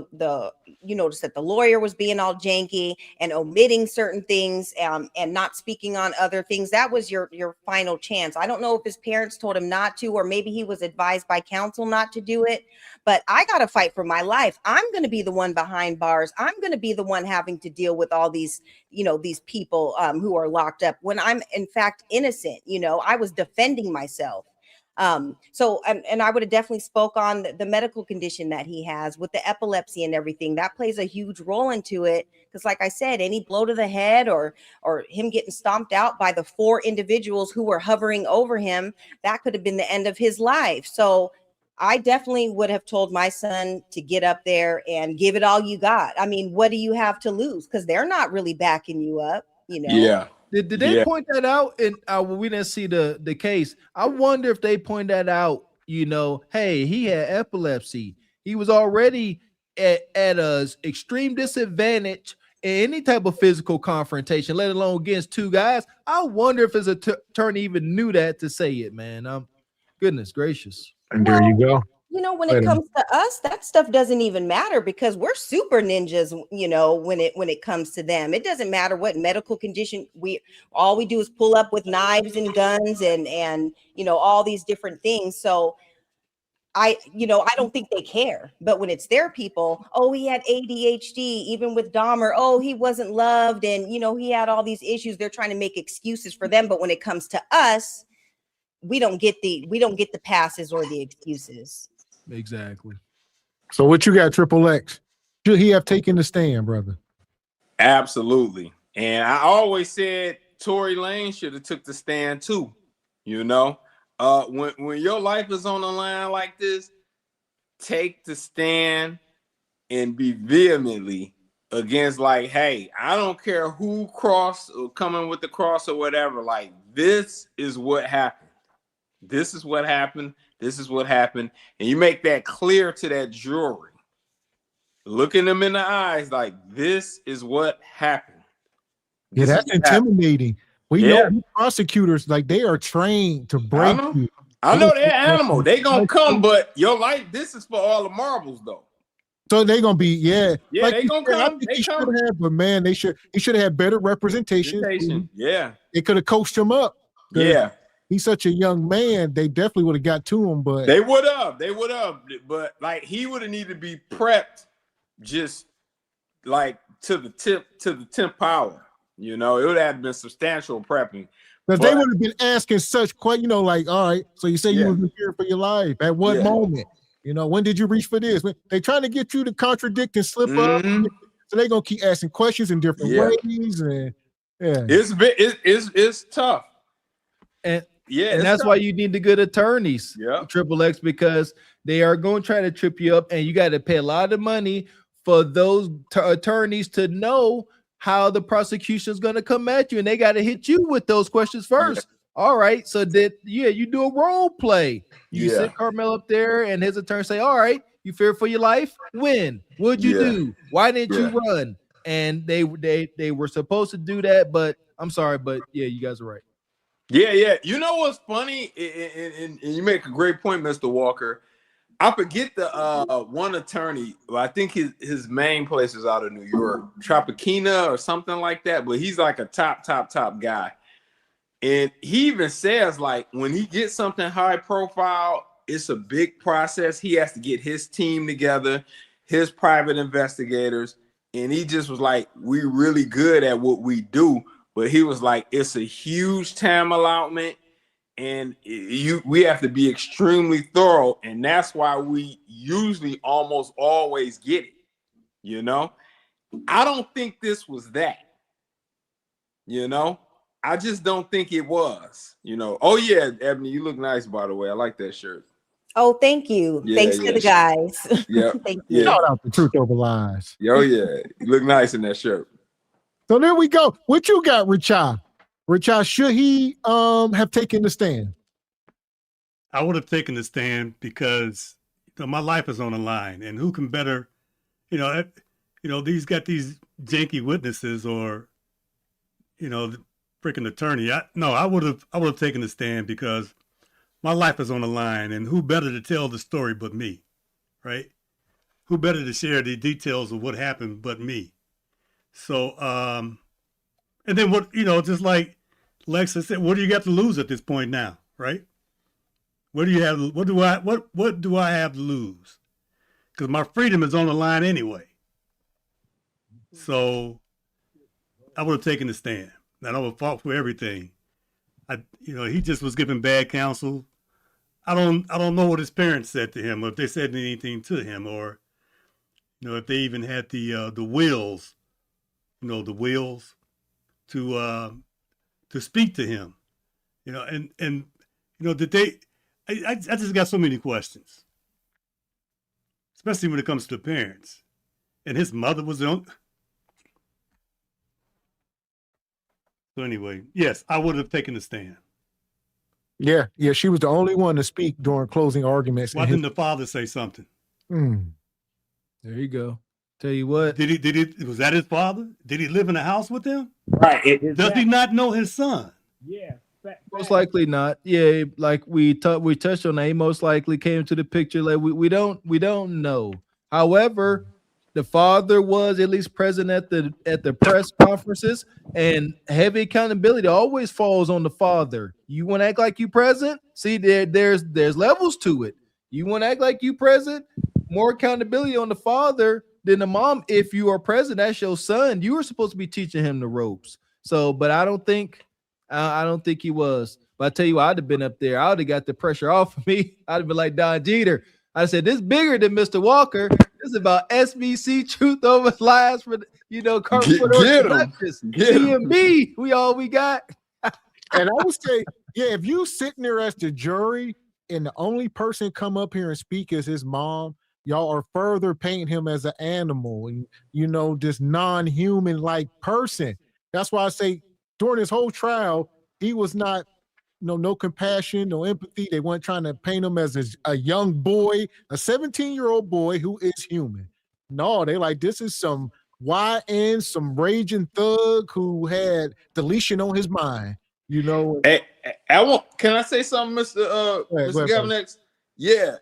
you notice that the lawyer was being all janky and omitting certain things, and not speaking on other things. That was your final chance. I don't know if his parents told him not to, or maybe he was advised by counsel not to do it. But I got to fight for my life. I'm going to be the one behind bars. I'm going to be the one having to deal with all these, these people who are locked up when I'm in fact innocent. I was defending myself. So I would have definitely spoke on the medical condition that he has with the epilepsy and everything. That plays a huge role into it, because like I said, any blow to the head or him getting stomped out by the 4 individuals who were hovering over him, that could have been the end of his life. So I definitely would have told my son to get up there and give it all you got. I mean, what do you have to lose? Because they're not really backing you up, Yeah. Did they point that out? And we didn't see the case. I wonder if they point that out. Hey, he had epilepsy. He was already at a extreme disadvantage in any type of physical confrontation, let alone against 2 guys. I wonder if his attorney even knew that to say it, man. Goodness gracious. And there you go. When it comes to us, that stuff doesn't even matter, because we're super ninjas, when it comes to them. It doesn't matter what medical condition all we do is pull up with knives and guns and all these different things. So I don't think they care. But when it's their people, oh, he had ADHD, even with Dahmer, oh, he wasn't loved, and he had all these issues. They're trying to make excuses for them. But when it comes to us, we don't get the passes or the excuses. Exactly. So what you got, Triple X? Should he have taken the stand, brother? Absolutely. And I always said Tory Lanez should have took the stand too. When your life is on the line like this, take the stand and be vehemently against, like, hey, I don't care who cross or coming with the cross or whatever. Like, this is what happened. This is what happened. This is what happened. And you make that clear to that jury. Looking them in the eyes, like, this is what happened. Yeah, that's intimidating. We know prosecutors, like, they are trained to break you. I know they're animal. They gonna come, but your life, this is for all the marbles, though. So they gonna be, Yeah, like they gonna come. I think They should come. have, but man, he should have had better representation. Yeah. They could have coached him up. Yeah. He's such a young man. They definitely would have got to him, but They would have. But like, he would have needed to be prepped just like to the 10th power. You know, it would have been substantial prepping. because they would have been asking such questions, like, all right, so you say you was here for your life. At what moment? When did you reach for this? They're trying to get you to contradict and slip up. So they're gonna keep asking questions in different ways. And it's tough. And and that's tough. why you need the good attorneys, Triple X, because they are going to try to trip you up, and you got to pay a lot of money for those attorneys to know how the prosecution is going to come at you, and they got to hit you with those questions first. All right, so you do a role play. You sit Karmelo up there, and his attorney say, "All right, you fear for your life? When? What'd you do? Why didn't you run?" And they were supposed to do that, but I'm sorry, but you guys are right. Yeah. You know what's funny? And you make a great point, Mr. Walker. I forget the one attorney. Well, I think his main place is out of New York, Tropicana or something like that. But he's like a top guy. And he even says, like, when he gets something high profile, it's a big process. He has to get his team together, his private investigators. And he just was like, we're really good at what we do. But he was like, it's a huge time allotment. And we have to be extremely thorough. And that's why we usually almost always get it. I don't think this was that. I just don't think it was. Oh yeah, Ebony, you look nice, by the way. I like that shirt. Oh, thank you. Thanks to the guys. Yeah. Thank you. Shout out to Truth Over Lies. Oh yeah, you look nice in that shirt. So there we go. What you got, Richard? Richard, should he have taken the stand? I would have taken the stand because my life is on the line, and who can better, these got these janky witnesses or, the freaking attorney. I would have taken the stand because my life is on the line, and who better to tell the story but me, right? Who better to share the details of what happened but me? So, and then what, just like Lexa said, what do you got to lose at this point now, right? What do I have to lose? Because my freedom is on the line anyway. So I would have taken the stand, and I would have fought for everything. He just was giving bad counsel. I don't know what his parents said to him, or if they said anything to him, or if they even had the wills, the wills to speak to him, did they? I just got so many questions, especially when it comes to parents. And his mother was on. So anyway, yes, I would have taken the stand. Yeah, she was the only one to speak during closing arguments. Why didn't the father say something? There you go. Tell you what. Was that his father? Did he live in a house with him? Right. Does he not know his son? Yeah. Most likely not. Yeah, like we touched on that. He most likely came to the picture. Like we don't know. However, the father was at least present at the press conferences, and heavy accountability always falls on the father. You want to act like you present? See, there's levels to it. You want to act like you present? More accountability on the father than the mom. If you are present, that's your son. You were supposed to be teaching him the ropes. So, but I don't think he was. But I tell you what, I'd have been up there. I would have got the pressure off of me. I'd have been like Don Jeter. I said, this is bigger than Mr. Walker. This is about SBC, Truth Over Lies, for Get him. CMB. We all we got. And I would say Yeah, if you sitting there as the jury and the only person come up here and speak is his mom, y'all are further painting him as an animal and, you know, this non-human like person. That's why I say during this whole trial, he was not, no compassion, no empathy. They weren't trying to paint him as a young boy, a 17-year-old boy who is human. No, they like, this is some YN, some raging thug who had deletion on his mind, you know. Hey, can I say something, Mr. Gavin X? Yeah,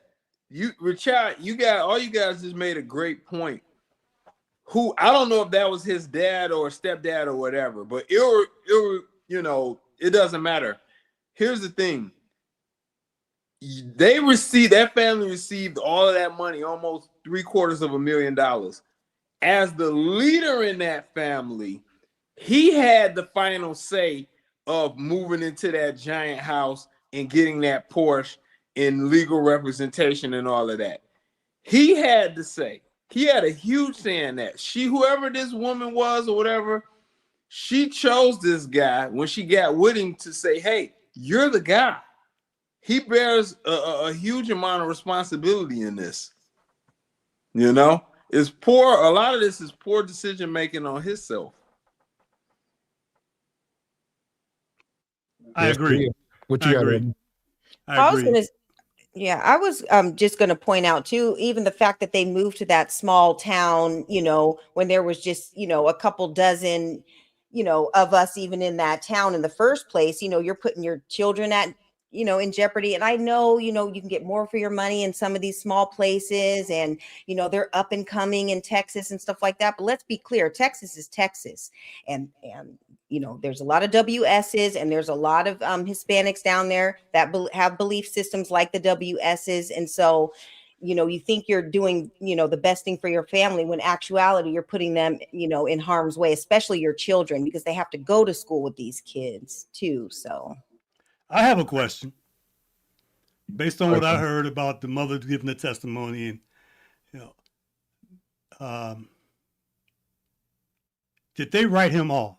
Richard, you guys just made a great point. Who, I don't know if that was his dad or stepdad or whatever, but it doesn't matter. Here's the thing. That family received all of that money, almost $750,000. As the leader in that family, he had the final say of moving into that giant house and getting that Porsche in legal representation and all of that. He had to say. He had a huge say in that. Whoever this woman was or whatever, she chose this guy when she got with him to say, hey, you're the guy. He bears a huge amount of responsibility in this. You know? It's poor. A lot of this is poor decision making on himself. I agree. What you got? I was gonna, I was just going to point out too, even the fact that they moved to that small town, you know, when there was just, you know, a couple dozen, you know, of us even in that town in the first place. You know, you're putting your children at, you know, in jeopardy. And I know, you know, you can get more for your money in some of these small places, and, you know, they're up and coming in Texas and stuff like that. But let's be clear, Texas is Texas. And you know, there's a lot of WSs, and there's a lot of Hispanics down there that have belief systems like the WSs. And so, you know, you think you're doing, you know, the best thing for your family, when actuality, you're putting them, you know, in harm's way, especially your children, because they have to go to school with these kids too. So I have a question based on what I heard about the mother giving the testimony, and, you know, did they write him off?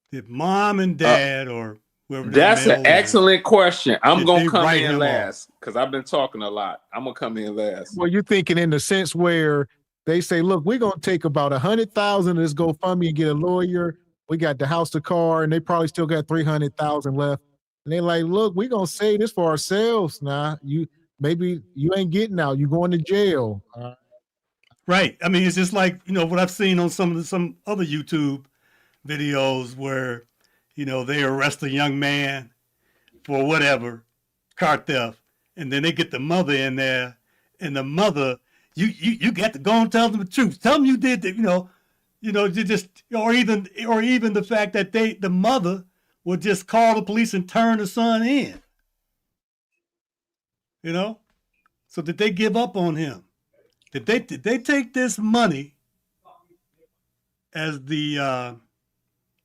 Did mom and dad or whoever? That's an excellent question. I'm going to come in last because I've been talking a lot. I'm going to come in last. Well, you're thinking in the sense where they say, look, we're going to take about 100,000 of this GoFundMe and get a lawyer. We got the house, the car, and they probably still got 300,000 left. And they're like, look, we're going to save this for ourselves. Now, maybe you ain't getting out. You're going to jail. Right. I mean, it's just like, you know, what I've seen on some other YouTube videos where, you know, they arrest a young man for whatever, car theft, and then they get the mother in there, and the mother, you got to go and tell them the truth. Tell them you did that, you know, you just, or even the fact that the mother would just call the police and turn the son in. You know? So did they give up on him? Did they take this money as the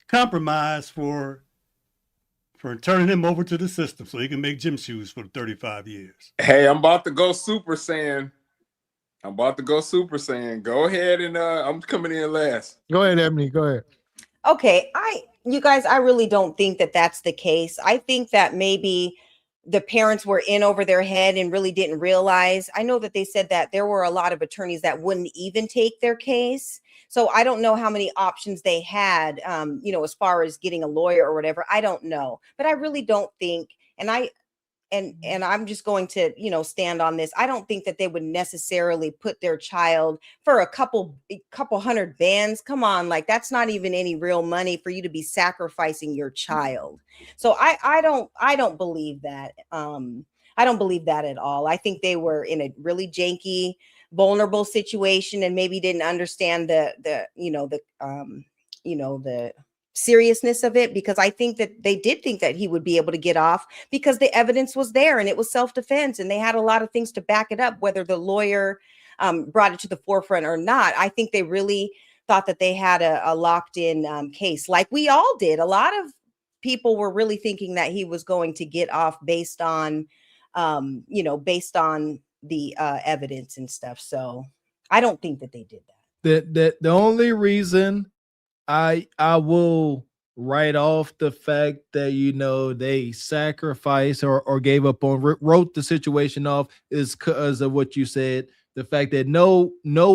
compromise for turning him over to the system so he can make gym shoes for 35 years? Hey, I'm about to go Super Saiyan. Go ahead, and I'm coming in last. Go ahead, Ebony. Go ahead. Okay, you guys, I really don't think that that's the case. I think that maybe the parents were in over their head and really didn't realize. I know that they said that there were a lot of attorneys that wouldn't even take their case. So I don't know how many options they had, you know, as far as getting a lawyer or whatever. I don't know, but I really don't think, and I'm just going to, you know, stand on this. I don't think that they would necessarily put their child for a couple hundred bands. Come on, like that's not even any real money for you to be sacrificing your child. So I don't believe that. I don't believe that at all. I think they were in a really janky, vulnerable situation and maybe didn't understand the seriousness of it, because I think that they did think that he would be able to get off because the evidence was there and it was self-defense and they had a lot of things to back it up, whether the lawyer brought it to the forefront or not. I think they really thought that they had a locked in case, like we all did. A lot of people were really thinking that he was going to get off based on the evidence and stuff. So I don't think that they did that. The only reason I will write off the fact that they sacrificed or gave up on wrote the situation off is because of what you said. The fact that no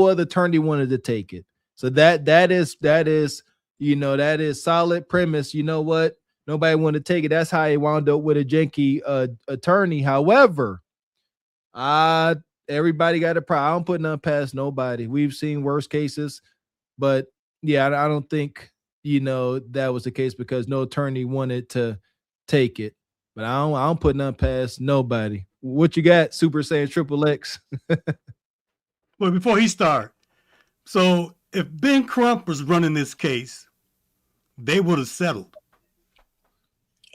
other attorney wanted to take it. So that is that is solid premise. You know what? Nobody wanted to take it. That's how he wound up with a janky attorney. However, everybody got a problem. I don't put none past nobody. We've seen worse cases, but yeah, I don't think that was the case because no attorney wanted to take it. But I don't put none past nobody. What you got, Super Saiyan Triple X? Well, before he start, so if Ben Crump was running this case, they would have settled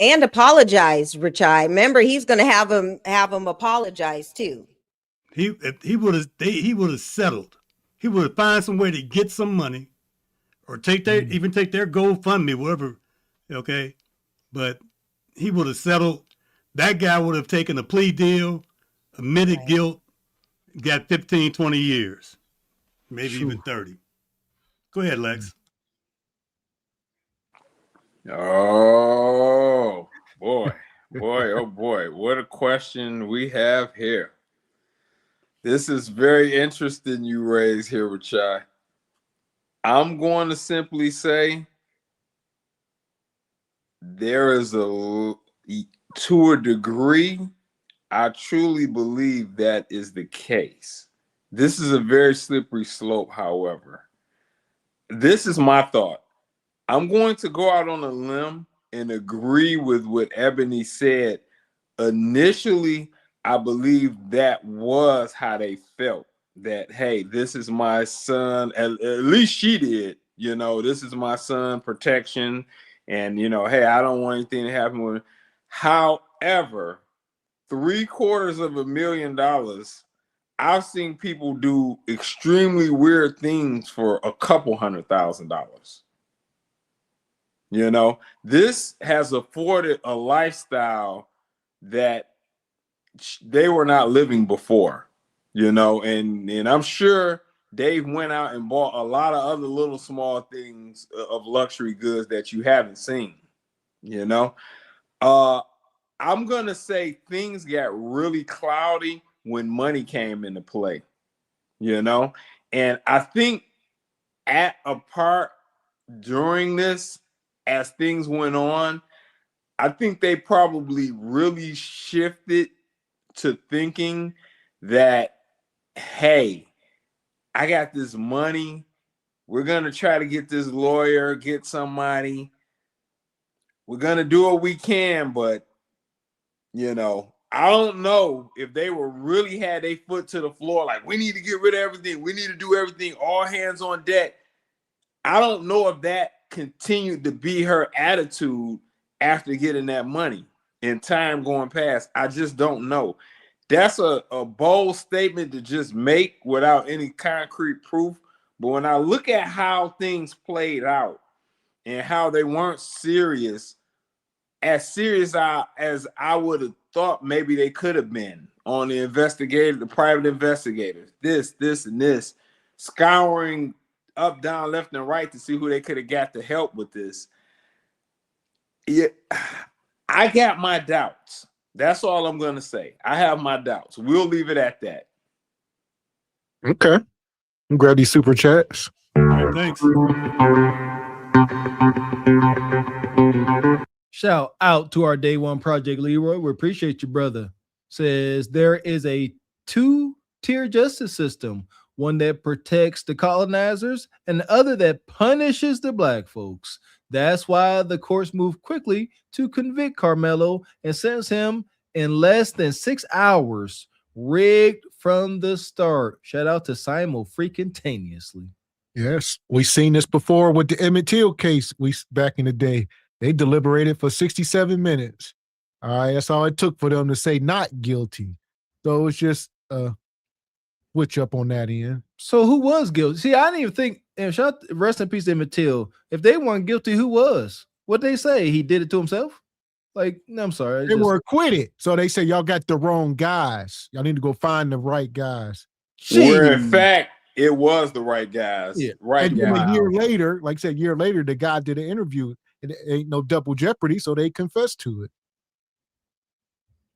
and apologize, Richai. Remember, he's going to have him apologize too. He would have settled. He would have found some way to get some money, or take their GoFundMe, whatever. Okay, but he would have settled. That guy would have taken a plea deal, admitted guilt, got 15, 20 years, maybe even 30. Go ahead, Lex. Oh boy, oh boy, what a question we have here. This is very interesting you raise here, Richai. I'm going to simply say there is to a degree, I truly believe that is the case. This is a very slippery slope, however. This is my thought. I'm going to go out on a limb and agree with what Ebony said. Initially, I believe that was how they felt. That, hey, this is my son. At least she did. This is my son, protection. And, hey, I don't want anything to happen with him. However, $750,000, I've seen people do extremely weird things for a couple $100,000. This has afforded a lifestyle that they were not living before, and I'm sure Dave went out and bought a lot of other little small things of luxury goods that you haven't seen. I'm gonna say things got really cloudy when money came into play, and I think at a part during this, as things went on, I think they probably really shifted to thinking that, hey, I got this money. We're going to try to get this lawyer, get somebody. We're going to do what we can, but, I don't know if they were really had their foot to the floor, like, we need to get rid of everything. We need to do everything, all hands on deck. I don't know if that continued to be her attitude after getting that money and time going past. I just don't know. That's a bold statement to just make without any concrete proof. But when I look at how things played out and how they weren't serious as I would have thought maybe they could have been on the private investigators, this, and this, scouring up, down, left, and right to see who they could have got to help with this. Yeah, I got my doubts. That's all I'm going to say. I have my doubts. We'll leave it at that. Okay. Grab these super chats. All right, thanks. Shout out to our day one project, Leroy. We appreciate you, brother. Says there is a 2-tier justice system, one that protects the colonizers and the other that punishes the black folks. That's why the courts move quickly to convict Karmelo and sentence him in less than 6 hours, rigged from the start. Shout out to Simon freaking-taneously. Yes, we seen this before with the Emmett Till case. Back in the day, they deliberated for 67 minutes. All right, that's all it took for them to say not guilty. So it's just switch up on that end. So who was guilty? See, I didn't even think. And rest in peace, Emmett Till. If they weren't guilty, who was? What they say? He did it to himself? Like, no, I'm sorry. They were acquitted. So they say y'all got the wrong guys. Y'all need to go find the right guys. Where in fact, It was the right guys. Yeah. Right And then guy. a year later, like I said, a year later, the guy did an interview. And it ain't no double jeopardy, so they confessed to it.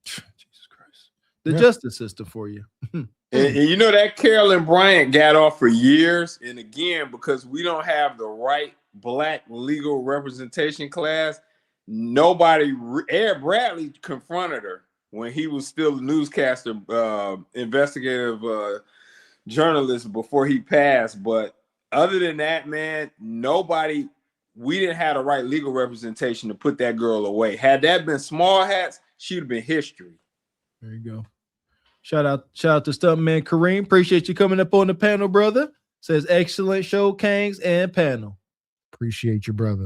Jesus Christ. The justice system for you. And you know that Carolyn Bryant got off for years. And again, because we don't have the right black legal representation class, Ed Bradley confronted her when he was still a newscaster, investigative journalist before he passed. But other than that, man, we didn't have the right legal representation to put that girl away. Had that been Small Hats, she'd have been history. There you go. Shout out to Stuntman Kareem. Appreciate you coming up on the panel, brother. Says excellent show, Kangs and panel. Appreciate you, brother.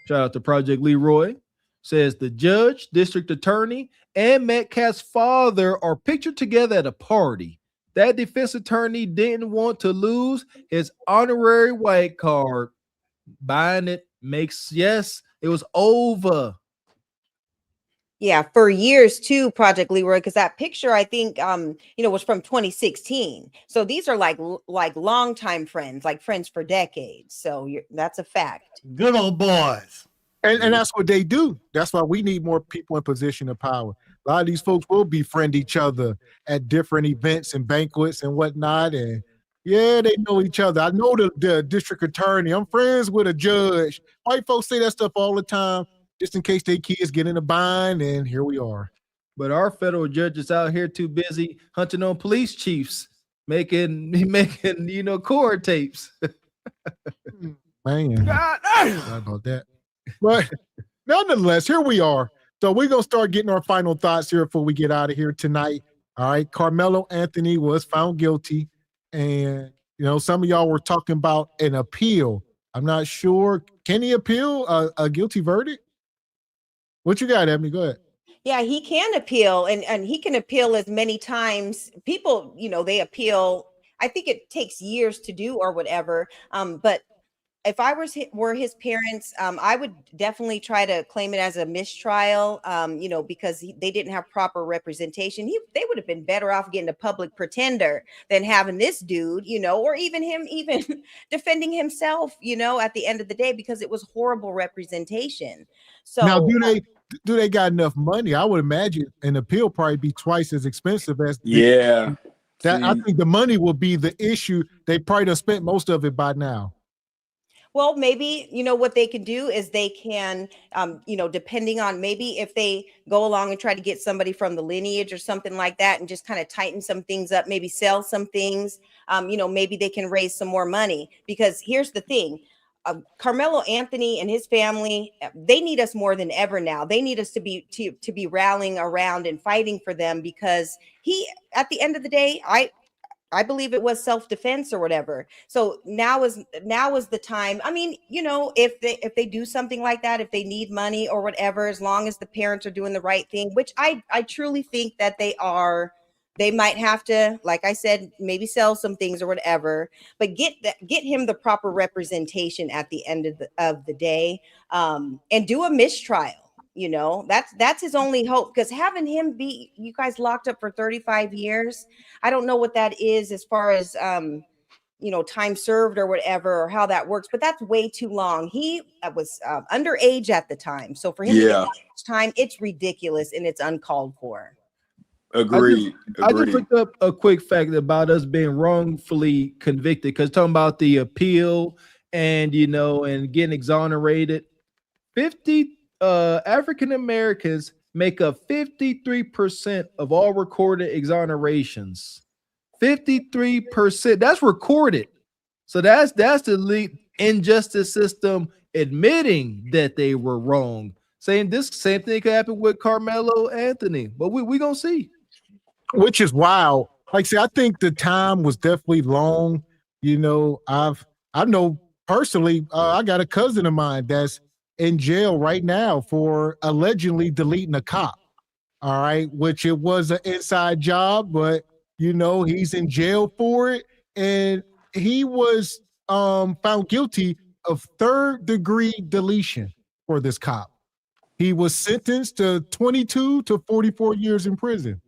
Shout out to Project Leroy. Says the judge, district attorney, and Metcalf's father are pictured together at a party. That defense attorney didn't want to lose his honorary white card. Buying it makes it was over. Yeah, for years too, Project Leroy, because that picture I think was from 2016. So these are like longtime friends, like friends for decades. So that's a fact. Good old boys. And that's what they do. That's why we need more people in position of power. A lot of these folks will befriend each other at different events and banquets and whatnot. And yeah, they know each other. I know the district attorney. I'm friends with a judge. White folks say that stuff all the time, just in case their kids get in a bind, and here we are. But our federal judges out here too busy hunting on police chiefs, making court tapes. Man, sorry about that. But nonetheless, here we are. So we're going to start getting our final thoughts here before we get out of here tonight. All right, Karmelo Anthony was found guilty. And, some of y'all were talking about an appeal. I'm not sure. Can he appeal a guilty verdict? What you got, Ebony? Go ahead. Yeah, he can appeal, and he can appeal as many times. People, they appeal. I think it takes years to do or whatever. But if I were his parents, I would definitely try to claim it as a mistrial, because they didn't have proper representation. They would have been better off getting a public pretender than having this dude, or even him defending himself, at the end of the day, because it was horrible representation. So now, do they got enough money? I would imagine an appeal probably be twice as expensive as I think the money will be the issue. They probably have spent most of it by now. Well, maybe, what they can do is they can, depending on maybe if they go along and try to get somebody from the lineage or something like that and just kind of tighten some things up, maybe sell some things, maybe they can raise some more money. Because here's the thing. Karmelo Anthony and his family, they need us more than ever now. They need us to be rallying around and fighting for them, because at the end of the day, I believe it was self-defense or whatever. So now is the time. I mean, if they do something like that, if they need money or whatever, as long as the parents are doing the right thing, which I truly think that they are, they might have to, like I said, maybe sell some things or whatever, but get him the proper representation at the end of the day, and do a mistrial. That's his only hope, because having him be you guys locked up for 35 years, I don't know what that is as far as time served or whatever, or how that works, but that's way too long. He was underage at the time, so for him to get time, it's ridiculous and it's uncalled for. Agreed. I just looked up a quick fact about us being wrongfully convicted, because talking about the appeal and and getting exonerated. 50 African Americans make up 53% of all recorded exonerations. 53%. That's recorded. So that's the injustice system admitting that they were wrong. Saying this same thing could happen with Karmelo Anthony, but we gonna see. Which is wild. Like I say, I think the time was definitely long. I know personally, I got a cousin of mine that's in jail right now for allegedly deleting a cop. All right, which it was an inside job, but he's in jail for it, and he was found guilty of third-degree deletion for this cop. He was sentenced to 22 to 44 years in prison.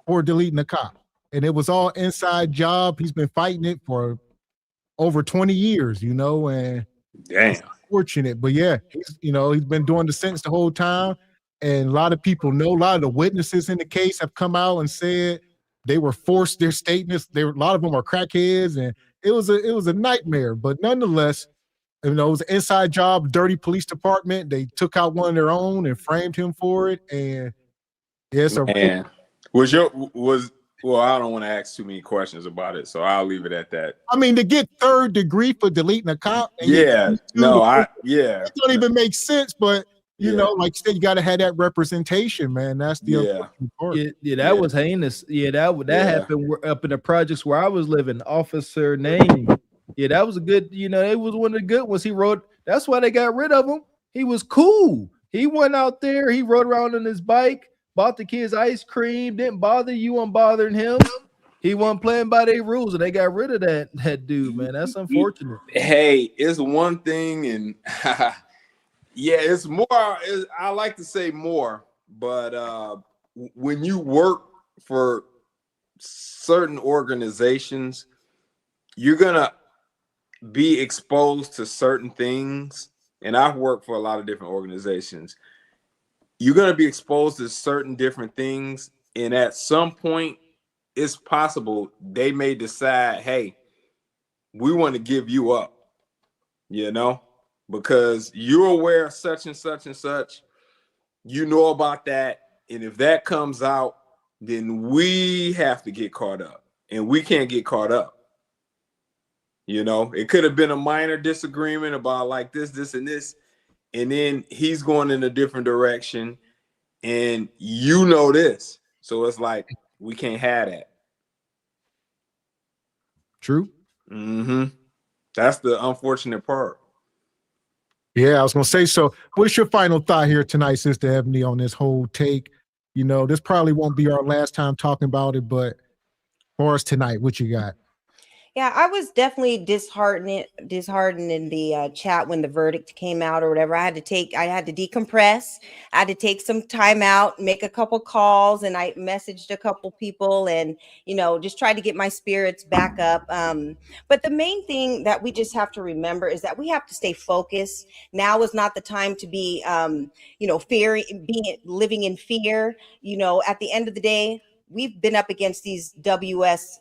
for deleting a cop. And it was all inside job. He's been fighting it for over 20 years, you know, and Damn. fortunate. But yeah, he's been doing the sentence the whole time. And a lot of people know, a lot of the witnesses in the case have come out and said they were forced their statements. A lot of them are crackheads, and it was a nightmare. But nonetheless, it was an inside job, dirty police department. They took out one of their own and framed him for it. And yes, Man, well, I don't want to ask too many questions about it, so I'll leave it at that. I mean, to get third degree for deleting a cop. Yeah, no, it don't even make sense. But you know, like you said, you got to have that representation, man. That's the unfortunate part. That was heinous. Yeah, that happened up in the projects where I was living. Officer name. Yeah, that was a good. It was one of the good ones. He wrote. That's why they got rid of him. He was cool. He went out there. He rode around on his bike. Bought the kids ice cream, didn't bother you on bothering him. He wasn't playing by their rules, and they got rid of that dude, man. That's unfortunate. Hey, it's one thing, and yeah, it's more. I like to say more, but when you work for certain organizations, you're gonna be exposed to certain things. And I've worked for a lot of different organizations. You're going to be exposed to certain different things. And at some point, it's possible they may decide, hey, we want to give you up, because you're aware of such and such and such. You know about that. And if that comes out, then we have to get caught up. And we can't get caught up. It could have been a minor disagreement about like this, and this. And then he's going in a different direction. And this. So it's like, we can't have that. True. Mm-hmm. That's the unfortunate part. Yeah, I was going to say, so what's your final thought here tonight, Sister Ebony, on this whole take? This probably won't be our last time talking about it, but for us tonight, what you got? Yeah, I was definitely disheartened in the chat when the verdict came out or whatever. I had to decompress. I had to take some time out, make a couple calls, and I messaged a couple people and, just tried to get my spirits back up. But the main thing that we just have to remember is that we have to stay focused. Now is not the living in fear. At the end of the day, we've been up against these WS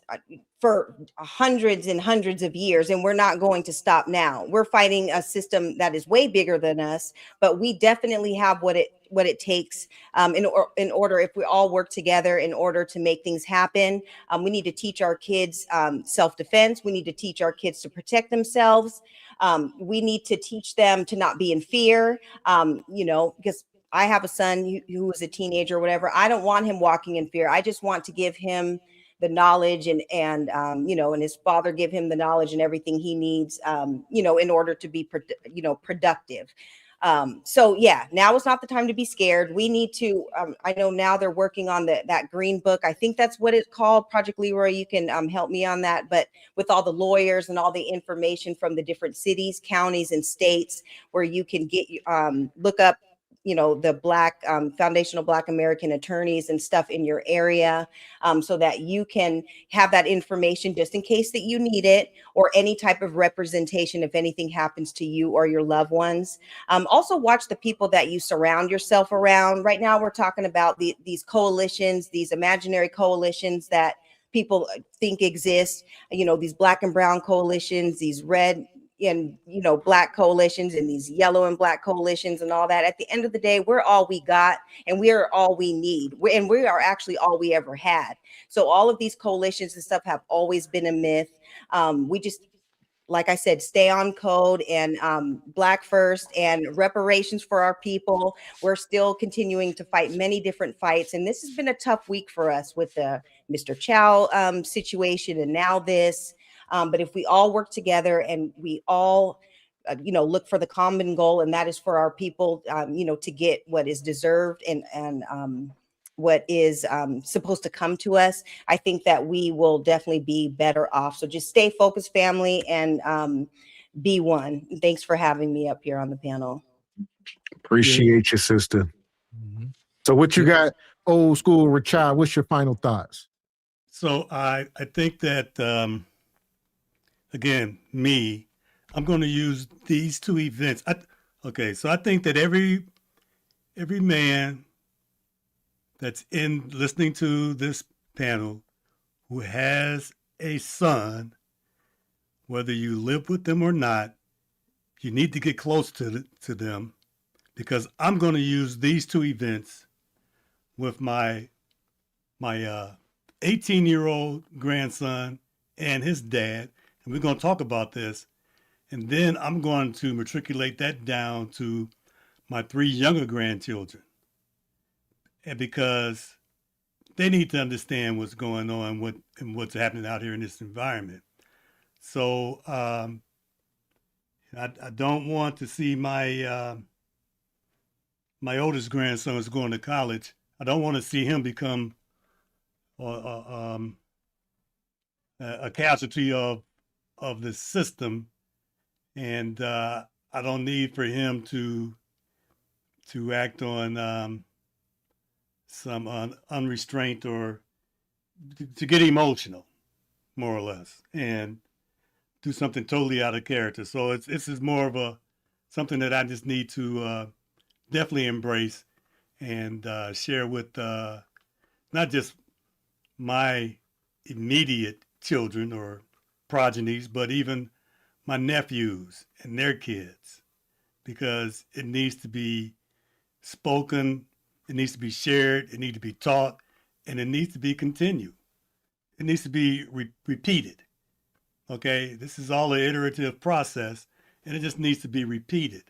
for hundreds and hundreds of years, and we're not going to stop now. We're fighting a system that is way bigger than us, but we definitely have what it takes in order, if we all work together in order to make things happen. We need to teach our kids self-defense. We need to teach our kids to protect themselves. We need to teach them to not be in fear, because I have a son who is a teenager or whatever. I don't want him walking in fear. I just want to give him the knowledge and his father give him the knowledge and everything he needs, in order to be, productive. So yeah, now is not the time to be scared. We need to, I know now they're working on that green book. I think that's what it's called. Project Leroy, you can help me on that, but with all the lawyers and all the information from the different cities, counties, and states where you can get, look up, the Black foundational Black American attorneys and stuff in your area, so that you can have that information just in case that you need it, or any type of representation if anything happens to you or your loved ones. Also watch the people that you surround yourself around. Right now, we're talking about these coalitions, these imaginary coalitions that people think exist, these Black and brown coalitions, these red and Black coalitions, and these yellow and Black coalitions and all that. At the end of the day, we're all we got, and we are all we need, and we are actually all we ever had. So all of these coalitions and stuff have always been a myth. We just, like I said, stay on code, and Black first, and reparations for our people. We're still continuing to fight many different fights, and this has been a tough week for us with the Mr. Chow situation, and now this. But if we all work together and we all, look for the common goal, and that is for our people, to get what is deserved and what is supposed to come to us, I think that we will definitely be better off. So just stay focused, family, and be one. Thanks for having me up here on the panel. Appreciate you, sister. So what you got? Old school Richard, what's your final thoughts? So I think that again, I'm going to use these two events. So I think that every man that's in listening to this panel who has a son, whether you live with them or not, you need to get close to them, because I'm going to use these two events with my 18-year-old grandson and his dad, and we're going to talk about this. And then I'm going to matriculate that down to my 3 younger grandchildren, and because they need to understand what's going on and what's happening out here in this environment. So I don't want to see my oldest grandson is going to college. I don't want to see him become a casualty of the system, and I don't need for him to act on some unrestraint or to get emotional, more or less, and do something totally out of character. So this is more of something that I just need to definitely embrace and share with not just my immediate children or progenies, but even my nephews and their kids, because it needs to be spoken, it needs to be shared, it needs to be taught, and it needs to be continued. It needs to be repeated. Okay, this is all an iterative process, and it just needs to be repeated.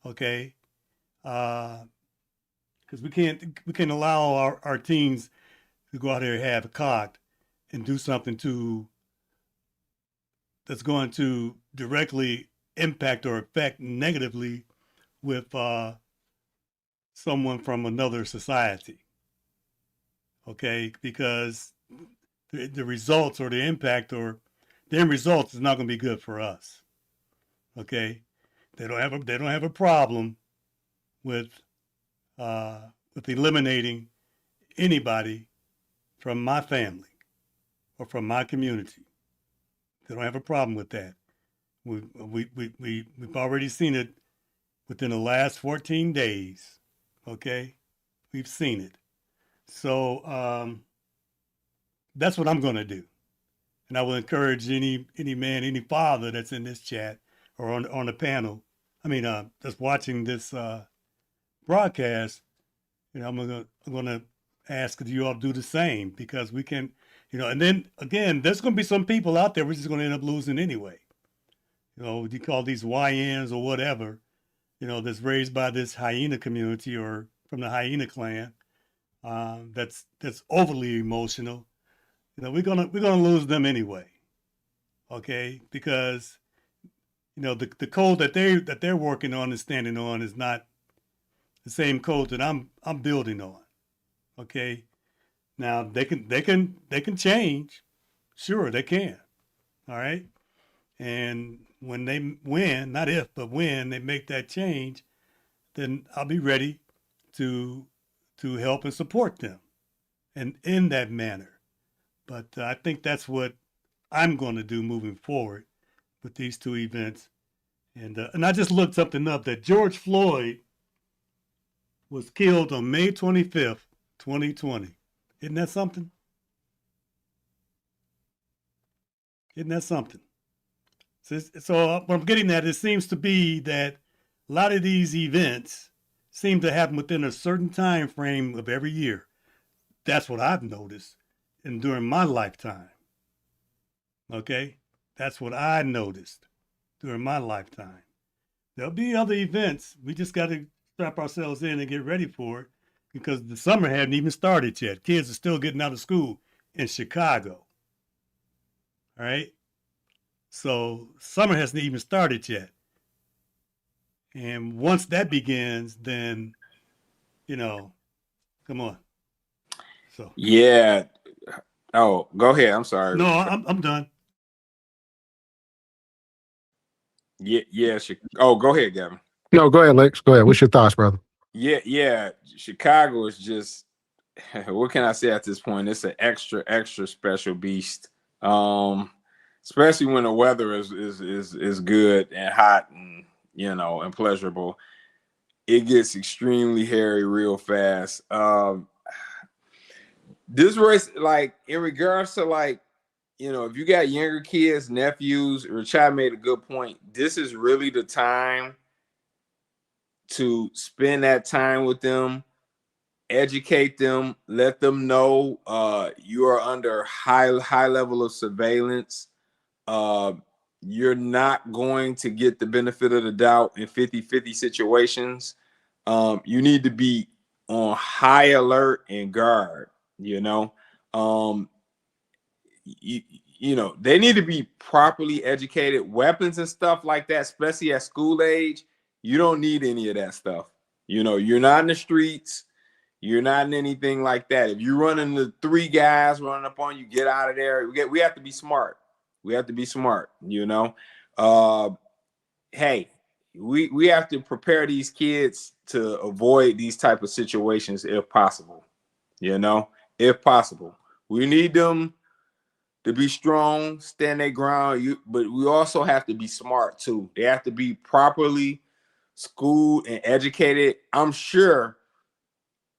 Okay, because we can't allow our teens to go out there half-cocked and do something that's going to directly impact or affect negatively with someone from another society. Okay, because the results or the impact or the end results is not going to be good for us. Okay, they don't have a problem with eliminating anybody from my family or from my community. They don't have a problem with that. We've already seen it within the last 14 days. Okay, we've seen it. So that's what I'm going to do, and I will encourage any man, any father that's in this chat or on the panel. I mean, that's watching this broadcast. You know, I'm gonna ask that you all do the same, because we can, and then again, there's going to be some people out there we're just going to end up losing anyway. You call these YNs or whatever, that's raised by this hyena community or from the hyena clan. That's overly emotional. We're gonna lose them anyway. Okay, because the code that they're working on and standing on is not the same code that I'm building on. Okay, now they can change, sure they can. All right, and when they win, not if but when they make that change, then I'll be ready to help and support them, and in that manner. But I think that's what I'm going to do moving forward with these two events. And I just looked something up that George Floyd was killed on May 25th, 2020. Isn't that something? Isn't that something? So what I'm getting at, it seems to be that a lot of these events seem to happen within a certain time frame of every year. That's what I've noticed during my lifetime. Okay? That's what I noticed during my lifetime. There'll be other events. We just got to strap ourselves in and get ready for it, because the summer hadn't even started yet. Kids are still getting out of school in Chicago. All right? So summer hasn't even started yet. And once that begins, then, come on. So Yeah. Oh, go ahead. I'm sorry. No, I'm done. Yeah. Oh, go ahead, Gavin. No, go ahead, Lex. Go ahead. What's your thoughts, brother? Yeah. Chicago is just what can I say at this point? It's an extra special beast. Especially when the weather is good and hot and and pleasurable. It gets extremely hairy real fast. This race, like in regards to if you got younger kids, nephews, Rashad made a good point. This is really the time to spend that time with them, educate them, let them know you are under high level of surveillance. You're not going to get the benefit of the doubt in 50-50 situations. You need to be on high alert and guard, they need to be properly educated. Weapons and stuff like that, especially at school age, you don't need any of that stuff. You're not in the streets. You're not in anything like that. If you're running the 3 guys running up on you, get out of there. We have to be smart. We have to be smart, Hey, we have to prepare these kids to avoid these type of situations if possible. If possible. We need them to be strong, stand their ground, but we also have to be smart too. They have to be properly schooled and educated. I'm sure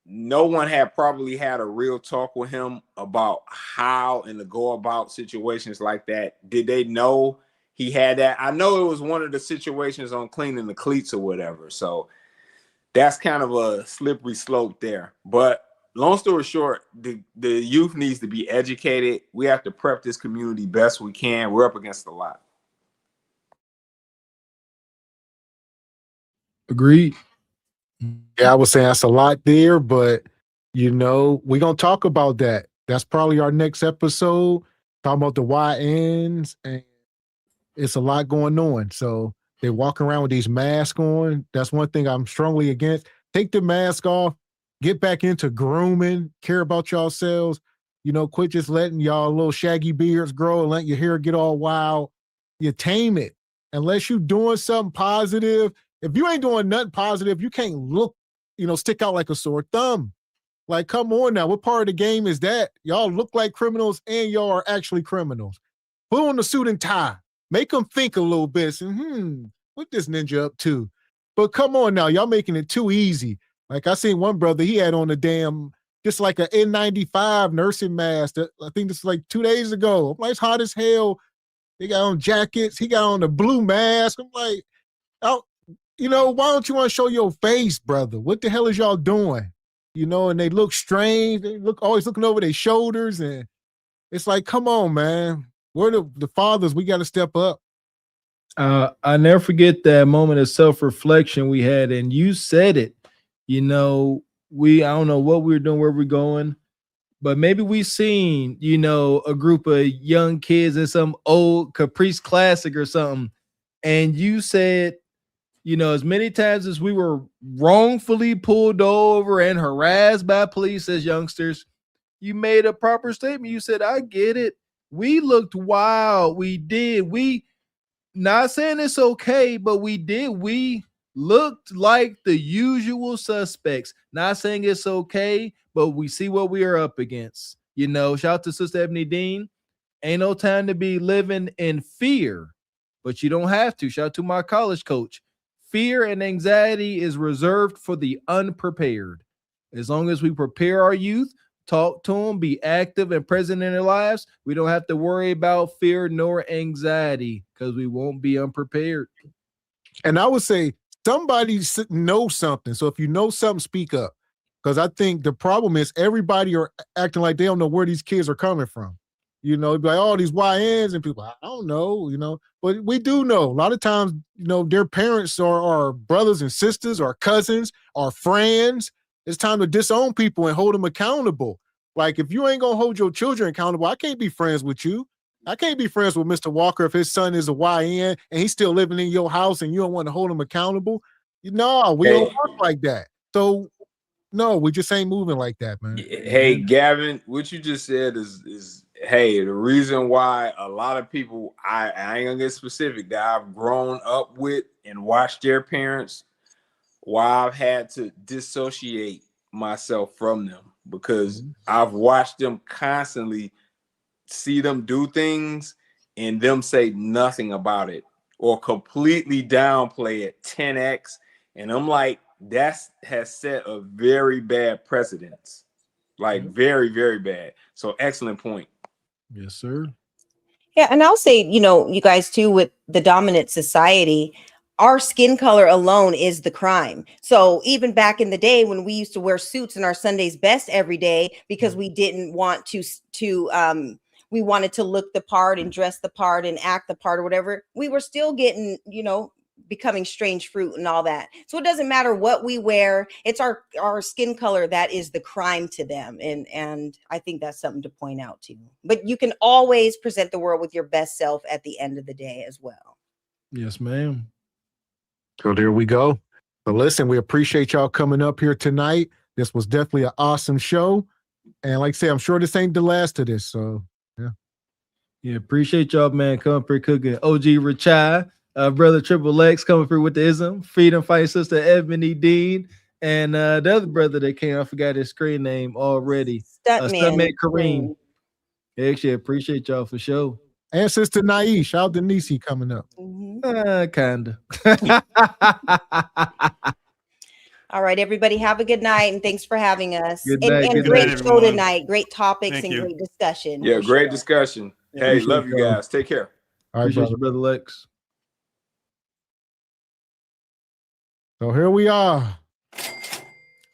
no one had probably had a real talk with him about how and to go about situations like that. Did they know he had that? I know it was one of the situations on cleaning the cleats or whatever. So that's kind of a slippery slope there. But long story short, the youth needs to be educated. We have to prep this community best we can. We're up against a lot. Agreed. Yeah, I was saying that's a lot there, but we're gonna talk about that. That's probably our next episode, talking about the YNs, and it's a lot going on. So they walk around with these masks on. That's one thing I'm strongly against. Take the mask off, get back into grooming, care about yourselves. Quit just letting y'all little shaggy beards grow and let your hair get all wild. You tame it. Unless you're doing something positive. If you ain't doing nothing positive, you can't look, stick out like a sore thumb. Like, come on now. What part of the game is that? Y'all look like criminals and y'all are actually criminals. Put on the suit and tie. Make them think a little bit. And, what this ninja up to? But come on now. Y'all making it too easy. Like I seen one brother, he had on a just like an N95 nursing mask. I think this is like 2 days ago. I'm like, it's hot as hell. They got on jackets. He got on the blue mask. I'm like, oh, why don't you want to show your face, brother? What the hell is y'all doing? And they look strange. They always looking over their shoulders. And it's like, come on, man. We're the fathers. We got to step up. I never forget that moment of self-reflection we had. And you said it, I don't know what we were doing, where we're going, but maybe we seen, a group of young kids in some old Caprice Classic or something. And you said, as many times as we were wrongfully pulled over and harassed by police as youngsters, you made a proper statement. You said, I get it. We looked wild. We did. We not saying it's okay, but we did. We looked like the usual suspects. Not saying it's okay, but we see what we are up against. Shout out to Sister Ebony Dean. Ain't no time to be living in fear, but you don't have to. Shout out to my college coach. Fear and anxiety is reserved for the unprepared. As long as we prepare our youth, talk to them, be active and present in their lives, we don't have to worry about fear nor anxiety because we won't be unprepared. And I would say somebody knows something. So if you know something, speak up. Because I think the problem is everybody are acting like they don't know where these kids are coming from. Like, oh, these YNs and people, I don't know, but we do know. A lot of times, their parents are brothers and sisters or cousins or friends. It's time to disown people and hold them accountable. Like, if you ain't going to hold your children accountable, I can't be friends with you. I can't be friends with Mr. Walker if his son is a YN and he's still living in your house and you don't want to hold him accountable. No, we don't work like that. So, no, we just ain't moving like that, man. Hey, Gavin, what you just said is hey, the reason why a lot of people, I ain't gonna get specific, that I've grown up with and watched their parents, why I've had to dissociate myself from them. because I've watched them constantly see them do things and them say nothing about it or completely downplay it 10x. And I'm like, that has set a very bad precedence. Like very, very bad. So excellent point. Yes, sir. Yeah, and I'll say, you guys too, with the dominant society, our skin color alone is the crime. So even back in the day when we used to wear suits in our Sunday's best every day because we didn't want we wanted to look the part and dress the part and act the part or whatever, we were still getting, becoming strange fruit and all that. So it doesn't matter what we wear. It's our skin color that is the crime to them. And I think that's something to point out too. But you can always present the world with your best self at the end of the day as well. Yes, ma'am. So there we go. But listen, we appreciate y'all coming up here tonight. This was definitely an awesome show. And like I say, I'm sure this ain't the last of this. So yeah. Yeah, appreciate y'all, man. Coming through cooking. OG Richai, brother Triple X coming through with the ism. Freedom Fighting Sister Ebony Dean. And the other brother that came, I forgot his screen name already. Stuntman Kareem. Actually, appreciate y'all for sure. And Sister Naish, shout out to Nisi coming up. Kinda. All right, everybody, have a good night, and thanks for having us. Good night, and good great night, show everyone. tonight. Great topics Thank and you. great discussion. Yeah, for great sure. discussion. Hey, Appreciate love you y'all. guys. Take care. All right, Appreciate you, brother. brother Lex. So here we are.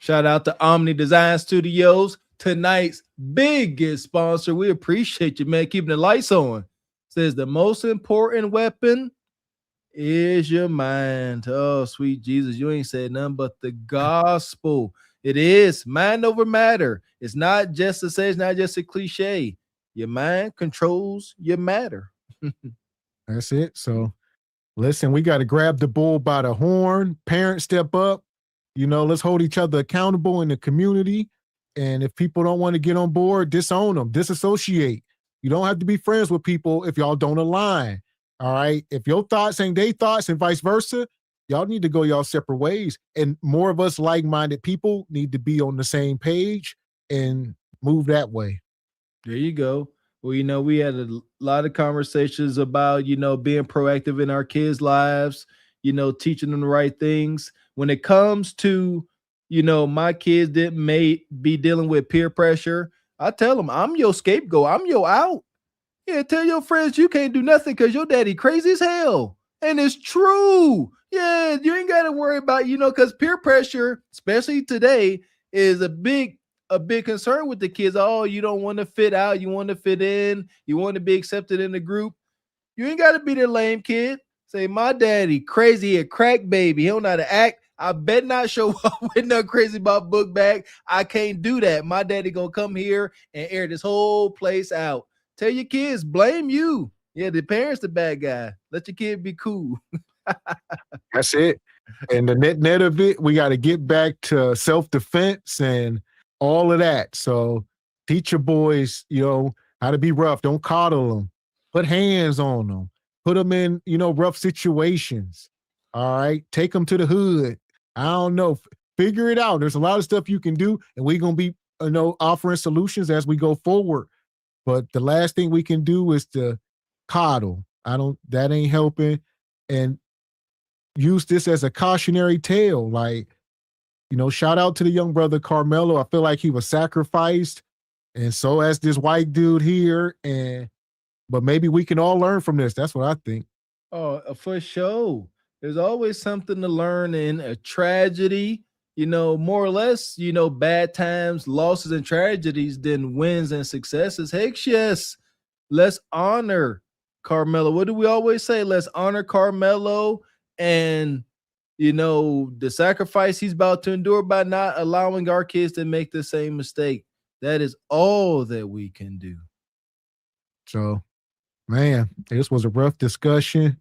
Shout out to Omni Design Studios, tonight's biggest sponsor. We appreciate you, man, keeping the lights on. Says the most important weapon is your mind. Oh, sweet Jesus, you ain't said nothing but the gospel. It is mind over matter. It's not just a say, it's not just a cliche. Your mind controls your matter. That's it. So listen, we got to grab the bull by the horn. Parents step up. Let's hold each other accountable in the community. And if people don't want to get on board, disown them, disassociate. You don't have to be friends with people if y'all don't align. All right. If your thoughts ain't their thoughts and vice versa, y'all need to go y'all separate ways. And more of us like-minded people need to be on the same page and move that way. There you go. Well, we had a lot of conversations about, being proactive in our kids' lives, teaching them the right things. When it comes to, my kids that may be dealing with peer pressure, I tell them, I'm your scapegoat. I'm your out. Yeah, tell your friends you can't do nothing because your daddy crazy as hell. And it's true. Yeah, you ain't got to worry about, because peer pressure, especially today, is a big concern with the kids. Oh, you don't want to fit out. You want to fit in. You want to be accepted in the group. You ain't got to be the lame kid. Say, my daddy crazy, a crack baby. He don't know how to act. I bet not show up with no crazy about book bag. I can't do that. My daddy gonna come here and air this whole place out. Tell your kids, blame you. Yeah, the parents the bad guy. Let your kid be cool. That's it. And the net of it, we got to get back to self-defense and all of that. So teach your boys, how to be rough. Don't coddle them. Put hands on them. Put them in, rough situations. All right. Take them to the hood. I don't know. Figure it out. There's a lot of stuff you can do, and we're going to be, offering solutions as we go forward. But the last thing we can do is to coddle. That ain't helping. And use this as a cautionary tale. Like, shout out to the young brother Karmelo. I feel like he was sacrificed. And so as this white dude here. But maybe we can all learn from this. That's what I think. Oh, for sure. There's always something to learn in a tragedy, more or less, bad times, losses, and tragedies than wins and successes. Heck, yes. Let's honor Karmelo. What do we always say? Let's honor Karmelo and, the sacrifice he's about to endure by not allowing our kids to make the same mistake. That is all that we can do. So, man, this was a rough discussion.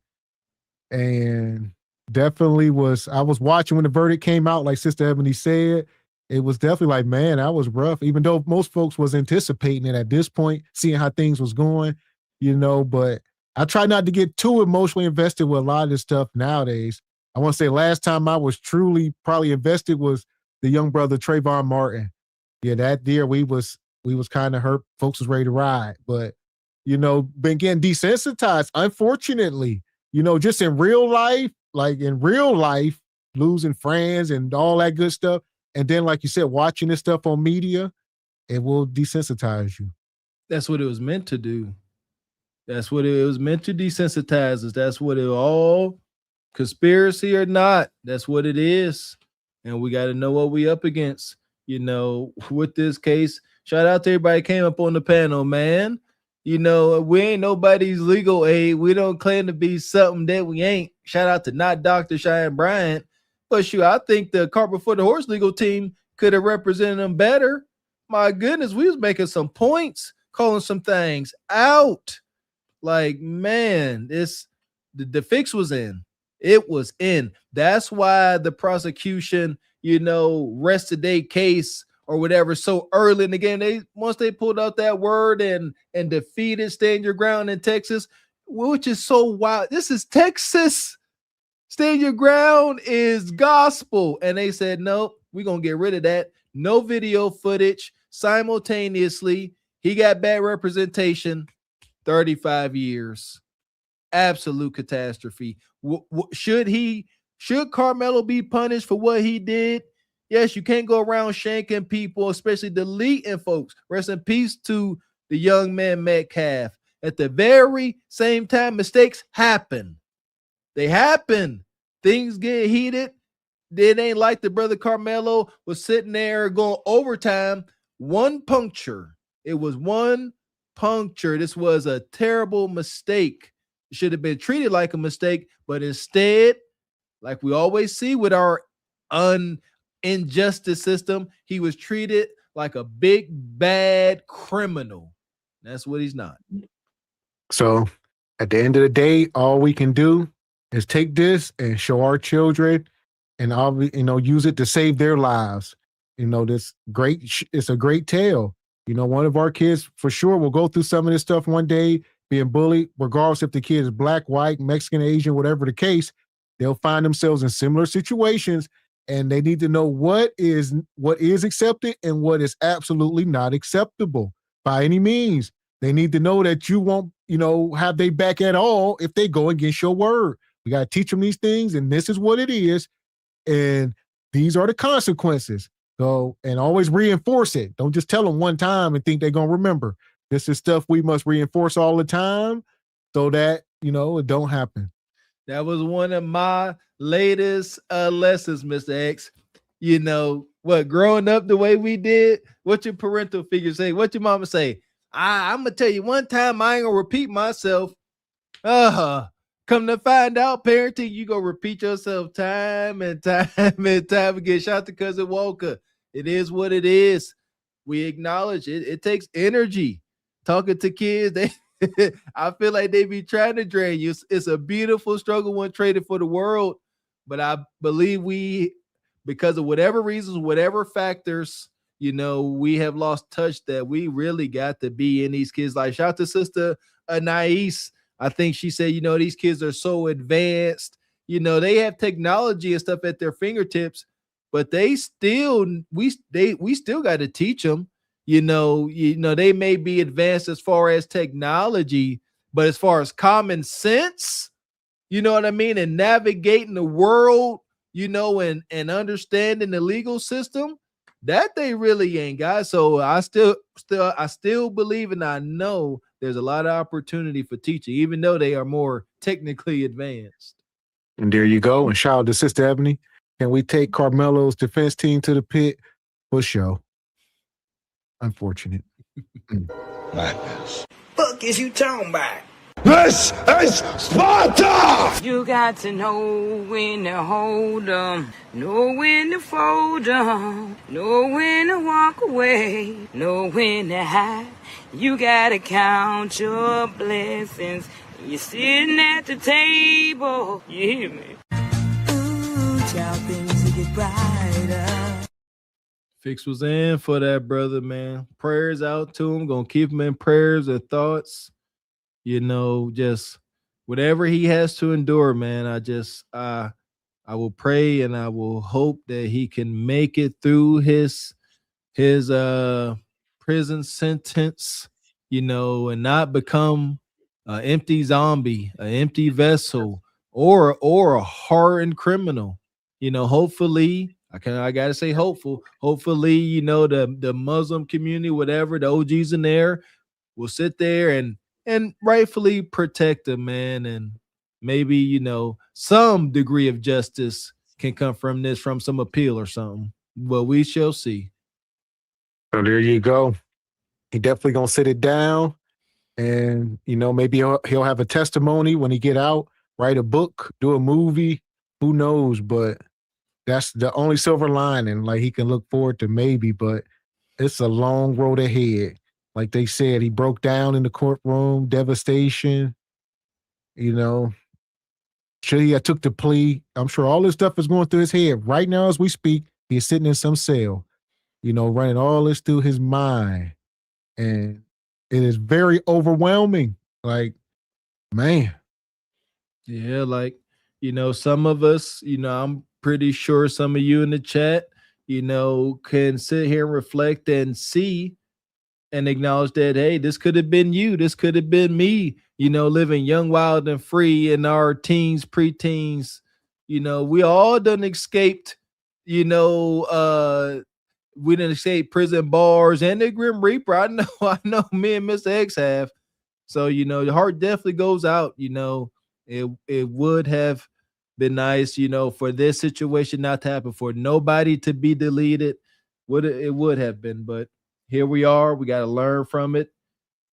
And definitely I was watching when the verdict came out, like Sister Ebony said. It was definitely like, man, that was rough, even though most folks was anticipating it at this point, seeing how things was going, but I try not to get too emotionally invested with a lot of this stuff nowadays. I want to say last time I was truly probably invested was the young brother Trayvon Martin. Yeah, that deer we was kind of hurt. Folks was ready to ride, but been getting desensitized. Unfortunately, just in real life, losing friends and all that good stuff, and then like you said, watching this stuff on media, it will desensitize you. That's what it was meant to do. That's what it was meant to desensitize us. That's what it all, conspiracy or not, that's what it is. And we got to know what we up against, with this case. Shout out to everybody came up on the panel, man. We ain't nobody's legal aid. We don't claim to be something that we ain't. Shout out to not Dr. Cheyenne Bryant. But shoot, I think the cart before the horse legal team could have represented them better. My goodness, we was making some points, calling some things out. Like, man, the fix was in. It was in. That's why the prosecution, rested their case or whatever so early in the game. Once they pulled out that word and defeated Stand Your Ground in Texas, which is so wild. This is Texas. Stand Your Ground is gospel. And they said, nope, we're going to get rid of that. No video footage simultaneously. He got bad representation. 35 years. Absolute catastrophe. Should Karmelo be punished for what he did? Yes, you can't go around shanking people, especially deleting folks. Rest in peace to the young man Metcalf. At the very same time, mistakes happen. They happen. Things get heated. It ain't like the brother Karmelo was sitting there going overtime. One puncture. It was one puncture. This was a terrible mistake. It should have been treated like a mistake, but instead, like we always see with our injustice system, he was treated like a big bad criminal. That's what he's not. So at the end of the day, all we can do is take this and show our children and use it to save their lives. It's a great tale. One of our kids for sure will go through some of this stuff one day, being bullied, regardless if the kid is black, white, Mexican, Asian, whatever the case. They'll find themselves in similar situations, and they need to know what is accepted and what is absolutely not acceptable by any means. They need to know that you won't, have their back at all if they go against your word. We got to teach them these things, and this is what it is, and these are the consequences. So, and always reinforce it. Don't just tell them one time and think they're going to remember. This is stuff we must reinforce all the time so that, it don't happen. That was one of my latest lessons, Mr. X. Growing up the way we did, what your parental figure say? What your mama say? I'm going to tell you one time, I ain't going to repeat myself. Come to find out, parenting, you go repeat yourself time and time and time again. Shout out to Cousin Walker. It is what it is. We acknowledge it. It takes energy. Talking to kids, I feel like they be trying to drain you. It's a beautiful struggle when traded for the world. But I believe because of whatever reasons, whatever factors, we have lost touch that we really got to be in these kids' life. Shout out to Sister Anais. I think she said, these kids are so advanced. They have technology and stuff at their fingertips, but we still got to teach them. They may be advanced as far as technology, but as far as common sense, you know what I mean, and navigating the world, and understanding the legal system, that they really ain't got. So I still believe, and I know there's a lot of opportunity for teaching, even though they are more technically advanced. And there you go. And shout out to Sister Ebony. Can we take Karmelo's defense team to the pit for show? Unfortunate. Madness. Fuck is you talking about? This is Sparta! You got to know when to hold 'em, know when to fold 'em, know when to walk away, know when to hide. You gotta count your blessings. You're sitting at the table. You hear me? Ooh, child, things will get brighter. Fix was in for that brother, man. Prayers out to him. Gonna keep him in prayers and thoughts. Just whatever he has to endure, man. I will pray and I will hope that he can make it through his his prison sentence, you know, and not become an empty zombie, an empty vessel, or a hardened criminal. You know, hopefully, I gotta say hopeful. Hopefully, you know, the Muslim community, whatever, the OGs in there will sit there and rightfully protect him, man. And maybe, you know, some degree of justice can come from this, from some appeal or something. But we shall see. So there you go. He definitely gonna sit it down, and you know, maybe he'll have a testimony when he get out, write a book, do a movie. Who knows? But that's the only silver lining. Like, he can look forward to maybe, but it's a long road ahead. Like they said, he broke down in the courtroom, devastation. You know, should he have took the plea? I'm sure all this stuff is going through his head right now as we speak. He's sitting in some cell, you know, running all this through his mind. And it is very overwhelming. Like, man. Yeah, like, you know, some of us, you know, I'm pretty sure some of you in the chat, you know, can sit here and reflect and see and acknowledge that, hey, this could have been you. This could have been me, you know, living young, wild, and free in our teens, preteens. You know, we all done escaped, you know, we didn't escape prison bars and the Grim Reaper. I know me and Mr. X have. So, you know, the heart definitely goes out. You know, it would have been nice, you know, for this situation not to happen, for nobody to be deleted. It would have been, but here we are. We got to learn from it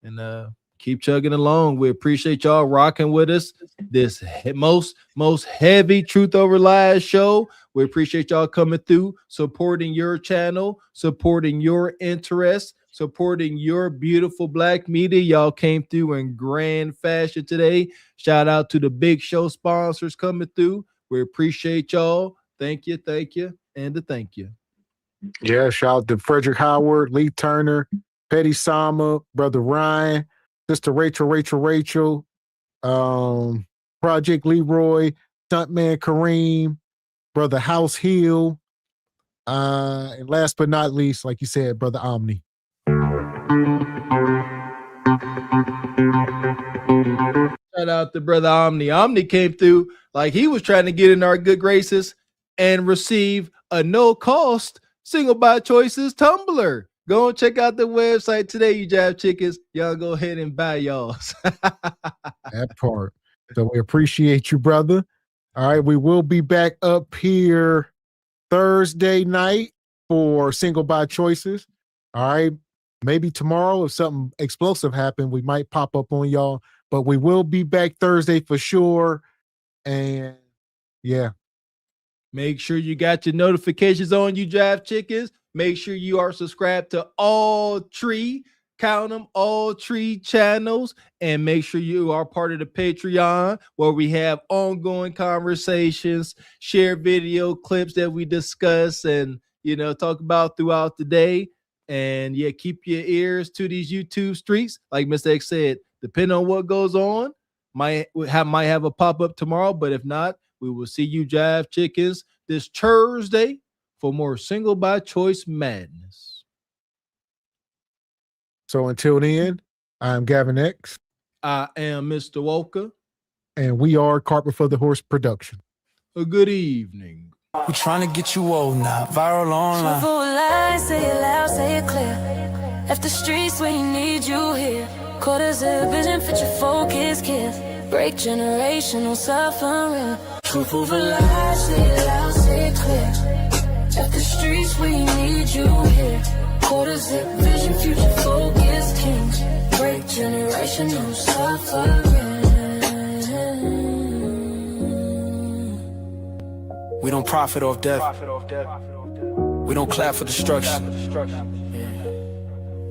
and keep chugging along. We appreciate y'all rocking with us. This most heavy Truth Over Lies show. We appreciate y'all coming through, supporting your channel, supporting your interests, supporting your beautiful black media. Y'all came through in grand fashion today. Shout out to the big show sponsors coming through. We appreciate y'all. Thank you, and a thank you. Yeah, shout out to Frederick Howard, Lee Turner, Petty Sama, Brother Ryan, Sister Rachel, Project Leroy, Stuntman Kareem, Brother House Hill, and last but not least, like you said, Brother Omni. Shout out to Brother Omni. Omni came through like he was trying to get in our good graces and receive a no-cost Single by Choices tumbler. Go and check out the website today, you Jab Chickens. Y'all go ahead and buy y'all's. That part. So we appreciate you, brother. All right, we will be back up here Thursday night for Single by Choices. All right, maybe tomorrow if something explosive happened, we might pop up on y'all. But we will be back Thursday for sure. And yeah. Make sure you got your notifications on, you Jive Chickens. Make sure you are subscribed to all Tree channels, and make sure you are part of the Patreon, where we have ongoing conversations, share video clips that we discuss and, you know, talk about throughout the day. And yeah, keep your ears to these YouTube streets. Like Mr. X said, depending on what goes on, might have a pop-up tomorrow, but if not, we will see you Jive Chickens this Thursday for more Single by Choice madness. So until then, I'm Gavin X. I am Mr. Walker. And we are Carpet for the Horse Production. A good evening. We're trying to get you old now, viral online. Truthful lies, say it loud, say it clear. Left the streets where he need you here. Quarters of vision, fit your focus, kiss. Break generational suffering. Truthful lies, say it loud, say it clear. Left the streets where he need you here. Quarters of vision, future focus, kings. Break generational suffering. We don't profit off death. We don't clap for destruction.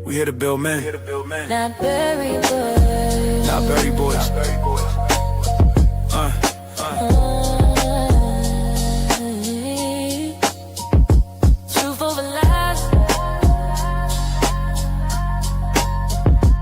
We here to build men. Not very good. Not very boys.